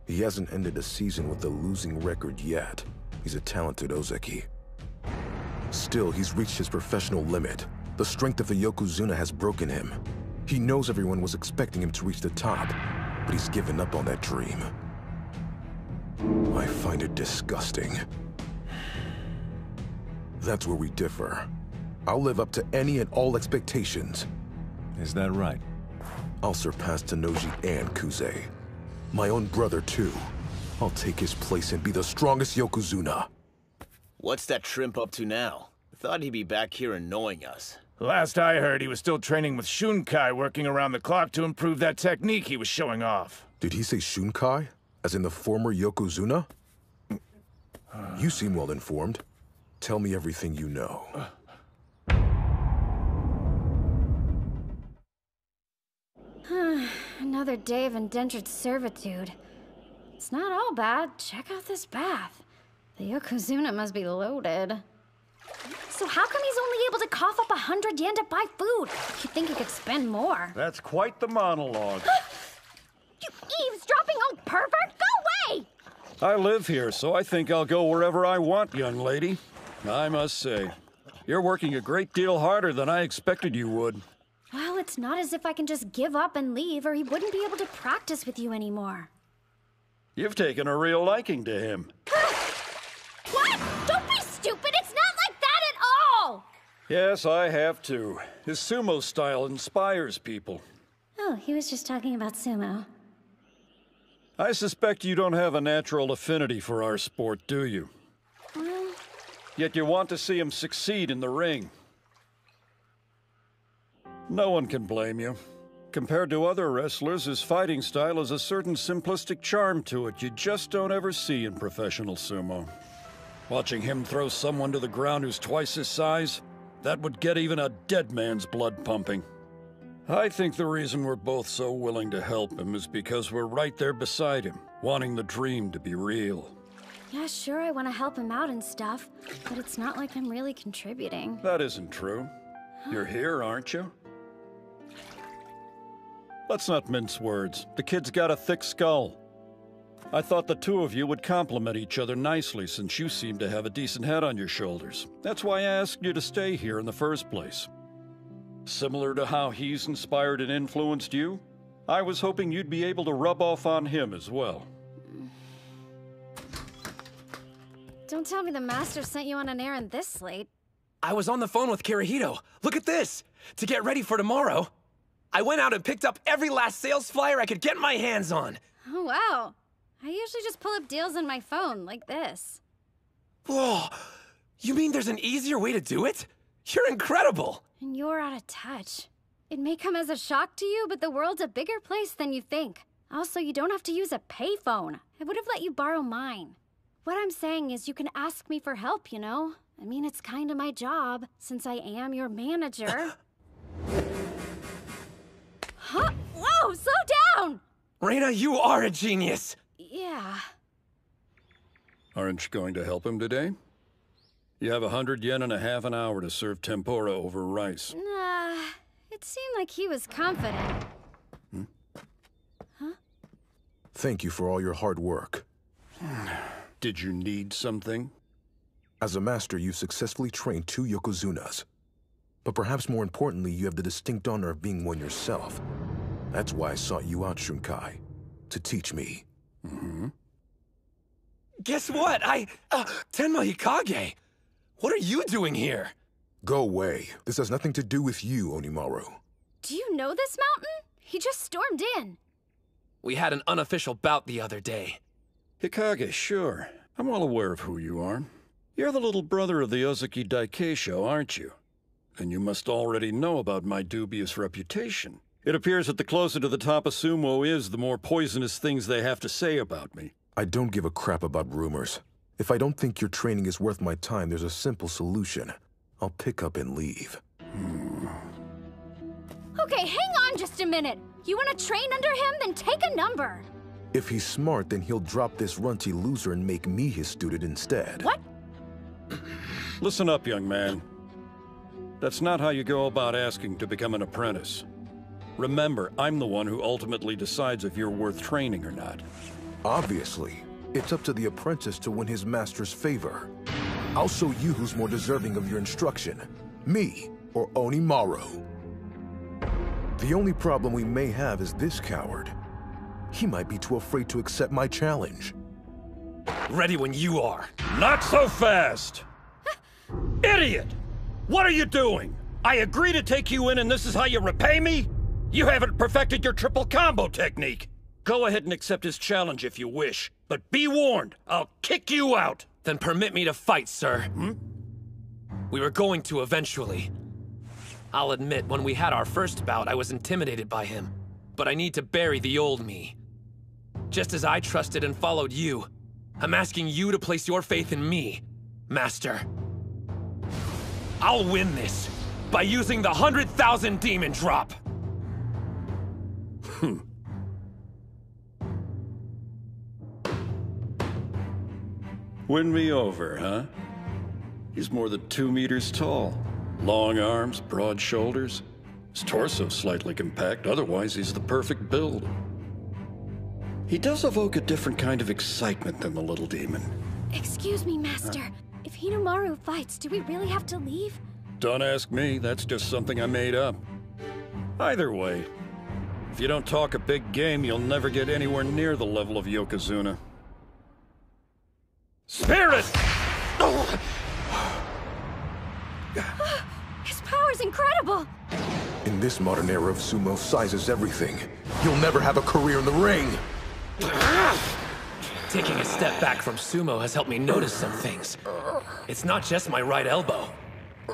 He hasn't ended a season with a losing record yet. He's a talented Ozaki. Still, he's reached his professional limit. The strength of the Yokozuna has broken him. He knows everyone was expecting him to reach the top, but he's given up on that dream. I find it disgusting. That's where we differ. I'll live up to any and all expectations. Is that right? I'll surpass Tenoji and Kuze. My own brother, too. I'll take his place and be the strongest Yokozuna. What's that shrimp up to now? I thought he'd be back here annoying us. Last I heard, he was still training with Shunkai, working around the clock to improve that technique he was showing off. Did he say Shunkai? As in the former Yokozuna? You seem well informed. Tell me everything you know. Another day of indentured servitude. It's not all bad. Check out this bath. The Yokozuna must be loaded. So how come he's only able to cough up 100 yen to buy food? You'd think he could spend more. That's quite the monologue. You eavesdropping old pervert! Go away! I live here, so I think I'll go wherever I want, young lady. I must say, you're working a great deal harder than I expected you would. Well, it's not as if I can just give up and leave, or he wouldn't be able to practice with you anymore. You've taken a real liking to him. What? Don't be stupid! It's not like that at all! Yes, I have too. His sumo style inspires people. Oh, he was just talking about sumo. I suspect you don't have a natural affinity for our sport, do you? Well... Yet you want to see him succeed in the ring. No one can blame you. Compared to other wrestlers, his fighting style has a certain simplistic charm to it you just don't ever see in professional sumo. Watching him throw someone to the ground who's twice his size, that would get even a dead man's blood pumping. I think the reason we're both so willing to help him is because we're right there beside him, wanting the dream to be real. Yeah, sure, I want to help him out and stuff, but it's not like I'm really contributing. That isn't true. You're here, aren't you? Let's not mince words. The kid's got a thick skull. I thought the two of you would complement each other nicely since you seem to have a decent head on your shoulders. That's why I asked you to stay here in the first place. Similar to how he's inspired and influenced you, I was hoping you'd be able to rub off on him as well. Don't tell me the master sent you on an errand this late. I was on the phone with Kirihito. Look at this! To get ready for tomorrow, I went out and picked up every last sales flyer I could get my hands on. Oh, wow. I usually just pull up deals on my phone, like this. Whoa! You mean there's an easier way to do it? You're incredible! And you're out of touch. It may come as a shock to you, but the world's a bigger place than you think. Also, you don't have to use a payphone. I would have let you borrow mine. What I'm saying is you can ask me for help, you know? I mean, it's kind of my job, since I am your manager. Huh? Whoa, slow down! Reina, you are a genius! Yeah. Aren't you going to help him today? You have 100 yen and a half an hour to serve tempura over rice. Nah, it seemed like he was confident. Huh? Thank you for all your hard work. Did you need something? As a master, you've successfully trained 2 Yokozunas. But perhaps more importantly, you have the distinct honor of being one yourself. That's why I sought you out, Shunkai. To teach me. Mm-hmm. Guess what? Tenma Hikage! What are you doing here? Go away. This has nothing to do with you, Onimaru. Do you know this mountain? He just stormed in. We had an unofficial bout the other day. Hikage, sure. I'm well aware of who you are. You're the little brother of the Ozaki Daikeisho, aren't you? And you must already know about my dubious reputation. It appears that the closer to the top a sumo is, the more poisonous things they have to say about me. I don't give a crap about rumors. If I don't think your training is worth my time, there's a simple solution. I'll pick up and leave. Okay, hang on just a minute. You want to train under him? Then take a number. If he's smart, then he'll drop this runty loser and make me his student instead. What? Listen up, young man. That's not how you go about asking to become an apprentice. Remember, I'm the one who ultimately decides if you're worth training or not. Obviously. It's up to the apprentice to win his master's favor. I'll show you who's more deserving of your instruction. Me or Hinomaru. The only problem we may have is this coward. He might be too afraid to accept my challenge. Ready when you are. Not so fast! Idiot! What are you doing? I agree to take you in and this is how you repay me? You haven't perfected your triple combo technique. Go ahead and accept his challenge if you wish, but be warned, I'll kick you out! Then permit me to fight, sir. We were going to eventually. I'll admit, when we had our first bout, I was intimidated by him. But I need to bury the old me. Just as I trusted and followed you, I'm asking you to place your faith in me, Master. I'll win this by using the 100,000 demon drop. Win me over, huh? He's more than 2 meters tall. Long arms, broad shoulders. His torso slightly compact, otherwise he's the perfect build. He does evoke a different kind of excitement than the little demon. Excuse me, Master. If Hinomaru fights, do we really have to leave? Don't ask me, that's just something I made up. Either way, if you don't talk a big game, you'll never get anywhere near the level of Yokozuna. Spirit! His power's incredible! In this modern era of sumo, size is everything. You'll never have a career in the ring! Taking a step back from sumo has helped me notice some things. It's not just my right elbow.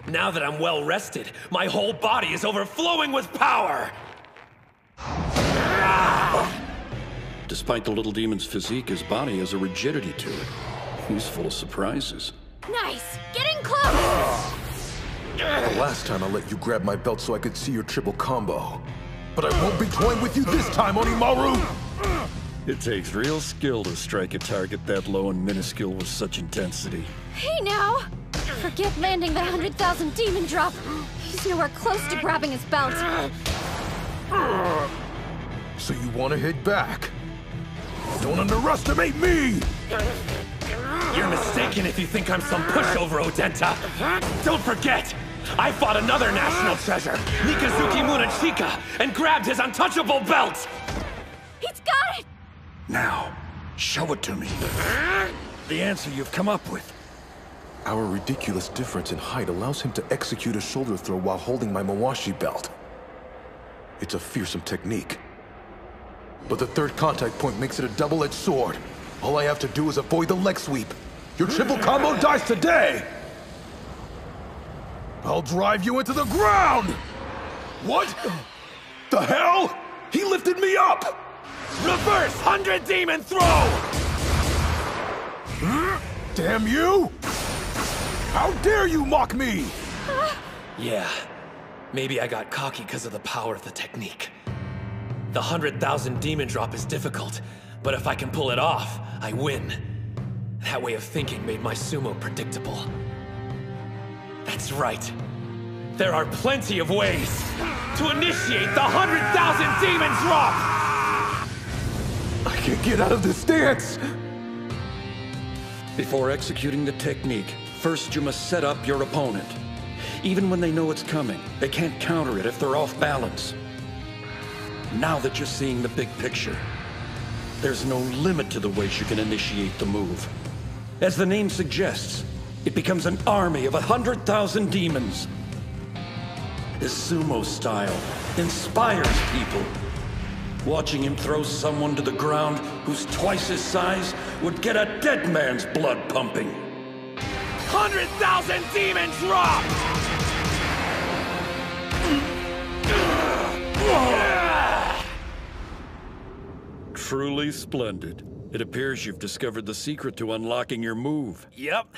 Now that I'm well rested, my whole body is overflowing with power! Despite the little demon's physique, his body has a rigidity to it. He's full of surprises. Nice! Getting close! The last time I let you grab my belt so I could see your triple combo. But I won't be toying with you this time, Hinomaru! It takes real skill to strike a target that low and minuscule with such intensity. Hey now! Forget landing that 100,000 demon drop. He's nowhere close to grabbing his belt. So you want to hit back? Don't underestimate me! You're mistaken if you think I'm some pushover, Odenta. Don't forget, I fought another national treasure, Mikazuki Munachika, and grabbed his untouchable belt! He's got it! Now, show it to me. The answer you've come up with. Our ridiculous difference in height allows him to execute a shoulder throw while holding my Mawashi belt. It's a fearsome technique. But the third contact point makes it a double-edged sword. All I have to do is avoid the leg sweep. Your triple combo dies today! I'll drive you into the ground! What? The hell? He lifted me up! Reverse 100 demon throw! Damn you! How dare you mock me! Yeah, maybe I got cocky because of the power of the technique. The 100,000 demon drop is difficult, but if I can pull it off, I win. That way of thinking made my sumo predictable. That's right. There are plenty of ways to initiate the 100,000 demon drop! I can't get out of this stance! Before executing the technique, first you must set up your opponent. Even when they know it's coming, they can't counter it if they're off balance. Now that you're seeing the big picture, there's no limit to the ways you can initiate the move. As the name suggests, it becomes an army of 100,000 demons. His sumo style inspires people. Watching him throw someone to the ground who who's twice his size, would get a dead man's blood pumping. 100,000 demon drop! Truly splendid. It appears you've discovered the secret to unlocking your move. Yep.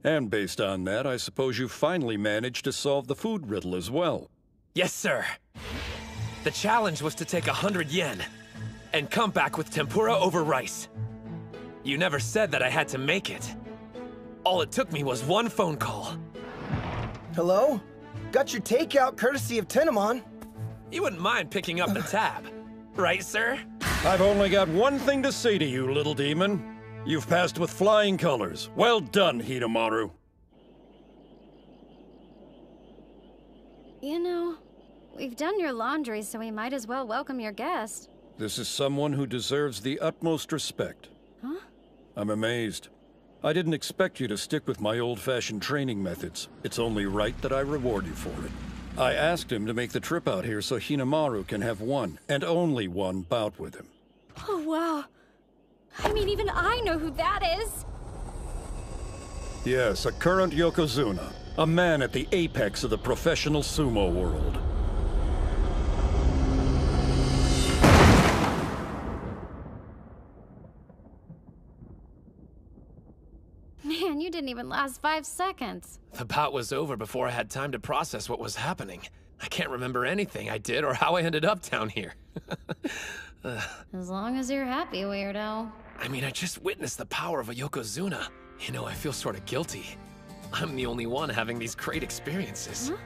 And based on that, I suppose you finally managed to solve the food riddle as well. Yes, sir. The challenge was to take 100 yen and come back with tempura over rice. You never said that I had to make it. All it took me was one phone call. Hello? Got your takeout courtesy of Tenemon. You wouldn't mind picking up the tab, right, sir? I've only got one thing to say to you, little demon. You've passed with flying colors. Well done, Hinomaru. You know, we've done your laundry, so we might as well welcome your guest. This is someone who deserves the utmost respect. Huh? I'm amazed. I didn't expect you to stick with my old-fashioned training methods. It's only right that I reward you for it. I asked him to make the trip out here so Hinomaru can have one, and only one, bout with him. Oh, wow. I mean, even I know who that is. Yes, a current Yokozuna. A man at the apex of the professional sumo world. Man, you didn't even last 5 seconds. The bout was over before I had time to process what was happening. I can't remember anything I did or how I ended up down here. As long as you're happy, weirdo. I mean, I just witnessed the power of a Yokozuna. You know, I feel sort of guilty. I'm the only one having these great experiences. Huh?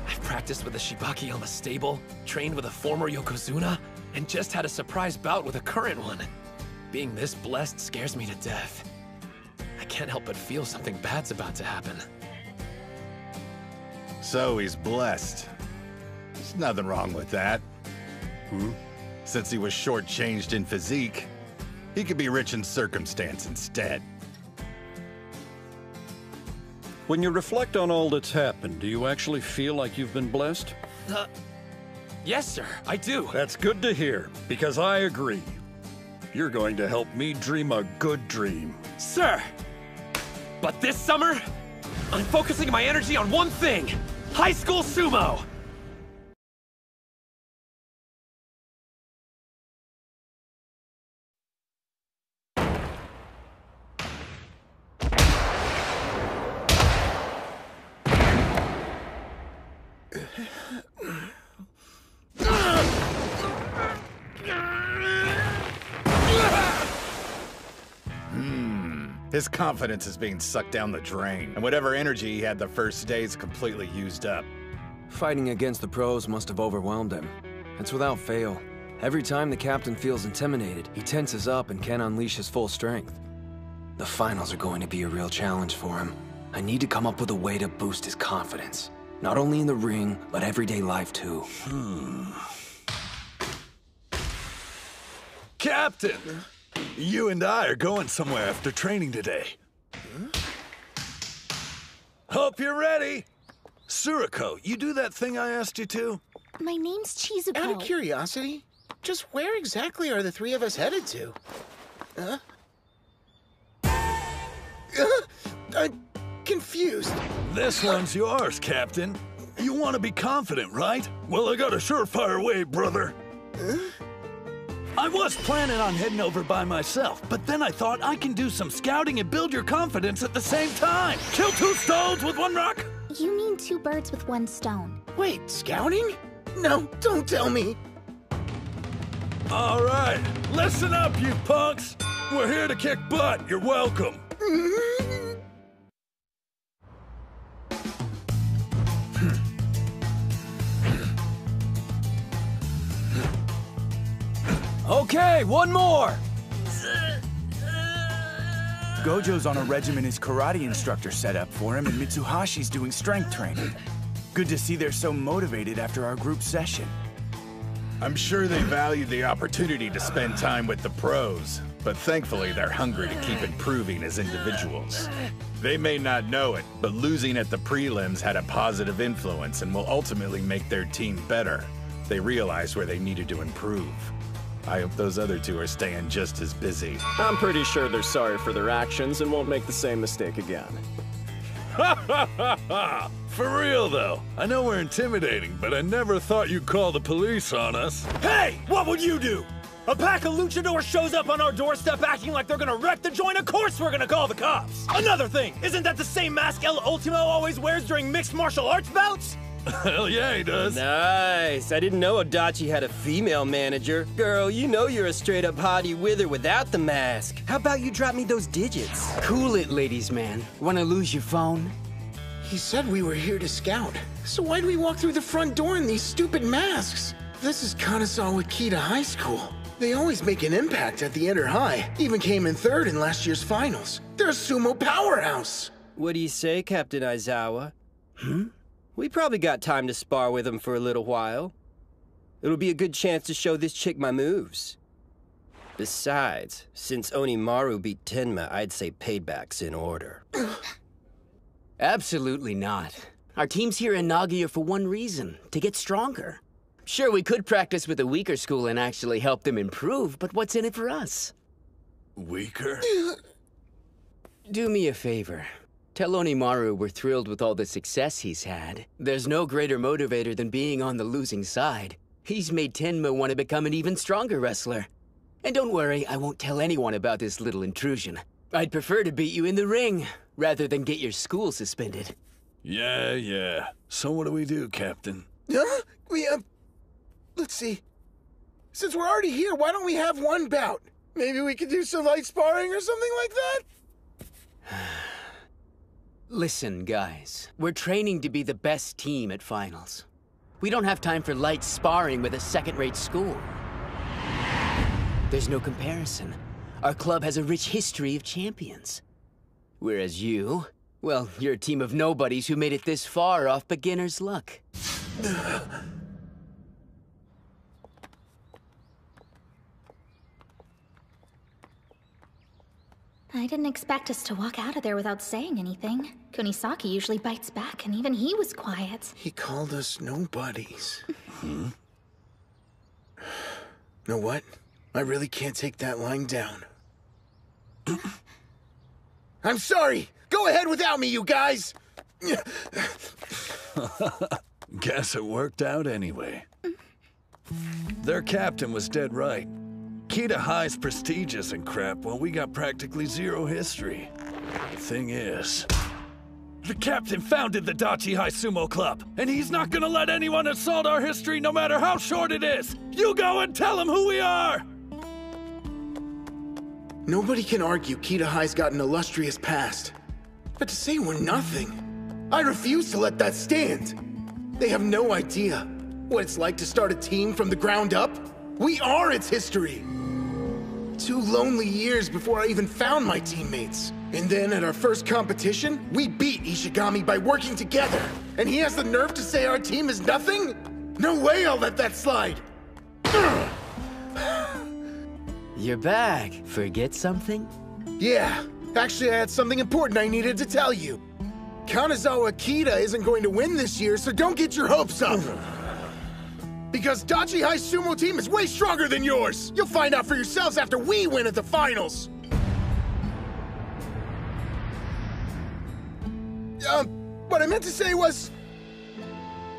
I've practiced with a Shibaki stable, trained with a former Yokozuna, and just had a surprise bout with a current one. Being this blessed scares me to death. I can't help but feel something bad's about to happen. So he's blessed. There's nothing wrong with that. Since he was shortchanged in physique, he could be rich in circumstance instead. When you reflect on all that's happened, do you actually feel like you've been blessed? Yes, sir, I do. That's good to hear, because I agree. You're going to help me dream a good dream. Sir! But this summer, I'm focusing my energy on one thing! High school sumo! His confidence is being sucked down the drain, and whatever energy he had the first day is completely used up. Fighting against the pros must have overwhelmed him. It's without fail. Every time the captain feels intimidated, he tenses up and can't unleash his full strength. The finals are going to be a real challenge for him. I need to come up with a way to boost his confidence. Not only in the ring, but everyday life too. Captain! You and I are going somewhere after training today. Hope you're ready. Suriko, you do that thing I asked you to? My name's Chizuko. Out of curiosity, just where exactly are the three of us headed to? I'm confused. This one's yours, Captain. You want to be confident, right? Well, I got a surefire way, brother. I was planning on heading over by myself, but then I thought I can do some scouting and build your confidence at the same time. Kill two stones with one rock? You mean 2 birds with 1 stone. Wait, scouting? No, don't tell me. All right, listen up, you punks. We're here to kick butt. You're welcome. Okay, one more! Gojo's on a regimen his karate instructor set up for him, and Mitsuhashi's doing strength training. Good to see they're so motivated after our group session. I'm sure they value the opportunity to spend time with the pros, but thankfully they're hungry to keep improving as individuals. They may not know it, but losing at the prelims had a positive influence and will ultimately make their team better. They realized where they needed to improve. I hope those other two are staying just as busy. I'm pretty sure they're sorry for their actions and won't make the same mistake again. Ha ha ha ha! For real though, I know we're intimidating, but I never thought you'd call the police on us. Hey! What would you do? A pack of luchadors shows up on our doorstep acting like they're gonna wreck the joint. Of course we're gonna call the cops! Another thing, isn't that the same mask El Ultimo always wears during mixed martial arts bouts? Hell yeah, he does. Nice. I didn't know Adachi had a female manager. Girl, you know you're a straight-up hottie with or without the mask. How about you drop me those digits? Cool it, ladies man. Wanna lose your phone? He said we were here to scout. So why do we walk through the front door in these stupid masks? This is Kanazawa Kita High School. They always make an impact at the inter-high. Even came in third in last year's finals. They're a sumo powerhouse. What do you say, Captain Aizawa? We probably got time to spar with him for a little while. It'll be a good chance to show this chick my moves. Besides, since Onimaru beat Tenma, I'd say payback's in order. Absolutely not. Our team's here in Nagoya for one reason, to get stronger. Sure, we could practice with a weaker school and actually help them improve, but what's in it for us? Weaker? Do me a favor. Tell Onimaru we're thrilled with all the success he's had. There's no greater motivator than being on the losing side. He's made Tenma want to become an even stronger wrestler. And don't worry, I won't tell anyone about this little intrusion. I'd prefer to beat you in the ring, rather than get your school suspended. Yeah. So what do we do, Captain? Huh? Let's see. Since we're already here, why don't we have one bout? Maybe we could do some light sparring or something like that? Listen, guys. We're training to be the best team at finals. We don't have time for light sparring with a second-rate school. There's no comparison. Our club has a rich history of champions. Whereas you, well, you're a team of nobodies who made it this far off beginner's luck. I didn't expect us to walk out of there without saying anything. Kunisaki usually bites back, and even he was quiet. He called us nobodies. Know what? I really can't take that lying down. I'm sorry! Go ahead without me, you guys! Guess it worked out anyway. Their captain was dead right. Kita High's prestigious and crap, while we got practically zero history. The thing is, the captain founded the Dachi High Sumo Club, and he's not gonna let anyone assault our history no matter how short it is! You go and tell him who we are! Nobody can argue Kita High's got an illustrious past. But to say we're nothing, I refuse to let that stand. They have no idea what it's like to start a team from the ground up. We are its history. 2 lonely years before I even found my teammates. And then at our first competition, we beat Ishigami by working together. And he has the nerve to say our team is nothing? No way I'll let that slide. You're back. Forget something? Yeah. Actually, I had something important I needed to tell you. Kanazawa Kita isn't going to win this year, so don't get your hopes up. Because Dachi High Sumo team is way stronger than yours! You'll find out for yourselves after we win at the finals! What I meant to say was...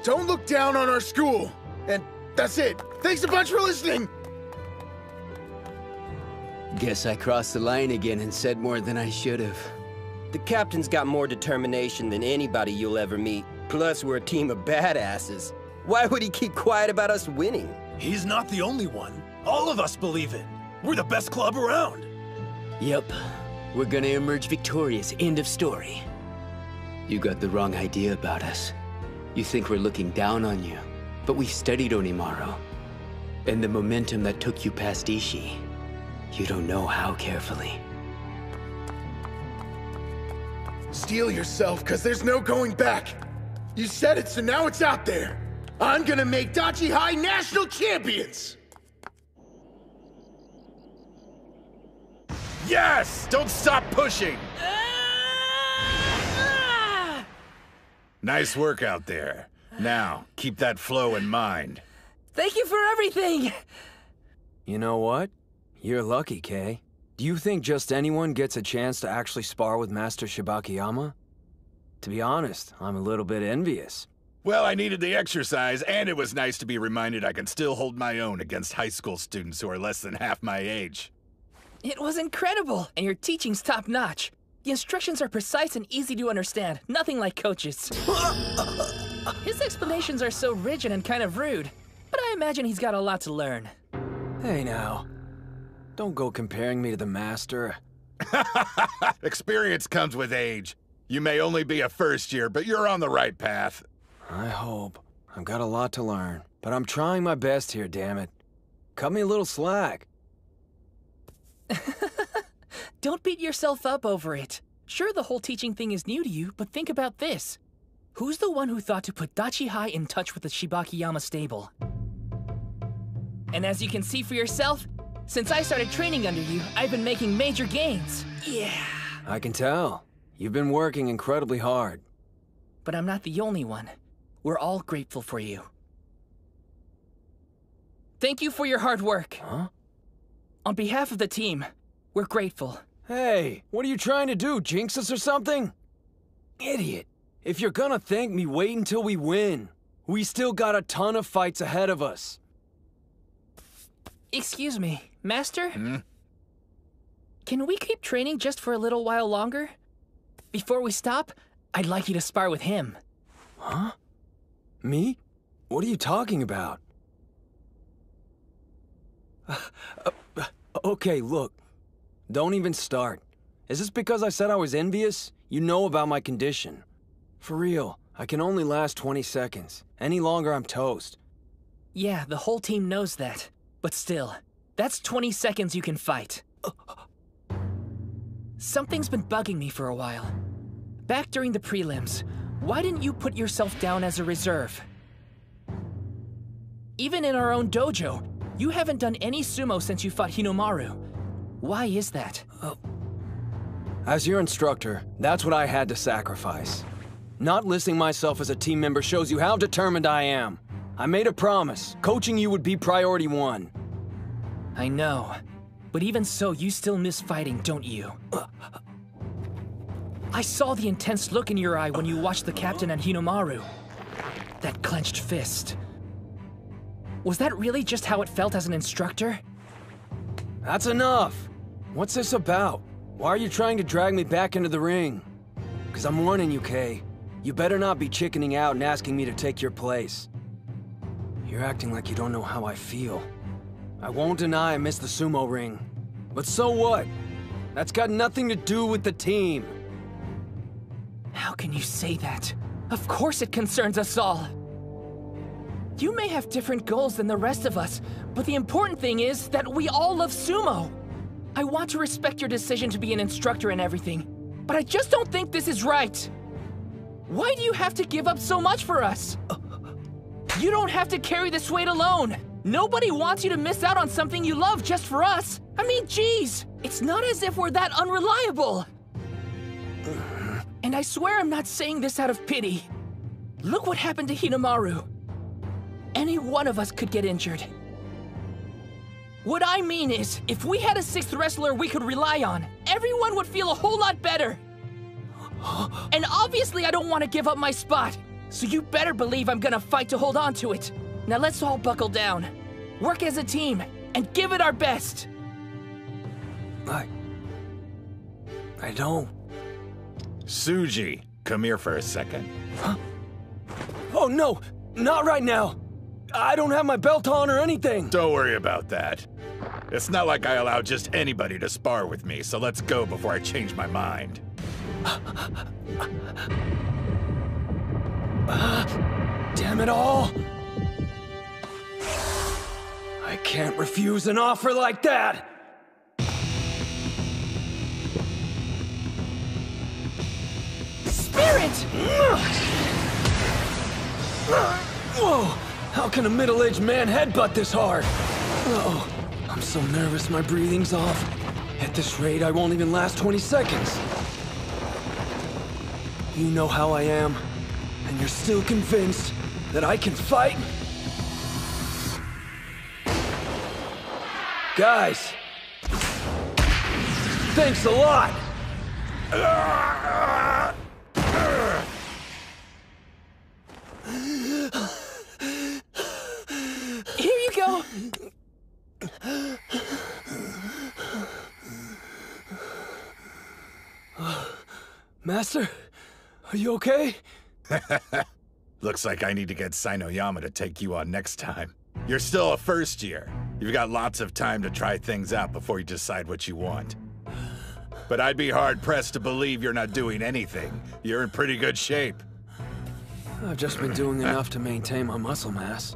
don't look down on our school. And that's it. Thanks a bunch for listening! Guess I crossed the line again and said more than I should have. The captain's got more determination than anybody you'll ever meet. Plus, we're a team of badasses. Why would he keep quiet about us winning? He's not the only one. All of us believe it. We're the best club around. Yep. We're gonna emerge victorious. End of story. You got the wrong idea about us. You think we're looking down on you. But we've studied Onimaru. And the momentum that took you past Ishii. You don't know how carefully. Steel yourself, cause there's no going back. You said it, so now it's out there. I'm gonna make Dachi High national champions! Yes! Don't stop pushing! Nice work out there. Now, keep that flow in mind. Thank you for everything! You know what? You're lucky, Kay. Do you think just anyone gets a chance to actually spar with Master Shibakiyama? To be honest, I'm a little bit envious. Well, I needed the exercise, and it was nice to be reminded I can still hold my own against high school students who are less than half my age. It was incredible, and your teaching's top-notch. The instructions are precise and easy to understand, nothing like Coach's. His explanations are so rigid and kind of rude, but I imagine he's got a lot to learn. Hey now, don't go comparing me to the master. Experience comes with age. You may only be a first year, but you're on the right path. I hope. I've got a lot to learn, but I'm trying my best here, damn it. Cut me a little slack. Don't beat yourself up over it. Sure, the whole teaching thing is new to you, but think about this. Who's the one who thought to put Dachihai in touch with the Shibakiyama stable? And as you can see for yourself, since I started training under you, I've been making major gains. Yeah. I can tell. You've been working incredibly hard. But I'm not the only one. We're all grateful for you. Thank you for your hard work. Huh? On behalf of the team, we're grateful. Hey, what are you trying to do, jinx us or something? Idiot. If you're gonna thank me, wait until we win. We still got a ton of fights ahead of us. Excuse me, Master? Hmm? Can we keep training just for a little while longer? Before we stop, I'd like you to spar with him. Huh? Me? What are you talking about? Okay, look. Don't even start. Is this because I said I was envious? You know about my condition. For real, I can only last 20 seconds. Any longer, I'm toast. Yeah, the whole team knows that. But still, that's 20 seconds you can fight. Something's been bugging me for a while. Back during the prelims, why didn't you put yourself down as a reserve? Even in our own dojo, you haven't done any sumo since you fought Hinomaru. Why is that? As your instructor, that's what I had to sacrifice. Not listing myself as a team member shows you how determined I am. I made a promise. Coaching you would be priority one. I know. But even so, you still miss fighting, don't you? I saw the intense look in your eye when you watched the captain and Hinomaru. That clenched fist. Was that really just how it felt as an instructor? That's enough! What's this about? Why are you trying to drag me back into the ring? 'Cause I'm warning you, Kay. You better not be chickening out and asking me to take your place. You're acting like you don't know how I feel. I won't deny I miss the sumo ring. But so what? That's got nothing to do with the team. How can you say that? Of course it concerns us all. You may have different goals than the rest of us, but the important thing is that we all love sumo. I want to respect your decision to be an instructor and everything, but I just don't think this is right. Why do you have to give up so much for us? You don't have to carry this weight alone. Nobody wants you to miss out on something you love just for us. I mean, geez, it's not as if we're that unreliable. And I swear I'm not saying this out of pity. Look what happened to Hinomaru. Any one of us could get injured. What I mean is, if we had a sixth wrestler we could rely on, everyone would feel a whole lot better. And obviously I don't want to give up my spot, so you better believe I'm gonna fight to hold on to it. Now let's all buckle down, work as a team, and give it our best. I don't. Suji, come here for a second. Huh? Oh no, not right now. I don't have my belt on or anything. Don't worry about that. It's not like I allow just anybody to spar with me, so let's go before I change my mind. Damn it all! I can't refuse an offer like that! Spirit! Whoa! How can a middle-aged man headbutt this hard? Oh, I'm so nervous my breathing's off. At this rate, I won't even last 20 seconds. You know how I am, and you're still convinced that I can fight? Guys! Thanks a lot! Here you go! Master, are you okay? Looks like I need to get Hinoyama to take you on next time. You're still a first year. You've got lots of time to try things out before you decide what you want. But I'd be hard-pressed to believe you're not doing anything. You're in pretty good shape. I've just been doing enough to maintain my muscle mass.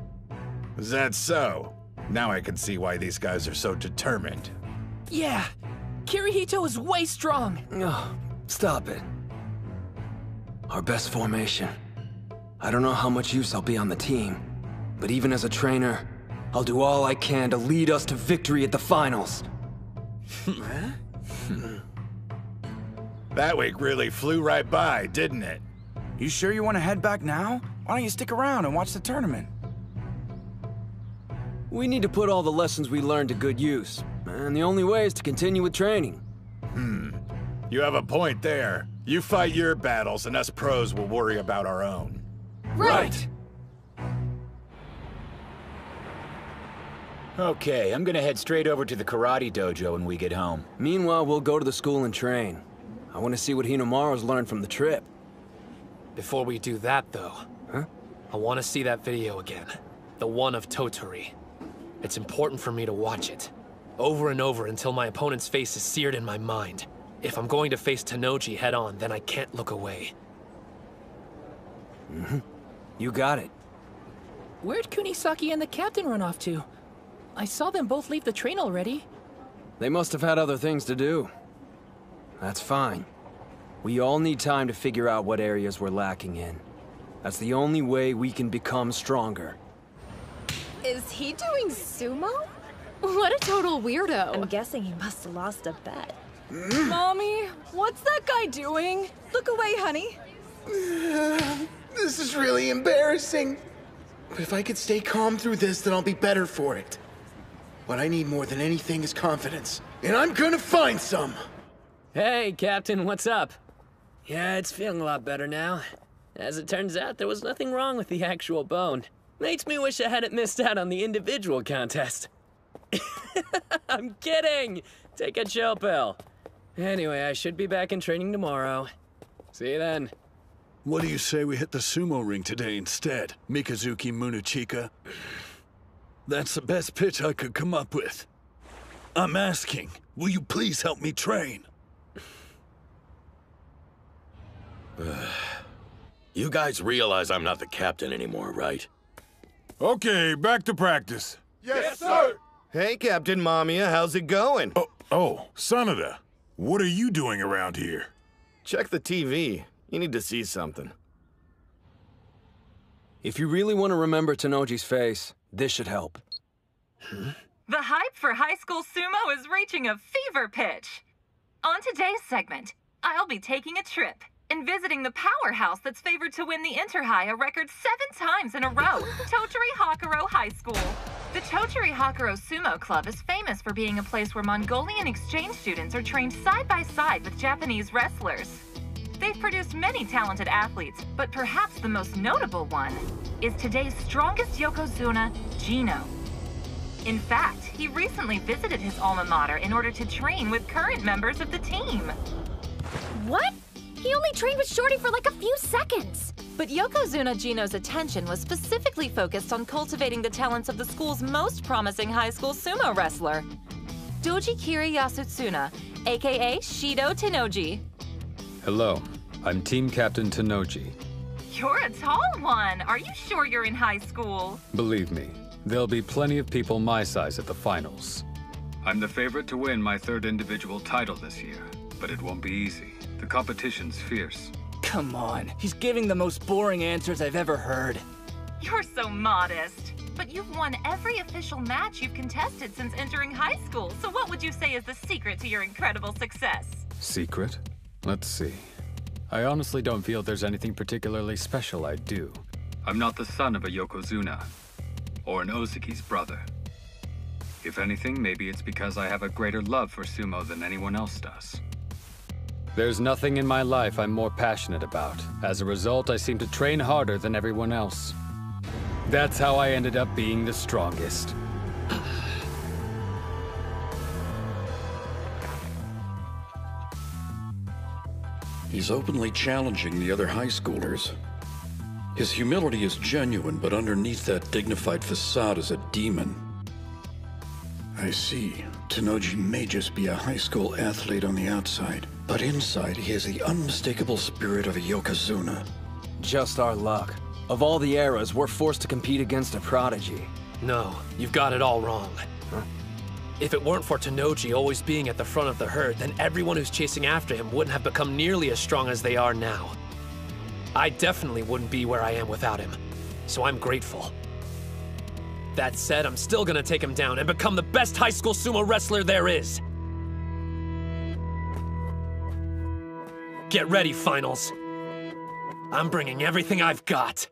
Is that so? Now I can see why these guys are so determined. Yeah, Kirihito is way strong. Oh, stop it. Our best formation. I don't know how much use I'll be on the team, but even as a trainer, I'll do all I can to lead us to victory at the finals. That week really flew right by, didn't it? You sure you want to head back now? Why don't you stick around and watch the tournament? We need to put all the lessons we learned to good use, and the only way is to continue with training. You have a point there. You fight your battles, and us pros will worry about our own. Right! Okay, I'm gonna head straight over to the karate dojo when we get home. Meanwhile, we'll go to the school and train. I want to see what Hinomaru's learned from the trip. Before we do that, though, I want to see that video again. The one of Toturi. It's important for me to watch it. Over and over until my opponent's face is seared in my mind. If I'm going to face Tanoji head-on, then I can't look away. You got it. Where'd Kunisaki and the captain run off to? I saw them both leave the train already. They must have had other things to do. That's fine. We all need time to figure out what areas we're lacking in. That's the only way we can become stronger. Is he doing sumo? What a total weirdo. I'm guessing he must have lost a bet. Mommy, what's that guy doing? Look away, honey. This is really embarrassing. But if I could stay calm through this, then I'll be better for it. What I need more than anything is confidence. And I'm gonna find some! Hey, Captain, what's up? Yeah, it's feeling a lot better now. As it turns out, there was nothing wrong with the actual bone. Makes me wish I hadn't missed out on the individual contest. I'm kidding! Take a chill pill. Anyway, I should be back in training tomorrow. See you then. What do you say we hit the sumo ring today instead, Mikazuki Munechika? That's the best pitch I could come up with. I'm asking, will you please help me train? You guys realize I'm not the captain anymore, right? Okay, back to practice. Yes, sir! Hey, Captain Mamiya, how's it going? Oh, Sanada, what are you doing around here? Check the TV. You need to see something. If you really want to remember Tanoji's face, this should help. The hype for high school sumo is reaching a fever pitch. On today's segment, I'll be taking a trip and visiting the powerhouse that's favored to win the Inter-High a record 7 times in a row, Totori Hakuro High School. The Totori Hakuro Sumo Club is famous for being a place where Mongolian exchange students are trained side by side with Japanese wrestlers. They've produced many talented athletes, but perhaps the most notable one is today's strongest Yokozuna, Gino. In fact, he recently visited his alma mater in order to train with current members of the team. What? He only trained with Shorty for like a few seconds. But Yokozuna Gino's attention was specifically focused on cultivating the talents of the school's most promising high school sumo wrestler, Dojikiri Yasutsuna, aka Shido Tenoji. Hello, I'm Team Captain Tenoji. You're a tall one. Are you sure you're in high school? Believe me, there'll be plenty of people my size at the finals. I'm the favorite to win my 3rd individual title this year, but it won't be easy. The competition's fierce. Come on, he's giving the most boring answers I've ever heard. You're so modest. But you've won every official match you've contested since entering high school, so what would you say is the secret to your incredible success? Secret? Let's see. I honestly don't feel there's anything particularly special I do. I'm not the son of a Yokozuna, or an Ozuki's brother. If anything, maybe it's because I have a greater love for sumo than anyone else does. There's nothing in my life I'm more passionate about. As a result, I seem to train harder than everyone else. That's how I ended up being the strongest. He's openly challenging the other high schoolers. His humility is genuine, but underneath that dignified facade is a demon. I see. Tenoji may just be a high school athlete on the outside, but inside he has the unmistakable spirit of a Yokozuna. Just our luck. Of all the eras, we're forced to compete against a prodigy. No, you've got it all wrong. Huh? If it weren't for Tenoji always being at the front of the herd, then everyone who's chasing after him wouldn't have become nearly as strong as they are now. I definitely wouldn't be where I am without him, so I'm grateful. That said, I'm still gonna take him down and become the best high school sumo wrestler there is. Get ready, finals. I'm bringing everything I've got.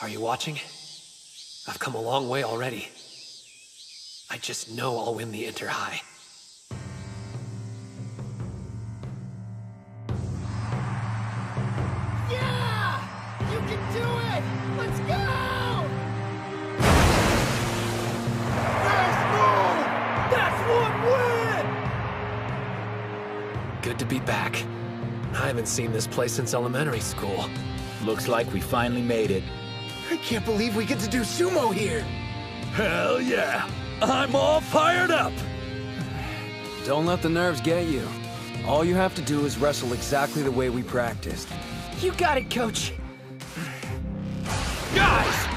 Are you watching? I've come a long way already. I just know I'll win the Inter-High. Yeah! You can do it! Let's go! That's one win! Good to be back. I haven't seen this place since elementary school. Looks like we finally made it. I can't believe we get to do sumo here! Hell yeah! I'm all fired up! Don't let the nerves get you. All you have to do is wrestle exactly the way we practiced. You got it, Coach. Guys!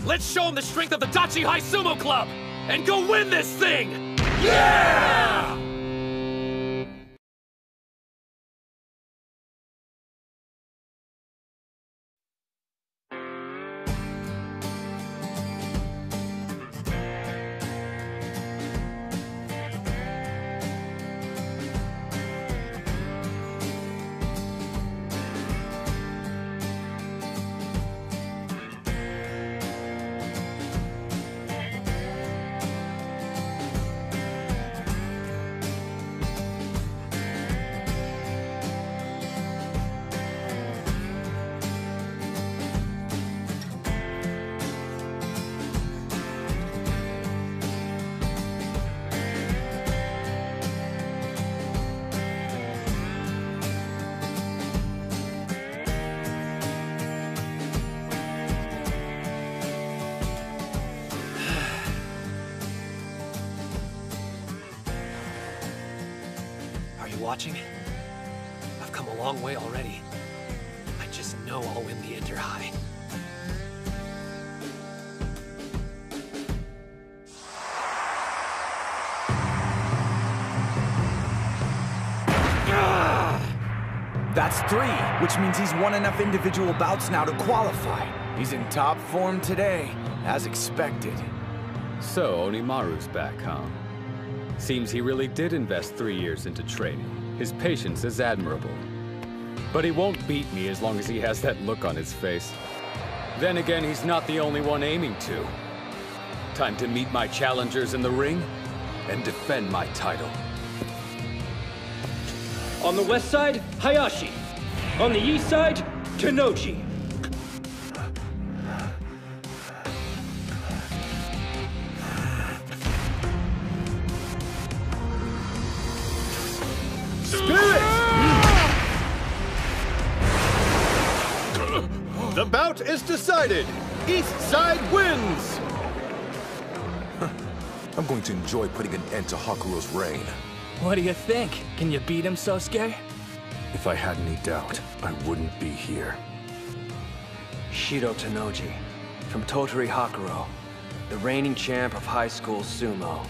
Let's show them the strength of the Dachi High Sumo Club! And go win this thing! Yeah! Watching? I've come a long way already. I just know I'll win the Inter-High. That's 3, which means he's won enough individual bouts now to qualify. He's in top form today, as expected. So, Hinomaru's back, huh? Seems he really did invest 3 years into training. His patience is admirable. But he won't beat me as long as he has that look on his face. Then again, he's not the only one aiming to. Time to meet my challengers in the ring and defend my title. On the west side, Hayashi. On the east side, Tenoji. Spin! bout is decided. East side wins! I'm going to enjoy putting an end to Hakuro's reign. What do you think? Can you beat him, Sosuke? If I had any doubt, I wouldn't be here. Shido Tanoji, from Totori Hakuro, the reigning champ of high school sumo.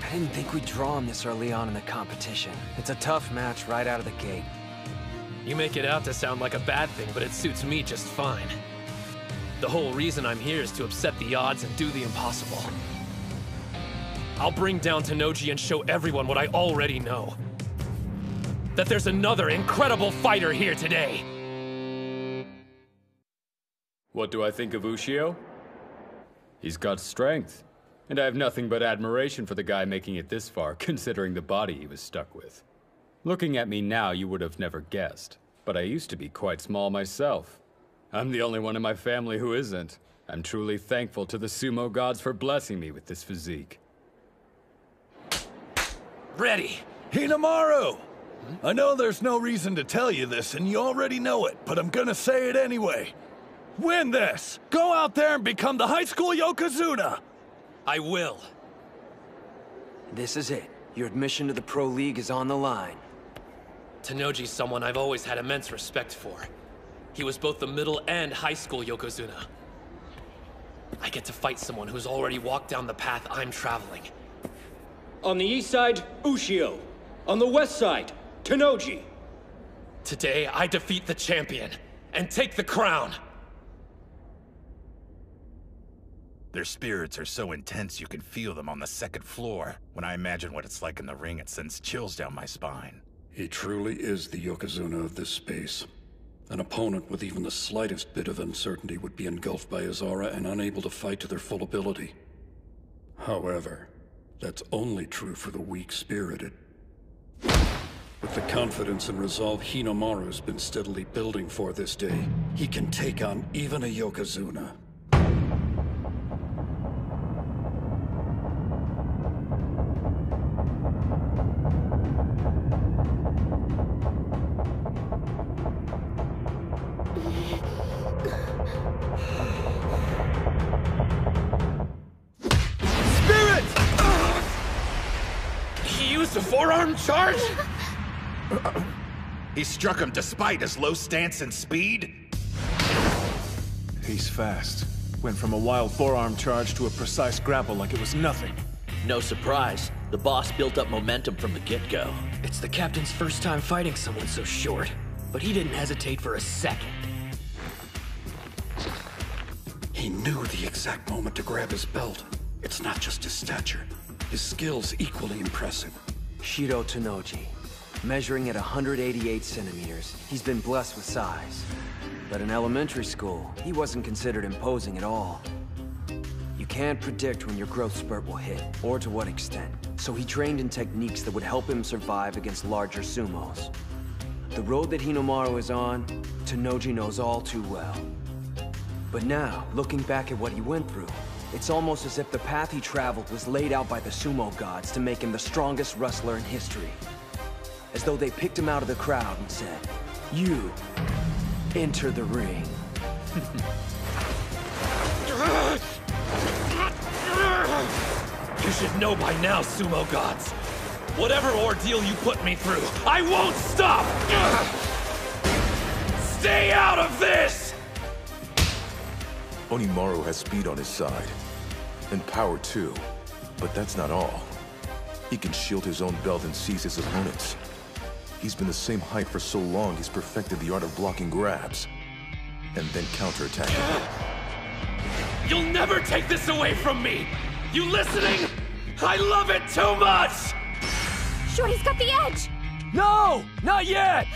I didn't think we'd draw him this early on in the competition. It's a tough match right out of the gate. You make it out to sound like a bad thing, but it suits me just fine. The whole reason I'm here is to upset the odds and do the impossible. I'll bring down Tanoji and show everyone what I already know. That there's another incredible fighter here today. What do I think of Ushio? He's got strength, and I have nothing but admiration for the guy making it this far, considering the body he was stuck with. Looking at me now, you would have never guessed, but I used to be quite small myself. I'm the only one in my family who isn't. I'm truly thankful to the sumo gods for blessing me with this physique. Ready! Hinomaru! I know there's no reason to tell you this, and you already know it, but I'm gonna say it anyway. Win this! Go out there and become the high school Yokozuna! I will. This is it. Your admission to the Pro League is on the line. Tanoji's someone I've always had immense respect for. He was both the middle and high school Yokozuna. I get to fight someone who's already walked down the path I'm traveling. On the east side, Ushio. On the west side, Tanoji. Today, I defeat the champion and take the crown. Their spirits are so intense you can feel them on the second floor. When I imagine what it's like in the ring, it sends chills down my spine. He truly is the Yokozuna of this space. An opponent with even the slightest bit of uncertainty would be engulfed by his aura and unable to fight to their full ability. However, that's only true for the weak-spirited. With the confidence and resolve Hinomaru's been steadily building for this day, he can take on even a Yokozuna. A forearm charge? He struck him despite his low stance and speed? He's fast. Went from a wild forearm charge to a precise grapple like it was nothing. No surprise. The boss built up momentum from the get-go. It's the captain's first time fighting someone so short, but he didn't hesitate for a second. He knew the exact moment to grab his belt. It's not just his stature. His skill's equally impressive. Shido Tanoji. Measuring at 188 centimeters, he's been blessed with size. But in elementary school, he wasn't considered imposing at all. You can't predict when your growth spurt will hit, or to what extent. So he trained in techniques that would help him survive against larger sumos. The road that Hinomaru is on, Tanoji knows all too well. But now, looking back at what he went through, it's almost as if the path he traveled was laid out by the sumo gods to make him the strongest wrestler in history. As though they picked him out of the crowd and said, "You, enter the ring." You should know by now, sumo gods. Whatever ordeal you put me through, I won't stop! Stay out of this! Onimaru has speed on his side. And power too. But that's not all. He can shield his own belt and seize his opponents. He's been the same height for so long he's perfected the art of blocking grabs. And then counterattacking. You'll never take this away from me! You listening? I love it too much! Shorty's got the edge! No! Not yet!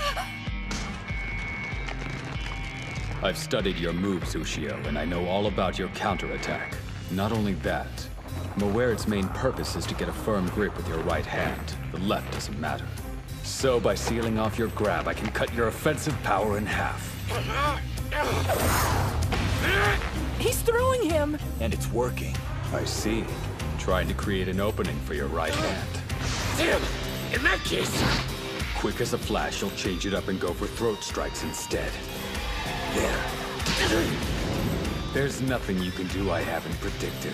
I've studied your moves, Ushio, and I know all about your counterattack. Not only that, I'm aware its main purpose is to get a firm grip with your right hand. The left doesn't matter. So by sealing off your grab, I can cut your offensive power in half. He's throwing him! And it's working. I see. Trying to create an opening for your right hand. Damn! In that case... Quick as a flash, you'll change it up and go for throat strikes instead. There. There's nothing you can do I haven't predicted.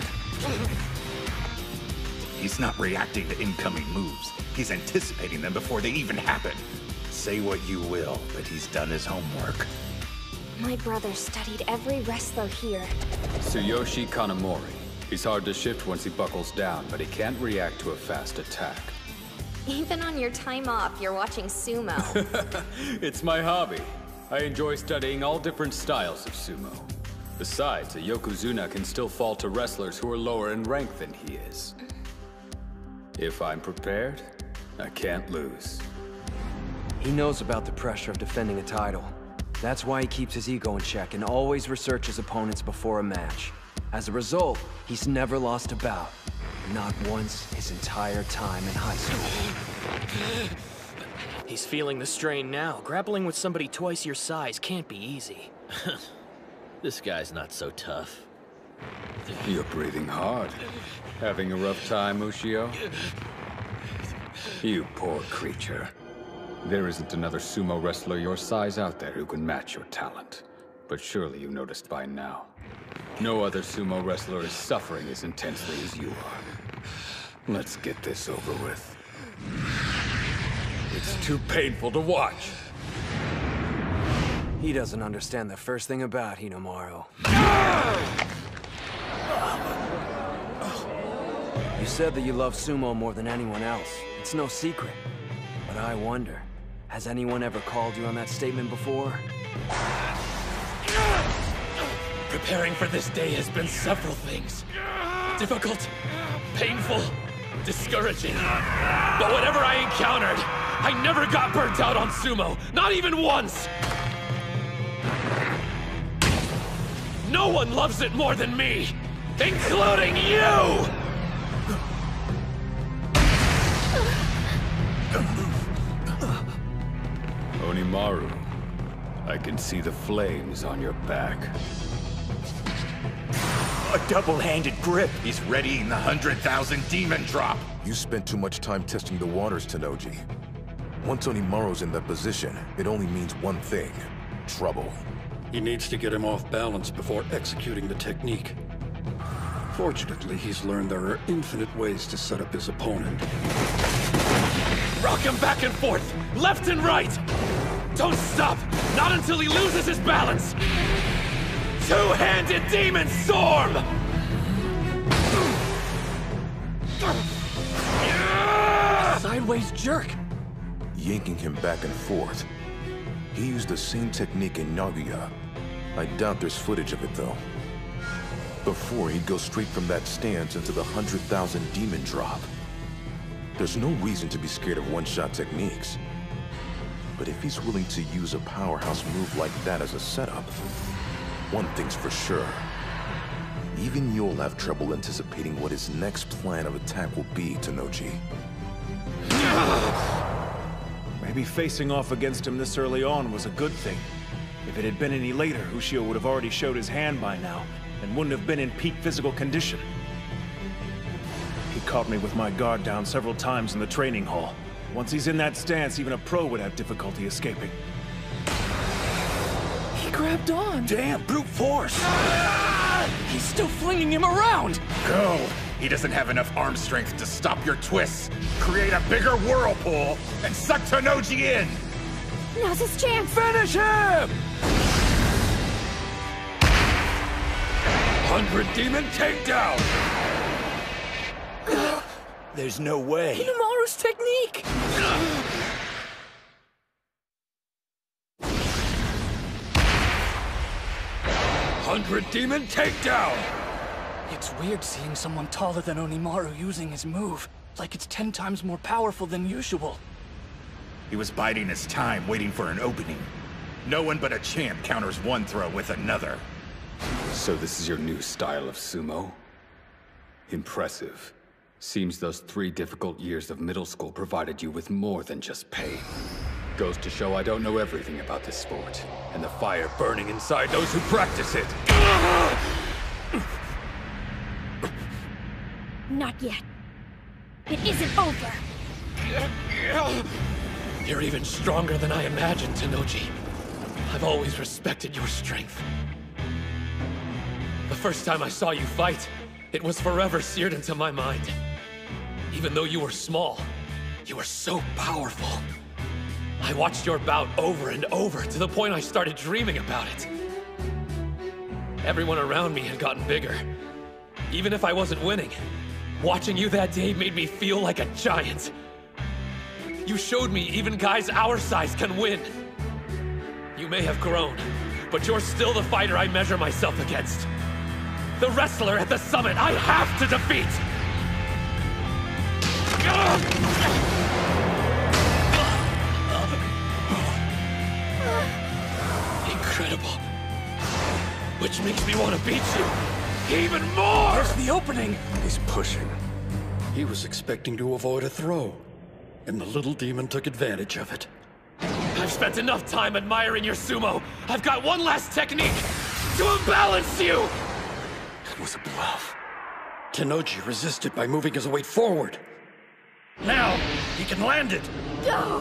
He's not reacting to incoming moves. He's anticipating them before they even happen. Say what you will, but he's done his homework. My brother studied every wrestler here. Tsuyoshi Kanamori. He's hard to shift once he buckles down, but he can't react to a fast attack. Even on your time off, you're watching sumo. It's my hobby. I enjoy studying all different styles of sumo. Besides, a yokozuna can still fall to wrestlers who are lower in rank than he is. If I'm prepared, I can't lose. He knows about the pressure of defending a title. That's why he keeps his ego in check and always researches opponents before a match. As a result, he's never lost a bout. Not once his entire time in high school. He's feeling the strain now. Grappling with somebody twice your size can't be easy. This guy's not so tough. You're breathing hard. Having a rough time, Ushio? You poor creature. There isn't another sumo wrestler your size out there who can match your talent. But surely you noticed by now. No other sumo wrestler is suffering as intensely as you are. Let's get this over with. It's too painful to watch. He doesn't understand the first thing about Hinomaru. You said that you love sumo more than anyone else. It's no secret. But I wonder, has anyone ever called you on that statement before? Preparing for this day has been several things. Difficult, painful, discouraging. But whatever I encountered, I never got burnt out on sumo. Not even once! No one loves it more than me, including you! Onimaru, I can see the flames on your back. A double-handed grip. He's readying the 100,000 demon drop. You spent too much time testing the waters, Tennoji. Once Onimaru's in that position, it only means one thing: trouble. He needs to get him off balance before executing the technique. Fortunately, he's learned there are infinite ways to set up his opponent. Rock him back and forth, left and right! Don't stop! Not until he loses his balance! Two-handed demon storm! Sideways jerk! Yanking him back and forth. He used the same technique in Nagoya. I doubt there's footage of it, though. Before, he'd go straight from that stance into the 100,000 demon drop. There's no reason to be scared of one-shot techniques. But if he's willing to use a powerhouse move like that as a setup, one thing's for sure. Even you'll have trouble anticipating what his next plan of attack will be, Tennoji. Maybe facing off against him this early on was a good thing. If it had been any later, Ushio would have already showed his hand by now, and wouldn't have been in peak physical condition. He caught me with my guard down several times in the training hall. Once he's in that stance, even a pro would have difficulty escaping. He grabbed on. Damn, brute force! He's still flinging him around! Go! He doesn't have enough arm strength to stop your twists. Create a bigger whirlpool and suck Tennoji in! Now's his chance! Finish him! 100 demon takedown! There's no way. Hinomaru's technique! 100 demon takedown! It's weird seeing someone taller than Onimaru using his move, like it's 10 times more powerful than usual. He was biding his time, waiting for an opening. No one but a champ counters one throw with another. So this is your new style of sumo? Impressive. Seems those 3 difficult years of middle school provided you with more than just pain. Goes to show I don't know everything about this sport, and the fire burning inside those who practice it. Not yet. It isn't over. You're even stronger than I imagined, Tennoji. I've always respected your strength. first time I saw you fight, it was forever seared into my mind. Even though you were small, you were so powerful. I watched your bout over and over to the point I started dreaming about it. Everyone around me had gotten bigger. Even if I wasn't winning, watching you that day made me feel like a giant. You showed me even guys our size can win. You may have grown, but you're still the fighter I measure myself against. The wrestler at the summit I have to defeat! Incredible. Which makes me want to beat you even more! There's the opening! He's pushing. He was expecting to avoid a throw, and the little demon took advantage of it. I've spent enough time admiring your sumo. I've got one last technique to imbalance you! It was a bluff. Tenoji resisted by moving his weight forward. Now, he can land it! No!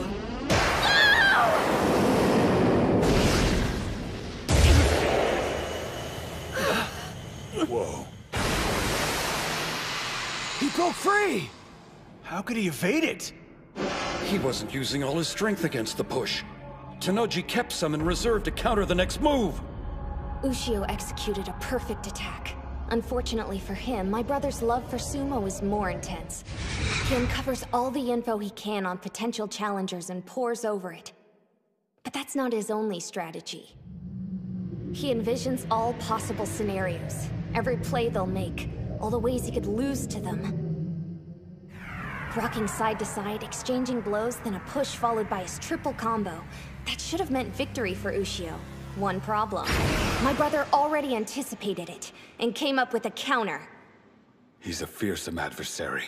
Whoa. He broke free! How could he evade it? He wasn't using all his strength against the push. Tenoji kept some in reserve to counter the next move. Ushio executed a perfect attack. Unfortunately for him, my brother's love for sumo is more intense. He uncovers all the info he can on potential challengers and pores over it. But that's not his only strategy. He envisions all possible scenarios, every play they'll make, all the ways he could lose to them. Rocking side to side, exchanging blows, then a push followed by his triple combo. That should have meant victory for Ushio. One problem. My brother already anticipated it, and came up with a counter. He's a fearsome adversary.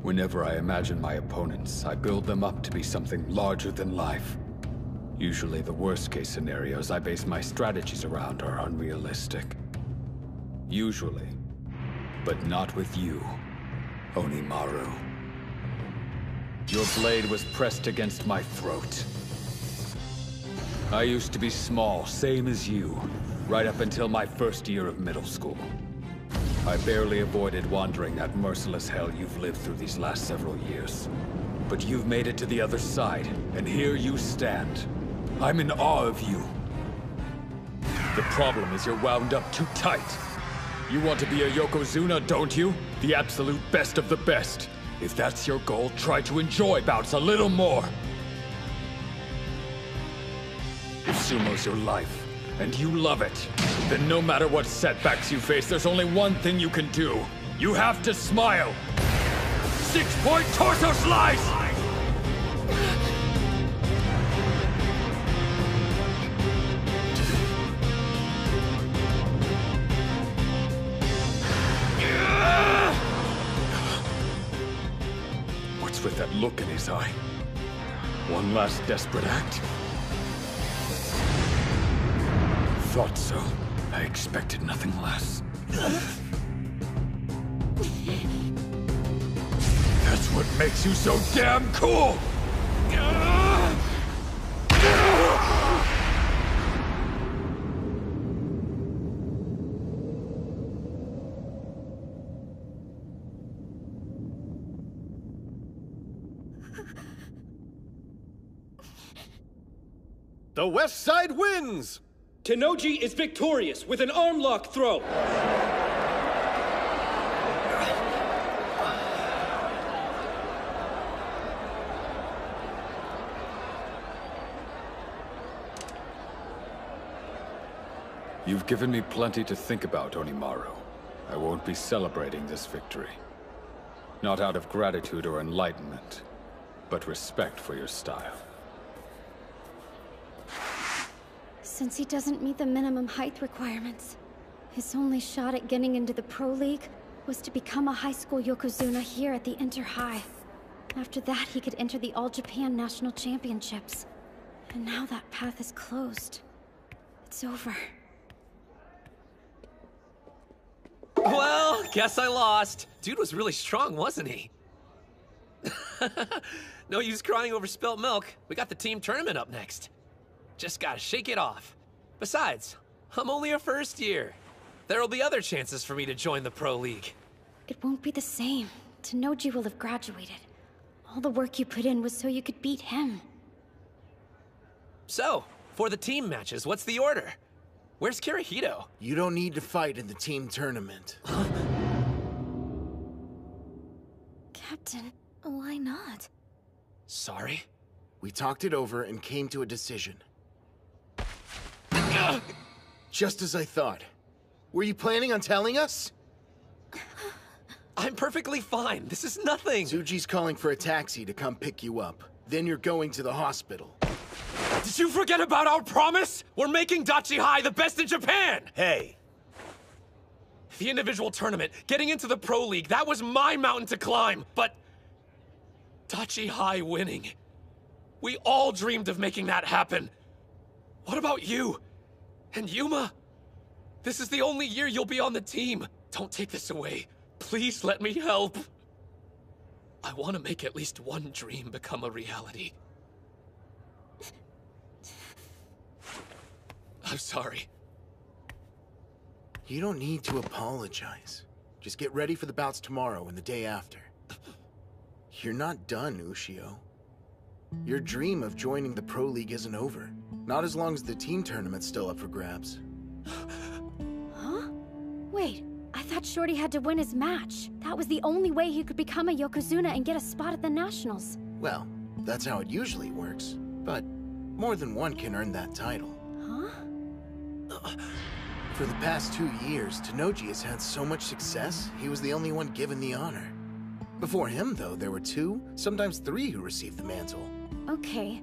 Whenever I imagine my opponents, I build them up to be something larger than life. Usually the worst-case scenarios I base my strategies around are unrealistic. Usually. But not with you, Onimaru. Your blade was pressed against my throat. I used to be small, same as you, right up until my first year of middle school. I barely avoided wandering that merciless hell you've lived through these last several years. But you've made it to the other side, and here you stand. I'm in awe of you. The problem is you're wound up too tight. You want to be a Yokozuna, don't you? The absolute best of the best. If that's your goal, try to enjoy bouts a little more. If sumo's your life, and you love it, then no matter what setbacks you face, there's only one thing you can do. You have to smile. 6-point torso slice! What's with that look in his eye? One last desperate act? Thought so. I expected nothing less. That's what makes you so damn cool! The West Side wins! Tenoji is victorious with an arm lock throw. You've given me plenty to think about, Onimaru. I won't be celebrating this victory. Not out of gratitude or enlightenment, but respect for your style. Since he doesn't meet the minimum height requirements, his only shot at getting into the Pro League was to become a high school Yokozuna here at the Inter-High. After that, he could enter the All-Japan National Championships. And now that path is closed. It's over. Well, guess I lost. Dude was really strong, wasn't he? No use crying over spilt milk. We got the team tournament up next. Just gotta shake it off. Besides, I'm only a first year. there'll be other chances for me to join the Pro League. It won't be the same. Tanoji will have graduated. All the work you put in was so you could beat him. So, for the team matches, what's the order? Where's Kirihito? You don't need to fight in the team tournament. Captain, why not? Sorry? We talked it over and came to a decision. Just as I thought. Were you planning on telling us? I'm perfectly fine. This is nothing. Tsuji's calling for a taxi to come pick you up. Then you're going to the hospital. Did you forget about our promise? We're making Dachi High the best in Japan! Hey. The individual tournament, getting into the Pro League, that was my mountain to climb, but Dachi High winning. We all dreamed of making that happen. What about you? And Yuma? This is the only year you'll be on the team. Don't take this away. Please let me help. I want to make at least one dream become a reality. I'm sorry. You don't need to apologize. Just get ready for the bouts tomorrow and the day after. You're not done, Ushio. Your dream of joining the Pro League isn't over. Not as long as the team tournament's still up for grabs. Huh? Wait, I thought Shorty had to win his match. That was the only way he could become a Yokozuna and get a spot at the Nationals. Well, that's how it usually works. But more than one can earn that title. Huh? For the past 2 years, Tanoji has had so much success, he was the only one given the honor. Before him, though, there were 2, sometimes 3 who received the mantle. Okay,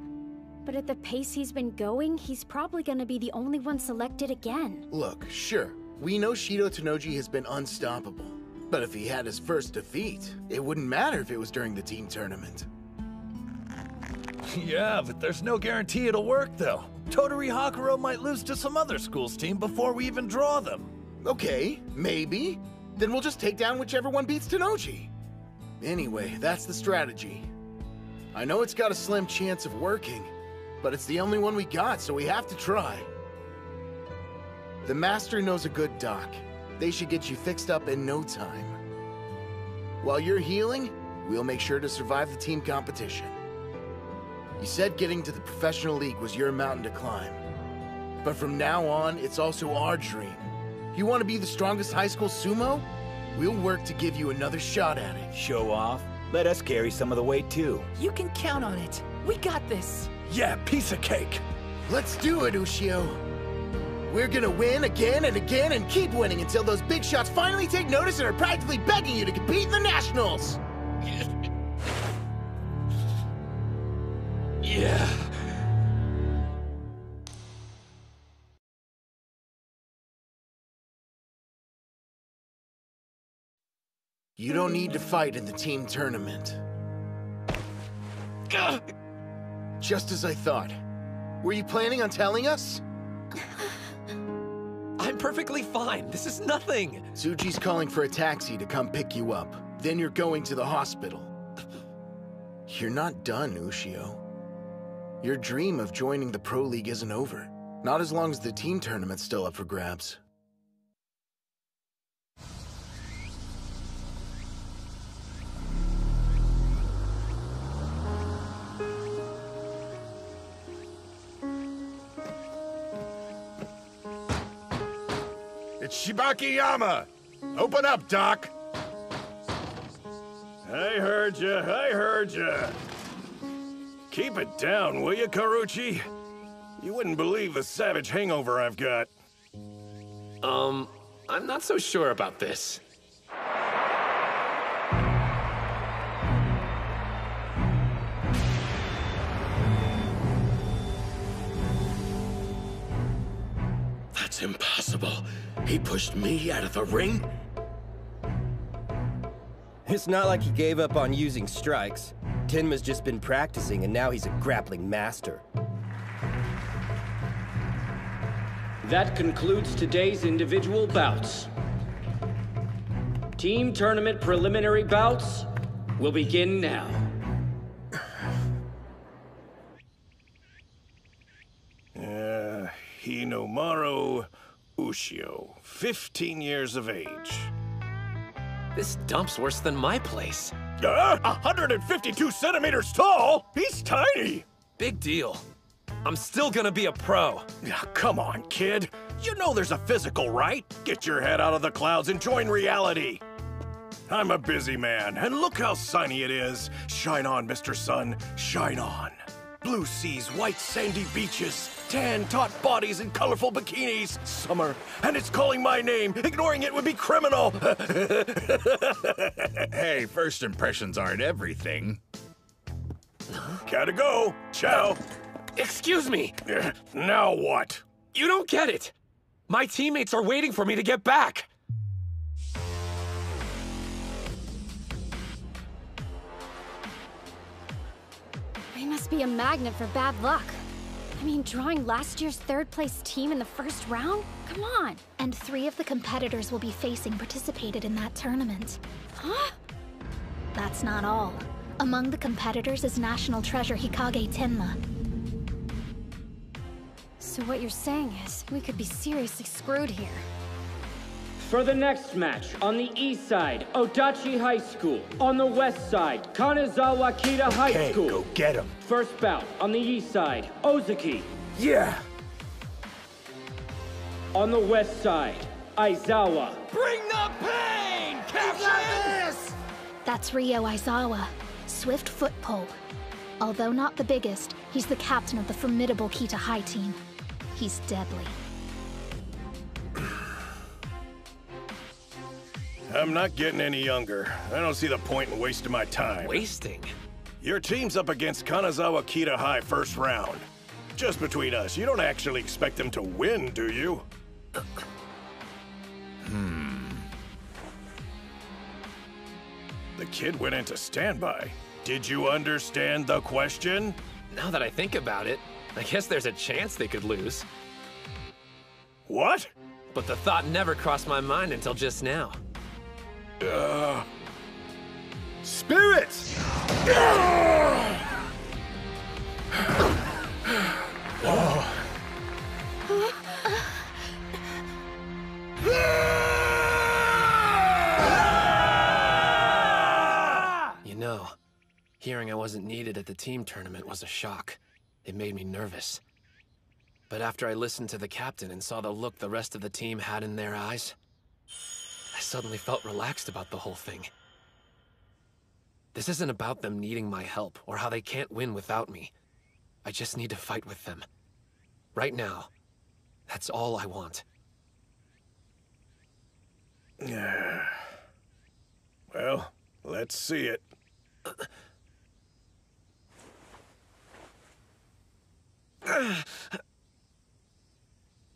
but at the pace he's been going, he's probably gonna be the only one selected again. Look, sure, we know Shido Tanoji has been unstoppable. But if he had his first defeat, it wouldn't matter if it was during the team tournament. Yeah, but there's no guarantee it'll work, though. Tottori Hakuro might lose to some other school's team before we even draw them. Okay, maybe. Then we'll just take down whichever one beats Tanoji. Anyway, that's the strategy. I know it's got a slim chance of working, but it's the only one we got, so we have to try. The Master knows a good doc. They should get you fixed up in no time. While you're healing, we'll make sure to survive the team competition. You said getting to the professional league was your mountain to climb. But from now on, it's also our dream. You want to be the strongest high school sumo? We'll work to give you another shot at it. Show off? Let us carry some of the weight, too. You can count on it. We got this. Yeah, piece of cake. Let's do it, Ushio. We're gonna win again and again and keep winning until those big shots finally take notice and are practically begging you to compete in the Nationals. Yeah. You don't need to fight in the team tournament. Just as I thought. Were you planning on telling us? I'm perfectly fine. This is nothing. Tsuji's calling for a taxi to come pick you up. Then you're going to the hospital. You're not done, Ushio. Your dream of joining the Pro League isn't over. Not as long as the team tournament's still up for grabs. It's Shibakiyama! Open up, Doc! I heard ya. Keep it down, will you, Karuchi? You wouldn't believe the savage hangover I've got. I'm not so sure about this. That's impossible. He pushed me out of the ring? It's not like he gave up on using strikes. Tenma's just been practicing, and now he's a grappling master. That concludes today's individual bouts. Team tournament preliminary bouts will begin now. Hinomaru Ushio, 15 years of age. This dump's worse than my place. 152 centimeters tall? He's tiny! Big deal. I'm still gonna be a pro. Come on, kid. You know there's a physical, right? Get your head out of the clouds and join reality. I'm a busy man, and look how sunny it is. Shine on, Mr. Sun, shine on. Blue seas, white sandy beaches, tan taut bodies and colorful bikinis. Summer, and it's calling my name. Ignoring it would be criminal. Hey, first impressions aren't everything. Gotta go. Ciao. Excuse me. Now what? You don't get it. My teammates are waiting for me to get back. He must be a magnet for bad luck. I mean, drawing last year's third-place team in the first round? Come on! And 3 of the competitors we'll be facing participated in that tournament. Huh? That's not all. Among the competitors is National Treasure Hikage Tenma. So what you're saying is, we could be seriously screwed here. For the next match, on the east side, Odachi High School. On the west side, Kanazawa Kita High School. Go get him. First bout, on the east side, Ozaki. Yeah. On the west side, Aizawa. Bring the pain, Captain! That's Ryo Aizawa, swift foot pole. Although not the biggest, he's the captain of the formidable Kita High team. He's deadly. I'm not getting any younger. I don't see the point in wasting my time. Wasting? Your team's up against Kanazawa Kita High first round. Just between us, you don't actually expect them to win, do you? The kid went into standby. Did you understand the question? Now that I think about it, I guess there's a chance they could lose. What? But the thought never crossed my mind until just now. Spirits! You know, hearing I wasn't needed at the team tournament was a shock. It made me nervous. But after I listened to the captain and saw the look the rest of the team had in their eyes, I suddenly felt relaxed about the whole thing. This isn't about them needing my help or how they can't win without me. I just need to fight with them. Right now, that's all I want. Well, let's see it.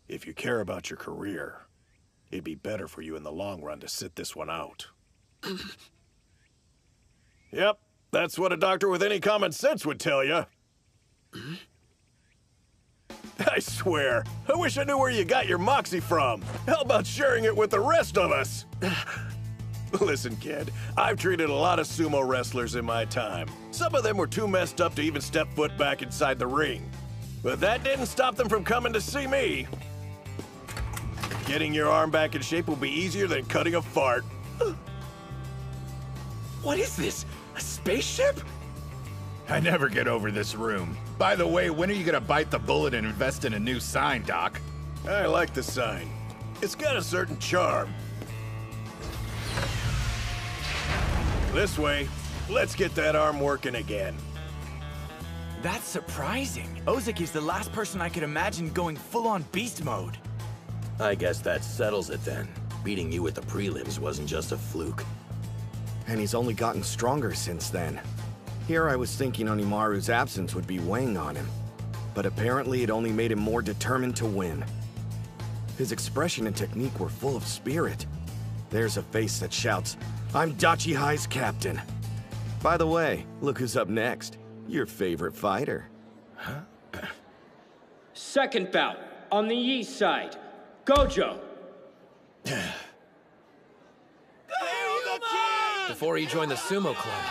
If you care about your career, it'd be better for you in the long run to sit this one out. Yep, that's what a doctor with any common sense would tell you. I swear, I wish I knew where you got your moxie from. How about sharing it with the rest of us? Listen, kid, I've treated a lot of sumo wrestlers in my time. Some of them were too messed up to even step foot back inside the ring. But that didn't stop them from coming to see me. Getting your arm back in shape will be easier than cutting a fart. What is this? A spaceship? I never get over this room. By the way, when are you gonna bite the bullet and invest in a new sign, Doc? I like the sign. It's got a certain charm. This way, let's get that arm working again. That's surprising. Ozaki's the last person I could imagine going full-on beast mode. I guess that settles it then. Beating you at the prelims wasn't just a fluke. And he's only gotten stronger since then. Here I was thinking Hinomaru's absence would be weighing on him. But apparently it only made him more determined to win. His expression and technique were full of spirit. There's a face that shouts, "I'm Dachi High's captain." By the way, look who's up next. Your favorite fighter. Second bout, on the east side, Gojo. Before he joined the sumo club,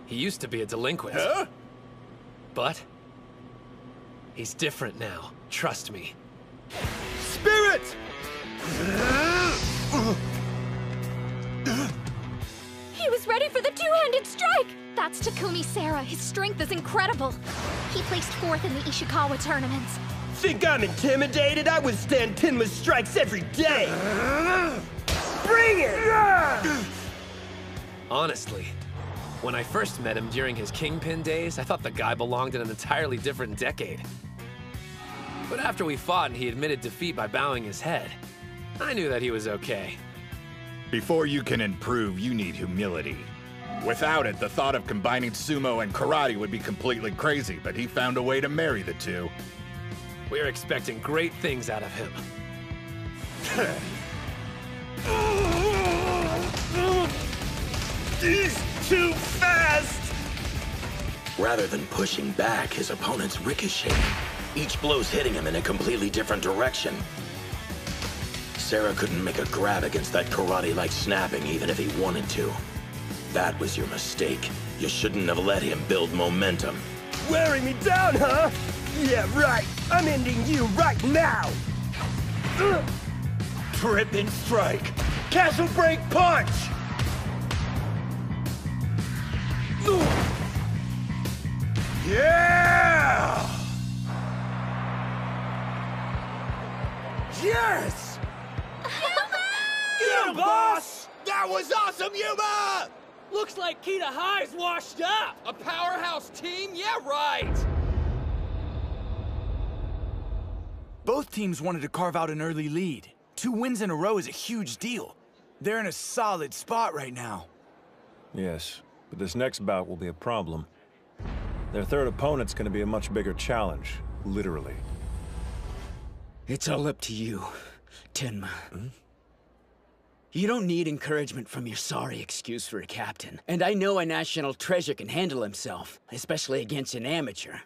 he used to be a delinquent. Huh? But he's different now. Trust me. Spirit! He was ready for the two-handed strike! That's Takumi Sara. His strength is incredible. He placed 4th in the Ishikawa tournaments. Think I'm intimidated? I withstand Tenma's strikes every day! Bring it! Honestly, when I first met him during his Kingpin days, I thought the guy belonged in an entirely different decade. But after we fought and he admitted defeat by bowing his head, I knew that he was okay. Before you can improve, you need humility. Without it, the thought of combining sumo and karate would be completely crazy, but he found a way to marry the two. We're expecting great things out of him. He's too fast! Rather than pushing back, his opponent's ricocheting. Each blow's hitting him in a completely different direction. Sara couldn't make a grab against that karate-like snapping even if he wanted to. That was your mistake. You shouldn't have let him build momentum. Wearing me down, huh? Yeah, right. I'm ending you right now! Tripping strike! Castle break punch! Yeah! Yes! Get him, boss! That was awesome, Yuma! Looks like Kita High's washed up! A powerhouse team? Yeah, right! Both teams wanted to carve out an early lead. 2 wins in a row is a huge deal. They're in a solid spot right now. Yes, but this next bout will be a problem. Their third opponent's gonna be a much bigger challenge, literally. It's all up to you, Tenma. You don't need encouragement from your sorry excuse for a captain. And I know a national treasure can handle himself, especially against an amateur.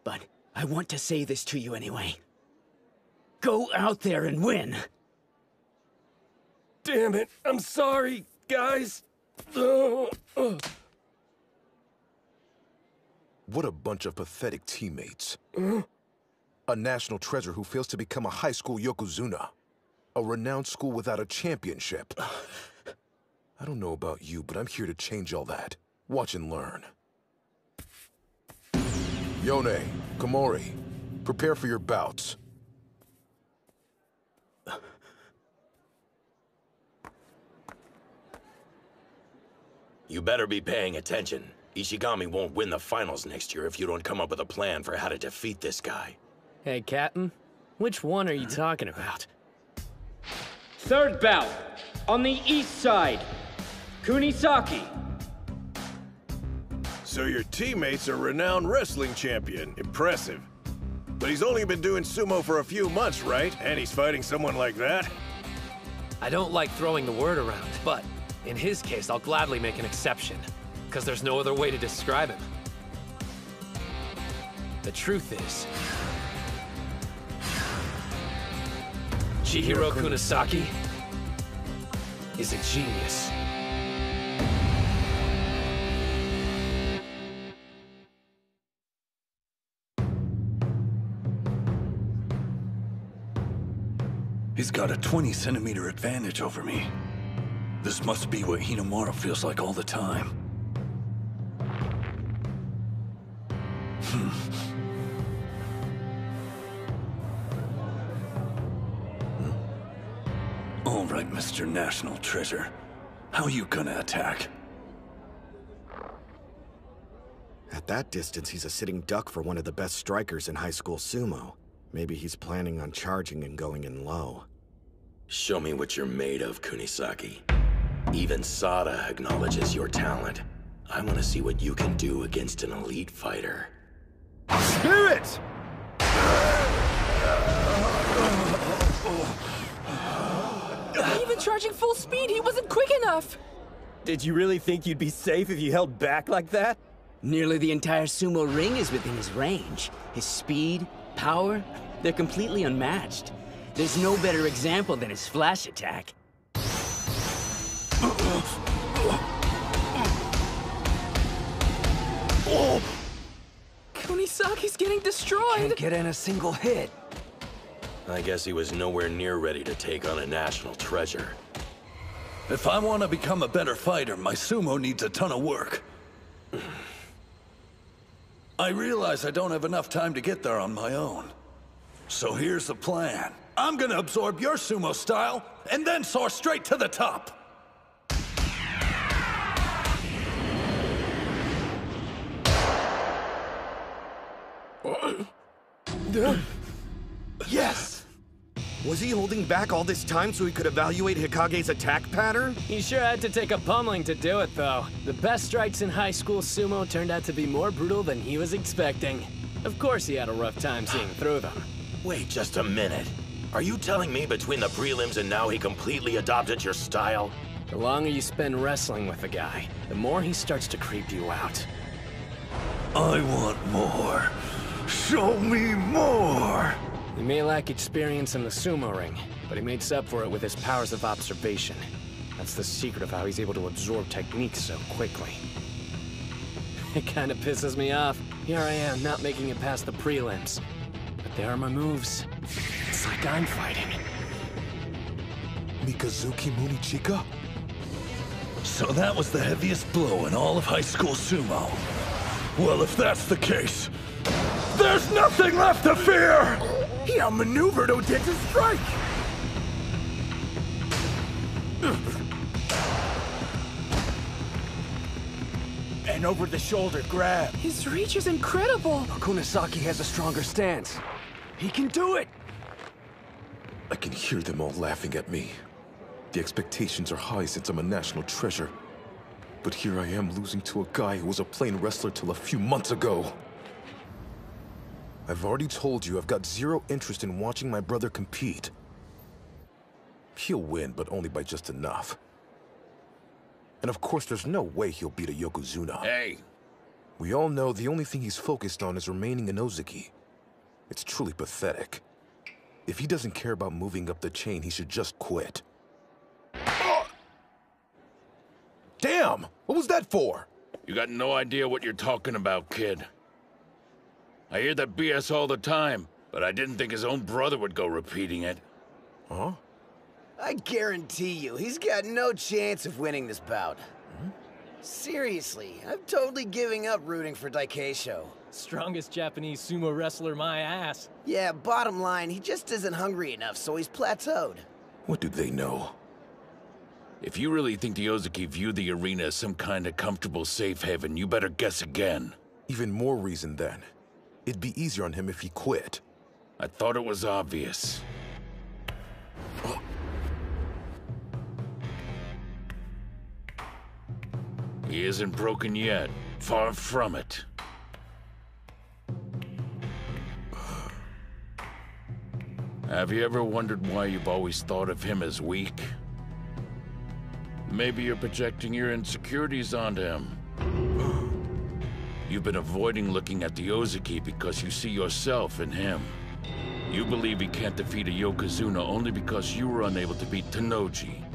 But I want to say this to you anyway. Go out there and win! Damn it, I'm sorry, guys. What a bunch of pathetic teammates. A national treasure who fails to become a high school yokozuna. A renowned school without a championship. I don't know about you, but I'm here to change all that. Watch and learn. Yone, Komori, prepare for your bouts. You better be paying attention. Ishigami won't win the finals next year if you don't come up with a plan for how to defeat this guy. Hey, Captain. Which one are you talking about? Third bout, on the east side, Kunisaki. So your teammate's a renowned wrestling champion. Impressive. But he's only been doing sumo for a few months, right? And he's fighting someone like that? I don't like throwing the word around, but in his case, I'll gladly make an exception, because there's no other way to describe him. The truth is, Chihiro Kunisaki is a genius. He's got a 20-centimeter advantage over me. This must be what Hinomaru feels like all the time. All right, Mr. National Treasure. How you gonna attack? At that distance, he's a sitting duck for one of the best strikers in high school sumo. Maybe he's planning on charging and going in low. Show me what you're made of, Kunisaki. Even Sada acknowledges your talent. I want to see what you can do against an elite fighter. Spirit! Even charging full speed, he wasn't quick enough! Did you really think you'd be safe if you held back like that? Nearly the entire sumo ring is within his range. His speed, power, they're completely unmatched. There's no better example than his flash attack. Kunisaki's getting destroyed! Can't get in a single hit. I guess he was nowhere near ready to take on a national treasure. If I want to become a better fighter, my sumo needs a ton of work. I realize I don't have enough time to get there on my own. So here's the plan. I'm gonna absorb your sumo style, and then soar straight to the top. Yes! Was he holding back all this time so he could evaluate Hikage's attack pattern? He sure had to take a pummeling to do it, though. The best strikes in high school sumo turned out to be more brutal than he was expecting. Of course he had a rough time seeing through them. Wait just a minute. Are you telling me between the prelims and now he completely adopted your style? The longer you spend wrestling with a guy, the more he starts to creep you out. I want more. Show me more! He may lack experience in the sumo ring, but he makes up for it with his powers of observation. That's the secret of how he's able to absorb techniques so quickly. It kinda pisses me off. Here I am, not making it past the prelims. But there are my moves. It's like I'm fighting. Mikazuki Munichika? So that was the heaviest blow in all of high school sumo. Well, if that's the case, there's nothing left to fear! He outmaneuvered Odeta's strike! An over-the-shoulder grab. His reach is incredible! Kunisaki has a stronger stance. He can do it! I can hear them all laughing at me. The expectations are high since I'm a national treasure. But here I am losing to a guy who was a plain wrestler till a few months ago. I've already told you I've got zero interest in watching my brother compete. He'll win, but only by just enough. And of course, there's no way he'll beat a Yokozuna. Hey! We all know the only thing he's focused on is remaining in Ozaki. It's truly pathetic. If he doesn't care about moving up the chain, he should just quit. Damn! What was that for? You got no idea what you're talking about, kid. I hear that BS all the time, but I didn't think his own brother would go repeating it. Huh? I guarantee you, he's got no chance of winning this bout. Seriously, I'm totally giving up rooting for Daikeisho. Strongest Japanese sumo wrestler, my ass. Yeah, bottom line, he just isn't hungry enough, so he's plateaued. What do they know? If you really think the Ozaki view the arena as some kind of comfortable safe haven, you better guess again. Even more reason then. It'd be easier on him if he quit. I thought it was obvious. He isn't broken yet. Far from it. Have you ever wondered why you've always thought of him as weak? Maybe you're projecting your insecurities onto him. You've been avoiding looking at the Ozaki because you see yourself in him. You believe he can't defeat a Yokozuna only because you were unable to beat Tennoji.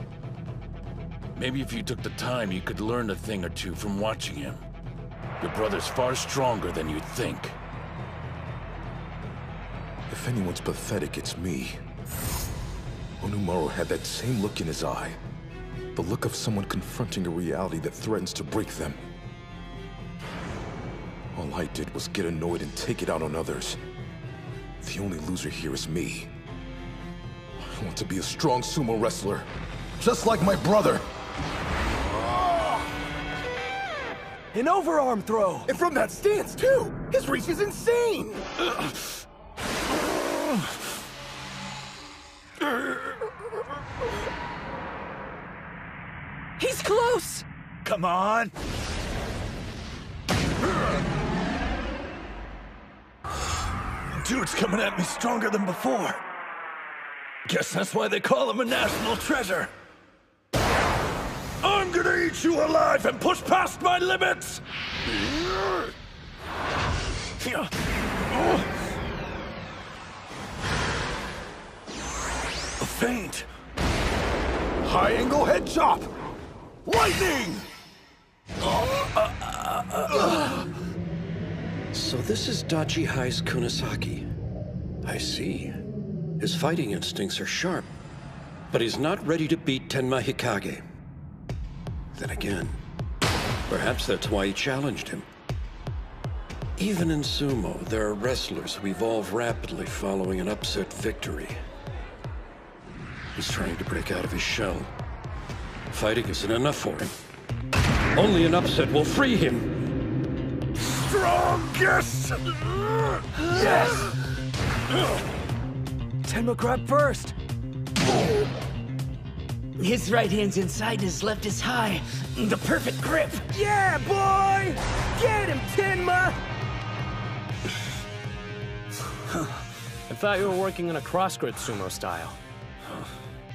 Maybe if you took the time, you could learn a thing or two from watching him. Your brother's far stronger than you think. If anyone's pathetic, it's me. Hinomaru had that same look in his eye. The look of someone confronting a reality that threatens to break them. All I did was get annoyed and take it out on others. The only loser here is me. I want to be a strong sumo wrestler, just like my brother. An overarm throw! And from that stance, too! His reach is insane! He's close! Come on! Dude's coming at me stronger than before. Guess that's why they call him a national treasure. I'm gonna eat you alive and push past my limits! A feint. High angle head chop! Lightning! So this is Dachi High's Kunisaki. I see. His fighting instincts are sharp, but he's not ready to beat Tenma Hikage. Then again, perhaps that's why he challenged him. Even in sumo, there are wrestlers who evolve rapidly following an upset victory. He's trying to break out of his shell. Fighting isn't enough for him. Only an upset will free him. Strongest! Yes! Tenma grabbed first. His right hand's inside, his left is high. The perfect grip. Yeah, boy! Get him, Tenma! I thought you were working on a cross-grip sumo style.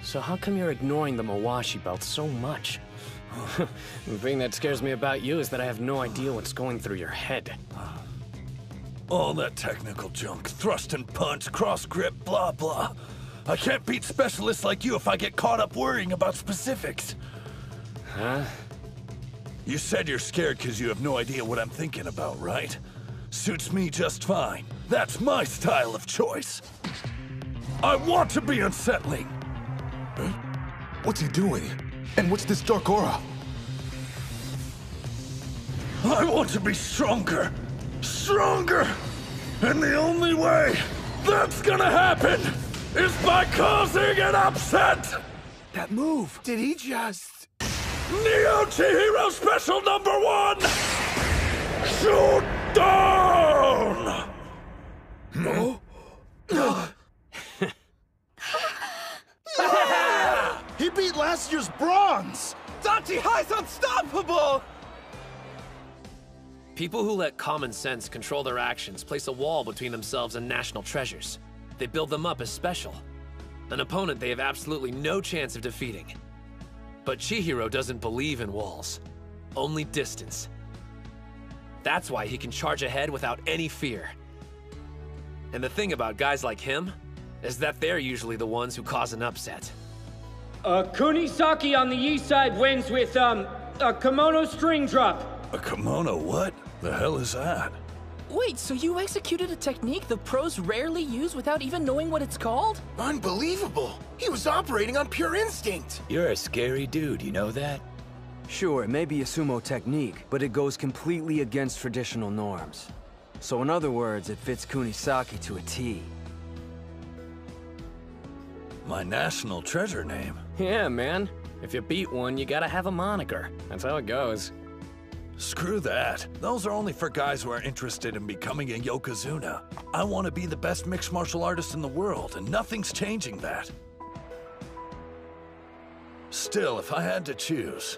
So how come you're ignoring the Mawashi belt so much? The thing that scares me about you is that I have no idea what's going through your head. All that technical junk, thrust and punch, cross grip, blah blah. I can't beat specialists like you if I get caught up worrying about specifics. Huh? You said you're scared because you have no idea what I'm thinking about, right? Suits me just fine. That's my style of choice. I want to be unsettling. Huh? What's he doing? And what's this dark aura? I want to be stronger. Stronger! And the only way that's gonna happen is by causing an upset! That move! Did he just... Neo Chihiro Special Number 1! Shoot down! No? He beat last year's bronze! Dachi High's unstoppable! People who let common sense control their actions place a wall between themselves and national treasures. They build them up as special. An opponent they have absolutely no chance of defeating. But Chihiro doesn't believe in walls, only distance. That's why he can charge ahead without any fear. And the thing about guys like him is that they're usually the ones who cause an upset. Kunisaki on the east side wins with, a kimono string drop. A kimono what? The hell is that? Wait, so you executed a technique the pros rarely use without even knowing what it's called? Unbelievable! He was operating on pure instinct! You're a scary dude, you know that? Sure, it may be a sumo technique, but it goes completely against traditional norms. So in other words, it fits Kunisaki to a T. My national treasure name? Yeah, man. If you beat one, you gotta have a moniker. That's how it goes. Screw that. Those are only for guys who are interested in becoming a Yokozuna. I want to be the best mixed martial artist in the world, and nothing's changing that. Still, if I had to choose,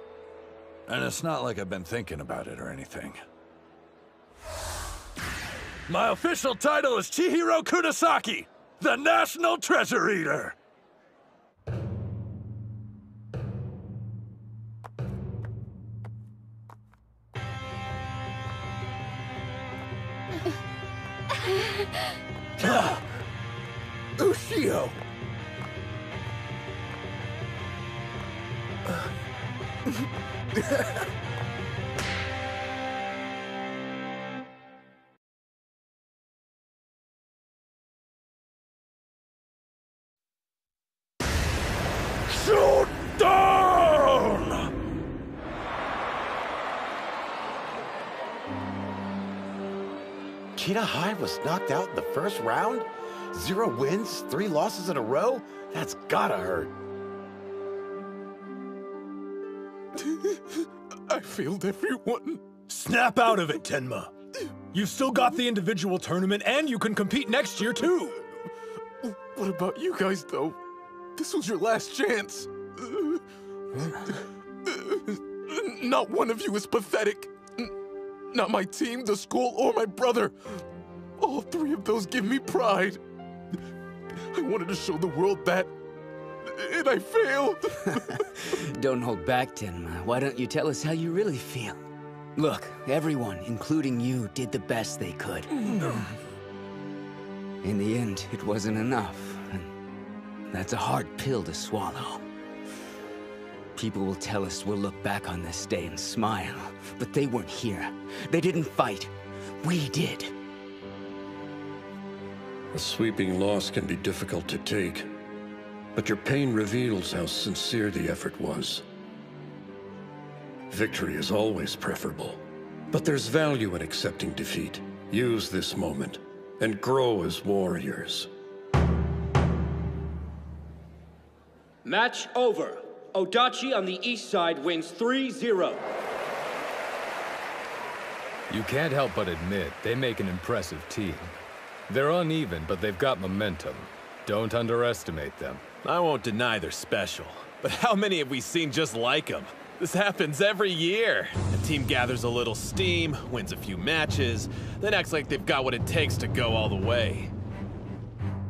and it's not like I've been thinking about it or anything. My official title is Chihiro Kunisaki, the National Treasure Eater! Ushio! Shoot down! Kita High was knocked out in the first round? 0 wins, 3 losses in a row? That's gotta hurt. I failed everyone. Snap out of it, Tenma. You've still got the individual tournament, and you can compete next year, too. What about you guys, though? This was your last chance. Not one of you is pathetic. Not my team, the school, or my brother. All 3 of those give me pride. I wanted to show the world that, and I failed. Don't hold back, Tenma. Why don't you tell us how you really feel? Look, everyone, including you, did the best they could. In the end, it wasn't enough. That's a hard pill to swallow. People will tell us we'll look back on this day and smile, but they weren't here. They didn't fight. We did. A sweeping loss can be difficult to take, but your pain reveals how sincere the effort was. Victory is always preferable, but there's value in accepting defeat. Use this moment and grow as warriors. Match over. Odachi on the east side wins 3-0. You can't help but admit they make an impressive team. They're uneven, but they've got momentum. Don't underestimate them. I won't deny they're special, but how many have we seen just like them? This happens every year. A team gathers a little steam, wins a few matches, then acts like they've got what it takes to go all the way.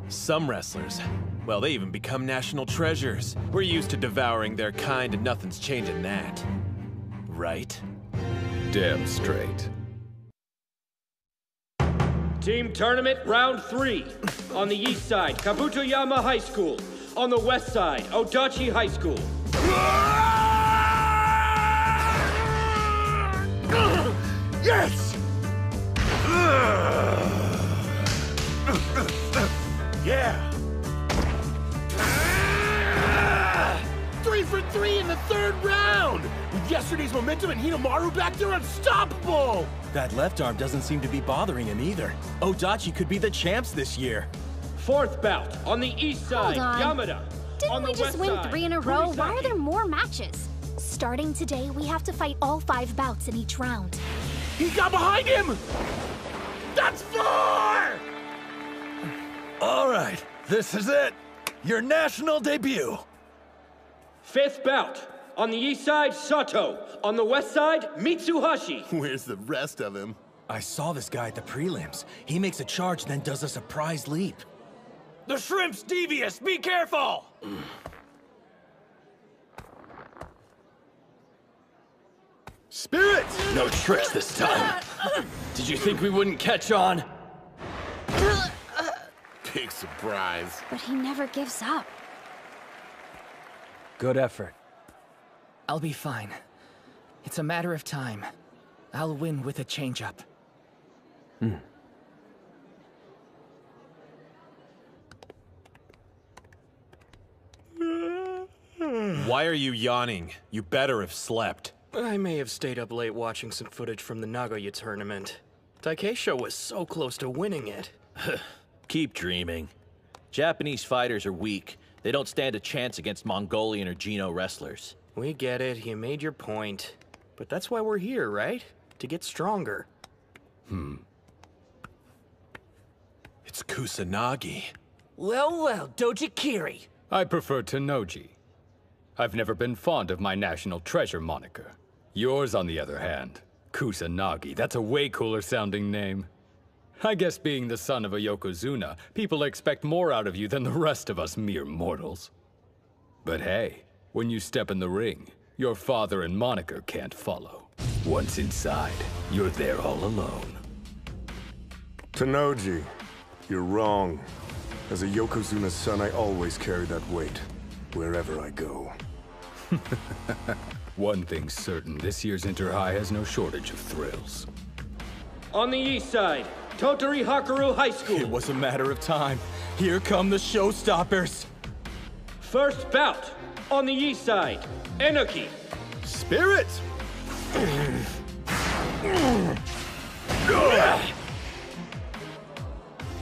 Some wrestlers, well, they even become national treasures. We're used to devouring their kind and nothing's changing that. Right? Damn straight. Team tournament round 3. On the east side, Kabutoyama High School. On the west side, Odachi High School. Yes! Yeah! 3 for 3 in the 3rd round! With yesterday's momentum and Hinomaru back there unstoppable! That left arm doesn't seem to be bothering him either. Odachi could be the champs this year. 4th bout, on the east side, Hold on. Yamada. Didn't we just win 3 in a row? Why are there more matches? Starting today, we have to fight all 5 bouts in each round. He got behind him! That's 4! All right, this is it. Your national debut. 5th bout. On the east side, Sato. On the west side, Mitsuhashi. Where's the rest of him? I saw this guy at the prelims. He makes a charge, then does a surprise leap. The shrimp's devious! Be careful! Spirit! No tricks this time. Did you think we wouldn't catch on? Big surprise. But he never gives up. Good effort. I'll be fine. It's a matter of time. I'll win with a change-up. Why are you yawning? You better have slept. I may have stayed up late watching some footage from the Nagoya tournament. Takeisho was so close to winning it. Keep dreaming. Japanese fighters are weak. They don't stand a chance against Mongolian or Geno wrestlers. We get it, you made your point. But that's why we're here, right? To get stronger. It's Kusanagi. Well, Dojikiri. I prefer Tennoji. I've never been fond of my national treasure moniker. Yours, on the other hand, Kusanagi, that's a way cooler sounding name. I guess being the son of a Yokozuna, people expect more out of you than the rest of us mere mortals. But hey, when you step in the ring, your father and moniker can't follow. Once inside, you're there all alone. Tennoji, you're wrong. As a Yokozuna's son, I always carry that weight, wherever I go. One thing's certain, this year's Inter-High has no shortage of thrills. On the east side, Totori Hakaru High School. It was a matter of time. Here come the showstoppers. 1st bout. On the east side, Enoki. Spirit!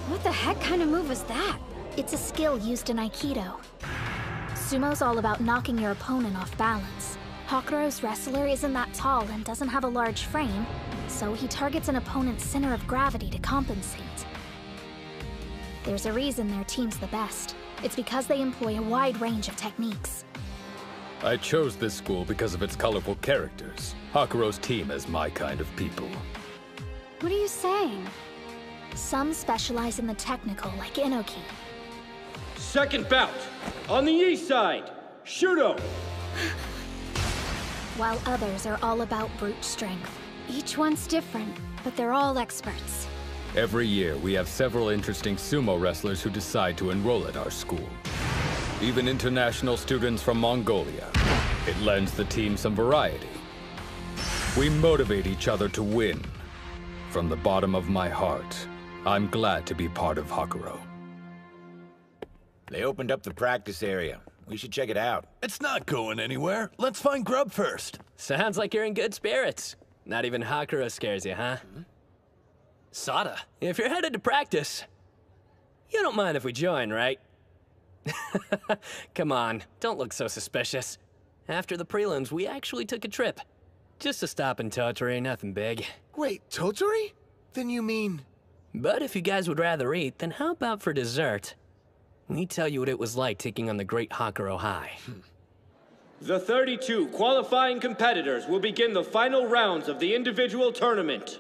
What the heck kind of move was that? It's a skill used in Aikido. Sumo's all about knocking your opponent off balance. Hakaru's wrestler isn't that tall and doesn't have a large frame, so he targets an opponent's center of gravity to compensate. There's a reason their team's the best. It's because they employ a wide range of techniques. I chose this school because of its colorful characters. Hakuro's team is my kind of people. What are you saying? Some specialize in the technical, like Inoki. 2nd bout. On the east side, Shudo. While others are all about brute strength. Each one's different, but they're all experts. Every year, we have several interesting sumo wrestlers who decide to enroll at our school. Even international students from Mongolia. It lends the team some variety. We motivate each other to win. From the bottom of my heart, I'm glad to be part of Hakuro. They opened up the practice area. We should check it out. It's not going anywhere. Let's find grub first. Sounds like you're in good spirits. Not even Hakuro scares you, huh? Sada, if you're headed to practice, you don't mind if we join, right? Come on, don't look so suspicious. After the prelims, we actually took a trip. Just to stop in Tottori, nothing big. Wait, Tottori? Then you mean... But if you guys would rather eat, then how about for dessert? We tell you what it was like taking on the great Hakuro High. The 32 qualifying competitors will begin the final rounds of the individual tournament.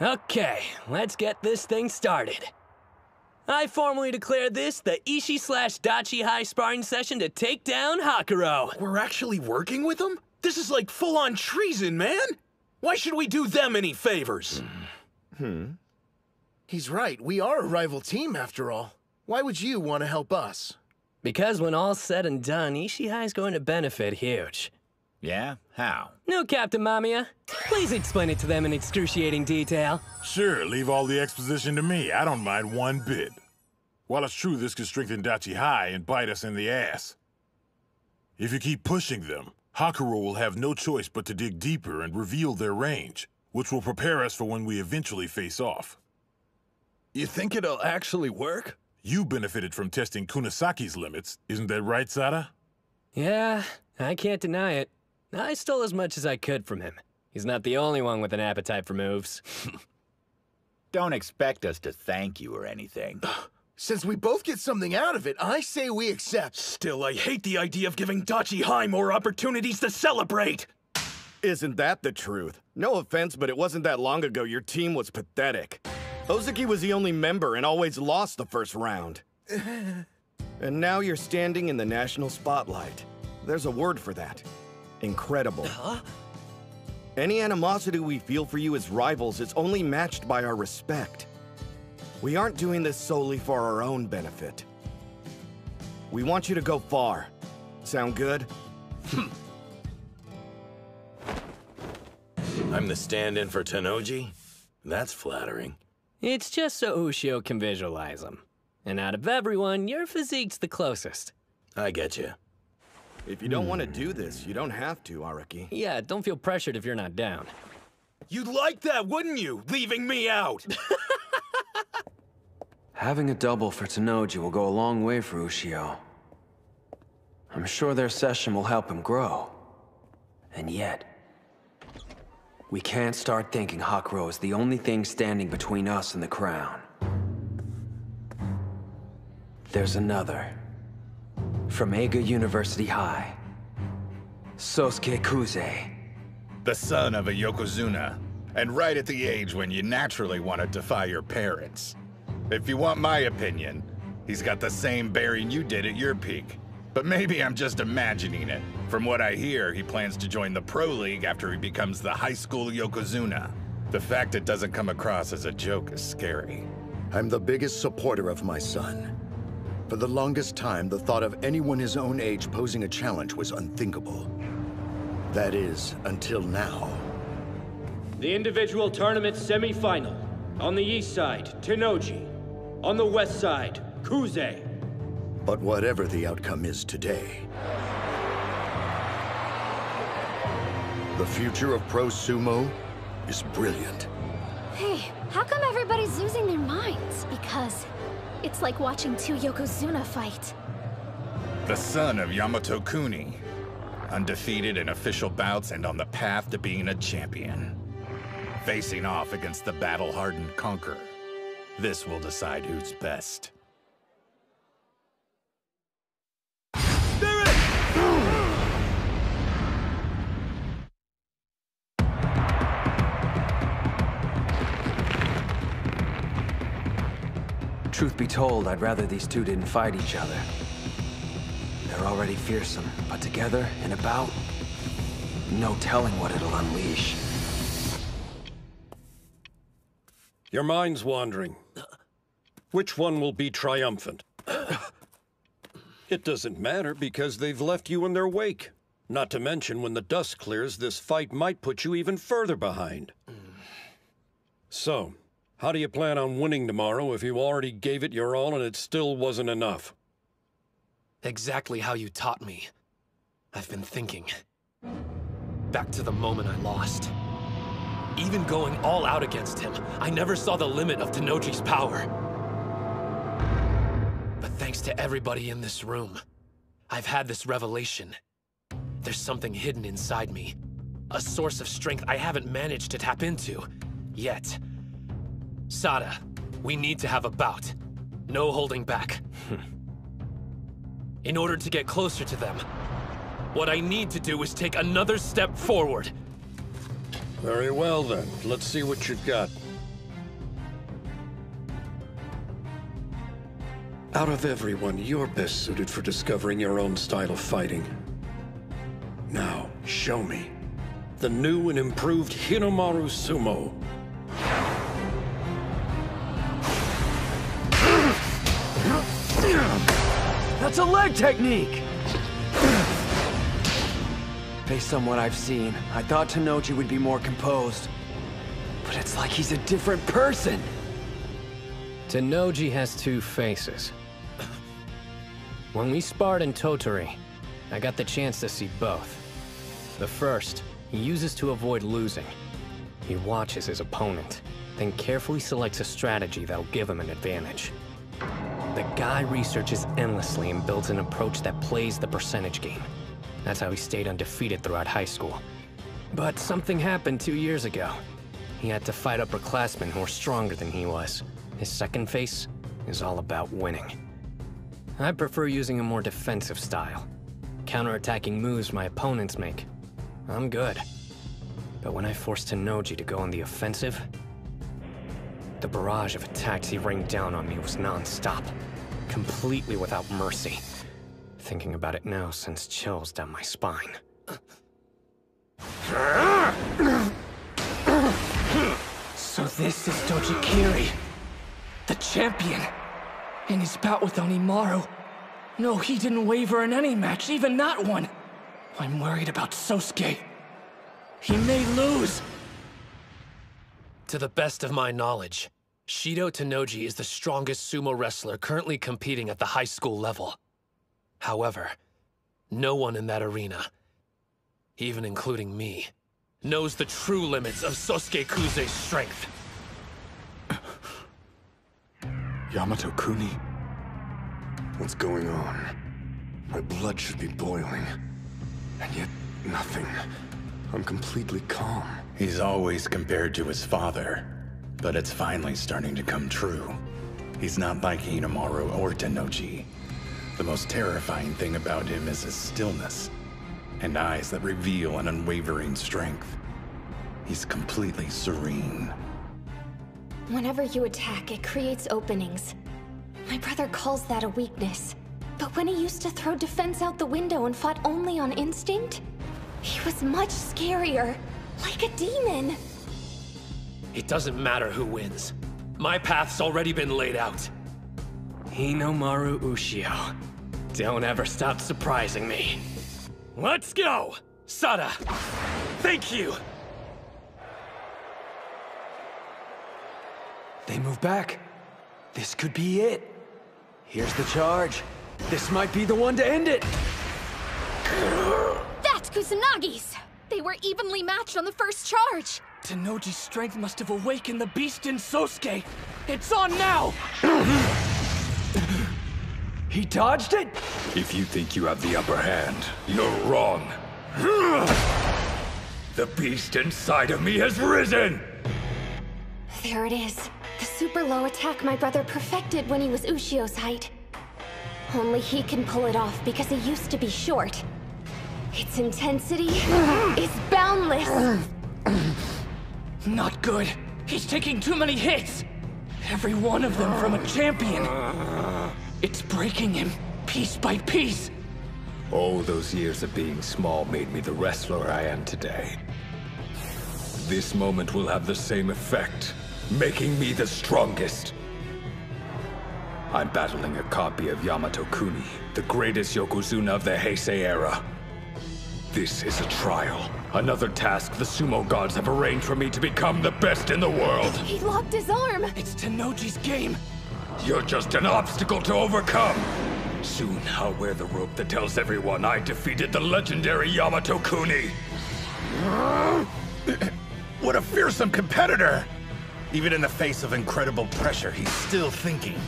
Okay, let's get this thing started. I formally declare this the Ishi/Dachi High sparring session to take down Hakuro. We're actually working with them? This is like full-on treason, man! Why should we do them any favors? He's right. We are a rival team, after all. Why would you want to help us? Because when all's said and done, Ishi High's going to benefit huge. Yeah? How? No, Captain Mamiya. Please explain it to them in excruciating detail. Sure, leave all the exposition to me. I don't mind one bit. While it's true this could strengthen Dachi High and bite us in the ass, if you keep pushing them, Hakuro will have no choice but to dig deeper and reveal their range, which will prepare us for when we eventually face off. You think it'll actually work? You benefited from testing Kunasaki's limits, isn't that right, Sada? Yeah, I can't deny it. I stole as much as I could from him. He's not the only one with an appetite for moves. Don't expect us to thank you or anything. Since we both get something out of it, I say we accept. Still, I hate the idea of giving Dachi High more opportunities to celebrate. Isn't that the truth? No offense, but it wasn't that long ago your team was pathetic. Ozuki was the only member and always lost the first round. And now you're standing in the national spotlight. There's a word for that. Incredible. Any animosity we feel for you as rivals is only matched by our respect. We aren't doing this solely for our own benefit. We want you to go far. Sound good? I'm the stand-in for Tennoji? That's flattering. It's just so Ushio can visualize him. And out of everyone, your physique's the closest. I get you. If you don't want to do this, you don't have to, Araki. Yeah, don't feel pressured if you're not down. You'd like that, wouldn't you? Leaving me out! Having a double for Tennoji will go a long way for Ushio. I'm sure their session will help him grow. And yet, we can't start thinking Hakuro is the only thing standing between us and the crown. There's another. From Eiga University High. Sosuke Kuze. The son of a Yokozuna, and right at the age when you naturally want to defy your parents. If you want my opinion, he's got the same bearing you did at your peak. But maybe I'm just imagining it. From what I hear, he plans to join the Pro League after he becomes the high school Yokozuna. The fact it doesn't come across as a joke is scary. I'm the biggest supporter of my son. For the longest time, the thought of anyone his own age posing a challenge was unthinkable. That is, until now. The individual tournament semi-final. On the east side, Tennoji. On the west side, Kuze. But whatever the outcome is today, the future of pro sumo is brilliant. Hey, how come everybody's losing their minds? Because it's like watching two Yokozuna fight. The son of Yamato Kuni. Undefeated in official bouts and on the path to being a champion. Facing off against the battle-hardened conqueror. This will decide who's best. Truth be told, I'd rather these two didn't fight each other. They're already fearsome, but together, in a bout, no telling what it'll unleash. Your mind's wandering. Which one will be triumphant? It doesn't matter because they've left you in their wake. Not to mention, when the dust clears, this fight might put you even further behind. So, How do you plan on winning tomorrow if you already gave it your all and it still wasn't enough? Exactly how you taught me. I've been thinking. Back to the moment I lost. Even going all out against him, I never saw the limit of Tennoji's power. But thanks to everybody in this room, I've had this revelation. There's something hidden inside me. A source of strength I haven't managed to tap into yet. Sada, we need to have a bout. No holding back. In order to get closer to them, what I need to do is take another step forward. Very well then, let's see what you've got. Out of everyone, you're best suited for discovering your own style of fighting. Now, show me. The new and improved Hinomaru Sumo. That's a leg technique! Based on what I've seen, I thought Tennoji would be more composed. But it's like he's a different person! Tennoji has two faces. When we sparred in Tottori, I got the chance to see both. The first, he uses to avoid losing. He watches his opponent, then carefully selects a strategy that'll give him an advantage. The guy researches endlessly and builds an approach that plays the percentage game. That's how he stayed undefeated throughout high school. But something happened 2 years ago. He had to fight upperclassmen who were stronger than he was. His second face is all about winning. I prefer using a more defensive style. Counterattacking moves my opponents make. I'm good. But when I forced Tennoji to go on the offensive, the barrage of attacks he rained down on me was non-stop. Completely without mercy. Thinking about it now sends chills down my spine. So this is Dojikiri, the champion. In his bout with Onimaru. No, he didn't waver in any match, even that one. I'm worried about Sosuke. He may lose. To the best of my knowledge, Shido Tennoji is the strongest sumo wrestler currently competing at the high school level. However, no one in that arena, even including me, knows the true limits of Sosuke Kuze's strength. Yamato-kuni? What's going on? My blood should be boiling. And yet, nothing. I'm completely calm. He's always compared to his father, but it's finally starting to come true. He's not like Hinomaru or Tennoji. The most terrifying thing about him is his stillness, and eyes that reveal an unwavering strength. He's completely serene. Whenever you attack, it creates openings. My brother calls that a weakness. But when he used to throw defense out the window and fought only on instinct, he was much scarier, like a demon. It doesn't matter who wins. My path's already been laid out. Hinomaru Ushio. Don't ever stop surprising me. Let's go! Sada! Thank you! They move back. This could be it. Here's the charge. This might be the one to end it. That's Kusanagi's! They were evenly matched on the first charge. Tennoji's strength must have awakened the beast in Sosuke. It's on now! He dodged it? If you think you have the upper hand, you're wrong. The beast inside of me has risen! There it is. The super low attack my brother perfected when he was Ushio's height. Only he can pull it off because he used to be short. Its intensity is boundless. Not good. He's taking too many hits. Every one of them from a champion. It's breaking him, piece by piece. All those years of being small made me the wrestler I am today. This moment will have the same effect, making me the strongest. I'm battling a copy of Yamato-kuni, the greatest Yokozuna of the Heisei era. This is a trial. Another task the sumo gods have arranged for me to become the best in the world. He locked his arm! It's Tenoji's game! You're just an obstacle to overcome. Soon I'll wear the rope that tells everyone I defeated the legendary Yamato Kuni. What a fearsome competitor! Even in the face of incredible pressure, he's still thinking.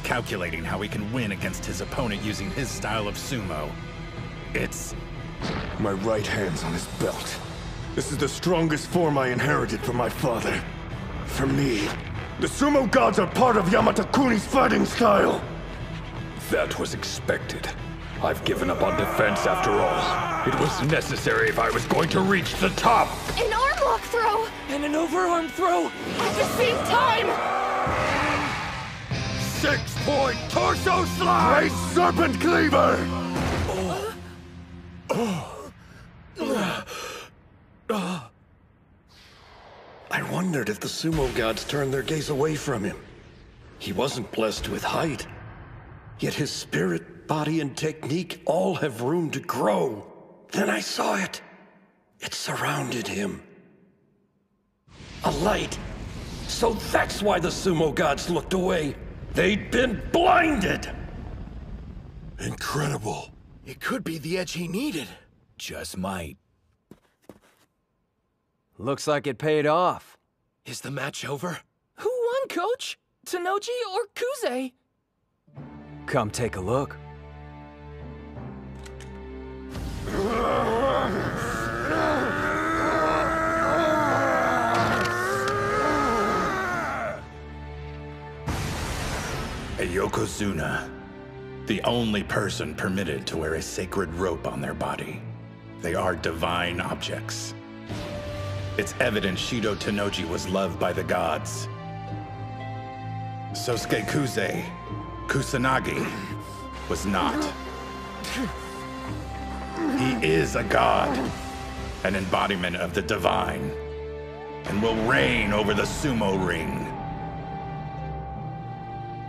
Calculating how he can win against his opponent using his style of sumo. It's... My right hand's on his belt. This is the strongest form I inherited from my father. For me, the sumo gods are part of Yamato Kuni's fighting style. That was expected. I've given up on defense after all. It was necessary if I was going to reach the top. An arm lock throw! And an overarm throw! At the same time! 6-point torso slide! Great serpent cleaver! I wondered if the sumo gods turned their gaze away from him. He wasn't blessed with height. Yet his spirit, body, and technique all have room to grow. Then I saw it. It surrounded him. A light. So that's why the sumo gods looked away. They'd been blinded! Incredible. It could be the edge he needed. Just might. Looks like it paid off. Is the match over? Who won, Coach? Tenoji or Kuze? Come take a look. A yokozuna. The only person permitted to wear a sacred rope on their body. They are divine objects. It's evident Shido Tenoji was loved by the gods. Sosuke Kuze, Kusanagi, was not. He is a god, an embodiment of the divine, and will reign over the sumo ring.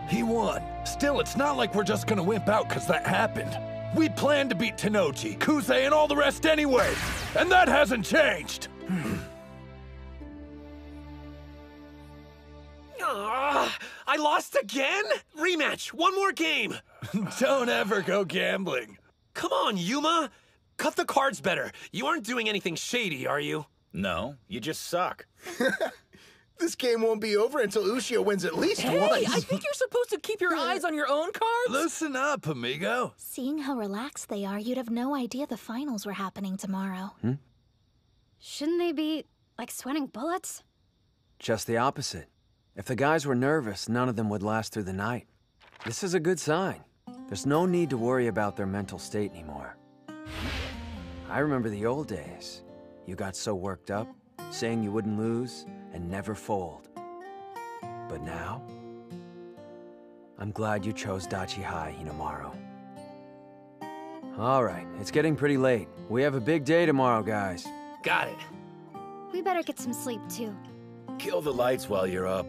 He won. Still, it's not like we're just gonna wimp out because that happened. We planned to beat Tenoji, Kuze, and all the rest anyway, and that hasn't changed. I lost again? Rematch, one more game. Don't ever go gambling. Come on, Yuma. Cut the cards better. You aren't doing anything shady, are you? No, you just suck. This game won't be over until Ushio wins at least Hey, once. I think you're supposed to keep your eyes on your own cards. Listen up, amigo. Seeing how relaxed they are, you'd have no idea the finals were happening tomorrow. Shouldn't they be, like, sweating bullets? Just the opposite. If the guys were nervous, none of them would last through the night. This is a good sign. There's no need to worry about their mental state anymore. I remember the old days. You got so worked up, saying you wouldn't lose and never fold. But now, I'm glad you chose Dachi High, Hinomaru. All right, it's getting pretty late. We have a big day tomorrow, guys. Got it. We better get some sleep, too. Kill the lights while you're up.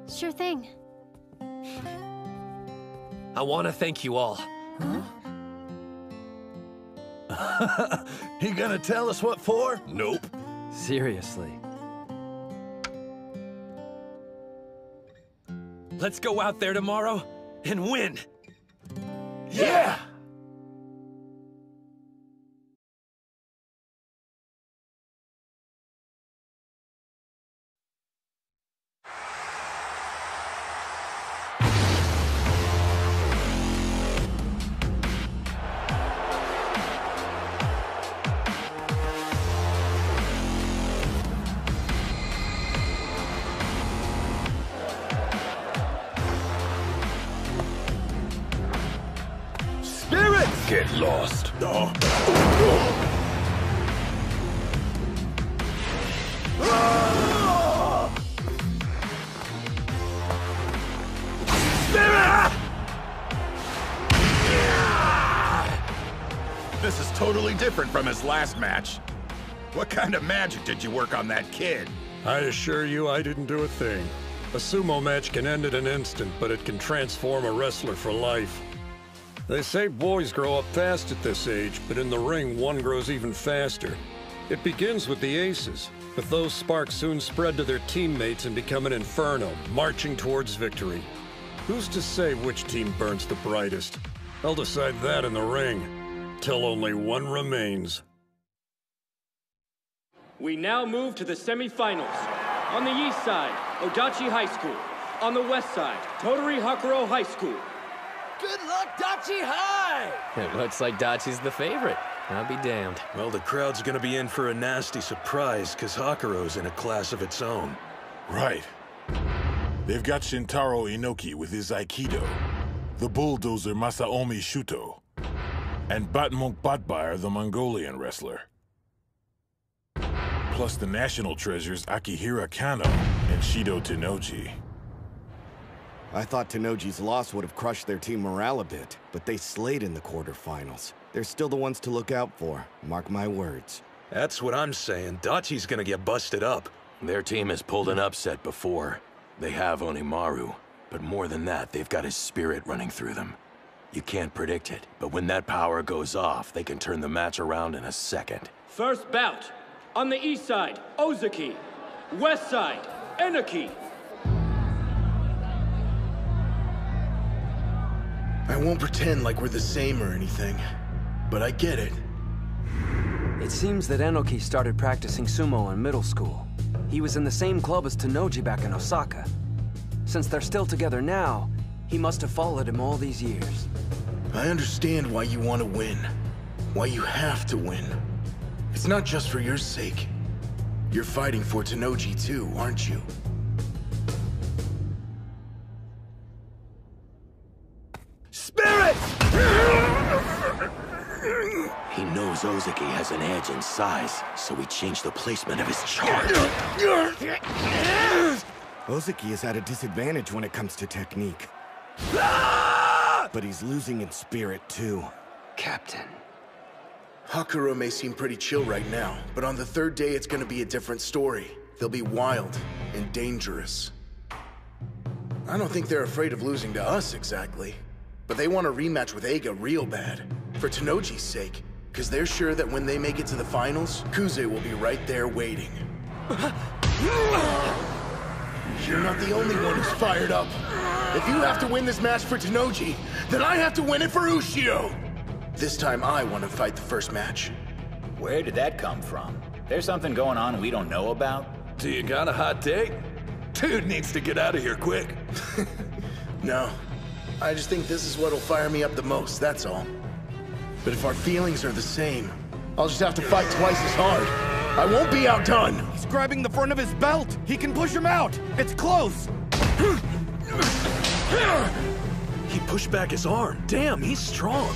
Sure thing. I want to thank you all. He gonna tell us what for? Nope. Seriously. Let's go out there tomorrow and win. Yeah! Get lost. This is totally different from his last match. What kind of magic did you work on that kid? I assure you I didn't do a thing. A sumo match can end in an instant, but it can transform a wrestler for life. They say boys grow up fast at this age, but in the ring, one grows even faster. It begins with the aces, but those sparks soon spread to their teammates and become an inferno, marching towards victory. Who's to say which team burns the brightest? I'll decide that in the ring, till only one remains. We now move to the semifinals. On the east side, Odachi High School. On the west side, Totori Hakuro High School. Good luck, Dachi High! It looks like Dachi's the favorite. I'll be damned. Well, the crowd's gonna be in for a nasty surprise, because Hakuro's in a class of its own. Right. They've got Shintaro Inoki with his Aikido, the bulldozer Masaomi Shuto, and Batmonk Batbar, the Mongolian wrestler. Plus the national treasures Akihira Kano and Shido Tennoji. I thought Tennoji's loss would have crushed their team morale a bit, but they slayed in the quarterfinals. They're still the ones to look out for, mark my words. That's what I'm saying. Dachi's gonna get busted up. Their team has pulled an upset before. They have Hinomaru, but more than that, they've got his spirit running through them. You can't predict it, but when that power goes off, they can turn the match around in a second. First bout. On the east side, Ozaki. West side, Enoki. I won't pretend like we're the same or anything, but I get it. It seems that Enoki started practicing sumo in middle school. He was in the same club as Tennoji back in Osaka. Since they're still together now, he must have followed him all these years. I understand why you want to win. Why you have to win. It's not just for your sake. You're fighting for Tennoji too, aren't you? Spirit! He knows Ozaki has an edge in size, so he changed the placement of his charge. Ozaki is at a disadvantage when it comes to technique. But he's losing in spirit, too. Captain. Hakuro may seem pretty chill right now, but on the third day it's gonna be a different story. They'll be wild and dangerous. I don't think they're afraid of losing to us, exactly. But they want a rematch with Eiga real bad. For Tennoji's sake. Because they're sure that when they make it to the finals, Kuze will be right there waiting. You're not the only one who's fired up. If you have to win this match for Tennoji, then I have to win it for Ushio! This time I want to fight the first match. Where did that come from? There's something going on we don't know about? Do you got a hot take? Dude needs to get out of here quick. No. I just think this is what'll fire me up the most, that's all. But if our feelings are the same, I'll just have to fight twice as hard. I won't be outdone! He's grabbing the front of his belt! He can push him out! It's close! He pushed back his arm. Damn, he's strong.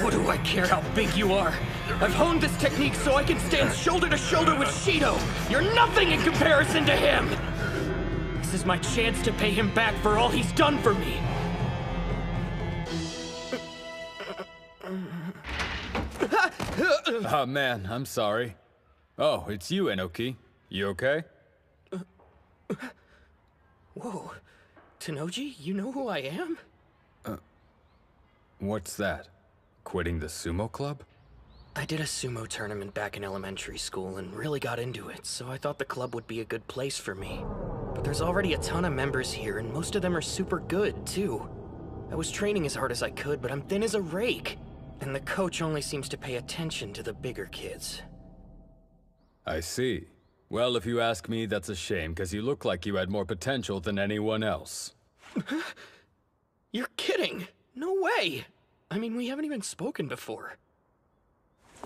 What do I care how big you are? I've honed this technique so I can stand shoulder to shoulder with Shido. You're nothing in comparison to him! This is my chance to pay him back for all he's done for me. Oh man, I'm sorry. Oh, it's you, Enoki. You okay? Whoa. Tennoji, you know who I am? What's that? Quitting the sumo club? I did a sumo tournament back in elementary school and really got into it, so I thought the club would be a good place for me. But there's already a ton of members here, and most of them are super good, too. I was training as hard as I could, but I'm thin as a rake. And the coach only seems to pay attention to the bigger kids. I see. Well, if you ask me, that's a shame, because you look like you had more potential than anyone else. You're kidding! No way! I mean, we haven't even spoken before.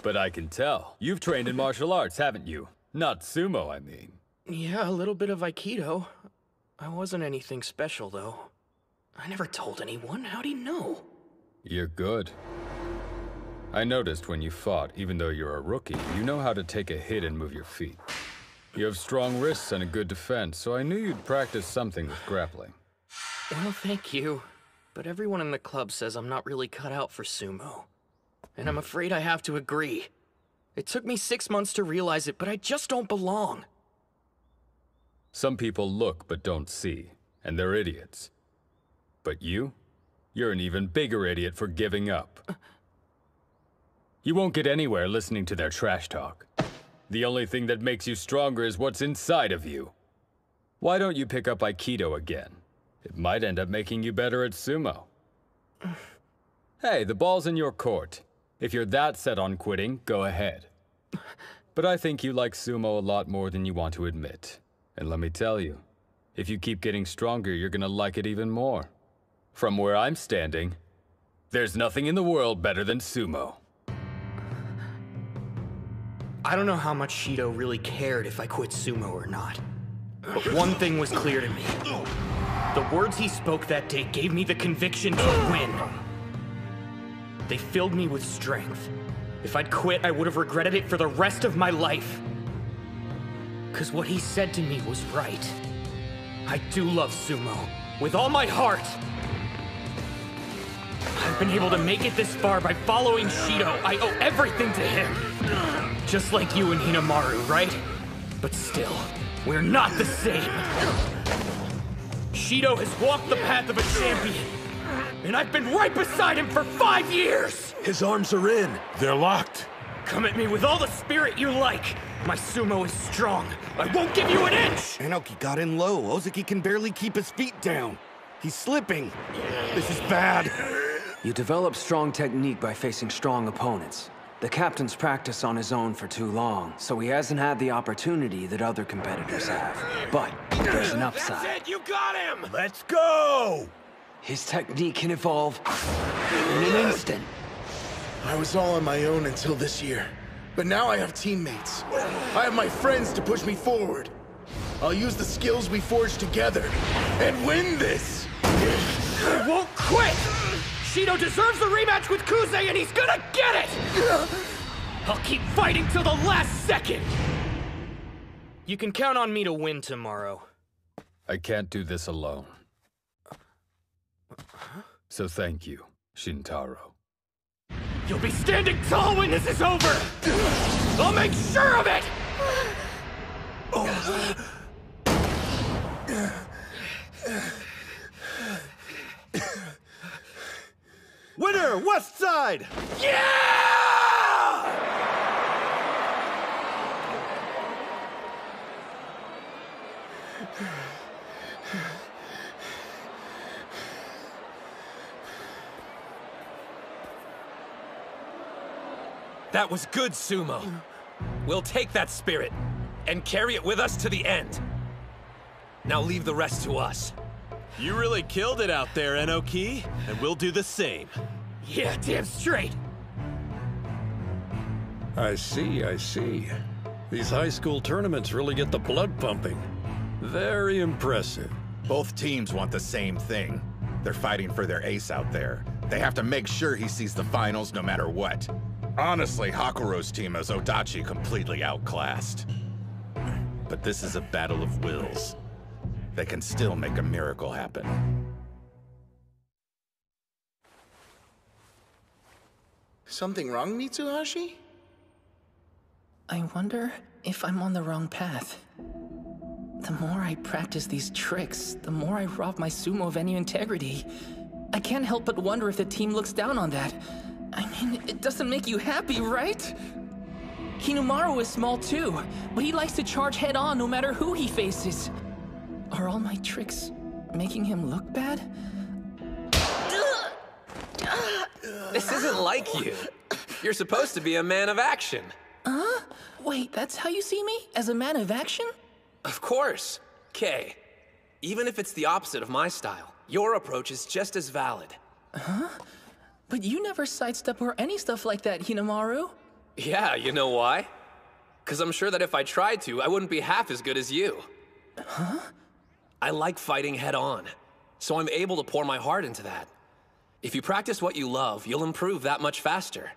But I can tell. You've trained in martial arts, haven't you? Not sumo, I mean. Yeah, a little bit of Aikido. I wasn't anything special, though. I never told anyone. How'd he know? You're good. I noticed when you fought, even though you're a rookie, you know how to take a hit and move your feet. You have strong wrists and a good defense, so I knew you'd practice something with grappling. Well, thank you. But everyone in the club says I'm not really cut out for sumo. And I'm afraid I have to agree. It took me 6 months to realize it, but I just don't belong. Some people look but don't see, and they're idiots. But you? You're an even bigger idiot for giving up. You won't get anywhere listening to their trash talk. The only thing that makes you stronger is what's inside of you. Why don't you pick up Aikido again? It might end up making you better at sumo. Hey, the ball's in your court. If you're that set on quitting, go ahead. But I think you like sumo a lot more than you want to admit. And let me tell you, if you keep getting stronger, you're gonna like it even more. From where I'm standing, there's nothing in the world better than sumo. I don't know how much Shido really cared if I quit sumo or not. But one thing was clear to me. The words he spoke that day gave me the conviction to win. They filled me with strength. If I'd quit, I would have regretted it for the rest of my life. 'Cause what he said to me was right. I do love sumo, with all my heart. I've been able to make it this far by following Shido. I owe everything to him. Just like you and Hinomaru, right? But still, we're not the same. Shido has walked the path of a champion, and I've been right beside him for 5 years! His arms are in. They're locked. Come at me with all the spirit you like. My sumo is strong. I won't give you an inch! Inoki got in low. Ozaki can barely keep his feet down. He's slipping. This is bad. You develop strong technique by facing strong opponents. The captain's practiced on his own for too long, so he hasn't had the opportunity that other competitors have. But there's an upside. That's it! You got him! Let's go! His technique can evolve in an instant. I was all on my own until this year. But now I have teammates. I have my friends to push me forward. I'll use the skills we forged together and win this! I won't quit! Shido deserves the rematch with Kuze, and he's gonna get it! I'll keep fighting till the last second! You can count on me to win tomorrow. I can't do this alone. So thank you, Shintaro. You'll be standing tall when this is over! I'll make sure of it! Winner, West Side! Yeah! That was good sumo. We'll take that spirit and carry it with us to the end. Now leave the rest to us. You really killed it out there, Inoki, and we'll do the same. Yeah, damn straight. I see, I see. These high school tournaments really get the blood pumping. Very impressive. Both teams want the same thing. They're fighting for their ace out there. They have to make sure he sees the finals no matter what. Honestly, Hakuro's team has Odachi completely outclassed. But this is a battle of wills. They can still make a miracle happen. Something wrong, Mitsuhashi? I wonder if I'm on the wrong path. The more I practice these tricks, the more I rob my sumo of any integrity. I can't help but wonder if the team looks down on that. I mean, it doesn't make you happy, right? Hinomaru is small too, but he likes to charge head-on no matter who he faces. Are all my tricks making him look bad? This isn't like you. You're supposed to be a man of action. Huh? Wait, that's how you see me? As a man of action? Of course. Kay, even if it's the opposite of my style, your approach is just as valid. Huh? But you never sidestep or any stuff like that, Hinomaru. Yeah, you know why? Because I'm sure that if I tried to, I wouldn't be half as good as you. Huh? I like fighting head-on, so I'm able to pour my heart into that. If you practice what you love, you'll improve that much faster.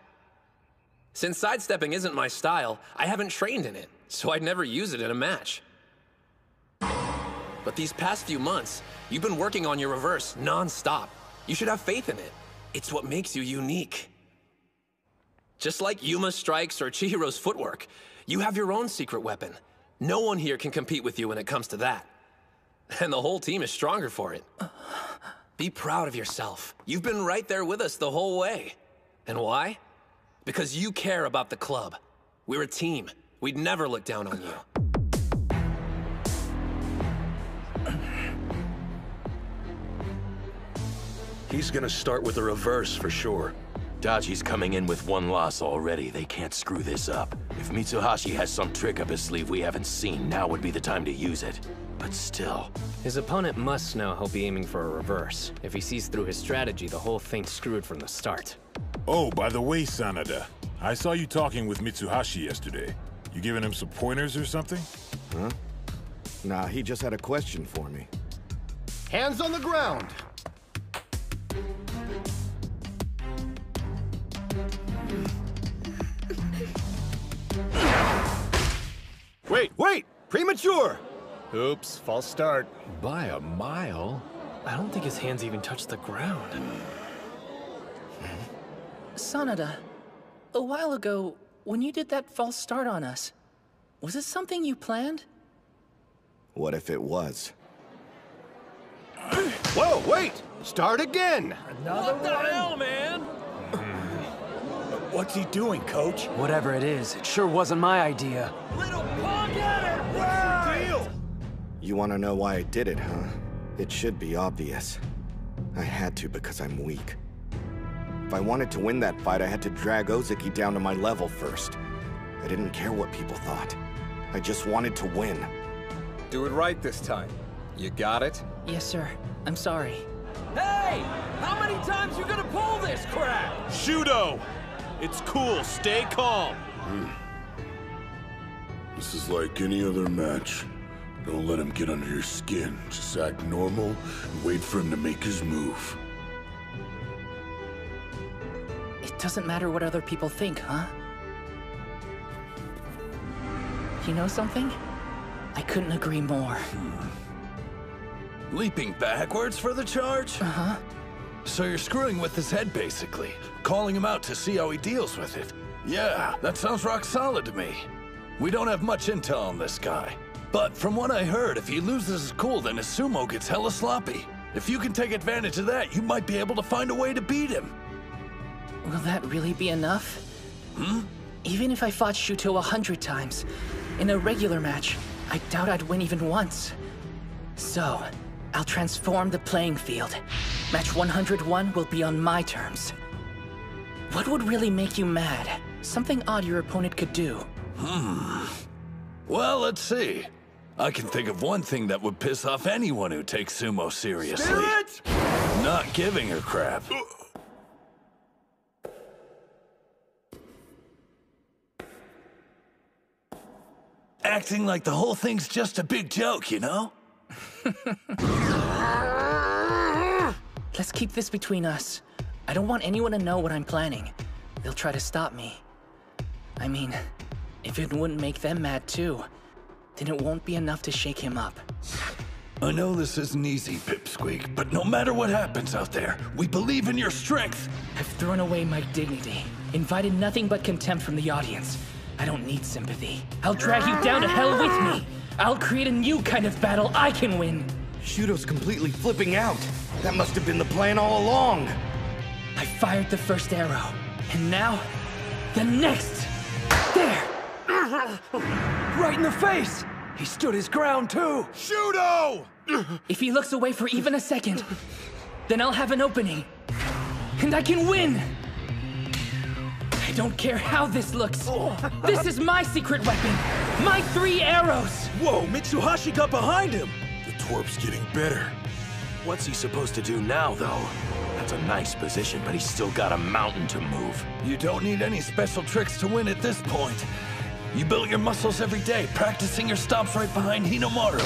Since sidestepping isn't my style, I haven't trained in it, so I'd never use it in a match. But these past few months, you've been working on your reverse non-stop. You should have faith in it. It's what makes you unique. Just like Yuma's strikes or Chihiro's footwork, you have your own secret weapon. No one here can compete with you when it comes to that. And the whole team is stronger for it. Be proud of yourself. You've been right there with us the whole way. And why? Because you care about the club. We're a team. We'd never look down on you. He's gonna start with a reverse for sure. Dachi's coming in with one loss already. They can't screw this up. If Mitsuhashi has some trick up his sleeve we haven't seen, now would be the time to use it. But still... His opponent must know he'll be aiming for a reverse. If he sees through his strategy, the whole thing's screwed from the start. Oh, by the way, Sanada, I saw you talking with Mitsuhashi yesterday. You giving him some pointers or something? Huh? Nah, he just had a question for me. Hands on the ground! Wait! Premature! Oops, false start. By a mile? I don't think his hands even touched the ground. Sanada, a while ago, when you did that false start on us, was it something you planned? What if it was? Whoa, wait! Start again! What the hell, man? What's he doing, Coach? Whatever it is, it sure wasn't my idea. Little punk getter! What's the deal? You want to know why I did it, huh? It should be obvious. I had to because I'm weak. If I wanted to win that fight, I had to drag Ozeki down to my level first. I didn't care what people thought. I just wanted to win. Do it right this time. You got it? Yes, sir. I'm sorry. Hey! How many times you gonna pull this crap? Shudo! It's cool, stay calm. This is like any other match. Don't let him get under your skin. Just act normal and wait for him to make his move. It doesn't matter what other people think, huh? You know something? I couldn't agree more. Leaping backwards for the charge? Uh-huh. So you're screwing with his head, basically. Calling him out to see how he deals with it. Yeah, that sounds rock solid to me. We don't have much intel on this guy. But from what I heard, if he loses his cool, then his sumo gets hella sloppy. If you can take advantage of that, you might be able to find a way to beat him. Will that really be enough? Even if I fought Shuto 100 times, in a regular match, I doubt I'd win even once. So, I'll transform the playing field. Match 101 will be on my terms. What would really make you mad? Something odd your opponent could do. Well, let's see. I can think of one thing that would piss off anyone who takes sumo seriously. Spirit! Not giving a crap. Acting like the whole thing's just a big joke, you know? Let's keep this between us. I don't want anyone to know what I'm planning. They'll try to stop me. I mean, if it wouldn't make them mad too, then it won't be enough to shake him up. I know this isn't easy, Pipsqueak, but no matter what happens out there, we believe in your strength. I've thrown away my dignity, invited nothing but contempt from the audience. I don't need sympathy. I'll drag you down to hell with me. I'll create a new kind of battle I can win. Shuto's completely flipping out. That must have been the plan all along. I fired the first arrow, and now, the next. There! Right in the face! He stood his ground too! Shudo! If he looks away for even a second, then I'll have an opening. And I can win! I don't care how this looks. This is my secret weapon. My 3 arrows. Whoa, Mitsuhashi got behind him. The twerp's getting better. What's he supposed to do now, though? That's a nice position, but he's still got a mountain to move. You don't need any special tricks to win at this point. You built your muscles every day, practicing your stomps right behind Hinomaru.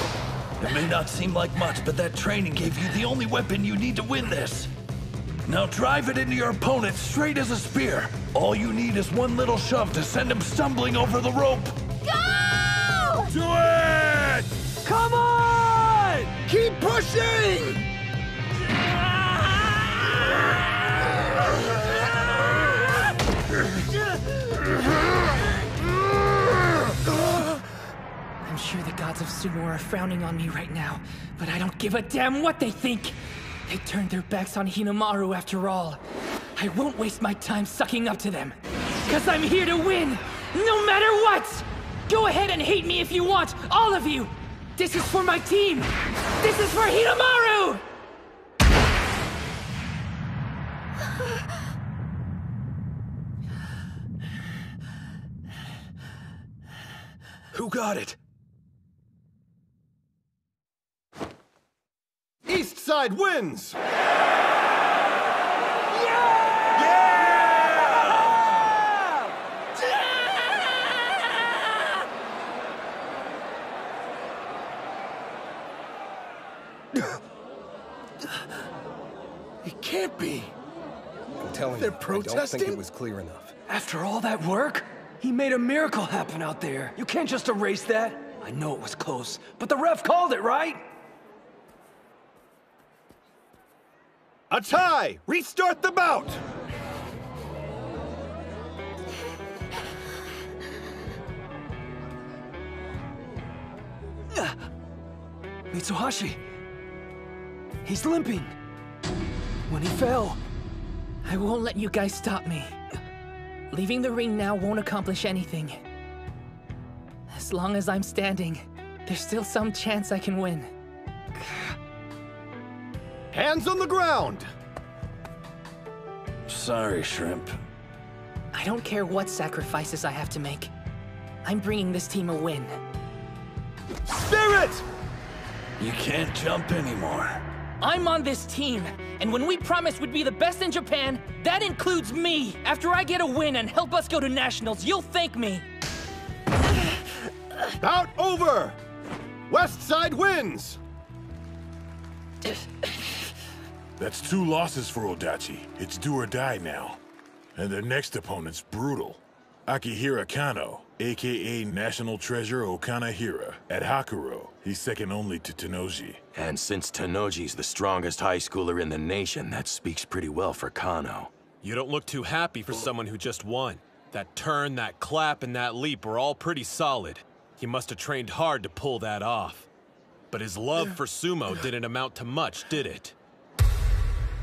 It may not seem like much, but that training gave you the only weapon you need to win this. Now drive it into your opponent straight as a spear. All you need is one little shove to send him stumbling over the rope. Go! Do it! Come on! Keep pushing! I'm sure the gods of sumo are frowning on me right now, but I don't give a damn what they think. They turned their backs on Hinomaru after all. I won't waste my time sucking up to them. 'Cause I'm here to win, no matter what! Go ahead and hate me if you want, all of you! This is for my team! This is for Hinomaru! Who got it? East side wins! It can't be. I'm telling They're you, protesting? I don't think it was clear enough. After all that work, he made a miracle happen out there. You can't just erase that. I know it was close, but the ref called it, right? A tie! Restart the bout! Mitsuhashi. He's limping. When he fell. I won't let you guys stop me. Leaving the ring now won't accomplish anything. As long as I'm standing, there's still some chance I can win. Hands on the ground! Sorry, Shrimp. I don't care what sacrifices I have to make. I'm bringing this team a win. Spirit! You can't jump anymore. I'm on this team, and when we promised we'd be the best in Japan, that includes me. After I get a win and help us go to nationals, you'll thank me. Bout over! West side wins! That's 2 losses for Odachi. It's do or die now. And their next opponent's brutal. Akihira Kano, aka National Treasure Okanahira, at Hakuro. He's second only to Tenoji. And since Tenoji's the strongest high schooler in the nation, that speaks pretty well for Kano. You don't look too happy for someone who just won. That turn, that clap, and that leap were all pretty solid. He must have trained hard to pull that off. But his love for sumo didn't amount to much, did it?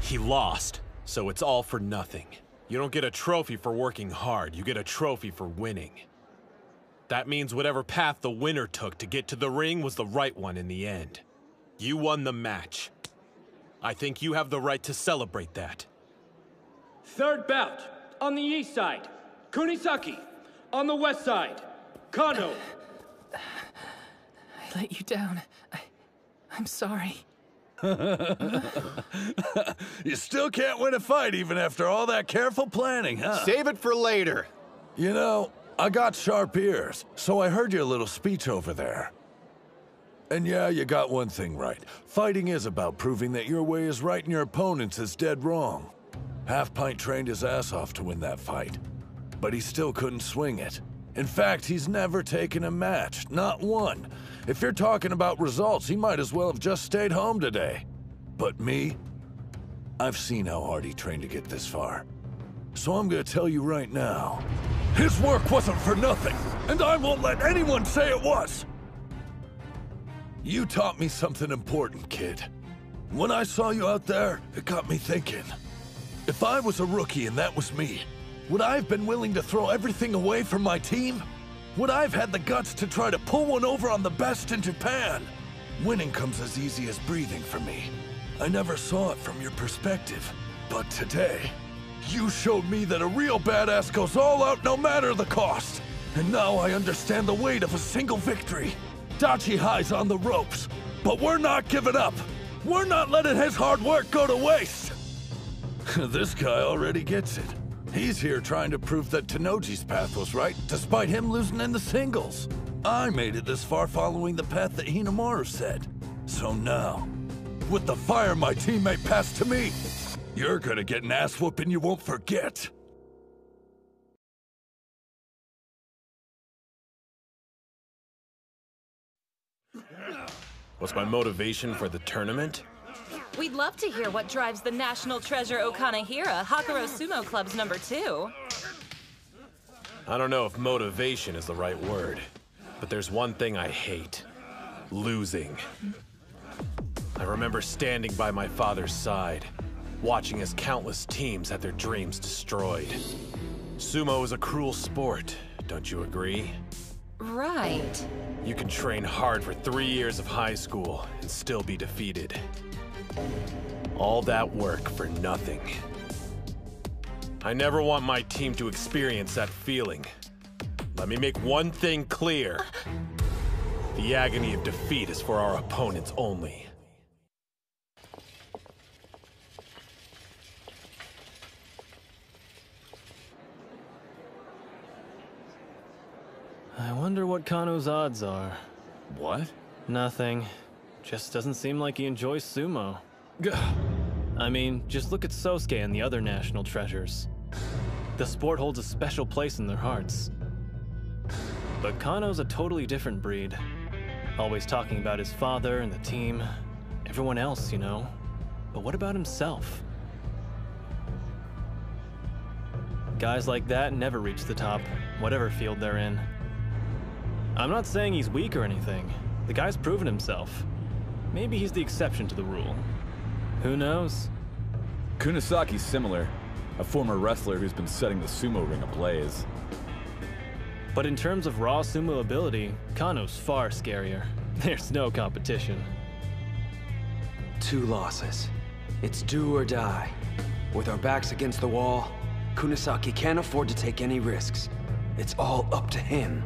He lost, so it's all for nothing. You don't get a trophy for working hard, you get a trophy for winning. That means whatever path the winner took to get to the ring was the right one in the end. You won the match. I think you have the right to celebrate that. Third bout, on the east side, Kunisaki. On the west side, Kano. I let you down. I'm sorry. You still can't win a fight even after all that careful planning, huh? Save it for later. You know, I got sharp ears, so I heard your little speech over there. And yeah, you got one thing right. Fighting is about proving that your way is right and your opponent's is dead wrong. Half-Pint trained his ass off to win that fight, but he still couldn't swing it. In fact, he's never taken a match, not one. If you're talking about results, he might as well have just stayed home today. But me, I've seen how hard he trained to get this far. So I'm gonna tell you right now, his work wasn't for nothing, and I won't let anyone say it was. You taught me something important, kid. When I saw you out there, it got me thinking. If I was a rookie and that was me, would I have been willing to throw everything away for my team? Would I have had the guts to try to pull one over on the best in Japan? Winning comes as easy as breathing for me. I never saw it from your perspective. But today, you showed me that a real badass goes all out no matter the cost. And now I understand the weight of a single victory. Dachi High's on the ropes, but we're not giving up. We're not letting his hard work go to waste. This guy already gets it. He's here trying to prove that Tenoji's path was right, despite him losing in the singles. I made it this far following the path that Hinomaru said. So now, with the fire my teammate passed to me, you're gonna get an ass whooping you won't forget. What's my motivation for the tournament? We'd love to hear what drives the National Treasure Okanahira, Hakuro Sumo Club's #2. I don't know if motivation is the right word, but there's one thing I hate. Losing. I remember standing by my father's side, watching as countless teams had their dreams destroyed. Sumo is a cruel sport, don't you agree? Right. You can train hard for 3 years of high school and still be defeated. All that work for nothing. I never want my team to experience that feeling. Let me make one thing clear. The agony of defeat is for our opponents only. I wonder what Kano's odds are. What? Nothing. Just doesn't seem like he enjoys sumo. I mean, just look at Sosuke and the other national treasures. The sport holds a special place in their hearts. But Kano's a totally different breed. Always talking about his father and the team. Everyone else, you know. But what about himself? Guys like that never reach the top, whatever field they're in. I'm not saying he's weak or anything. The guy's proven himself. Maybe he's the exception to the rule. Who knows? Kunasaki's similar. A former wrestler who's been setting the sumo ring ablaze. But in terms of raw sumo ability, Kano's far scarier. There's no competition. 2 losses. It's do or die. With our backs against the wall, Kunasaki can't afford to take any risks. It's all up to him.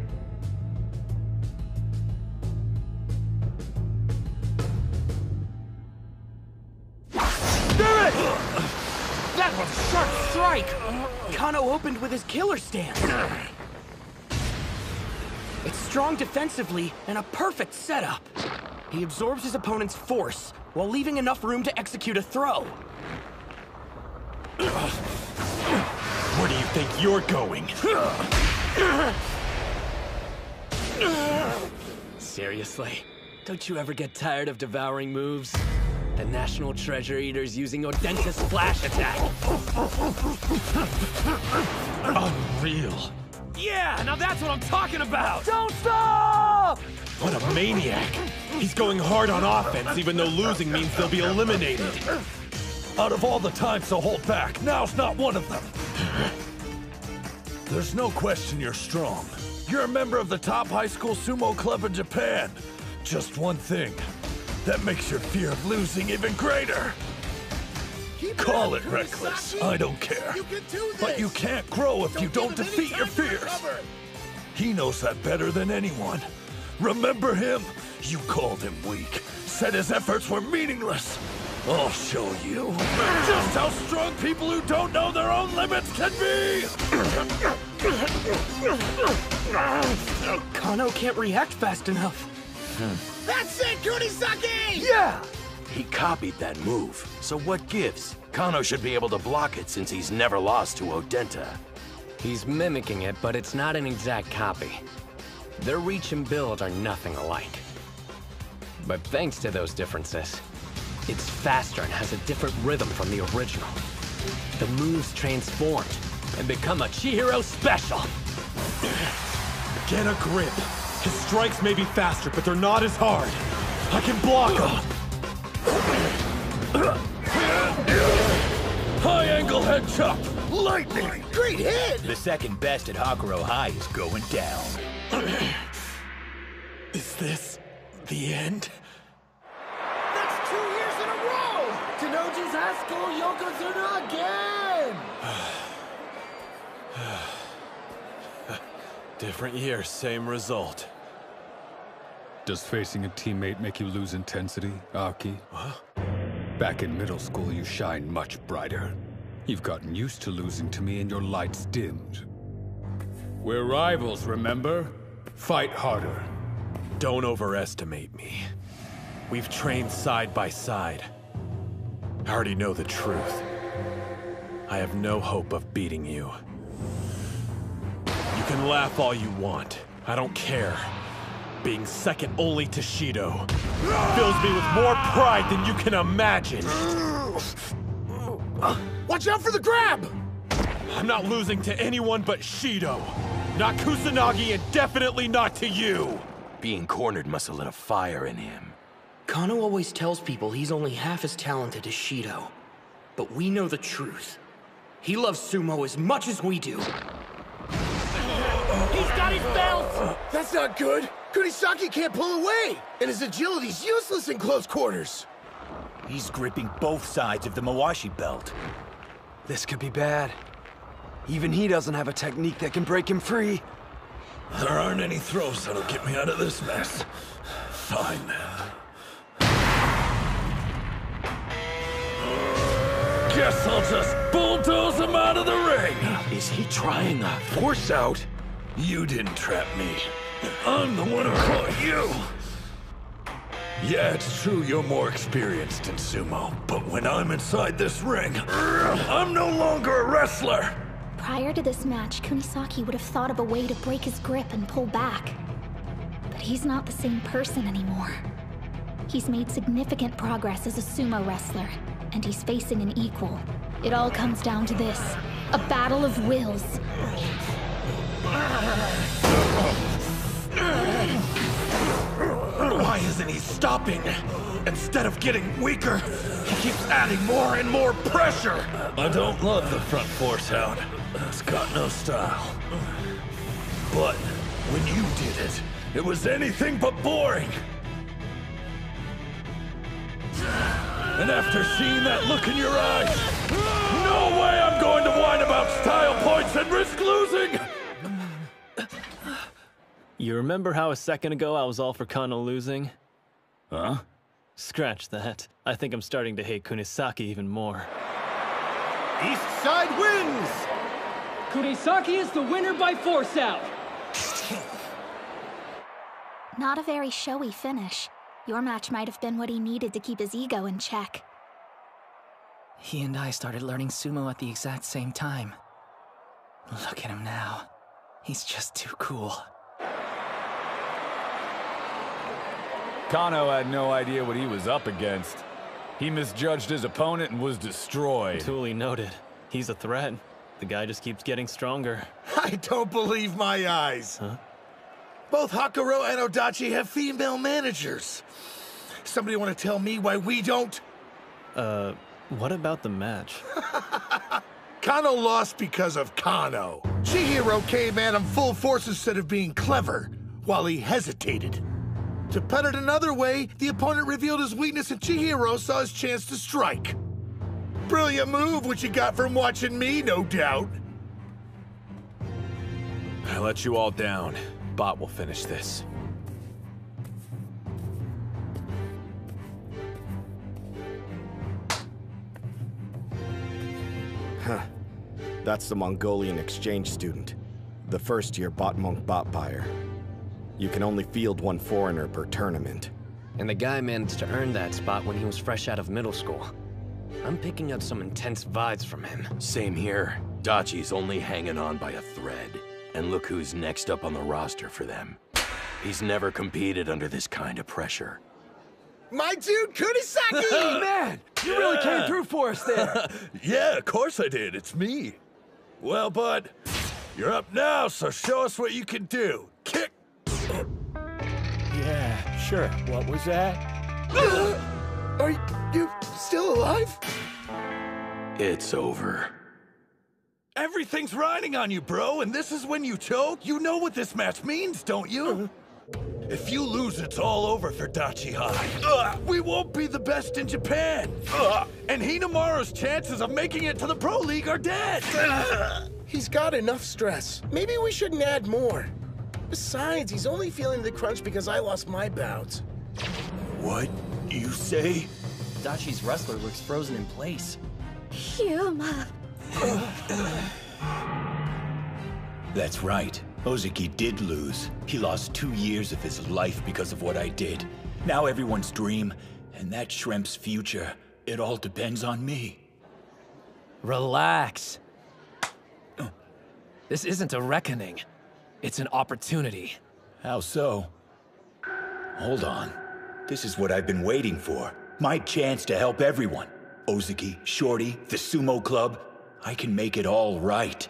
That was a sharp strike! Kano opened with his killer stance. It's strong defensively and a perfect setup. He absorbs his opponent's force while leaving enough room to execute a throw. Where do you think you're going? Seriously? Don't you ever get tired of devouring moves? The National Treasure Eater's using Odenta's Splash Attack! Unreal. Yeah, now that's what I'm talking about! Don't stop! What a maniac! He's going hard on offense, even though losing means they'll be eliminated. Out of all the times to hold back, now's not one of them. There's no question you're strong. You're a member of the top high school sumo club in Japan. Just one thing. That makes your fear of losing even greater. Call it reckless, I don't care. But you can't grow if you don't defeat your fears. He knows that better than anyone. Remember him? You called him weak, said his efforts were meaningless. I'll show you just how strong people who don't know their own limits can be! Kano can't react fast enough. That's it, Kunisaki! Yeah! He copied that move, so what gives? Kano should be able to block it since he's never lost to Odenta. He's mimicking it, but it's not an exact copy. Their reach and build are nothing alike. But thanks to those differences, it's faster and has a different rhythm from the original. The moves transformed and become a Chihiro special. Get a grip. His strikes may be faster, but they're not as hard. I can block them. High angle head chop! Lightning! Great hit! The second best at Hakuro High is going down. Is this the end? That's 2 years in a row! Tenoji's high school Yokozuna again! Different year, same result. Does facing a teammate make you lose intensity, Aki? Huh? Back in middle school, you shined much brighter. You've gotten used to losing to me and your lights dimmed. We're rivals, remember? Fight harder. Don't overestimate me. We've trained side by side. I already know the truth. I have no hope of beating you. You can laugh all you want. I don't care. Being second only to Shido fills me with more pride than you can imagine. Watch out for the grab! I'm not losing to anyone but Shido. Not Kusanagi and definitely not to you. Being cornered must have lit a fire in him. Kano always tells people he's only half as talented as Shido. But we know the truth. He loves sumo as much as we do. He's got his belt! That's not good! Kunisaki can't pull away! And his agility's useless in close quarters! He's gripping both sides of the Mawashi belt. This could be bad. Even he doesn't have a technique that can break him free. There aren't any throws that'll get me out of this mess. Fine, then. Guess I'll just bulldoze him out of the ring! Is he trying a force out? You didn't trap me. I'm the one who caught you! Yeah, it's true you're more experienced in sumo, but when I'm inside this ring, I'm no longer a wrestler! Prior to this match, Kunisaki would have thought of a way to break his grip and pull back. But he's not the same person anymore. He's made significant progress as a sumo wrestler, and he's facing an equal. It all comes down to this, a battle of wills. Why isn't he stopping? Instead of getting weaker, he keeps adding more and more pressure! I don't love the front force hound. It's got no style. But when you did it, it was anything but boring. And after seeing that look in your eyes, no way I'm going to whine about style points and risk losing! You remember how a second ago I was all for Kano losing? Huh? Scratch that. I think I'm starting to hate Kunisaki even more. East side wins! Kunisaki is the winner by force out. Not a very showy finish. Your match might have been what he needed to keep his ego in check. He and I started learning sumo at the exact same time. Look at him now. He's just too cool. Kano had no idea what he was up against. He misjudged his opponent and was destroyed. Duly noted. He's a threat. The guy just keeps getting stronger. I don't believe my eyes. Huh? Both Hakuro and Odachi have female managers. Somebody want to tell me why we don't? What about the match? Kano lost because of Kano. Chihiro came at him full force instead of being clever, while he hesitated. To put it another way, the opponent revealed his weakness and Chihiro saw his chance to strike. Brilliant move, which you got from watching me, no doubt. I let you all down. Bot will finish this. Huh. That's the Mongolian exchange student. The first-year bot monk bot buyer. You can only field one foreigner per tournament. And the guy managed to earn that spot when he was fresh out of middle school. I'm picking up some intense vibes from him. Same here. Dachi's only hanging on by a thread. And look who's next up on the roster for them. He's never competed under this kind of pressure. My dude, Kunisaki! Man, you really came through for us there. Yeah, of course I did. It's me. Well, bud, you're up now, so show us what you can do. Kick! Yeah, sure. What was that? Are you still alive? It's over. Everything's riding on you, bro, and this is when you choke? You know what this match means, don't you? If you lose, it's all over for Dachi High. We won't be the best in Japan. And Hinomaru's chances of making it to the Pro League are dead. He's got enough stress. Maybe we shouldn't add more. Besides, he's only feeling the crunch because I lost my bouts. What you say? Dachi's wrestler looks frozen in place. Hyuma. That's right. Ozeki did lose. He lost 2 years of his life because of what I did. Now everyone's dream, and that shrimp's future, it all depends on me. Relax. This isn't a reckoning. It's an opportunity. How so? Hold on. This is what I've been waiting for. My chance to help everyone. Ozeki, Shorty, the Sumo Club. I can make it all right.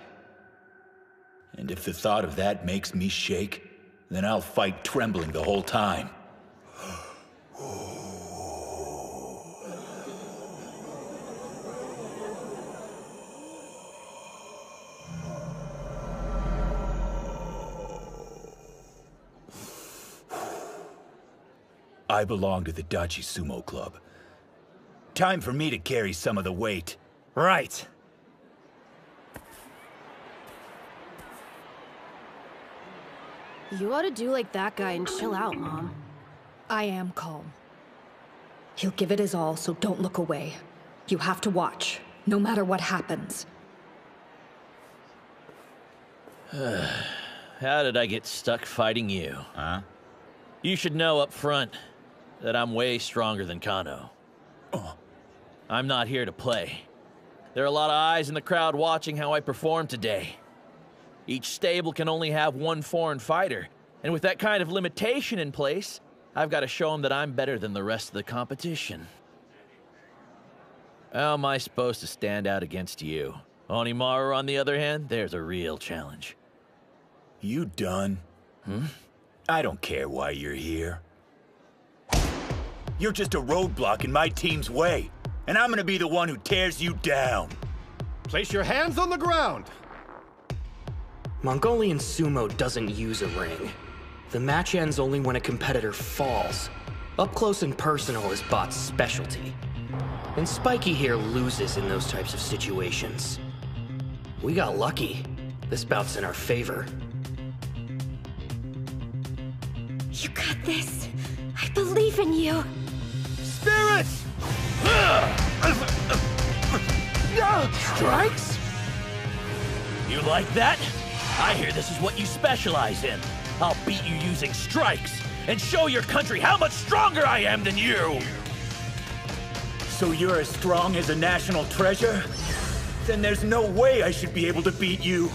And if the thought of that makes me shake, then I'll fight trembling the whole time. I belong to the Dachi Sumo Club. Time for me to carry some of the weight. Right. You ought to do like that guy and chill out, Mom. I am calm. He'll give it his all, so don't look away. You have to watch, no matter what happens. How did I get stuck fighting you? Huh? You should know up front that I'm way stronger than Kano. I'm not here to play. There are a lot of eyes in the crowd watching how I perform today. Each stable can only have one foreign fighter, and with that kind of limitation in place, I've got to show them that I'm better than the rest of the competition. How am I supposed to stand out against you? Hinomaru, on the other hand, there's a real challenge. You done? I don't care why you're here. You're just a roadblock in my team's way, and I'm gonna be the one who tears you down. Place your hands on the ground! Mongolian sumo doesn't use a ring. The match ends only when a competitor falls. Up close and personal is Bot's specialty. And Spiky here loses in those types of situations. We got lucky. This bout's in our favor. You got this. I believe in you. Spirit! Strikes? You like that? I hear this is what you specialize in. I'll beat you using strikes and show your country how much stronger I am than you! So you're as strong as a national treasure? Then there's no way I should be able to beat you.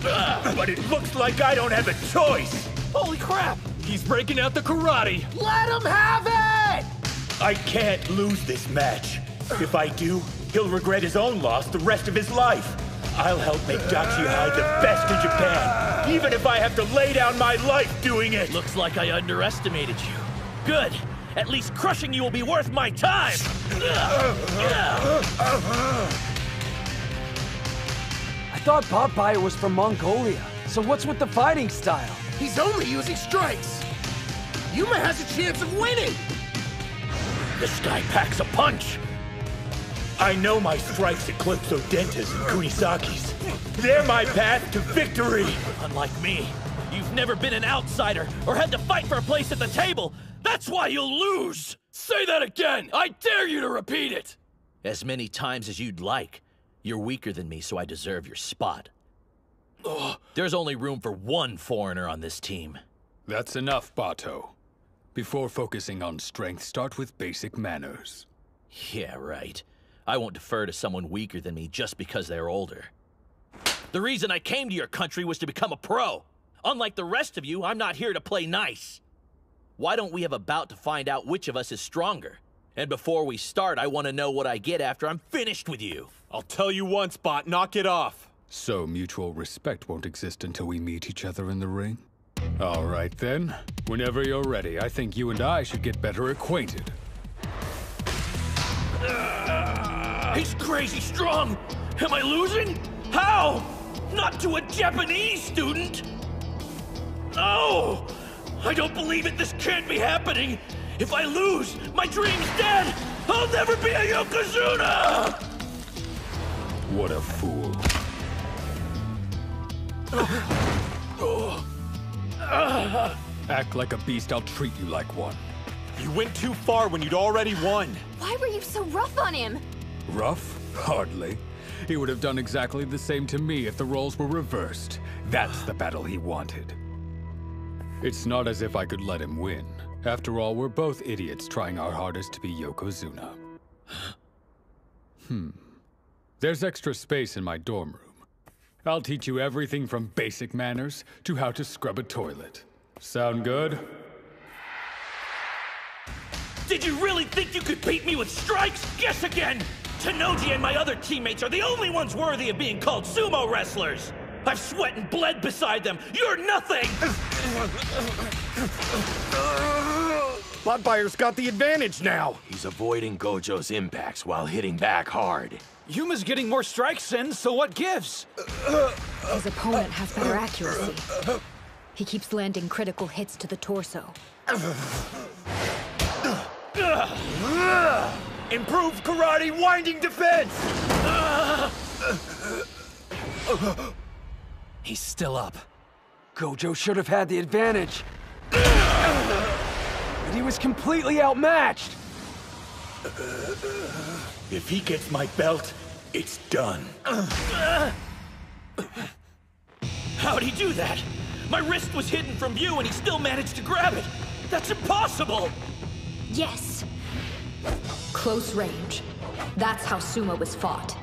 But it looks like I don't have a choice! Holy crap! He's breaking out the karate! Let him have it! I can't lose this match. If I do, he'll regret his own loss the rest of his life. I'll help make Dachi High the best in Japan, even if I have to lay down my life doing it! Looks like I underestimated you. Good! At least crushing you will be worth my time! I thought Bob Bayer was from Mongolia, so what's with the fighting style? He's only using strikes! Yuma has a chance of winning! This guy packs a punch! I know my strikes eclipse Odenta's and Kunisaki's. They're my path to victory! Unlike me, you've never been an outsider or had to fight for a place at the table! That's why you'll lose! Say that again! I dare you to repeat it! As many times as you'd like. You're weaker than me, so I deserve your spot. There's only room for one foreigner on this team. That's enough, Bato. Before focusing on strength, start with basic manners. Yeah, right. I won't defer to someone weaker than me just because they're older. The reason I came to your country was to become a pro. Unlike the rest of you, I'm not here to play nice. Why don't we have a bout to find out which of us is stronger? And before we start, I want to know what I get after I'm finished with you. I'll tell you once, Bot, knock it off. So mutual respect won't exist until we meet each other in the ring? All right then. Whenever you're ready, I think you and I should get better acquainted. He's crazy strong! Am I losing? How? Not to a Japanese student? No! I don't believe it! This can't be happening! If I lose, my dream's dead! I'll never be a Yokozuna! What a fool. Act like a beast, I'll treat you like one. You went too far when you'd already won. Why were you so rough on him? Rough? Hardly. He would have done exactly the same to me if the roles were reversed. That's the battle he wanted. It's not as if I could let him win. After all, we're both idiots trying our hardest to be Yokozuna. There's extra space in my dorm room. I'll teach you everything from basic manners to how to scrub a toilet. Sound good? Did you really think you could beat me with strikes? Guess again! Tenoji and my other teammates are the only ones worthy of being called sumo wrestlers! I've sweat and bled beside them! You're nothing! Botbuyer's got the advantage now! He's avoiding Gojo's impacts while hitting back hard. Yuma's getting more strikes in, so what gives? His opponent has better accuracy. He keeps landing critical hits to the torso. Improved karate winding defense! He's still up. Gojo should have had the advantage. But he was completely outmatched. If he gets my belt, it's done. How'd he do that? My wrist was hidden from view and he still managed to grab it. That's impossible! Yes. Close range. That's how sumo is fought.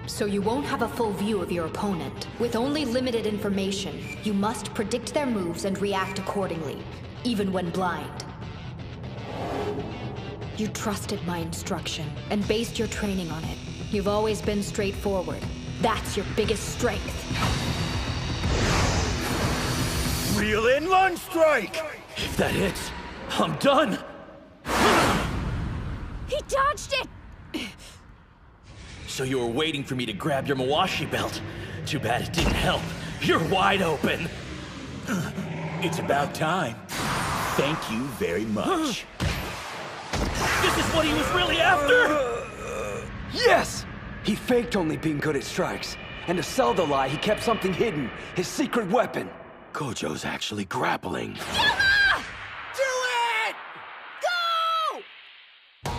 So you won't have a full view of your opponent. With only limited information, you must predict their moves and react accordingly, even when blind. You trusted my instruction and based your training on it. You've always been straightforward. That's your biggest strength. Reel in lunge strike! If that hits, I'm done! He dodged it! So you were waiting for me to grab your Mawashi belt. Too bad it didn't help. You're wide open. It's about time. Thank you very much. This is what he was really after? Yes! He faked only being good at strikes. And to sell the lie, he kept something hidden. His secret weapon. Gojo's actually grappling. Yuma! Do it! Go!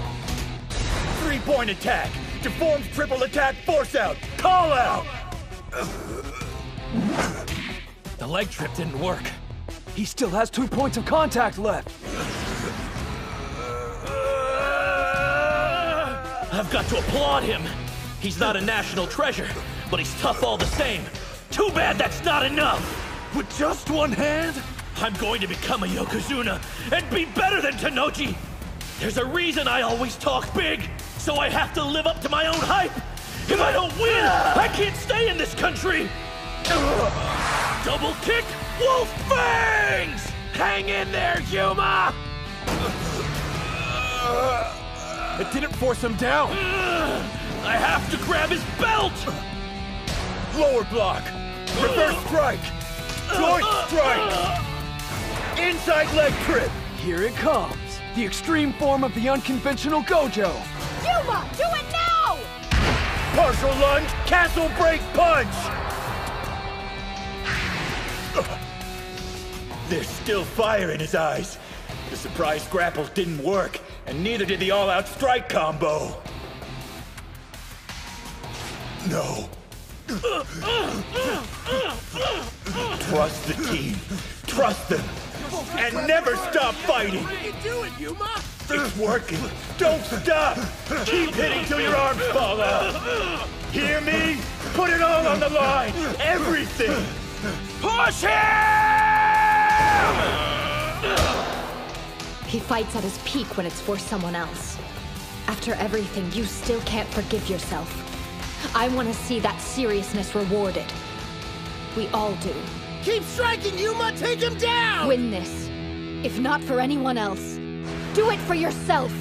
3-point attack! Deformed triple attack force out! Call out! The leg trip didn't work. He still has 2 points of contact left. I've got to applaud him. He's not a national treasure, but he's tough all the same. Too bad that's not enough. With just one hand? I'm going to become a Yokozuna and be better than Tanoji. There's a reason I always talk big, so I have to live up to my own hype. If I don't win, I can't stay in this country. Double kick, wolf fangs! Hang in there, Yuma! It didn't force him down. I have to grab his belt! Lower block. Reverse strike. Joint strike. Inside leg trip. Here it comes. The extreme form of the unconventional Gojo. Yuma, do it now! Partial lunge, castle break punch. There's still fire in his eyes. The surprise grapple didn't work, and neither did the all-out strike combo. No. Trust the team. Trust them. And never stop fighting. Do it, Yuma! It's working. Don't stop. Keep hitting till your arms fall off. Hear me? Put it all on the line. Everything. Push him! He fights at his peak when it's for someone else. After everything, you still can't forgive yourself. I want to see that seriousness rewarded. We all do. Keep striking, Yuma! Take him down! Win this. If not for anyone else, do it for yourself!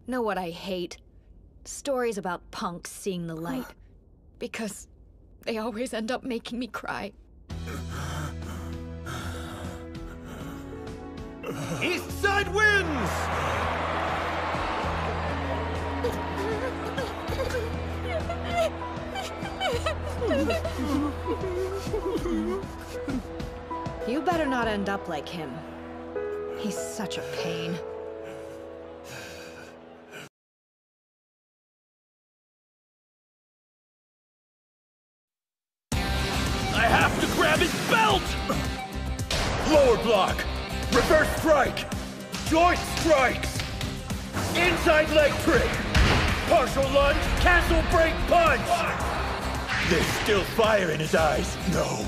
Know what I hate? Stories about punks seeing the light. Because they always end up making me cry. East Side wins! You better not end up like him. He's such a pain. I have to grab his belt! Lower block. Reverse strike. Joint strikes. Inside leg trick. Partial lunge, castle break punch. There's still fire in his eyes. No.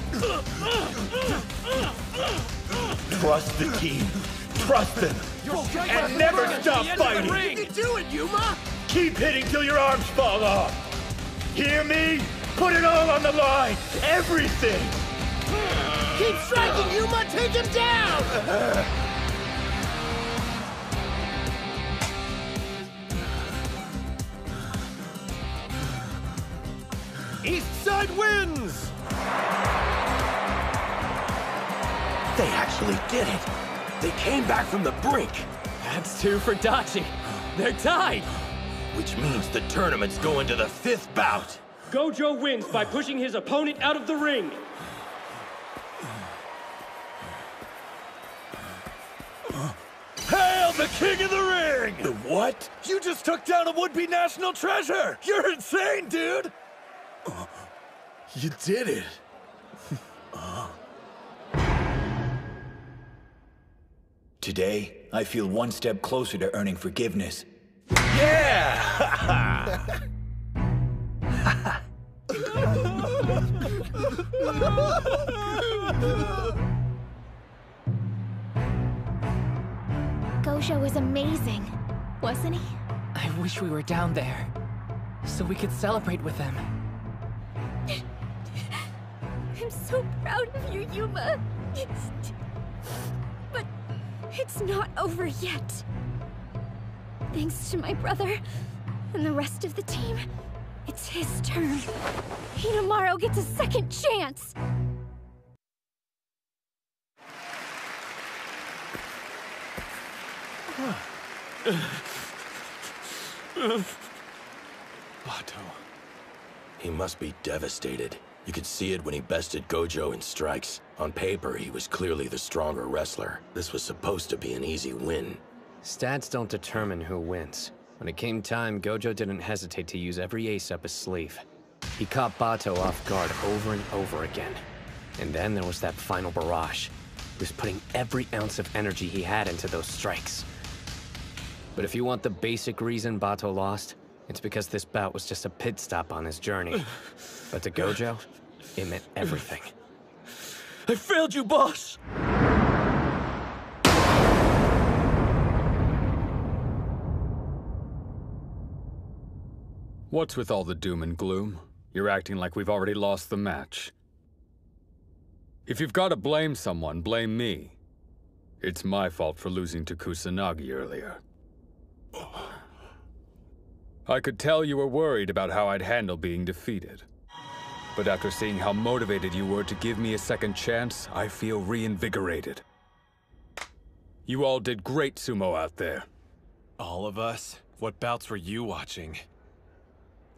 Trust the team. Trust them. And never stop fighting. You can do it, Yuma! Keep hitting till your arms fall off. Hear me? Put it all on the line! Everything! Keep striking, Yuma! Take him down! East side wins! They actually did it! They came back from the brink! That's 2 for Dachi. They're tied! Which means the tournament's going to the 5th bout! Gojo wins by pushing his opponent out of the ring. Hail the king of the ring! The what? You just took down a would-be national treasure! You're insane, dude! You did it. Today, I feel one step closer to earning forgiveness. Yeah! Gojo was amazing, wasn't he? I wish we were down there, so we could celebrate with them. I'm so proud of you, Yuma. But it's not over yet. Thanks to my brother and the rest of the team, it's his turn. Hinomaru gets a second chance. Bato. He must be devastated. You could see it when he bested Gojo in strikes. On paper, he was clearly the stronger wrestler. This was supposed to be an easy win. Stats don't determine who wins. When it came time, Gojo didn't hesitate to use every ace up his sleeve. He caught Bato off guard over and over again. And then there was that final barrage. He was putting every ounce of energy he had into those strikes. But if you want the basic reason Bato lost, it's because this bout was just a pit stop on his journey. But to Gojo, it meant everything. I failed you, boss! What's with all the doom and gloom? You're acting like we've already lost the match. If you've got to blame someone, blame me. It's my fault for losing to Kusanagi earlier. I could tell you were worried about how I'd handle being defeated. But after seeing how motivated you were to give me a second chance, I feel reinvigorated. You all did great sumo out there. All of us? What bouts were you watching?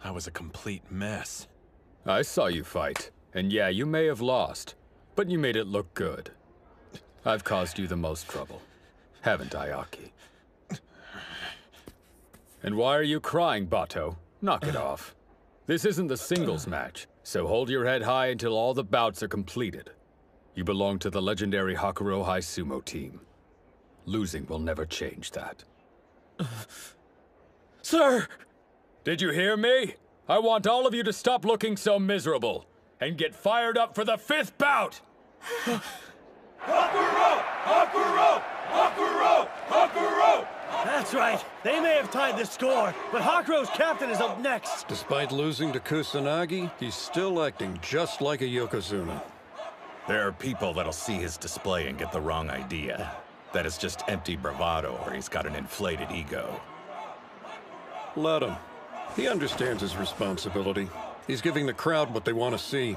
I was a complete mess. I saw you fight, and yeah, you may have lost, but you made it look good. I've caused you the most trouble, haven't I, Aki? And why are you crying, Bato? Knock it off. This isn't the singles match, so hold your head high until all the bouts are completed. You belong to the legendary Hakuro High Sumo team. Losing will never change that. Sir! Did you hear me? I want all of you to stop looking so miserable and get fired up for the 5th bout! Hakuro! Hakuro! Hakuro! Hakuro! That's right. They may have tied the score, but Hakuro's captain is up next. Despite losing to Kusanagi, he's still acting just like a Yokozuna. There are people that'll see his display and get the wrong idea. That it's just empty bravado or he's got an inflated ego. Let him. He understands his responsibility. He's giving the crowd what they want to see.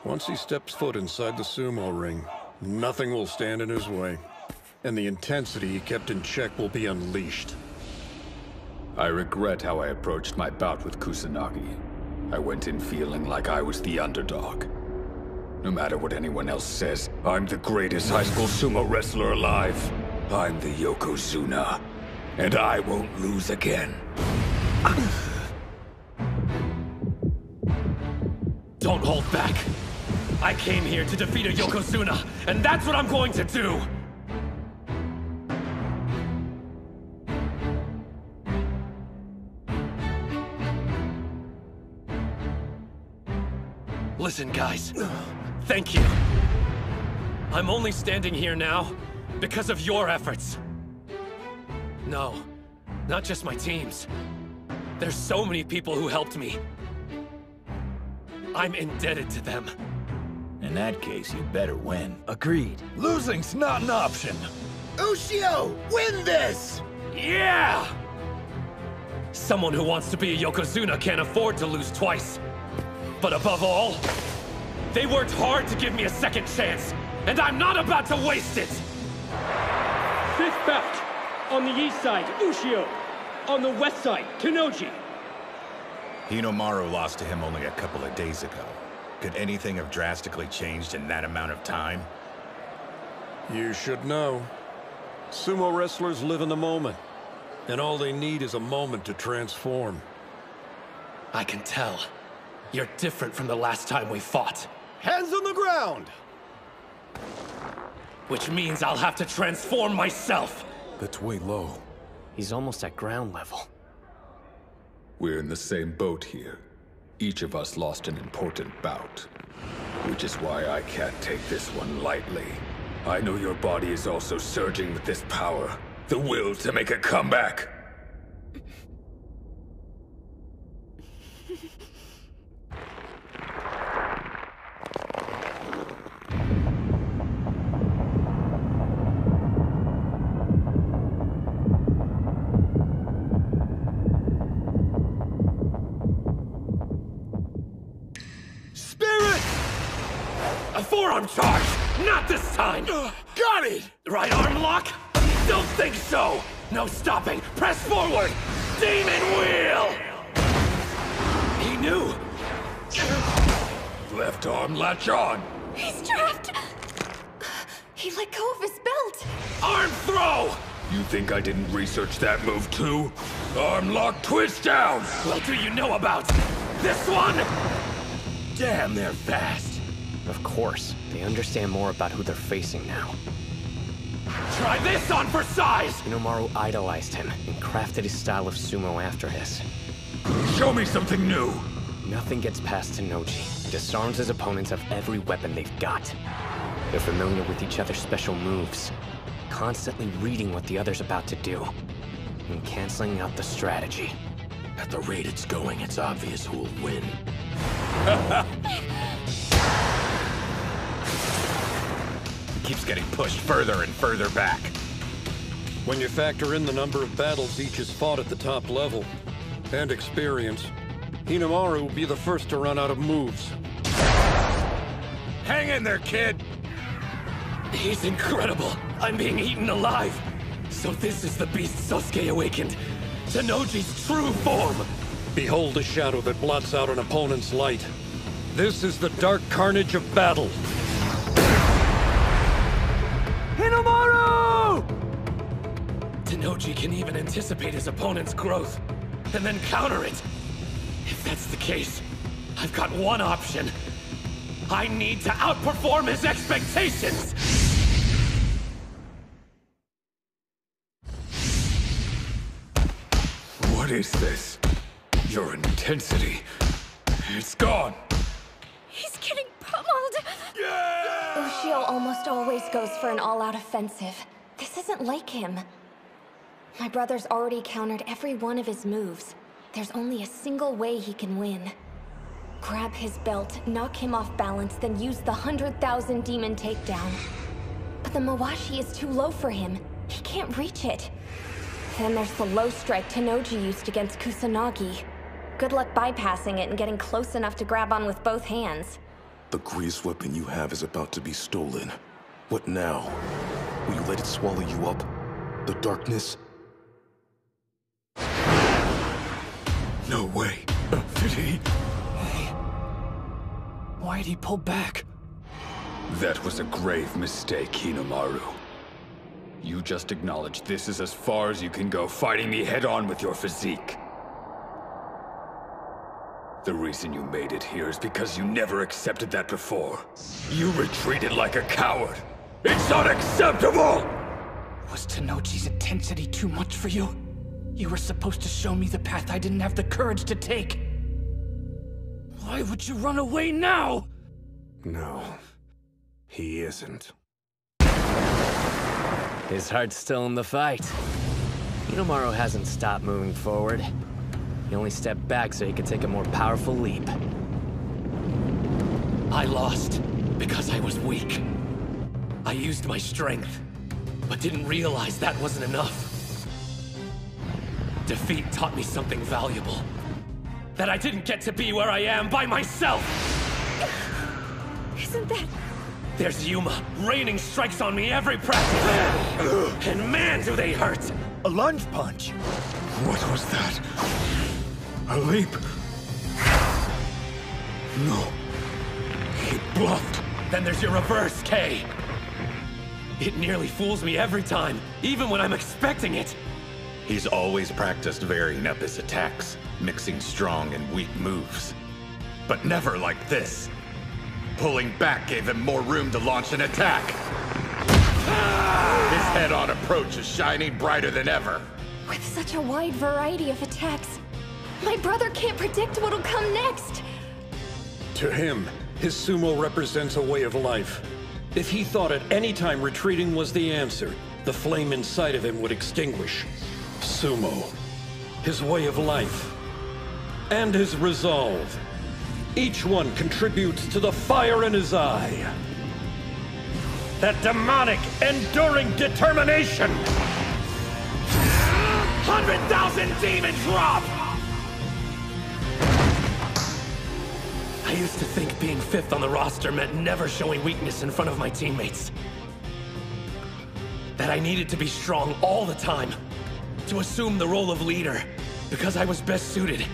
Once he steps foot inside the sumo ring, nothing will stand in his way. And the intensity he kept in check will be unleashed. I regret how I approached my bout with Kusanagi. I went in feeling like I was the underdog. No matter what anyone else says, I'm the greatest high school sumo wrestler alive. I'm the Yokozuna, and I won't lose again. Don't hold back. I came here to defeat a Yokozuna, and that's what I'm going to do! Listen, guys. Thank you. I'm only standing here now because of your efforts. No, not just my team's. There's so many people who helped me. I'm indebted to them. In that case, you better win. Agreed. Losing's not an option. Ushio, win this! Yeah! Someone who wants to be a Yokozuna can't afford to lose twice. But above all, they worked hard to give me a second chance, and I'm not about to waste it! 5th bout. On the east side, Ushio. On the west side, Tennoji. Hinomaru lost to him only a couple of days ago. Could anything have drastically changed in that amount of time? You should know. Sumo wrestlers live in the moment, and all they need is a moment to transform. I can tell. You're different from the last time we fought. Hands on the ground! Which means I'll have to transform myself! That's way low. He's almost at ground level. We're in the same boat here. Each of us lost an important bout. Which is why I can't take this one lightly. I know your body is also surging with this power. The will to make a comeback. A forearm charge! Not this time! Got it! Right arm lock? Don't think so! No stopping! Press forward! Demon wheel! He knew! Left arm latch on! He's trapped! He let go of his belt! Arm throw! You think I didn't research that move too? Arm lock twist down! What do you know about this one? Damn, they're fast. Of course. They understand more about who they're facing now. Try this on for size! Hinomaru idolized him and crafted his style of sumo after his. Show me something new! Nothing gets past Tennoji. Disarms his opponents of every weapon they've got. They're familiar with each other's special moves, constantly reading what the other's about to do, and canceling out the strategy. At the rate it's going, it's obvious who'll win. Keeps getting pushed further and further back. When you factor in the number of battles each has fought at the top level, and experience, Hinomaru will be the first to run out of moves. Hang in there, kid! He's incredible! I'm being eaten alive! So this is the beast Sosuke awakened! Tennoji's true form! Behold the shadow that blots out an opponent's light. This is the dark carnage of battle. Hinomaru! Tennoji can even anticipate his opponent's growth, and then counter it. If that's the case, I've got one option. I need to outperform his expectations! What is this? Your intensity. It's gone. He's getting pummeled! Ushio almost always goes for an all-out offensive. This isn't like him. My brother's already countered every one of his moves. There's only a single way he can win. Grab his belt, knock him off balance, then use the 100,000 demon takedown. But the Mawashi is too low for him. He can't reach it. Then there's the low strike Tennoji used against Kusanagi. Good luck bypassing it and getting close enough to grab on with both hands. The greatest weapon you have is about to be stolen. What now? Will you let it swallow you up? The darkness? No way. Did he? Why'd he pull back? That was a grave mistake, Hinomaru. You just acknowledged this is as far as you can go, fighting me head-on with your physique. The reason you made it here is because you never accepted that before. You retreated like a coward. It's unacceptable! Was Tennoji's intensity too much for you? You were supposed to show me the path I didn't have the courage to take. Why would you run away now? No, he isn't. His heart's still in the fight. Hinomaru hasn't stopped moving forward. He only stepped back so he could take a more powerful leap. I lost because I was weak. I used my strength, but didn't realize that wasn't enough. Defeat taught me something valuable. That I didn't get to be where I am by myself! Isn't that... There's Yuma, raining strikes on me every practice! And man, do they hurt! A lunge punch! What was that? A leap? No. He bluffed. Then there's your reverse, K. It nearly fools me every time, even when I'm expecting it. He's always practiced varying up his attacks, mixing strong and weak moves. But never like this. Pulling back gave him more room to launch an attack. His head-on approach is shining brighter than ever. With such a wide variety of attacks, my brother can't predict what'll come next! To him, his sumo represents a way of life. If he thought at any time retreating was the answer, the flame inside of him would extinguish. Sumo, his way of life, and his resolve. Each one contributes to the fire in his eye. That demonic, enduring determination! 100,000 demon drop! I used to think being 5th on the roster meant never showing weakness in front of my teammates. That I needed to be strong all the time, to assume the role of leader, because I was best suited.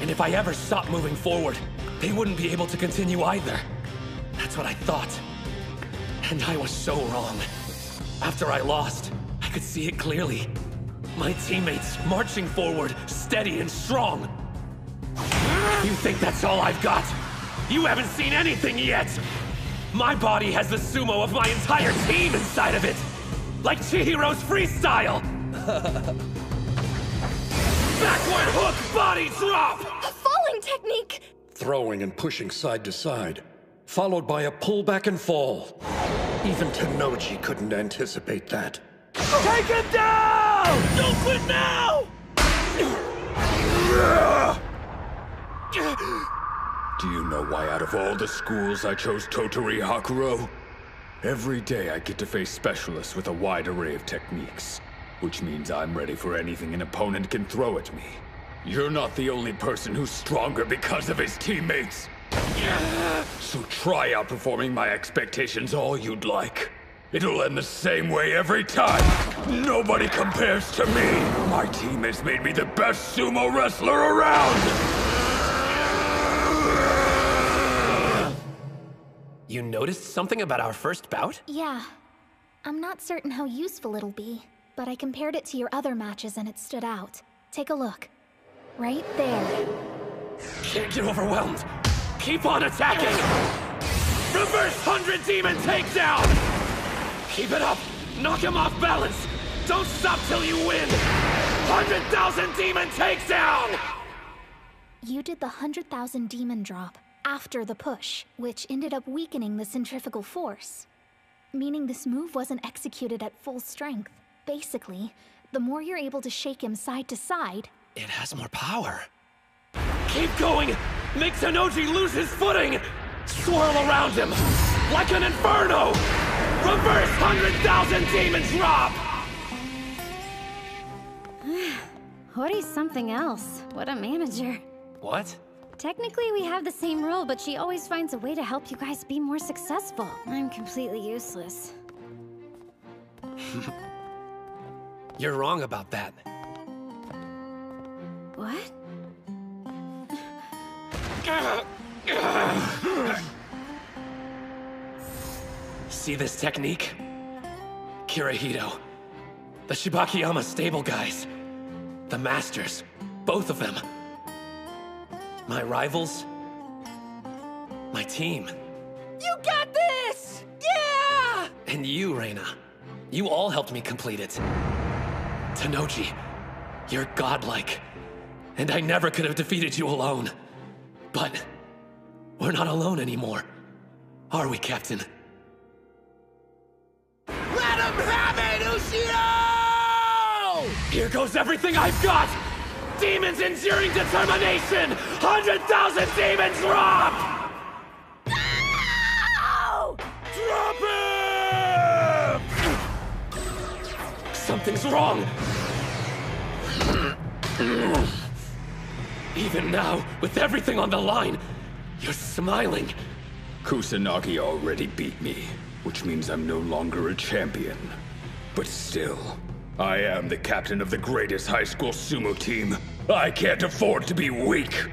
And if I ever stopped moving forward, they wouldn't be able to continue either. That's what I thought. And I was so wrong. After I lost, I could see it clearly. My teammates marching forward, steady and strong. You think that's all I've got? You haven't seen anything yet! My body has the sumo of my entire team inside of it! Like Chihiro's freestyle! Backward hook body drop! A falling technique! Throwing and pushing side to side, followed by a pullback and fall. Even Tenoji couldn't anticipate that. Take it down! Don't quit now! Do you know why out of all the schools I chose Toturi Hakuro? Every day I get to face specialists with a wide array of techniques, which means I'm ready for anything an opponent can throw at me. You're not the only person who's stronger because of his teammates. So try outperforming my expectations all you'd like. It'll end the same way every time. Nobody compares to me. My team has made me the best sumo wrestler around. You noticed something about our first bout? Yeah. I'm not certain how useful it'll be, but I compared it to your other matches and it stood out. Take a look. Right there. Can't get overwhelmed. Keep on attacking! Reverse 100 demon takedown! Keep it up! Knock him off balance! Don't stop till you win! 100,000 demon takedown! You did the 100,000 demon drop after the push, which ended up weakening the centrifugal force. Meaning this move wasn't executed at full strength. Basically, the more you're able to shake him side to side... It has more power. Keep going! Make Tenoji lose his footing! Swirl around him! Like an inferno! Reverse 100,000 demon drop! Hori's something else. What a manager. What? Technically, we have the same role, but she always finds a way to help you guys be more successful. I'm completely useless. You're wrong about that. What? See this technique? Kirihito. The Shibakiyama stable guys. The masters. Both of them. My rivals. My team. You got this! Yeah! And you, Reina. You all helped me complete it. Tenoji, you're godlike. And I never could have defeated you alone. But we're not alone anymore. Are we, Captain? Let him have it, Ushio! Here goes everything I've got! Demons enduring determination! 100,000 demons drop! No! Drop him! Something's wrong! Even now, with everything on the line, you're smiling. Kusanagi already beat me, which means I'm no longer a champion. But still, I am the captain of the greatest high school sumo team. I can't afford to be weak.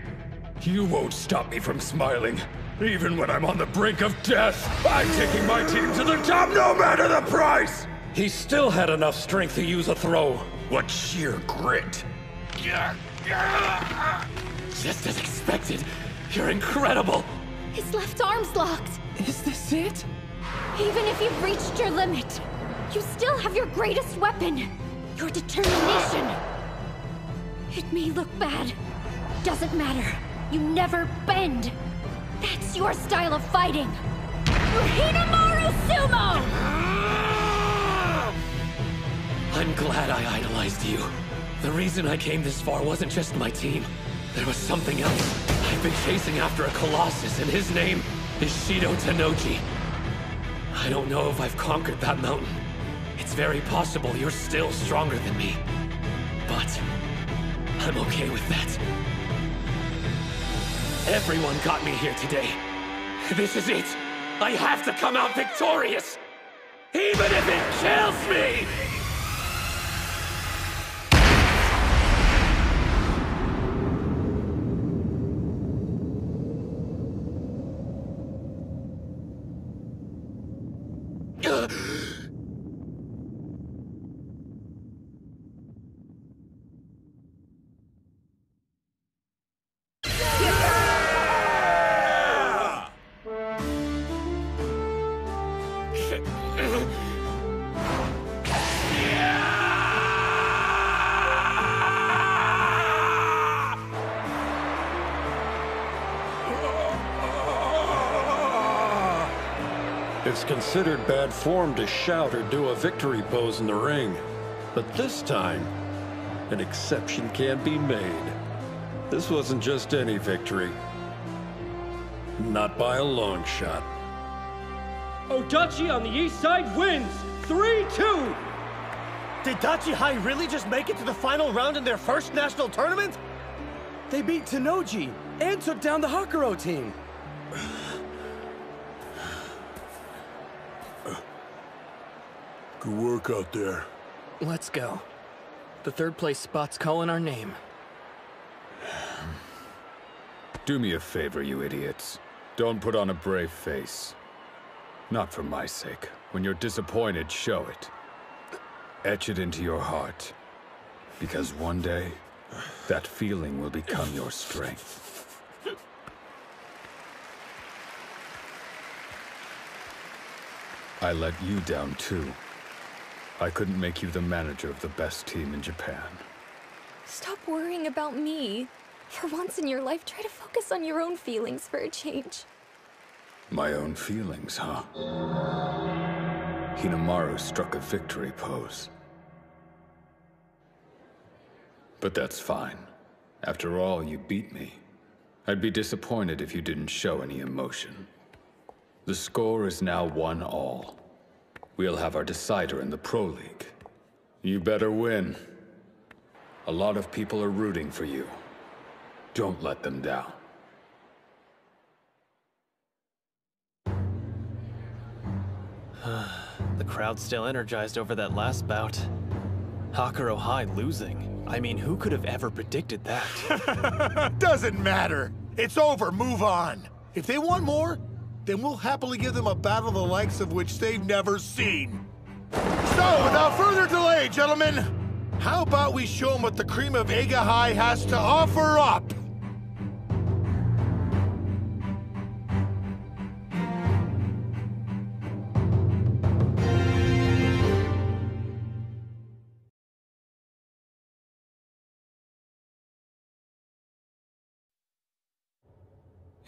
You won't stop me from smiling. Even when I'm on the brink of death, I'm taking my team to the top no matter the price! He still had enough strength to use a throw. What sheer grit. Just as expected. You're incredible. His left arm's locked. Is this it? Even if you've reached your limit, you still have your greatest weapon. Your determination. It may look bad. Doesn't matter. You never bend. That's your style of fighting. Hinomaru Sumo! I'm glad I idolized you. The reason I came this far wasn't just my team. There was something else. I've been chasing after a Colossus, and his name is Shido Tenoji. I don't know if I've conquered that mountain. It's very possible you're still stronger than me. But I'm okay with that. Everyone got me here today. This is it. I have to come out victorious, even if it kills me! It's considered bad form to shout or do a victory pose in the ring. But this time, an exception can be made. This wasn't just any victory. Not by a long shot. Odachi on the east side wins! 3-2! Did Dachi High really just make it to the final round in their first national tournament? They beat Tenoji and took down the Hakuro team. Good work out there. Let's go. The third place spot's calling our name. Do me a favor, you idiots. Don't put on a brave face. Not for my sake. When you're disappointed, show it. Etch it into your heart. Because one day, that feeling will become your strength. I let you down too. I couldn't make you the manager of the best team in Japan. Stop worrying about me. For once in your life, try to focus on your own feelings for a change. My own feelings, huh? Hinomaru struck a victory pose. But that's fine. After all, you beat me. I'd be disappointed if you didn't show any emotion. The score is now 1-1. We'll have our decider in the Pro League. You better win. A lot of people are rooting for you. Don't let them down. The crowd's still energized over that last bout. Hakuro High losing. I mean, who could have ever predicted that? Doesn't matter. It's over. Move on. If they want more, then we'll happily give them a battle the likes of which they've never seen. So, without further delay, gentlemen, how about we show them what the cream of Eiga High has to offer up?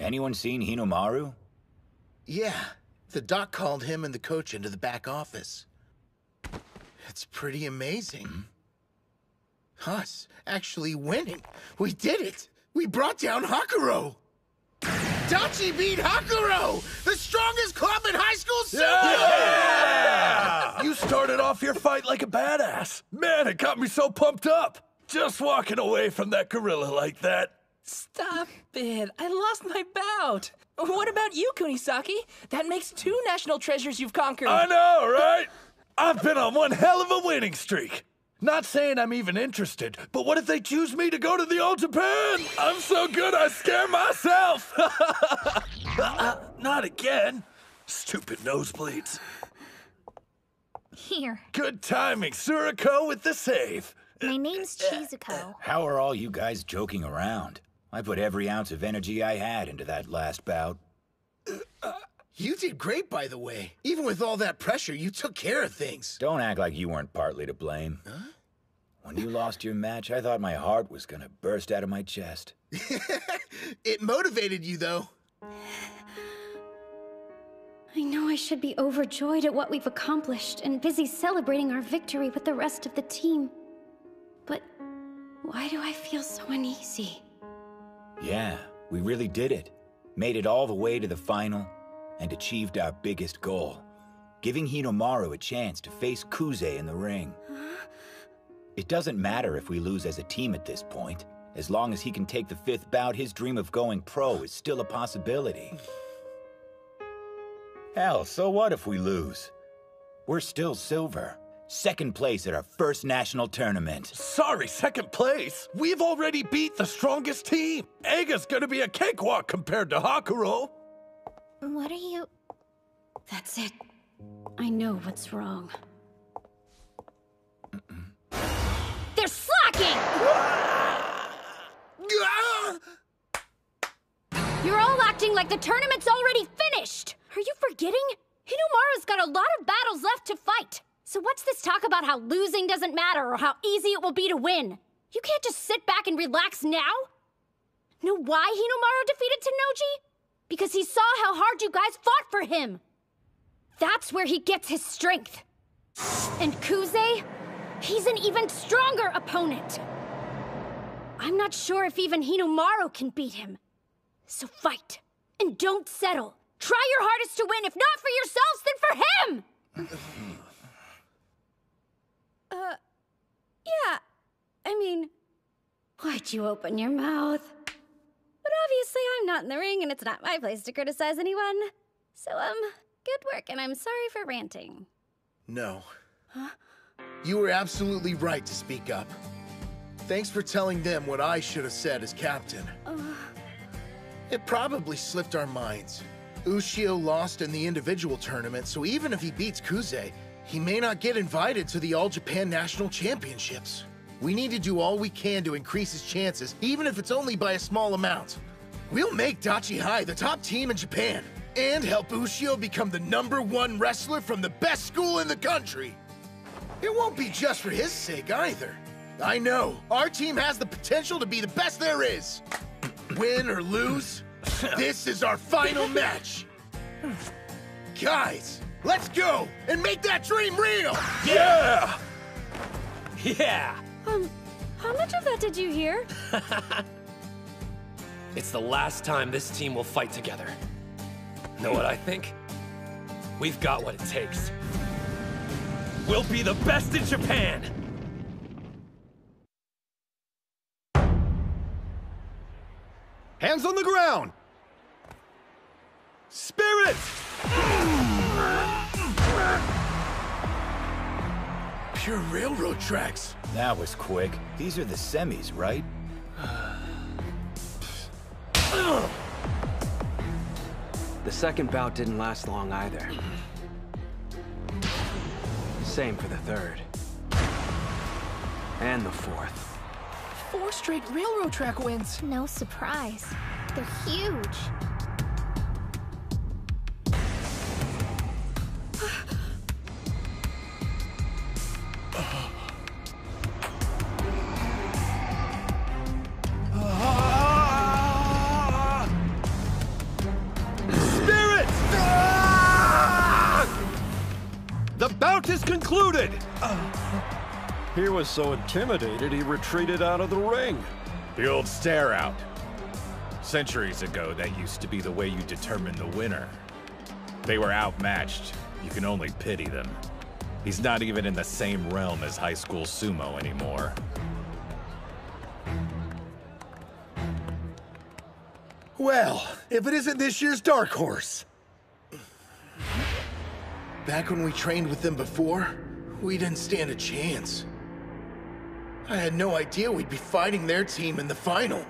Anyone seen Hinomaru? Yeah, the doc called him and the coach into the back office. It's pretty amazing. Us actually winning. We did it. We brought down Hakuro. Dachi beat Hakuro, the strongest club in high school sumo! Yeah! You started off your fight like a badass. Man, it got me so pumped up. Just walking away from that gorilla like that. Stop it. I lost my bout. What about you, Kunisaki? That makes 2 national treasures you've conquered. I know, right? I've been on one hell of a winning streak. Not saying I'm even interested, but what if they choose me to go to the All Japan? I'm so good I scare myself. Not again. Stupid nosebleeds. Here. Good timing, Suriko with the save. My name's Chizuko. How are all you guys joking around? I put every ounce of energy I had into that last bout. You did great, by the way. Even with all that pressure, you took care of things. Don't act like you weren't partly to blame. Huh? When you lost your match, I thought my heart was gonna burst out of my chest. It motivated you, though. I know I should be overjoyed at what we've accomplished and busy celebrating our victory with the rest of the team. But why do I feel so uneasy? Yeah, we really did it. Made it all the way to the final and achieved our biggest goal. Giving Hinomaru a chance to face Kuze in the ring. It doesn't matter if we lose as a team at this point. As long as he can take the 5th bout, his dream of going pro is still a possibility. Hell, so what if we lose? We're still silver. 2nd place at our first national tournament. Sorry, 2nd place? We've already beat the strongest team. Eiga's gonna be a cakewalk compared to Hakuro. What are you... That's it. I know what's wrong. They're slacking! You're all acting like the tournament's already finished! Are you forgetting? Hinomaru's got a lot of battles left to fight. So what's this talk about how losing doesn't matter or how easy it will be to win? You can't just sit back and relax now? Know why Hinomaru defeated Tennoji? Because he saw how hard you guys fought for him. That's where he gets his strength. And Kuze? He's an even stronger opponent. I'm not sure if even Hinomaru can beat him. So fight. And don't settle. Try your hardest to win, if not for yourselves, then for him! Yeah. I mean, why'd you open your mouth? But obviously I'm not in the ring and it's not my place to criticize anyone. So, good work and I'm sorry for ranting. No. Huh? You were absolutely right to speak up. Thanks for telling them what I should have said as captain. It probably slipped our minds. Ushio lost in the individual tournament, so even if he beats Kuze, he may not get invited to the All Japan National Championships. We need to do all we can to increase his chances, even if it's only by a small amount. We'll make Dachi High the top team in Japan, and help Ushio become the #1 wrestler from the best school in the country. It won't be just for his sake either. I know, our team has the potential to be the best there is. Win or lose, this is our final match. Guys, let's go and make that dream real! Yeah! Yeah! How much of that did you hear? It's the last time this team will fight together. Know what I think? We've got what it takes. We'll be the best in Japan! Hands on the ground! Spirit! Pure railroad tracks. That was quick. These are the semis, right? The second bout didn't last long either. Same for the third. And the fourth. 4 straight railroad track wins. No surprise. They're huge. Spirit! The bout is concluded! He was so intimidated he retreated out of the ring. The old stare out. Centuries ago, that used to be the way you determined the winner. They were outmatched. You can only pity them. He's not even in the same realm as high school sumo anymore. Well, if it isn't this year's dark horse. Back when we trained with them before, we didn't stand a chance. I had no idea we'd be fighting their team in the final.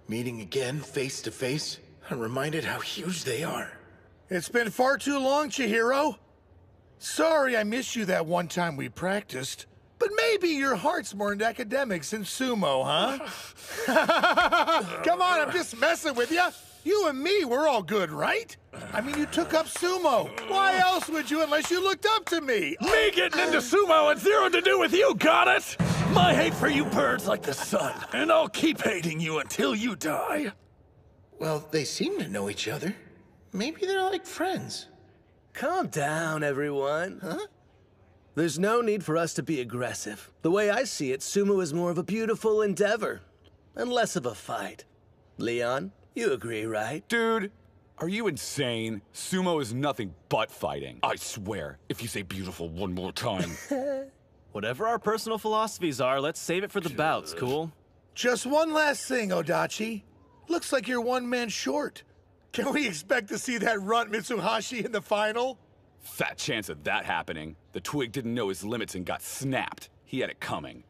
Meeting again, face to face, I'm reminded how huge they are. It's been far too long, Chihiro. Sorry I missed you that one time we practiced. But maybe your heart's more into academics than sumo, huh? Come on, I'm just messing with you. You and me, we're all good, right? I mean, you took up sumo. Why else would you unless you looked up to me? Me getting into sumo had zero to do with you, got it? My hate for you burns like the sun, and I'll keep hating you until you die. Well, they seem to know each other. Maybe they're like friends. Calm down, everyone. Huh? There's no need for us to be aggressive. The way I see it, sumo is more of a beautiful endeavor, and less of a fight. Leon, you agree, right? Dude, are you insane? Sumo is nothing but fighting. I swear, if you say beautiful one more time. Whatever our personal philosophies are, let's save it for the bouts, cool? Just one last thing, Odachi. Looks like you're one man short. Can we expect to see that runt Mitsuhashi in the final? Fat chance of that happening. The twig didn't know his limits and got snapped. He had it coming.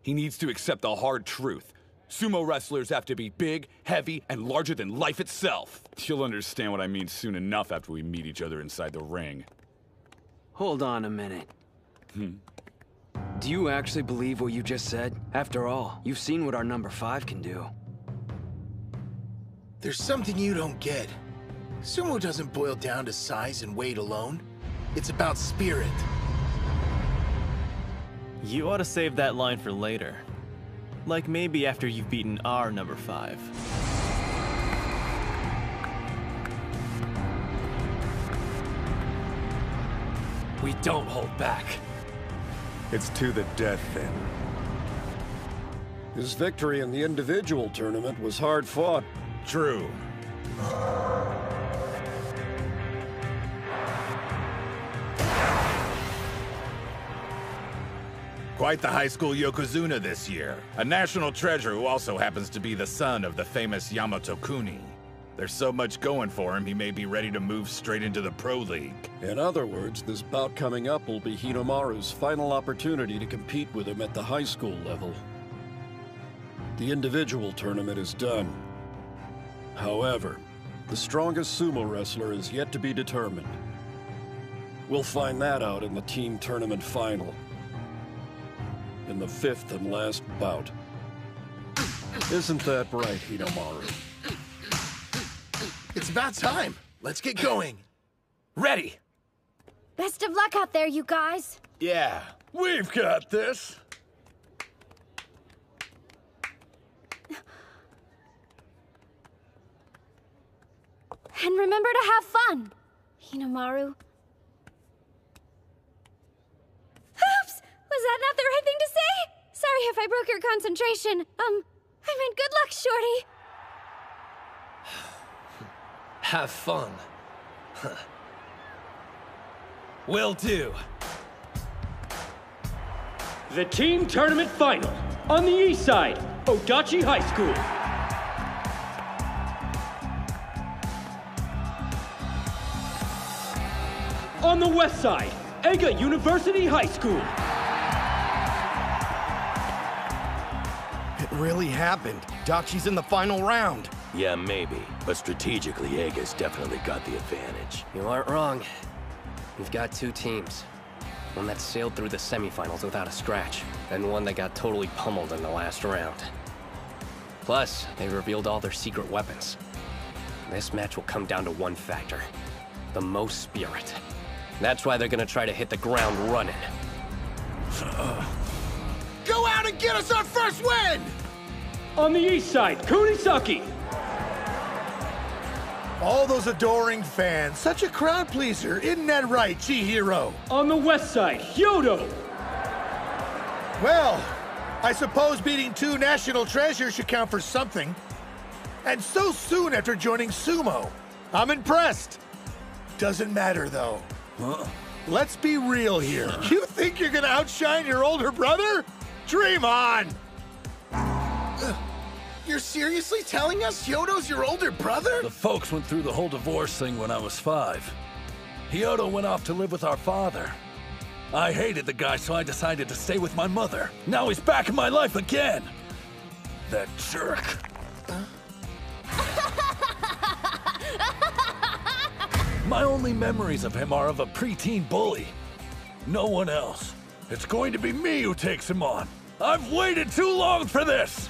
He needs to accept the hard truth. Sumo wrestlers have to be big, heavy, and larger than life itself. You'll understand what I mean soon enough after we meet each other inside the ring. Hold on a minute. Do you actually believe what you just said? After all, you've seen what our number 5 can do. There's something you don't get. Sumo doesn't boil down to size and weight alone. It's about spirit. You ought to save that line for later. Like maybe after you've beaten our number 5. We don't hold back. It's to the death, then. His victory in the individual tournament was hard fought. True. Quite the high school yokozuna this year. A national treasure who also happens to be the son of the famous Yamato Kuni. There's so much going for him, he may be ready to move straight into the Pro League. In other words, this bout coming up will be Hinomaru's final opportunity to compete with him at the high school level. The individual tournament is done. However, the strongest sumo wrestler is yet to be determined. We'll find that out in the team tournament final. In the 5th and last bout. Isn't that right, Hinomaru? It's about time. Let's get going. Ready! Best of luck out there, you guys. Yeah, we've got this. And remember to have fun, Hinomaru. Oops! Was that not the right thing to say? Sorry if I broke your concentration. I meant good luck, Shorty. Have fun. Will do. The team tournament final. On the east side, Odachi High School. On the west side, Ega University High School. It really happened. Dachi's in the final round. Yeah, maybe. But strategically, Ega's definitely got the advantage. You aren't wrong. We've got 2 teams. One that sailed through the semifinals without a scratch, and one that got totally pummeled in the last round. Plus, they revealed all their secret weapons. This match will come down to one factor. The most spirit. That's why they're gonna try to hit the ground running. Go out and get us our first win! On the east side, Kunisaki. All those adoring fans, such a crowd pleaser, isn't that right, Chihiro? On the west side, Hyodo. Well, I suppose beating 2 national treasures should count for something. And so soon after joining Sumo. I'm impressed. Doesn't matter, though. Huh? Let's be real here. You think you're gonna outshine your older brother? Dream on! You're seriously telling us Hyodo's your older brother? The folks went through the whole divorce thing when I was 5. Hyodo went off to live with our father. I hated the guy, so I decided to stay with my mother. Now he's back in my life again. That jerk. My only memories of him are of a preteen bully. No one else. It's going to be me who takes him on. I've waited too long for this!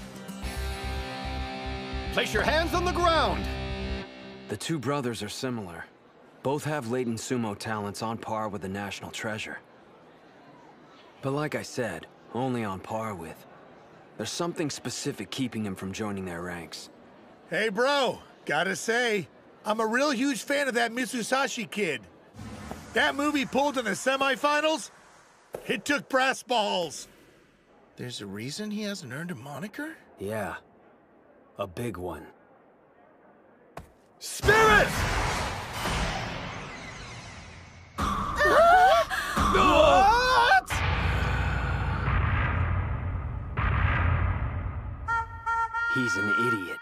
Place your hands on the ground! The 2 brothers are similar. Both have latent sumo talents on par with the national treasure. But like I said, only on par with. There's something specific keeping him from joining their ranks. Hey, bro, gotta say, I'm a real huge fan of that Mitsusashi kid. That movie pulled in the semifinals, it took brass balls. There's a reason he hasn't earned a moniker? Yeah, a big one. Spirit! What? He's an idiot.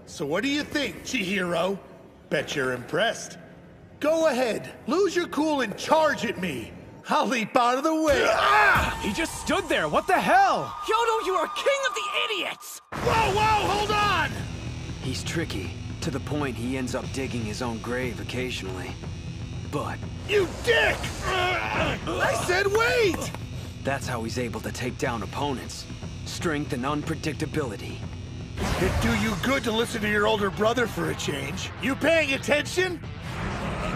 So what do you think, Chihiro? Bet you're impressed. Go ahead, lose your cool and charge at me. I'll leap out of the way. Ah! He just stood there, what the hell? Hyodo, you are king of the idiots! Whoa, whoa, hold on! He's tricky, to the point he ends up digging his own grave occasionally. But... You dick! I said wait! That's how he's able to take down opponents. Strength and unpredictability. It'd do you good to listen to your older brother for a change. You paying attention?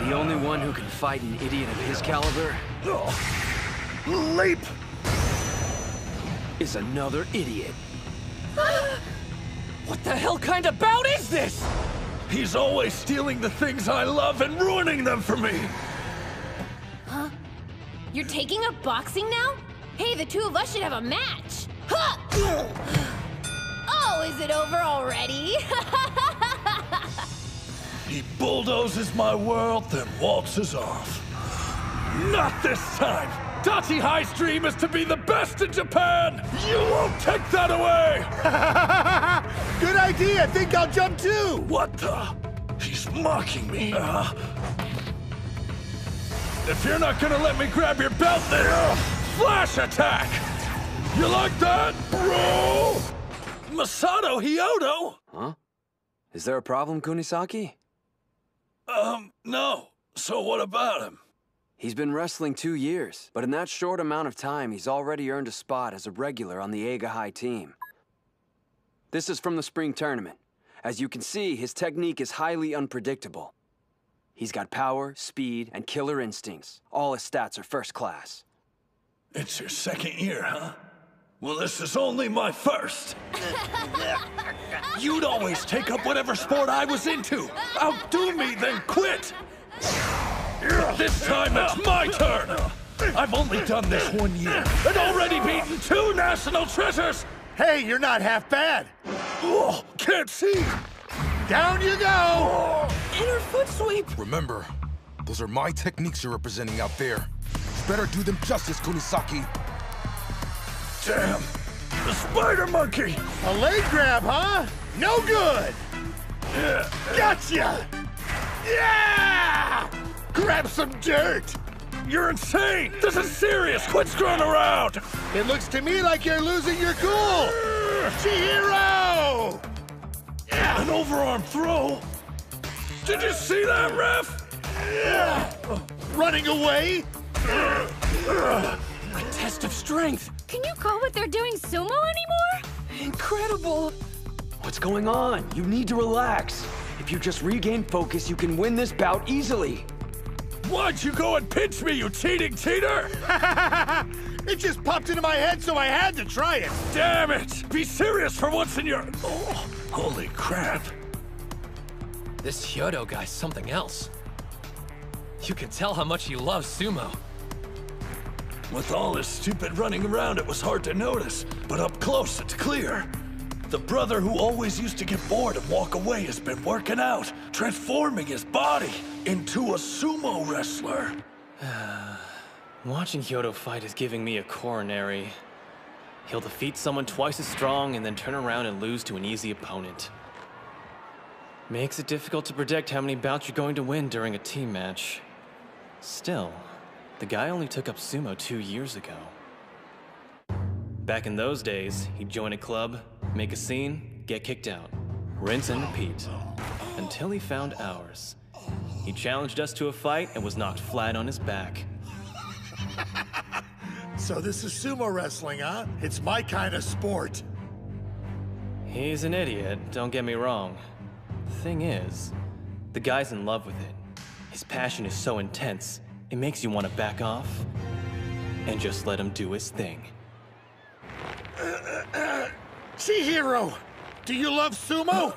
The only one who can fight an idiot of his caliber... Leap! ...is another idiot. What the hell kind of bout is this? He's always stealing the things I love and ruining them for me. Huh? You're taking up boxing now? Hey, the 2 of us should have a match. Huh! Oh, is it over already? He bulldozes my world, then waltzes off. Not this time! Dachi High's dream is to be the best in Japan! You won't take that away! Good idea! Think I'll jump too! What the? He's mocking me. If you're not gonna let me grab your belt, then flash attack! You like that, bro? Masato Hyodo? Huh? Is there a problem, Kunisaki? No. So what about him? He's been wrestling 2 years, but in that short amount of time, he's already earned a spot as a regular on the Eiga High team. This is from the spring tournament. As you can see, his technique is highly unpredictable. He's got power, speed, and killer instincts. All his stats are first class. It's your 2nd year, huh? Well, this is only my 1st. You'd always take up whatever sport I was into. Outdo me, then quit. This time it's my turn. I've only done this 1 year and already beaten 2 national treasures. Hey, you're not half bad. Oh, can't see. Down you go. Inner foot sweep. Remember, those are my techniques you're representing out there. You better do them justice, Kunisaki. Damn! The spider monkey! A leg grab, huh? No good! Gotcha! Yeah! Grab some dirt! You're insane! This is serious! Quit screwing around! It looks to me like you're losing your cool! Chihiro! An overarm throw? Did you see that, ref? Running away? A test of strength! Can you call what they're doing sumo anymore? Incredible! What's going on? You need to relax. If you just regain focus, you can win this bout easily. Why'd you go and pinch me, you cheating cheater? It just popped into my head, so I had to try it. Damn it! Be serious for once in your... Oh, holy crap. This Hyodo guy's something else. You can tell how much he loves sumo. With all his stupid running around, it was hard to notice, but up close, it's clear. The brother who always used to get bored and walk away has been working out, transforming his body into a sumo wrestler. Watching Hyodo fight is giving me a coronary. He'll defeat someone twice as strong and then turn around and lose to an easy opponent. Makes it difficult to predict how many bouts you're going to win during a team match. Still, the guy only took up sumo 2 years ago. Back in those days, he'd join a club, make a scene, get kicked out. Rinse and repeat. Until he found ours. He challenged us to a fight and was knocked flat on his back. So this is sumo wrestling, huh? It's my kind of sport. He's an idiot, don't get me wrong. The thing is, the guy's in love with it. His passion is so intense, it makes you want to back off and just let him do his thing. Chihiro, do you love sumo?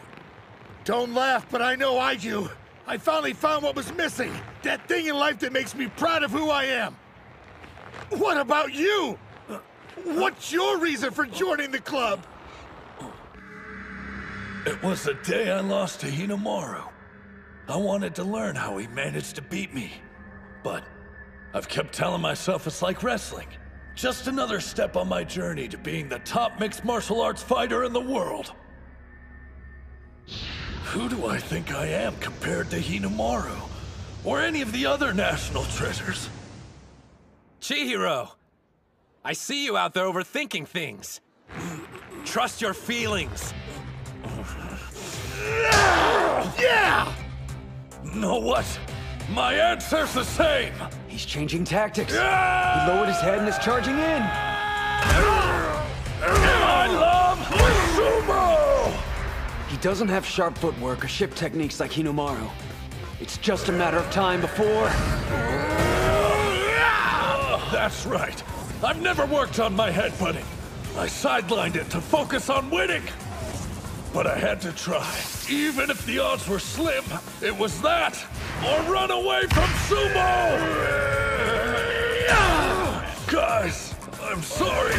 Don't laugh, but I know I do. I finally found what was missing. That thing in life that makes me proud of who I am. What about you? What's your reason for joining the club? It was the day I lost to Hinomaru. I wanted to learn how he managed to beat me. But I've kept telling myself it's like wrestling. Just another step on my journey to being the top mixed martial arts fighter in the world. Who do I think I am compared to Hinomaru? Or any of the other national treasures? Chihiro! I see you out there overthinking things. Trust your feelings. Yeah! Know what? My answer's the same! He's changing tactics. He lowered his head and is charging in. I love sumo! He doesn't have sharp footwork or ship techniques like Hinomaru. It's just a matter of time before... That's right. I've never worked on my headbutting. I sidelined it to focus on winning. But I had to try. Even if the odds were slim, it was that, or run away from sumo! Guys, I'm sorry.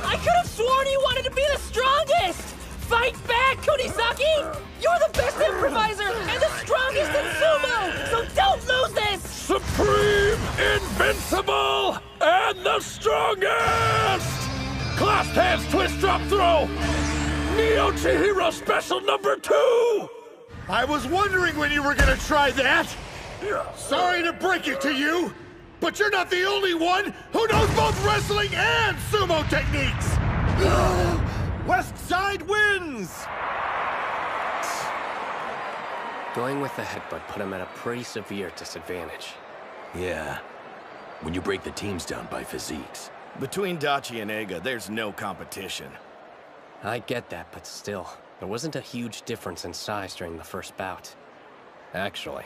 I could have sworn you wanted to be the strongest! Fight back, Kunisaki! You're the best improviser and the strongest in sumo! So don't lose this! Supreme, invincible, and the strongest! Clasped hands, twist, drop, throw! Neo Chihiro special number 2! I was wondering when you were gonna try that! Sorry to break it to you, but you're not the only one who knows both wrestling and sumo techniques! West Side wins! Going with the headbutt put him at a pretty severe disadvantage. Yeah. When you break the teams down by physiques. Between Dachi and Eiga, there's no competition. I get that, but still, there wasn't a huge difference in size during the first bout. Actually,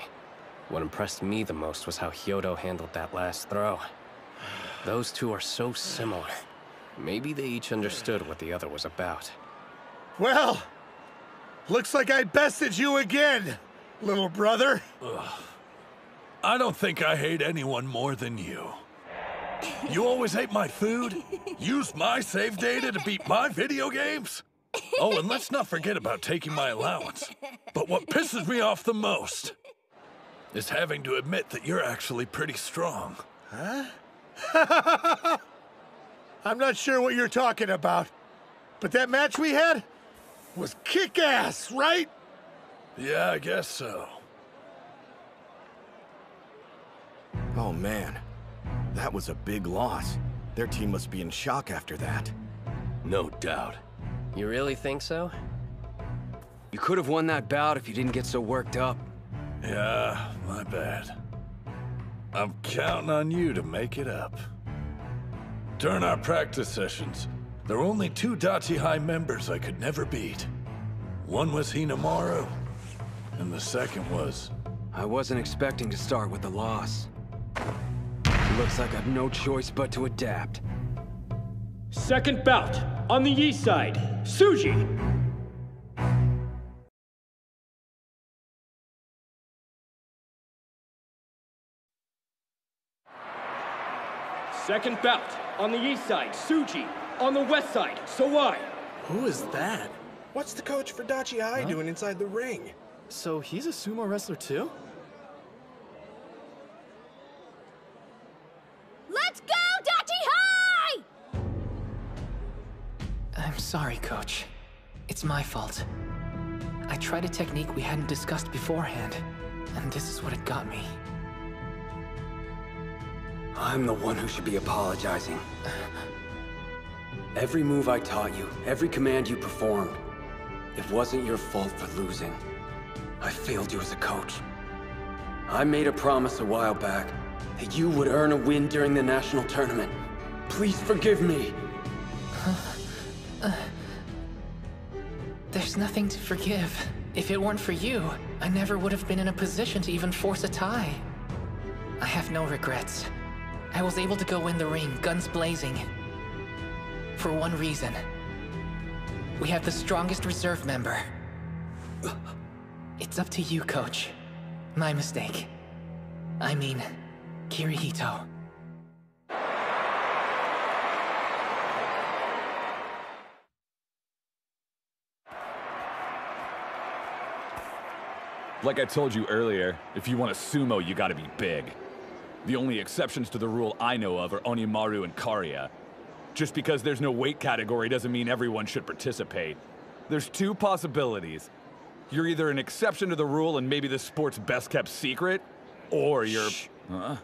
what impressed me the most was how Hyodo handled that last throw. Those two are so similar. Maybe they each understood what the other was about. Well, looks like I bested you again, little brother. I don't think I hate anyone more than you. You always ate my food, used my save data to beat my video games. Oh, and let's not forget about taking my allowance. But what pisses me off the most is having to admit that you're actually pretty strong. Huh? I'm not sure what you're talking about, but that match we had was kick-ass, right? Yeah, I guess so. Oh man, that was a big loss. Their team must be in shock after that. No doubt. You really think so? You could have won that bout if you didn't get so worked up. Yeah, my bad. I'm counting on you to make it up. During our practice sessions, there were only 2 Dachi High members I could never beat. One was Hinomaru, and the second was... I wasn't expecting to start with a loss. Looks like I've no choice but to adapt. Second bout, on the east side, Suji. Second bout. On the east side, Suji. On the west side, Sawai. Who is that? What's the coach for Dachi High doing inside the ring? So he's a sumo wrestler too? Let's go, Dachi High! I'm sorry, Coach. It's my fault. I tried a technique we hadn't discussed beforehand, and this is what it got me. I'm the one who should be apologizing. Every move I taught you, every command you performed, it wasn't your fault for losing. I failed you as a coach. I made a promise a while back that you would earn a win during the national tournament. Please forgive me. There's nothing to forgive. If it weren't for you, I never would have been in a position to even force a tie. I have no regrets. I was able to go in the ring, guns blazing. For one reason. We have the strongest reserve member. It's up to you, Coach. My mistake. I mean, Kirihito. Like I told you earlier, if you want to sumo, you gotta be big. The only exceptions to the rule I know of are Hinomaru and Karia. Just because there's no weight category doesn't mean everyone should participate. There's two possibilities. You're either an exception to the rule and maybe the sport's best kept secret, or you're... Huh?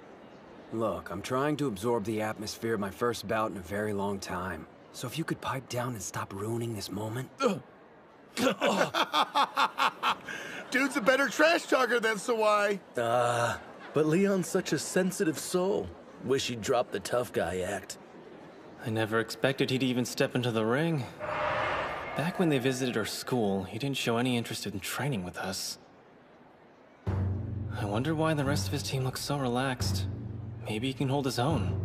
Look, I'm trying to absorb the atmosphere of my first bout in a very long time. So if you could pipe down and stop ruining this moment... Dude's a better trash talker than Sawai. But Leon's such a sensitive soul. Wish he'd dropped the tough guy act. I never expected he'd even step into the ring. Back when they visited our school, he didn't show any interest in training with us. I wonder why the rest of his team looks so relaxed. Maybe he can hold his own.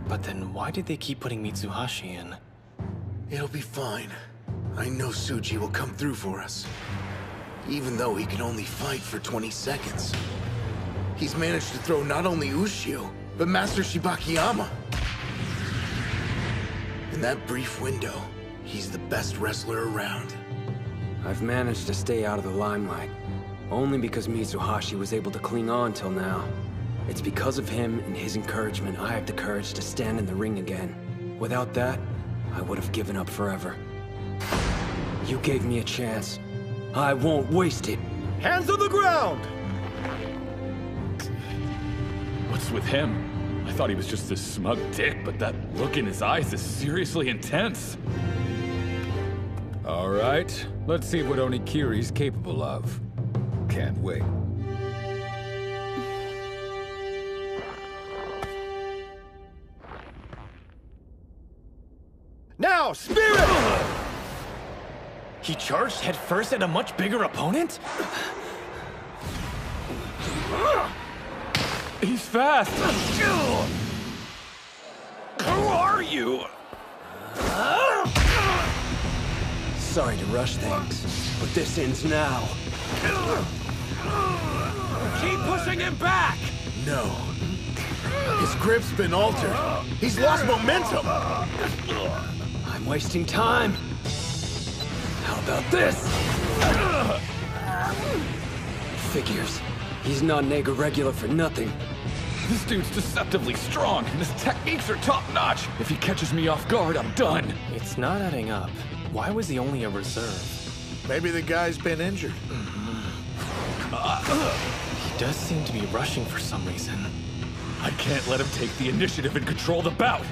But then why did they keep putting Mitsuhashi in? It'll be fine. I know Suji will come through for us. Even though he can only fight for 20 seconds. He's managed to throw not only Ushio, but Master Shibakiyama. In that brief window, he's the best wrestler around. I've managed to stay out of the limelight. Only because Mitsuhashi was able to cling on till now. It's because of him and his encouragement I have the courage to stand in the ring again. Without that, I would have given up forever. You gave me a chance. I won't waste it. Hands on the ground! What's with him? I thought he was just this smug dick, but that look in his eyes is seriously intense. All right, let's see what Onikiri's capable of. Can't wait. Now, Spirit! He charged headfirst at a much bigger opponent? He's fast! Who are you? Sorry to rush things, but this ends now. Keep pushing him back! No. His grip's been altered. He's lost momentum. I'm wasting time. How about this? Figures. He's not an Ega regular for nothing. This dude's deceptively strong, and his techniques are top-notch. If he catches me off guard, I'm done. It's not adding up. Why was he only a reserve? Maybe the guy's been injured. He does seem to be rushing for some reason. I can't let him take the initiative and control the bout.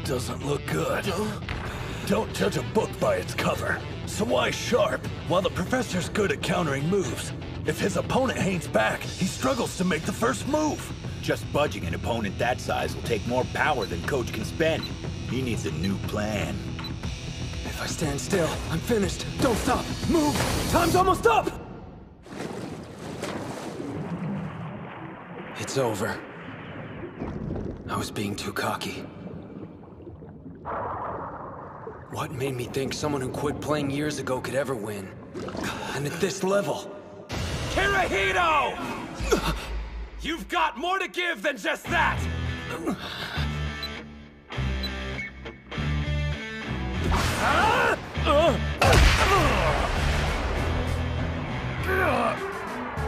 Doesn't look good. Don't judge a book by its cover. Sawai's sharp, while the professor's good at countering moves. If his opponent hangs back, he struggles to make the first move. Just budging an opponent that size will take more power than Coach can spend. He needs a new plan. If I stand still, I'm finished. Don't stop. Move. Time's almost up. It's over. I was being too cocky. What made me think someone who quit playing years ago could ever win? And at this level. Kirihito! You've got more to give than just that!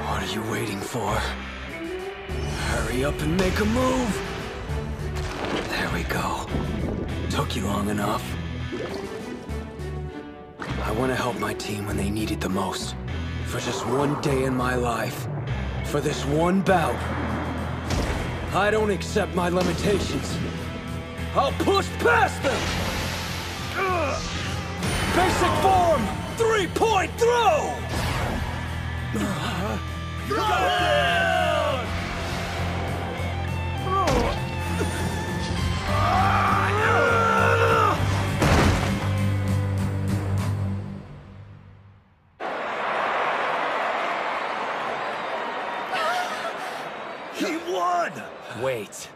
What are you waiting for? Hurry up and make a move! There we go. Took you long enough. I want to help my team when they need it the most. For just one day in my life. For this one bout. I don't accept my limitations. I'll push past them! Basic form! 3-point throw! He won! Wait.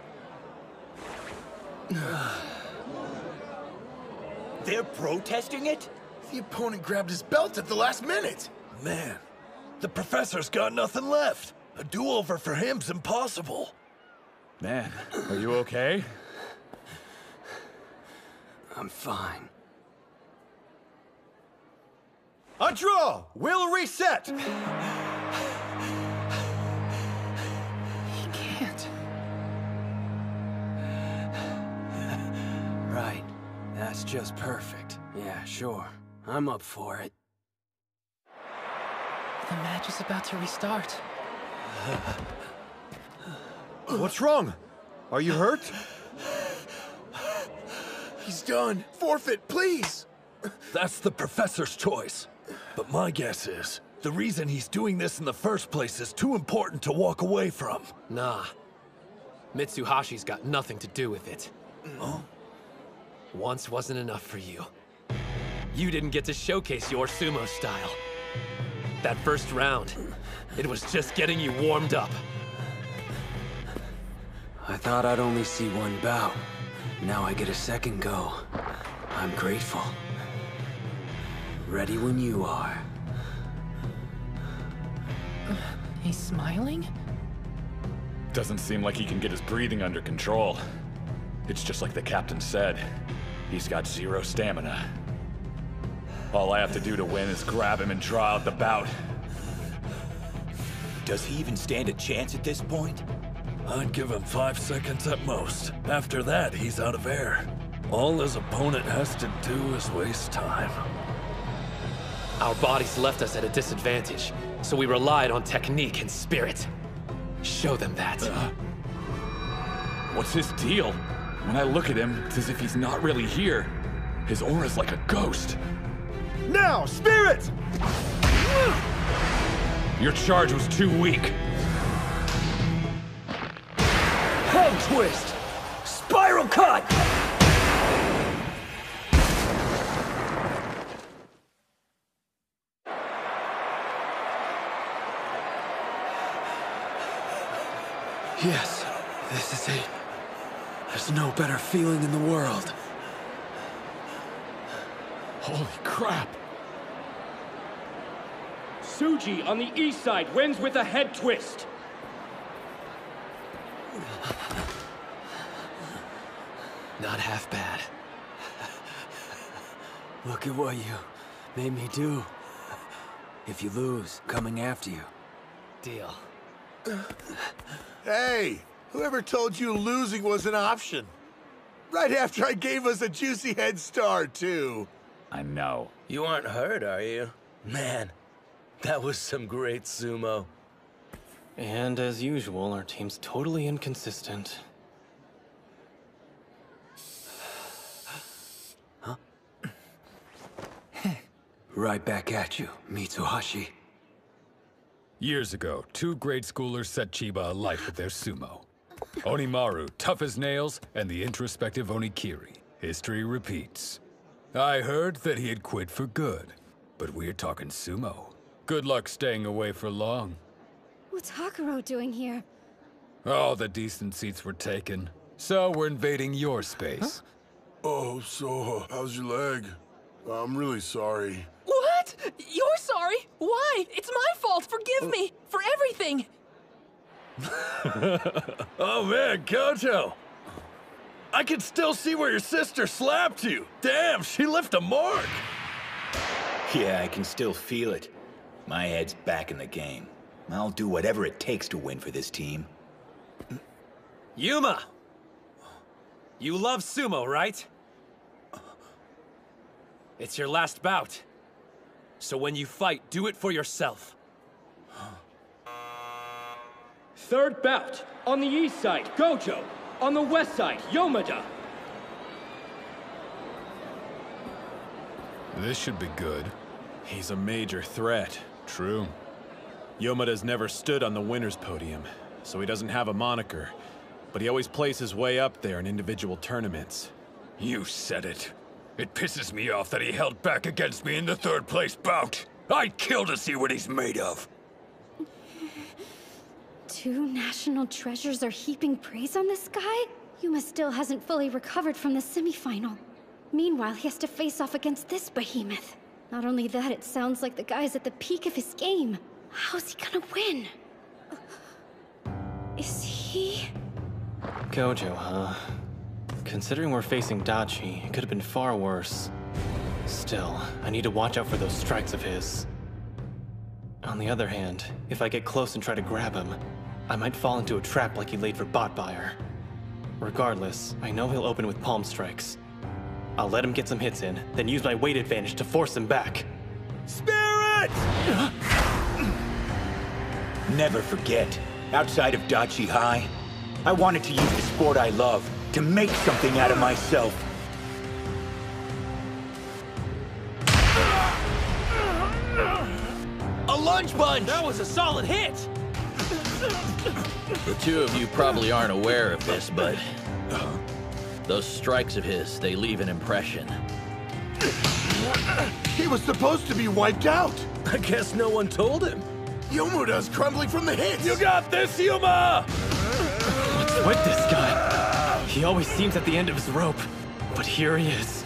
They're protesting it? The opponent grabbed his belt at the last minute. Man, the professor's got nothing left. A do-over for him's impossible. Man, are you okay? I'm fine. A draw! We'll reset! He can't. Right. That's just perfect. Yeah, sure. I'm up for it. The match is about to restart. What's wrong? Are you hurt? He's done. Forfeit, please. That's the professor's choice. But my guess is, the reason he's doing this in the first place is too important to walk away from. Nah. Mitsuhashi's got nothing to do with it. Oh? Once wasn't enough for you. You didn't get to showcase your sumo style. That first round, it was just getting you warmed up. I thought I'd only see one bout. Now I get a second go. I'm grateful. Ready when you are. He's smiling? Doesn't seem like he can get his breathing under control. It's just like the captain said. He's got 0 stamina. All I have to do to win is grab him and draw out the bout. Does he even stand a chance at this point? I'd give him 5 seconds at most. After that, he's out of air. All his opponent has to do is waste time. Our bodies left us at a disadvantage, so we relied on technique and spirit. Show them that. What's his deal? When I look at him, it's as if he's not really here. His aura's like a ghost. Now, spirit! Your charge was too weak. Head twist! Spiral cut! Yes, this is it. There's no better feeling in the world. Holy crap! Tsuji on the east side wins with a head twist. Not half bad. Look at what you made me do. If you lose, coming after you. Deal. Hey, whoever told you losing was an option? Right after I gave us a juicy head start, too. I know. You aren't hurt, are you? Man, that was some great sumo. And as usual, our team's totally inconsistent. Huh? Right back at you, Mitsuhashi. Years ago, 2 grade schoolers set Chiba alight with their sumo. Onimaru, tough as nails, and the introspective Onikiri. History repeats. I heard that he had quit for good, but we're talking sumo. Good luck staying away for long. What's Hakuro doing here? All the decent seats were taken, so we're invading your space. Huh? Oh, so, how's your leg? I'm really sorry. What? You're sorry? Why? It's my fault. Forgive me for everything. Oh man, Gojo! I can still see where your sister slapped you! Damn, she left a mark! Yeah, I can still feel it. My head's back in the game. I'll do whatever it takes to win for this team. Yuma! You love sumo, right? It's your last bout. So when you fight, do it for yourself. Third bout. On the east side, Gojo. On the west side, Yomada. This should be good. He's a major threat. True. Yomada's never stood on the winner's podium, so he doesn't have a moniker. But he always plays his way up there in individual tournaments. You said it. It pisses me off that he held back against me in the third place bout. I'd kill to see what he's made of. Two national treasures are heaping praise on this guy? Yuma still hasn't fully recovered from the semifinal. Meanwhile, he has to face off against this behemoth. Not only that, it sounds like the guy's at the peak of his game. How's he gonna win? Is he... Gojo, huh? Considering we're facing Dachi, it could have been far worse. Still, I need to watch out for those strikes of his. On the other hand, if I get close and try to grab him, I might fall into a trap like he laid for Botbuyer. Regardless, I know he'll open with palm strikes. I'll let him get some hits in, then use my weight advantage to force him back. Spirit! Never forget, outside of Dachi High, I wanted to use the sport I love to make something out of myself. A lunge punch! That was a solid hit! The two of you probably aren't aware of this, but those strikes of his, they leave an impression. He was supposed to be wiped out. I guess no one told him. Yomuda's crumbling from the hits. You got this, Yuma! What's with this guy? He always seems at the end of his rope. But here he is,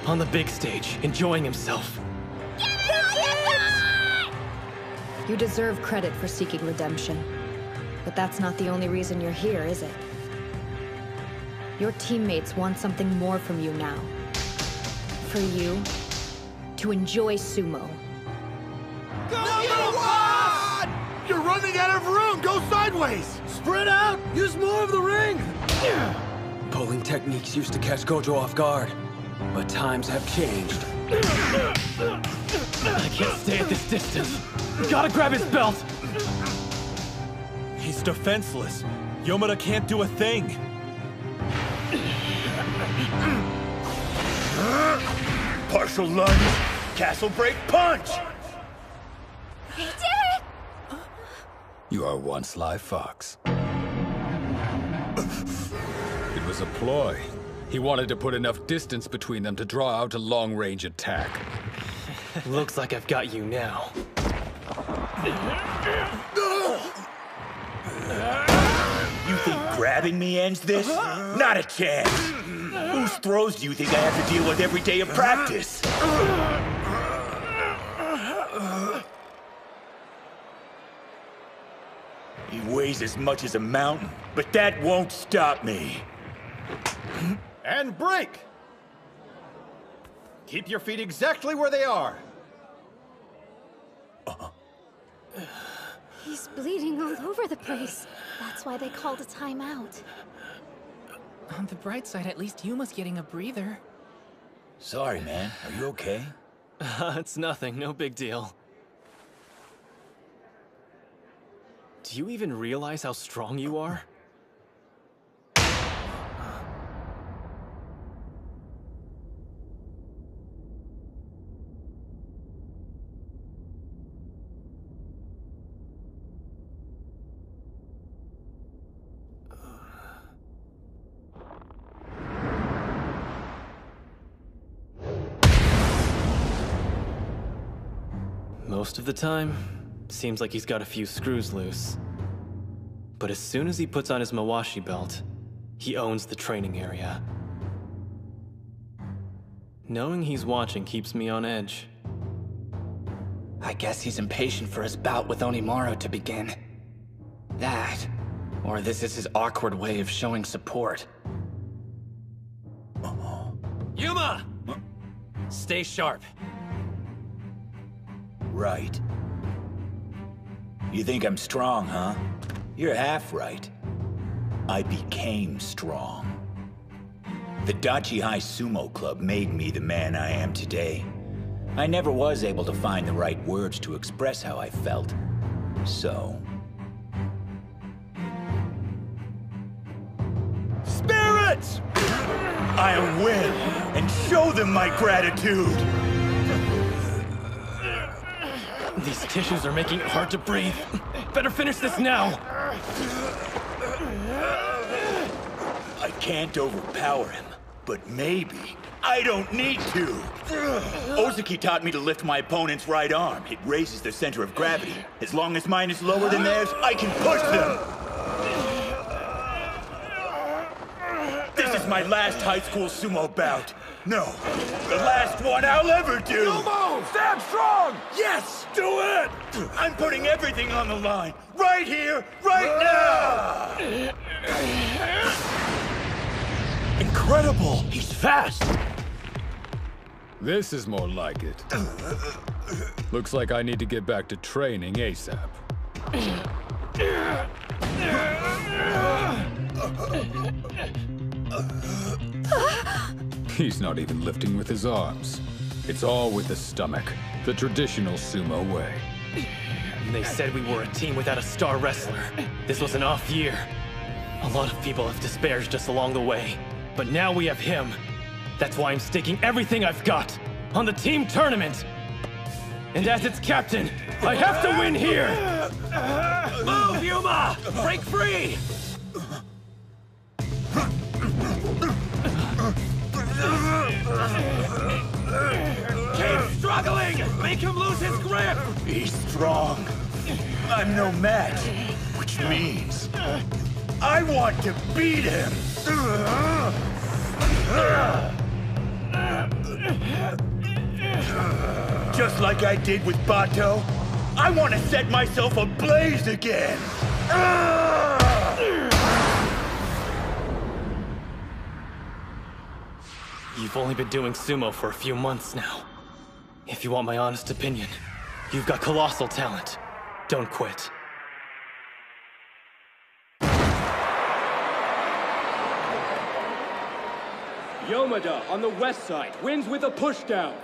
on the big stage, enjoying himself. You deserve credit for seeking redemption. But that's not the only reason you're here, is it? Your teammates want something more from you now. For you to enjoy sumo. You're running out of room! Go sideways! Spread out! Use more of the ring! Pulling techniques used to catch Gojo off guard, but times have changed. I can't stay at this distance. Gotta grab his belt! He's defenseless. Yomada can't do a thing. Partial lunge, castle break punch! He did it! You are one sly fox. It was a ploy. He wanted to put enough distance between them to draw out a long-range attack. Looks like I've got you now. You think grabbing me ends this? Not a chance! Whose throws do you think I have to deal with every day of practice? He weighs as much as a mountain, but that won't stop me. And break! Keep your feet exactly where they are. He's bleeding all over the place. That's why they called a timeout. On the bright side, at least Yuma's getting a breather. Sorry, man. Are you okay? It's nothing, no big deal. Do you even realize how strong you are? Most of the time, seems like he's got a few screws loose. But as soon as he puts on his Mawashi belt, he owns the training area. Knowing he's watching keeps me on edge. I guess he's impatient for his bout with Onimaru to begin. That Or this is his awkward way of showing support. Yuma! Stay sharp. Right. You think I'm strong, huh? You're half right. I became strong. The Dachi High Sumo Club made me the man I am today. I never was able to find the right words to express how I felt. So... Spirits! I'll win and show them my gratitude! These tissues are making it hard to breathe. Better finish this now! I can't overpower him, but maybe I don't need to. Ozaki taught me to lift my opponent's right arm. It raises the center of gravity. As long as mine is lower than theirs, I can push them. This is my last high school sumo bout. No, the last one I'll ever do. Sumo, stand strong! Yes, do it! I'm putting everything on the line. Right here, right now! Incredible! He's fast! This is more like it. Looks like I need to get back to training ASAP. He's not even lifting with his arms. It's all with the stomach, the traditional sumo way. They said we were a team without a star wrestler. This was an off year. A lot of people have disparaged us along the way, but now we have him. That's why I'm staking everything I've got on the team tournament. And as its captain, I have to win here! Move, Yuma! Break free! Keep struggling! Make him lose his grip! He's strong. I'm no match, which means I want to beat him! Just like I did with Bato, I want to set myself ablaze again! You've only been doing sumo for a few months now. If you want my honest opinion, you've got colossal talent. Don't quit. Yomada on the west side wins with a pushdown.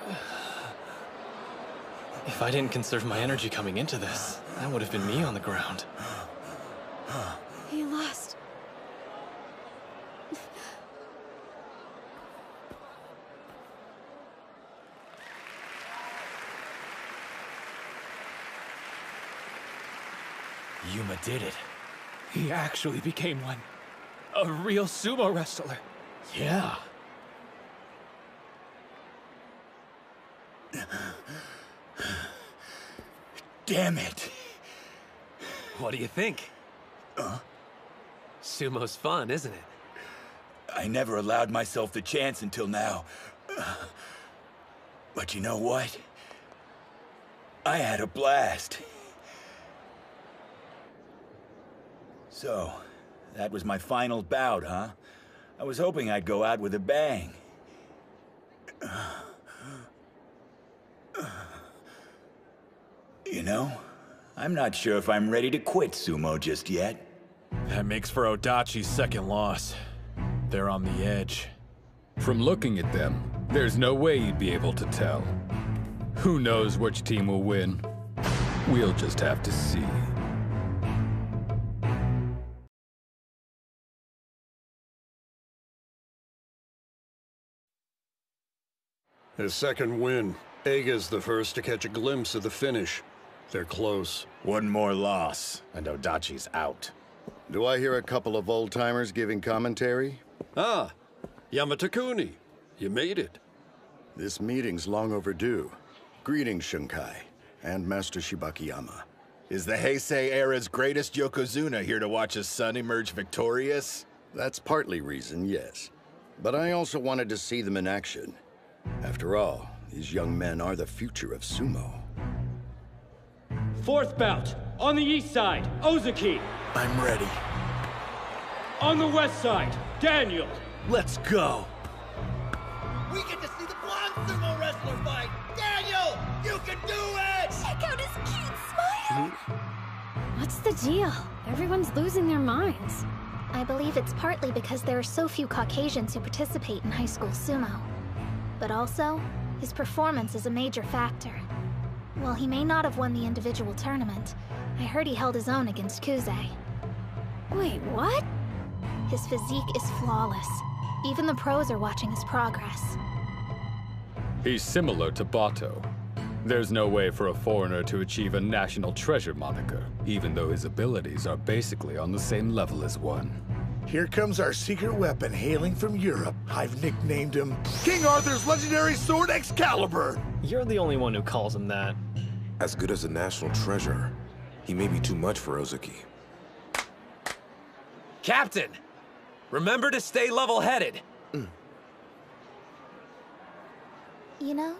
If I didn't conserve my energy coming into this, that would have been me on the ground. He lost. Yuma did it. He actually became one. A real sumo wrestler. Yeah. Damn it. What do you think? Sumo's fun, isn't it? I never allowed myself the chance until now. But you know what? I had a blast. So, that was my final bout, huh? I was hoping I'd go out with a bang. You know, I'm not sure if I'm ready to quit sumo just yet. That makes for Odachi's second loss. They're on the edge. From looking at them, there's no way you'd be able to tell. Who knows which team will win? We'll just have to see. His second win. Eiga's the first to catch a glimpse of the finish. They're close. One more loss, and Odachi's out. Do I hear a couple of old-timers giving commentary? Ah, Yamatakuni. You made it. This meeting's long overdue. Greetings, Shunkai, and Master Shibakiyama. Is the Heisei era's greatest Yokozuna here to watch his son emerge victorious? That's partly reason, yes. But I also wanted to see them in action. After all, these young men are the future of sumo. Fourth bout, on the east side, Ozaki. I'm ready. On the west side, Daniel. Let's go. We get to see the blonde sumo wrestler fight! Daniel, you can do it! Check out his cute smile! What's the deal? Everyone's losing their minds. I believe it's partly because there are so few Caucasians who participate in high school sumo. But also, his performance is a major factor. While he may not have won the individual tournament, I heard he held his own against Kuze. Wait, what? His physique is flawless. Even the pros are watching his progress. He's similar to Bato. There's no way for a foreigner to achieve a national treasure moniker, even though his abilities are basically on the same level as one. Here comes our secret weapon hailing from Europe. I've nicknamed him King Arthur's legendary sword Excalibur. You're the only one who calls him that. As good as a national treasure, he may be too much for Ozeki. Captain! Remember to stay level-headed. You know,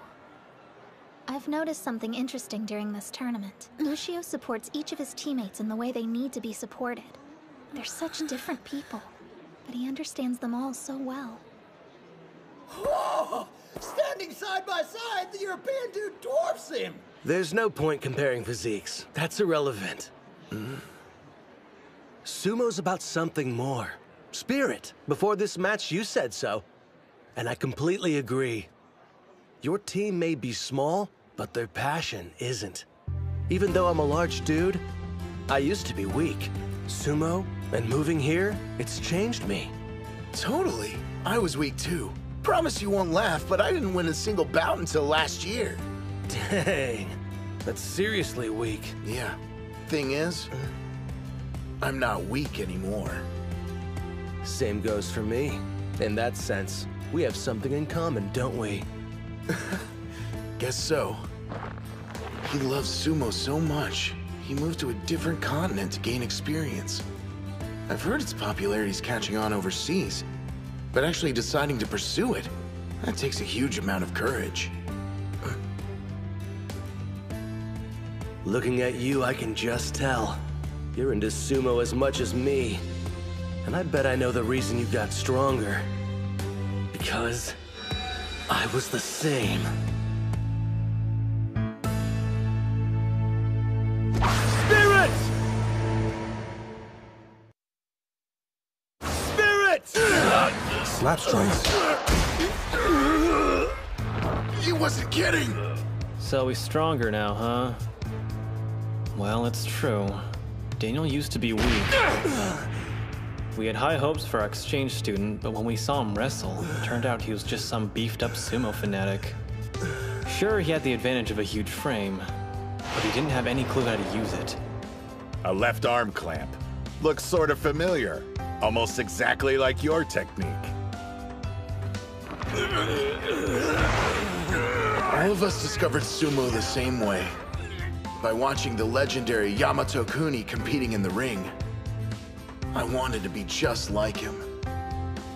I've noticed something interesting during this tournament. Ushio supports each of his teammates in the way they need to be supported. They're such different people, but he understands them all so well. Whoa! Standing side by side, the European dude dwarfs him! There's no point comparing physiques. That's irrelevant. Sumo's about something more. Spirit. Before this match, you said so. And I completely agree. Your team may be small, but their passion isn't. Even though I'm a large dude, I used to be weak. Sumo, and moving here, it's changed me. Totally. I was weak too. Promise you won't laugh, but I didn't win a single bout until last year. Dang. That's seriously weak. Yeah. Thing is, I'm not weak anymore. Same goes for me. In that sense, we have something in common, don't we? Guess so. He loves sumo so much, he moved to a different continent to gain experience. I've heard its popularity's catching on overseas, but actually deciding to pursue it, that takes a huge amount of courage. Looking at you, I can just tell. You're into sumo as much as me. And I bet I know the reason you got stronger. Because I was the same. Spirit! Spirit! Slap strikes. He wasn't kidding! So he's stronger now, huh? Well, it's true. Daniel used to be weak. We had high hopes for our exchange student, but when we saw him wrestle, it turned out he was just some beefed-up sumo fanatic. Sure, he had the advantage of a huge frame, but he didn't have any clue how to use it. A left arm clamp. Looks sort of familiar. Almost exactly like your technique. All of us discovered sumo the same way. By watching the legendary Yamato Kuni competing in the ring. I wanted to be just like him.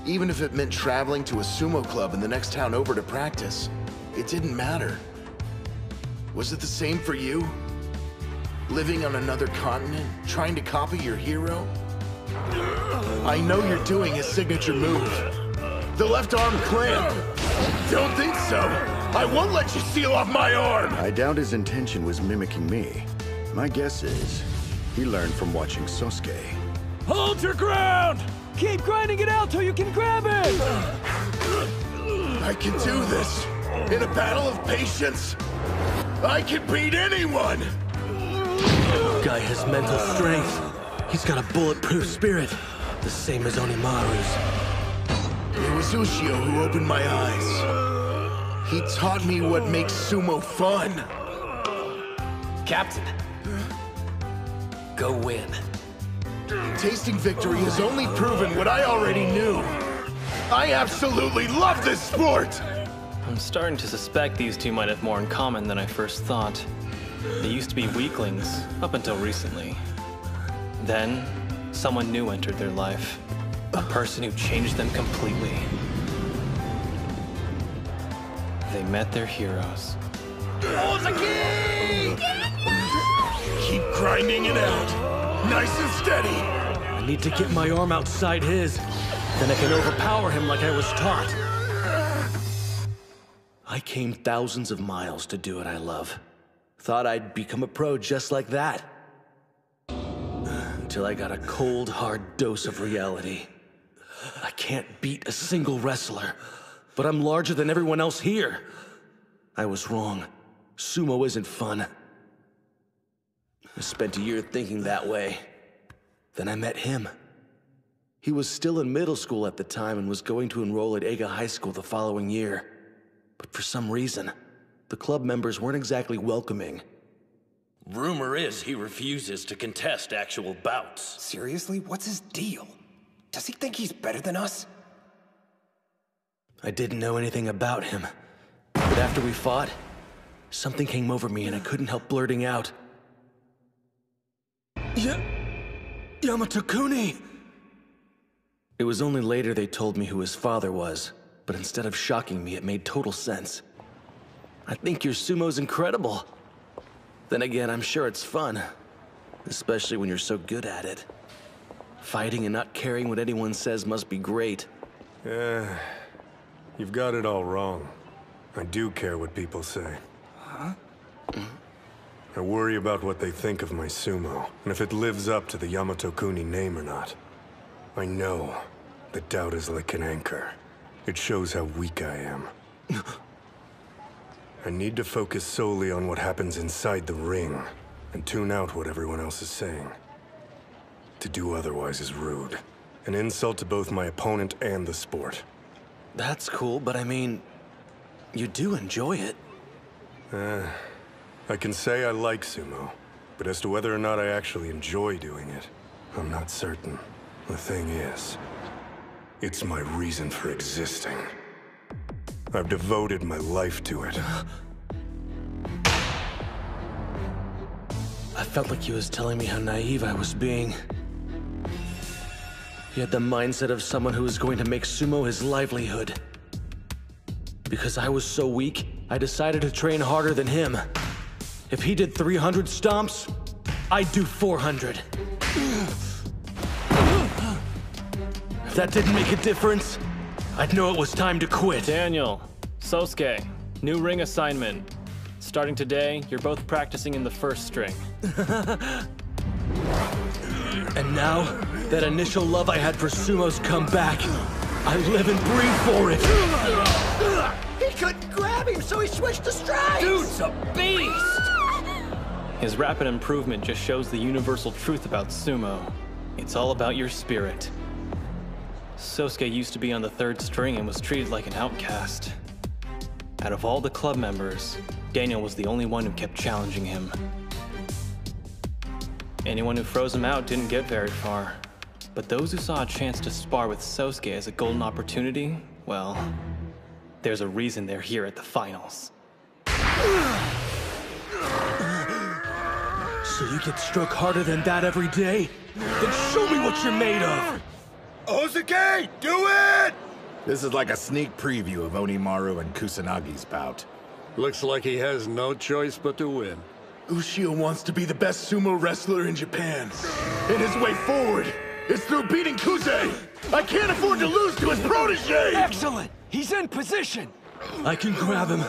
Even if it meant traveling to a sumo club in the next town over to practice, it didn't matter. Was it the same for you? Living on another continent, trying to copy your hero? I know you're doing his signature move. The left arm clamp. Don't think so. I won't let you seal off my arm! I doubt his intention was mimicking me. My guess is he learned from watching Sosuke. Hold your ground! Keep grinding it out till you can grab it! I can do this. In a battle of patience, I can beat anyone! Guy has mental strength. He's got a bulletproof spirit, the same as Onimaru's. It was Ushio who opened my eyes. He taught me what makes sumo fun. Captain, go win. Tasting victory has only proven what I already knew. I absolutely love this sport! I'm starting to suspect these two might have more in common than I first thought. They used to be weaklings, up until recently. Then, someone new entered their life. A person who changed them completely. They met their heroes. Ozeki! Keep grinding it out. Nice and steady. need to get my arm outside his. Then I can overpower him like I was taught. I came thousands of miles to do what I love. Thought I'd become a pro just like that. Until I got a cold, hard dose of reality. I can't beat a single wrestler, but I'm larger than everyone else here. I was wrong. Sumo isn't fun. I spent a year thinking that way. Then I met him. He was still in middle school at the time and was going to enroll at Eiga High School the following year. But for some reason, the club members weren't exactly welcoming. Rumor is he refuses to contest actual bouts. Seriously? What's his deal? Does he think he's better than us? I didn't know anything about him. But after we fought, something came over me and I couldn't help blurting out. Yamato-kuni! It was only later they told me who his father was, but instead of shocking me, it made total sense. I think your sumo's incredible. Then again, I'm sure it's fun. Especially when you're so good at it. Fighting and not caring what anyone says must be great. You've got it all wrong. I do care what people say. Huh? I worry about what they think of my sumo, and if it lives up to the Yamato-kuni name or not. I know that doubt is like an anchor. It shows how weak I am. I need to focus solely on what happens inside the ring, and tune out what everyone else is saying. To do otherwise is rude. An insult to both my opponent and the sport. That's cool, but I mean, you do enjoy it. I can say I like sumo, but as to whether or not I actually enjoy doing it, I'm not certain. The thing is, it's my reason for existing. I've devoted my life to it. I felt like he was telling me how naive I was being. He had the mindset of someone who was going to make sumo his livelihood. Because I was so weak, I decided to train harder than him. If he did 300 stomps, I'd do 400. If that didn't make a difference, I'd know it was time to quit. Daniel, Sosuke, new ring assignment. Starting today, you're both practicing in the first string. And now, that initial love I had for sumo's come back. I live and breathe for it. He couldn't grab him, so he switched to strikes! Dude's a beast! His rapid improvement just shows the universal truth about sumo. It's all about your spirit. Sosuke used to be on the third string and was treated like an outcast. Out of all the club members, Daniel was the only one who kept challenging him. Anyone who froze him out didn't get very far. But those who saw a chance to spar with Sosuke as a golden opportunity, well, there's a reason they're here at the finals. So you get struck harder than that every day? Then show me what you're made of! Ozuki, do it! This is like a sneak preview of Onimaru and Kusanagi's bout. Looks like he has no choice but to win. Ushio wants to be the best sumo wrestler in Japan. And his way forward is through beating Kuze! I can't afford to lose to his protege! Excellent! He's in position! I can grab him.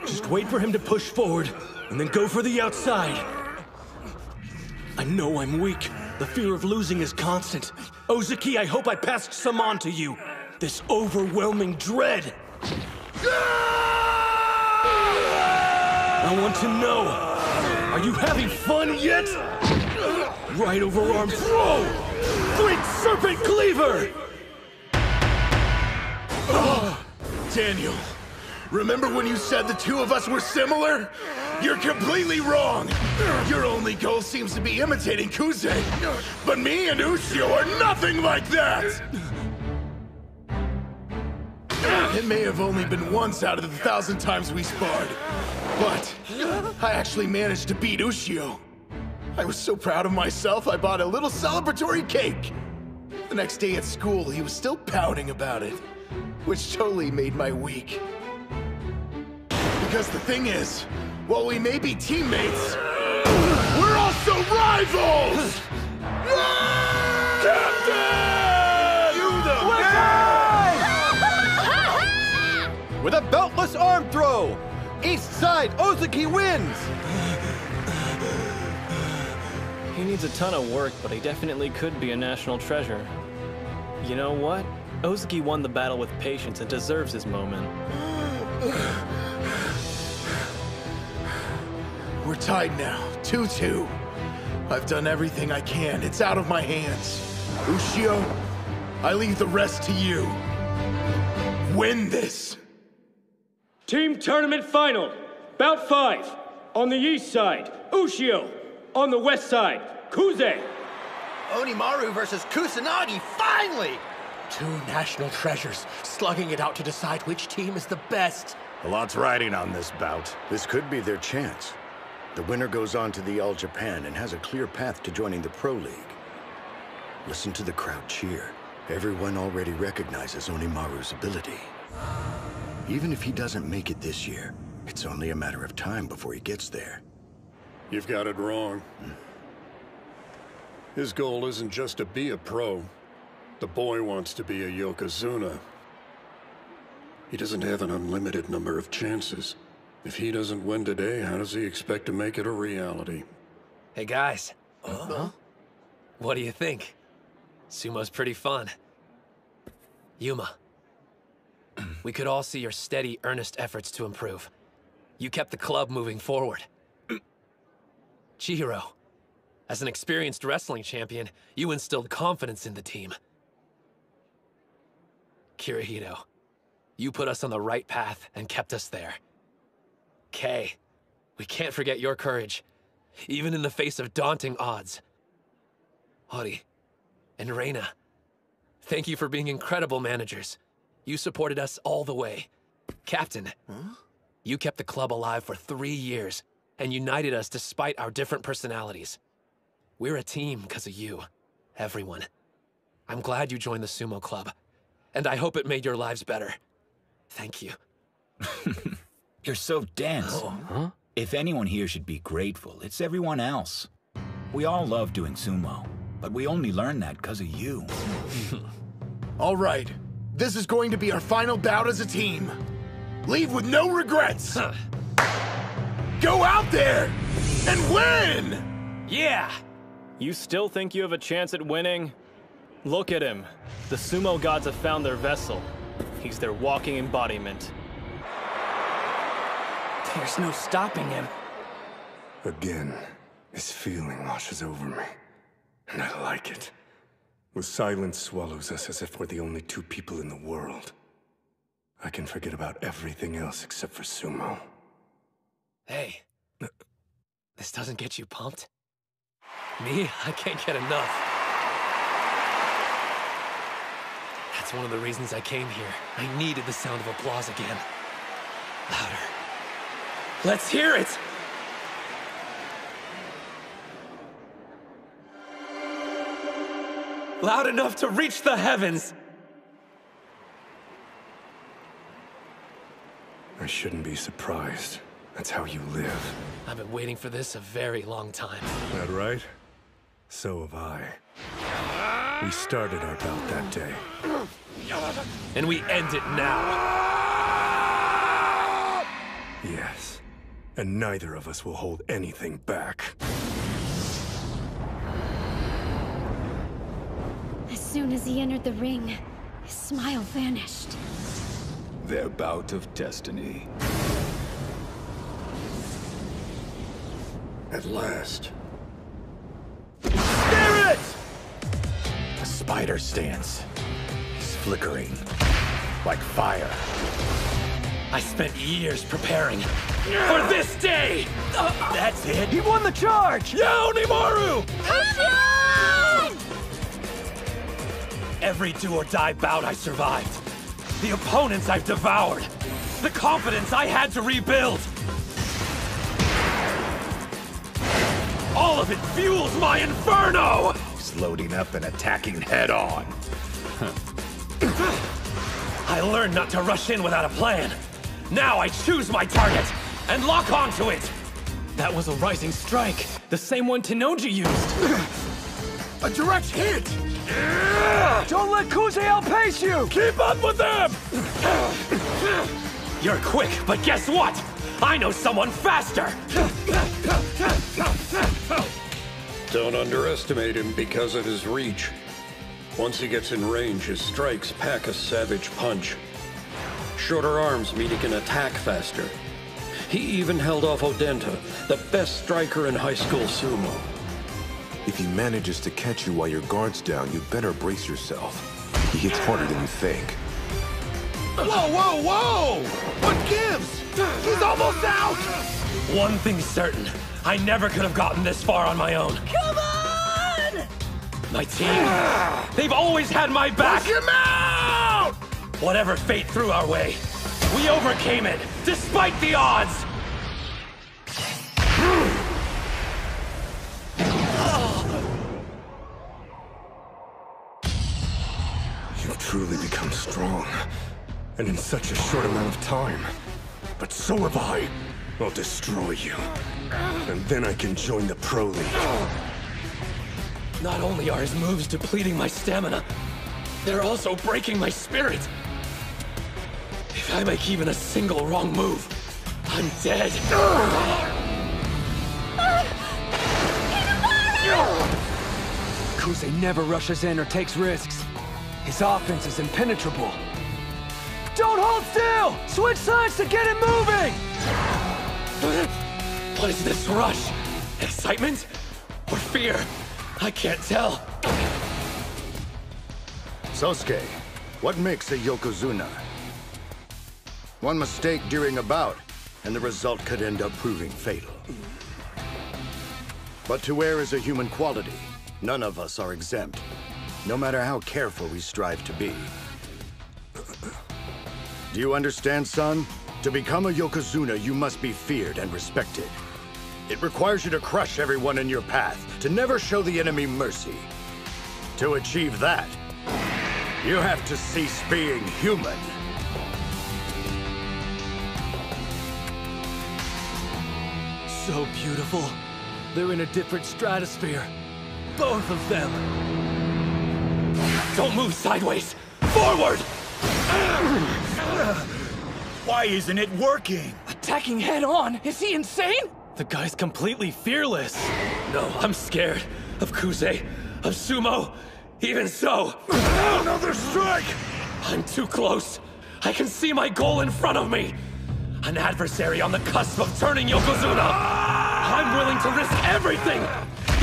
Just wait for him to push forward, and then go for the outside. I know I'm weak. The fear of losing is constant. Ozuki, I hope I passed some on to you. This overwhelming dread. I want to know, are you having fun yet? Right overarm throw! Great serpent cleaver! Daniel, remember when you said the two of us were similar? You're completely wrong! Your only goal seems to be imitating Kuze. But me and Ushio are nothing like that! It may have only been once out of the 1,000 times we sparred. But I actually managed to beat Ushio. I was so proud of myself, I bought a little celebratory cake. The next day at school, he was still pouting about it, which totally made my week. Because the thing is, while we may be teammates, we're also rivals! Captain! You the man! With a beltless arm throw, East Side Ozaki wins! He needs a ton of work, but he definitely could be a national treasure. You know what? Ozaki won the battle with patience and deserves his moment. We're tied now, 2-2. I've done everything I can. It's out of my hands. Ushio, I leave the rest to you. Win this! Team tournament final. Bout 5. On the east side, Ushio. On the west side, Kuze. Onimaru versus Kusanagi, finally! Two national treasures slugging it out to decide which team is the best. A lot's riding on this bout. This could be their chance. The winner goes on to the All Japan and has a clear path to joining the Pro League. Listen to the crowd cheer. Everyone already recognizes Onimaru's ability. Even if he doesn't make it this year, it's only a matter of time before he gets there. You've got it wrong. His goal isn't just to be a pro. The boy wants to be a Yokozuna. He doesn't have an unlimited number of chances. If he doesn't win today, how does he expect to make it a reality? Hey guys. What do you think? Sumo's pretty fun. Yuma. We could all see your steady, earnest efforts to improve. You kept the club moving forward. Chihiro, as an experienced wrestling champion, you instilled confidence in the team. Kirihito, you put us on the right path and kept us there. Kei, we can't forget your courage, even in the face of daunting odds. Hori and Reina, thank you for being incredible managers. You supported us all the way. Captain, you kept the club alive for 3 years and united us despite our different personalities. We're a team because of you, everyone. I'm glad you joined the Sumo Club, and I hope it made your lives better. Thank you. You're so dense. Huh? If anyone here should be grateful, it's everyone else. We all love doing sumo, but we only learned that because of you. All right, this is going to be our final bout as a team. Leave with no regrets. Go out there and win! Yeah! You still think you have a chance at winning? Look at him. The sumo gods have found their vessel. He's their walking embodiment. There's no stopping him. Again, this feeling washes over me. And I like it. The silence swallows us as if we're the only two people in the world. I can forget about everything else except for sumo. Hey, this doesn't get you pumped? Me? I can't get enough. That's one of the reasons I came here. I needed the sound of applause again. Louder. Let's hear it! Loud enough to reach the heavens! I shouldn't be surprised. That's how you live. I've been waiting for this a very long time. That right? So have I. We started our bout that day. And we end it now. Yes. And neither of us will hold anything back. As soon as he entered the ring, his smile vanished. Their bout of destiny. At last. Spirit! The spider stance. He's flickering. Like fire. I spent years preparing for this day! That's it? He won the charge! Yeah, Onimaru! Every do-or-die bout I survived. The opponents I've devoured. The confidence I had to rebuild. All of it fuels my inferno! He's loading up and attacking head-on. I learned not to rush in without a plan. Now I choose my target and lock onto it. That was a rising strike. The same one Tenoji used. A direct hit! Don't let Kuze outpace you! Keep up with them! You're quick, but guess what? I know someone faster! Don't underestimate him because of his reach. Once he gets in range, his strikes pack a savage punch. Shorter arms mean he can attack faster. He even held off Odenta, the best striker in high school sumo. If he manages to catch you while your guard's down, you better brace yourself. He hits harder than you think. Whoa, whoa, whoa! What gives? He's almost out! One thing's certain. I never could have gotten this far on my own. Come on! My team, they've always had my back! Push him out! Whatever fate threw our way, we overcame it, despite the odds! You've truly become strong, and in such a short amount of time. But so have I. I'll destroy you, and then I can join the Pro League. Not only are his moves depleting my stamina, they're also breaking my spirit. If I make even a single wrong move, I'm dead. Kuze never rushes in or takes risks. His offense is impenetrable. Don't hold still! Switch sides to get it moving! What is this rush? Excitement? Or fear? I can't tell. Sosuke, what makes a Yokozuna? One mistake during a bout, and the result could end up proving fatal. But to err is a human quality. None of us are exempt, no matter how careful we strive to be. Do you understand, son? To become a Yokozuna, you must be feared and respected. It requires you to crush everyone in your path, to never show the enemy mercy. To achieve that, you have to cease being human. So beautiful. They're in a different stratosphere. Both of them. Don't move sideways! Forward! Why isn't it working? Attacking head on? Is he insane? The guy's completely fearless. No, I'm scared. Of Kuze, of Sumo. Even so... Another strike! I'm too close. I can see my goal in front of me. An adversary on the cusp of turning Yokozuna. I'm willing to risk everything,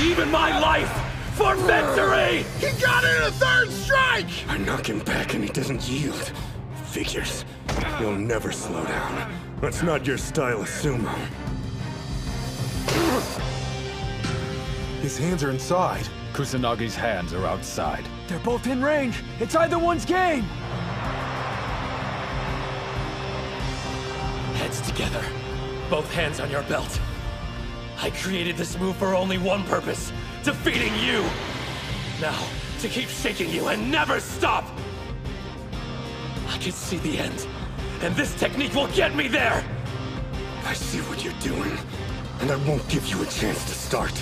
even my life, for victory! He got in a third strike! I knock him back and he doesn't yield. Figures. You'll never slow down. That's not your style of sumo. His hands are inside. Kusanagi's hands are outside. They're both in range. It's either one's game. Heads together. Both hands on your belt. I created this move for only one purpose. Defeating you. Now, to keep shaking you and never stop. I can see the end. And this technique will get me there. I see what you're doing, and I won't give you a chance to start.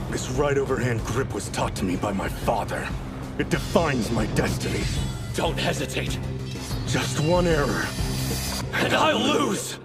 This right overhand grip was taught to me by my father. It defines my destiny. Don't hesitate. Just one error. And I'll lose!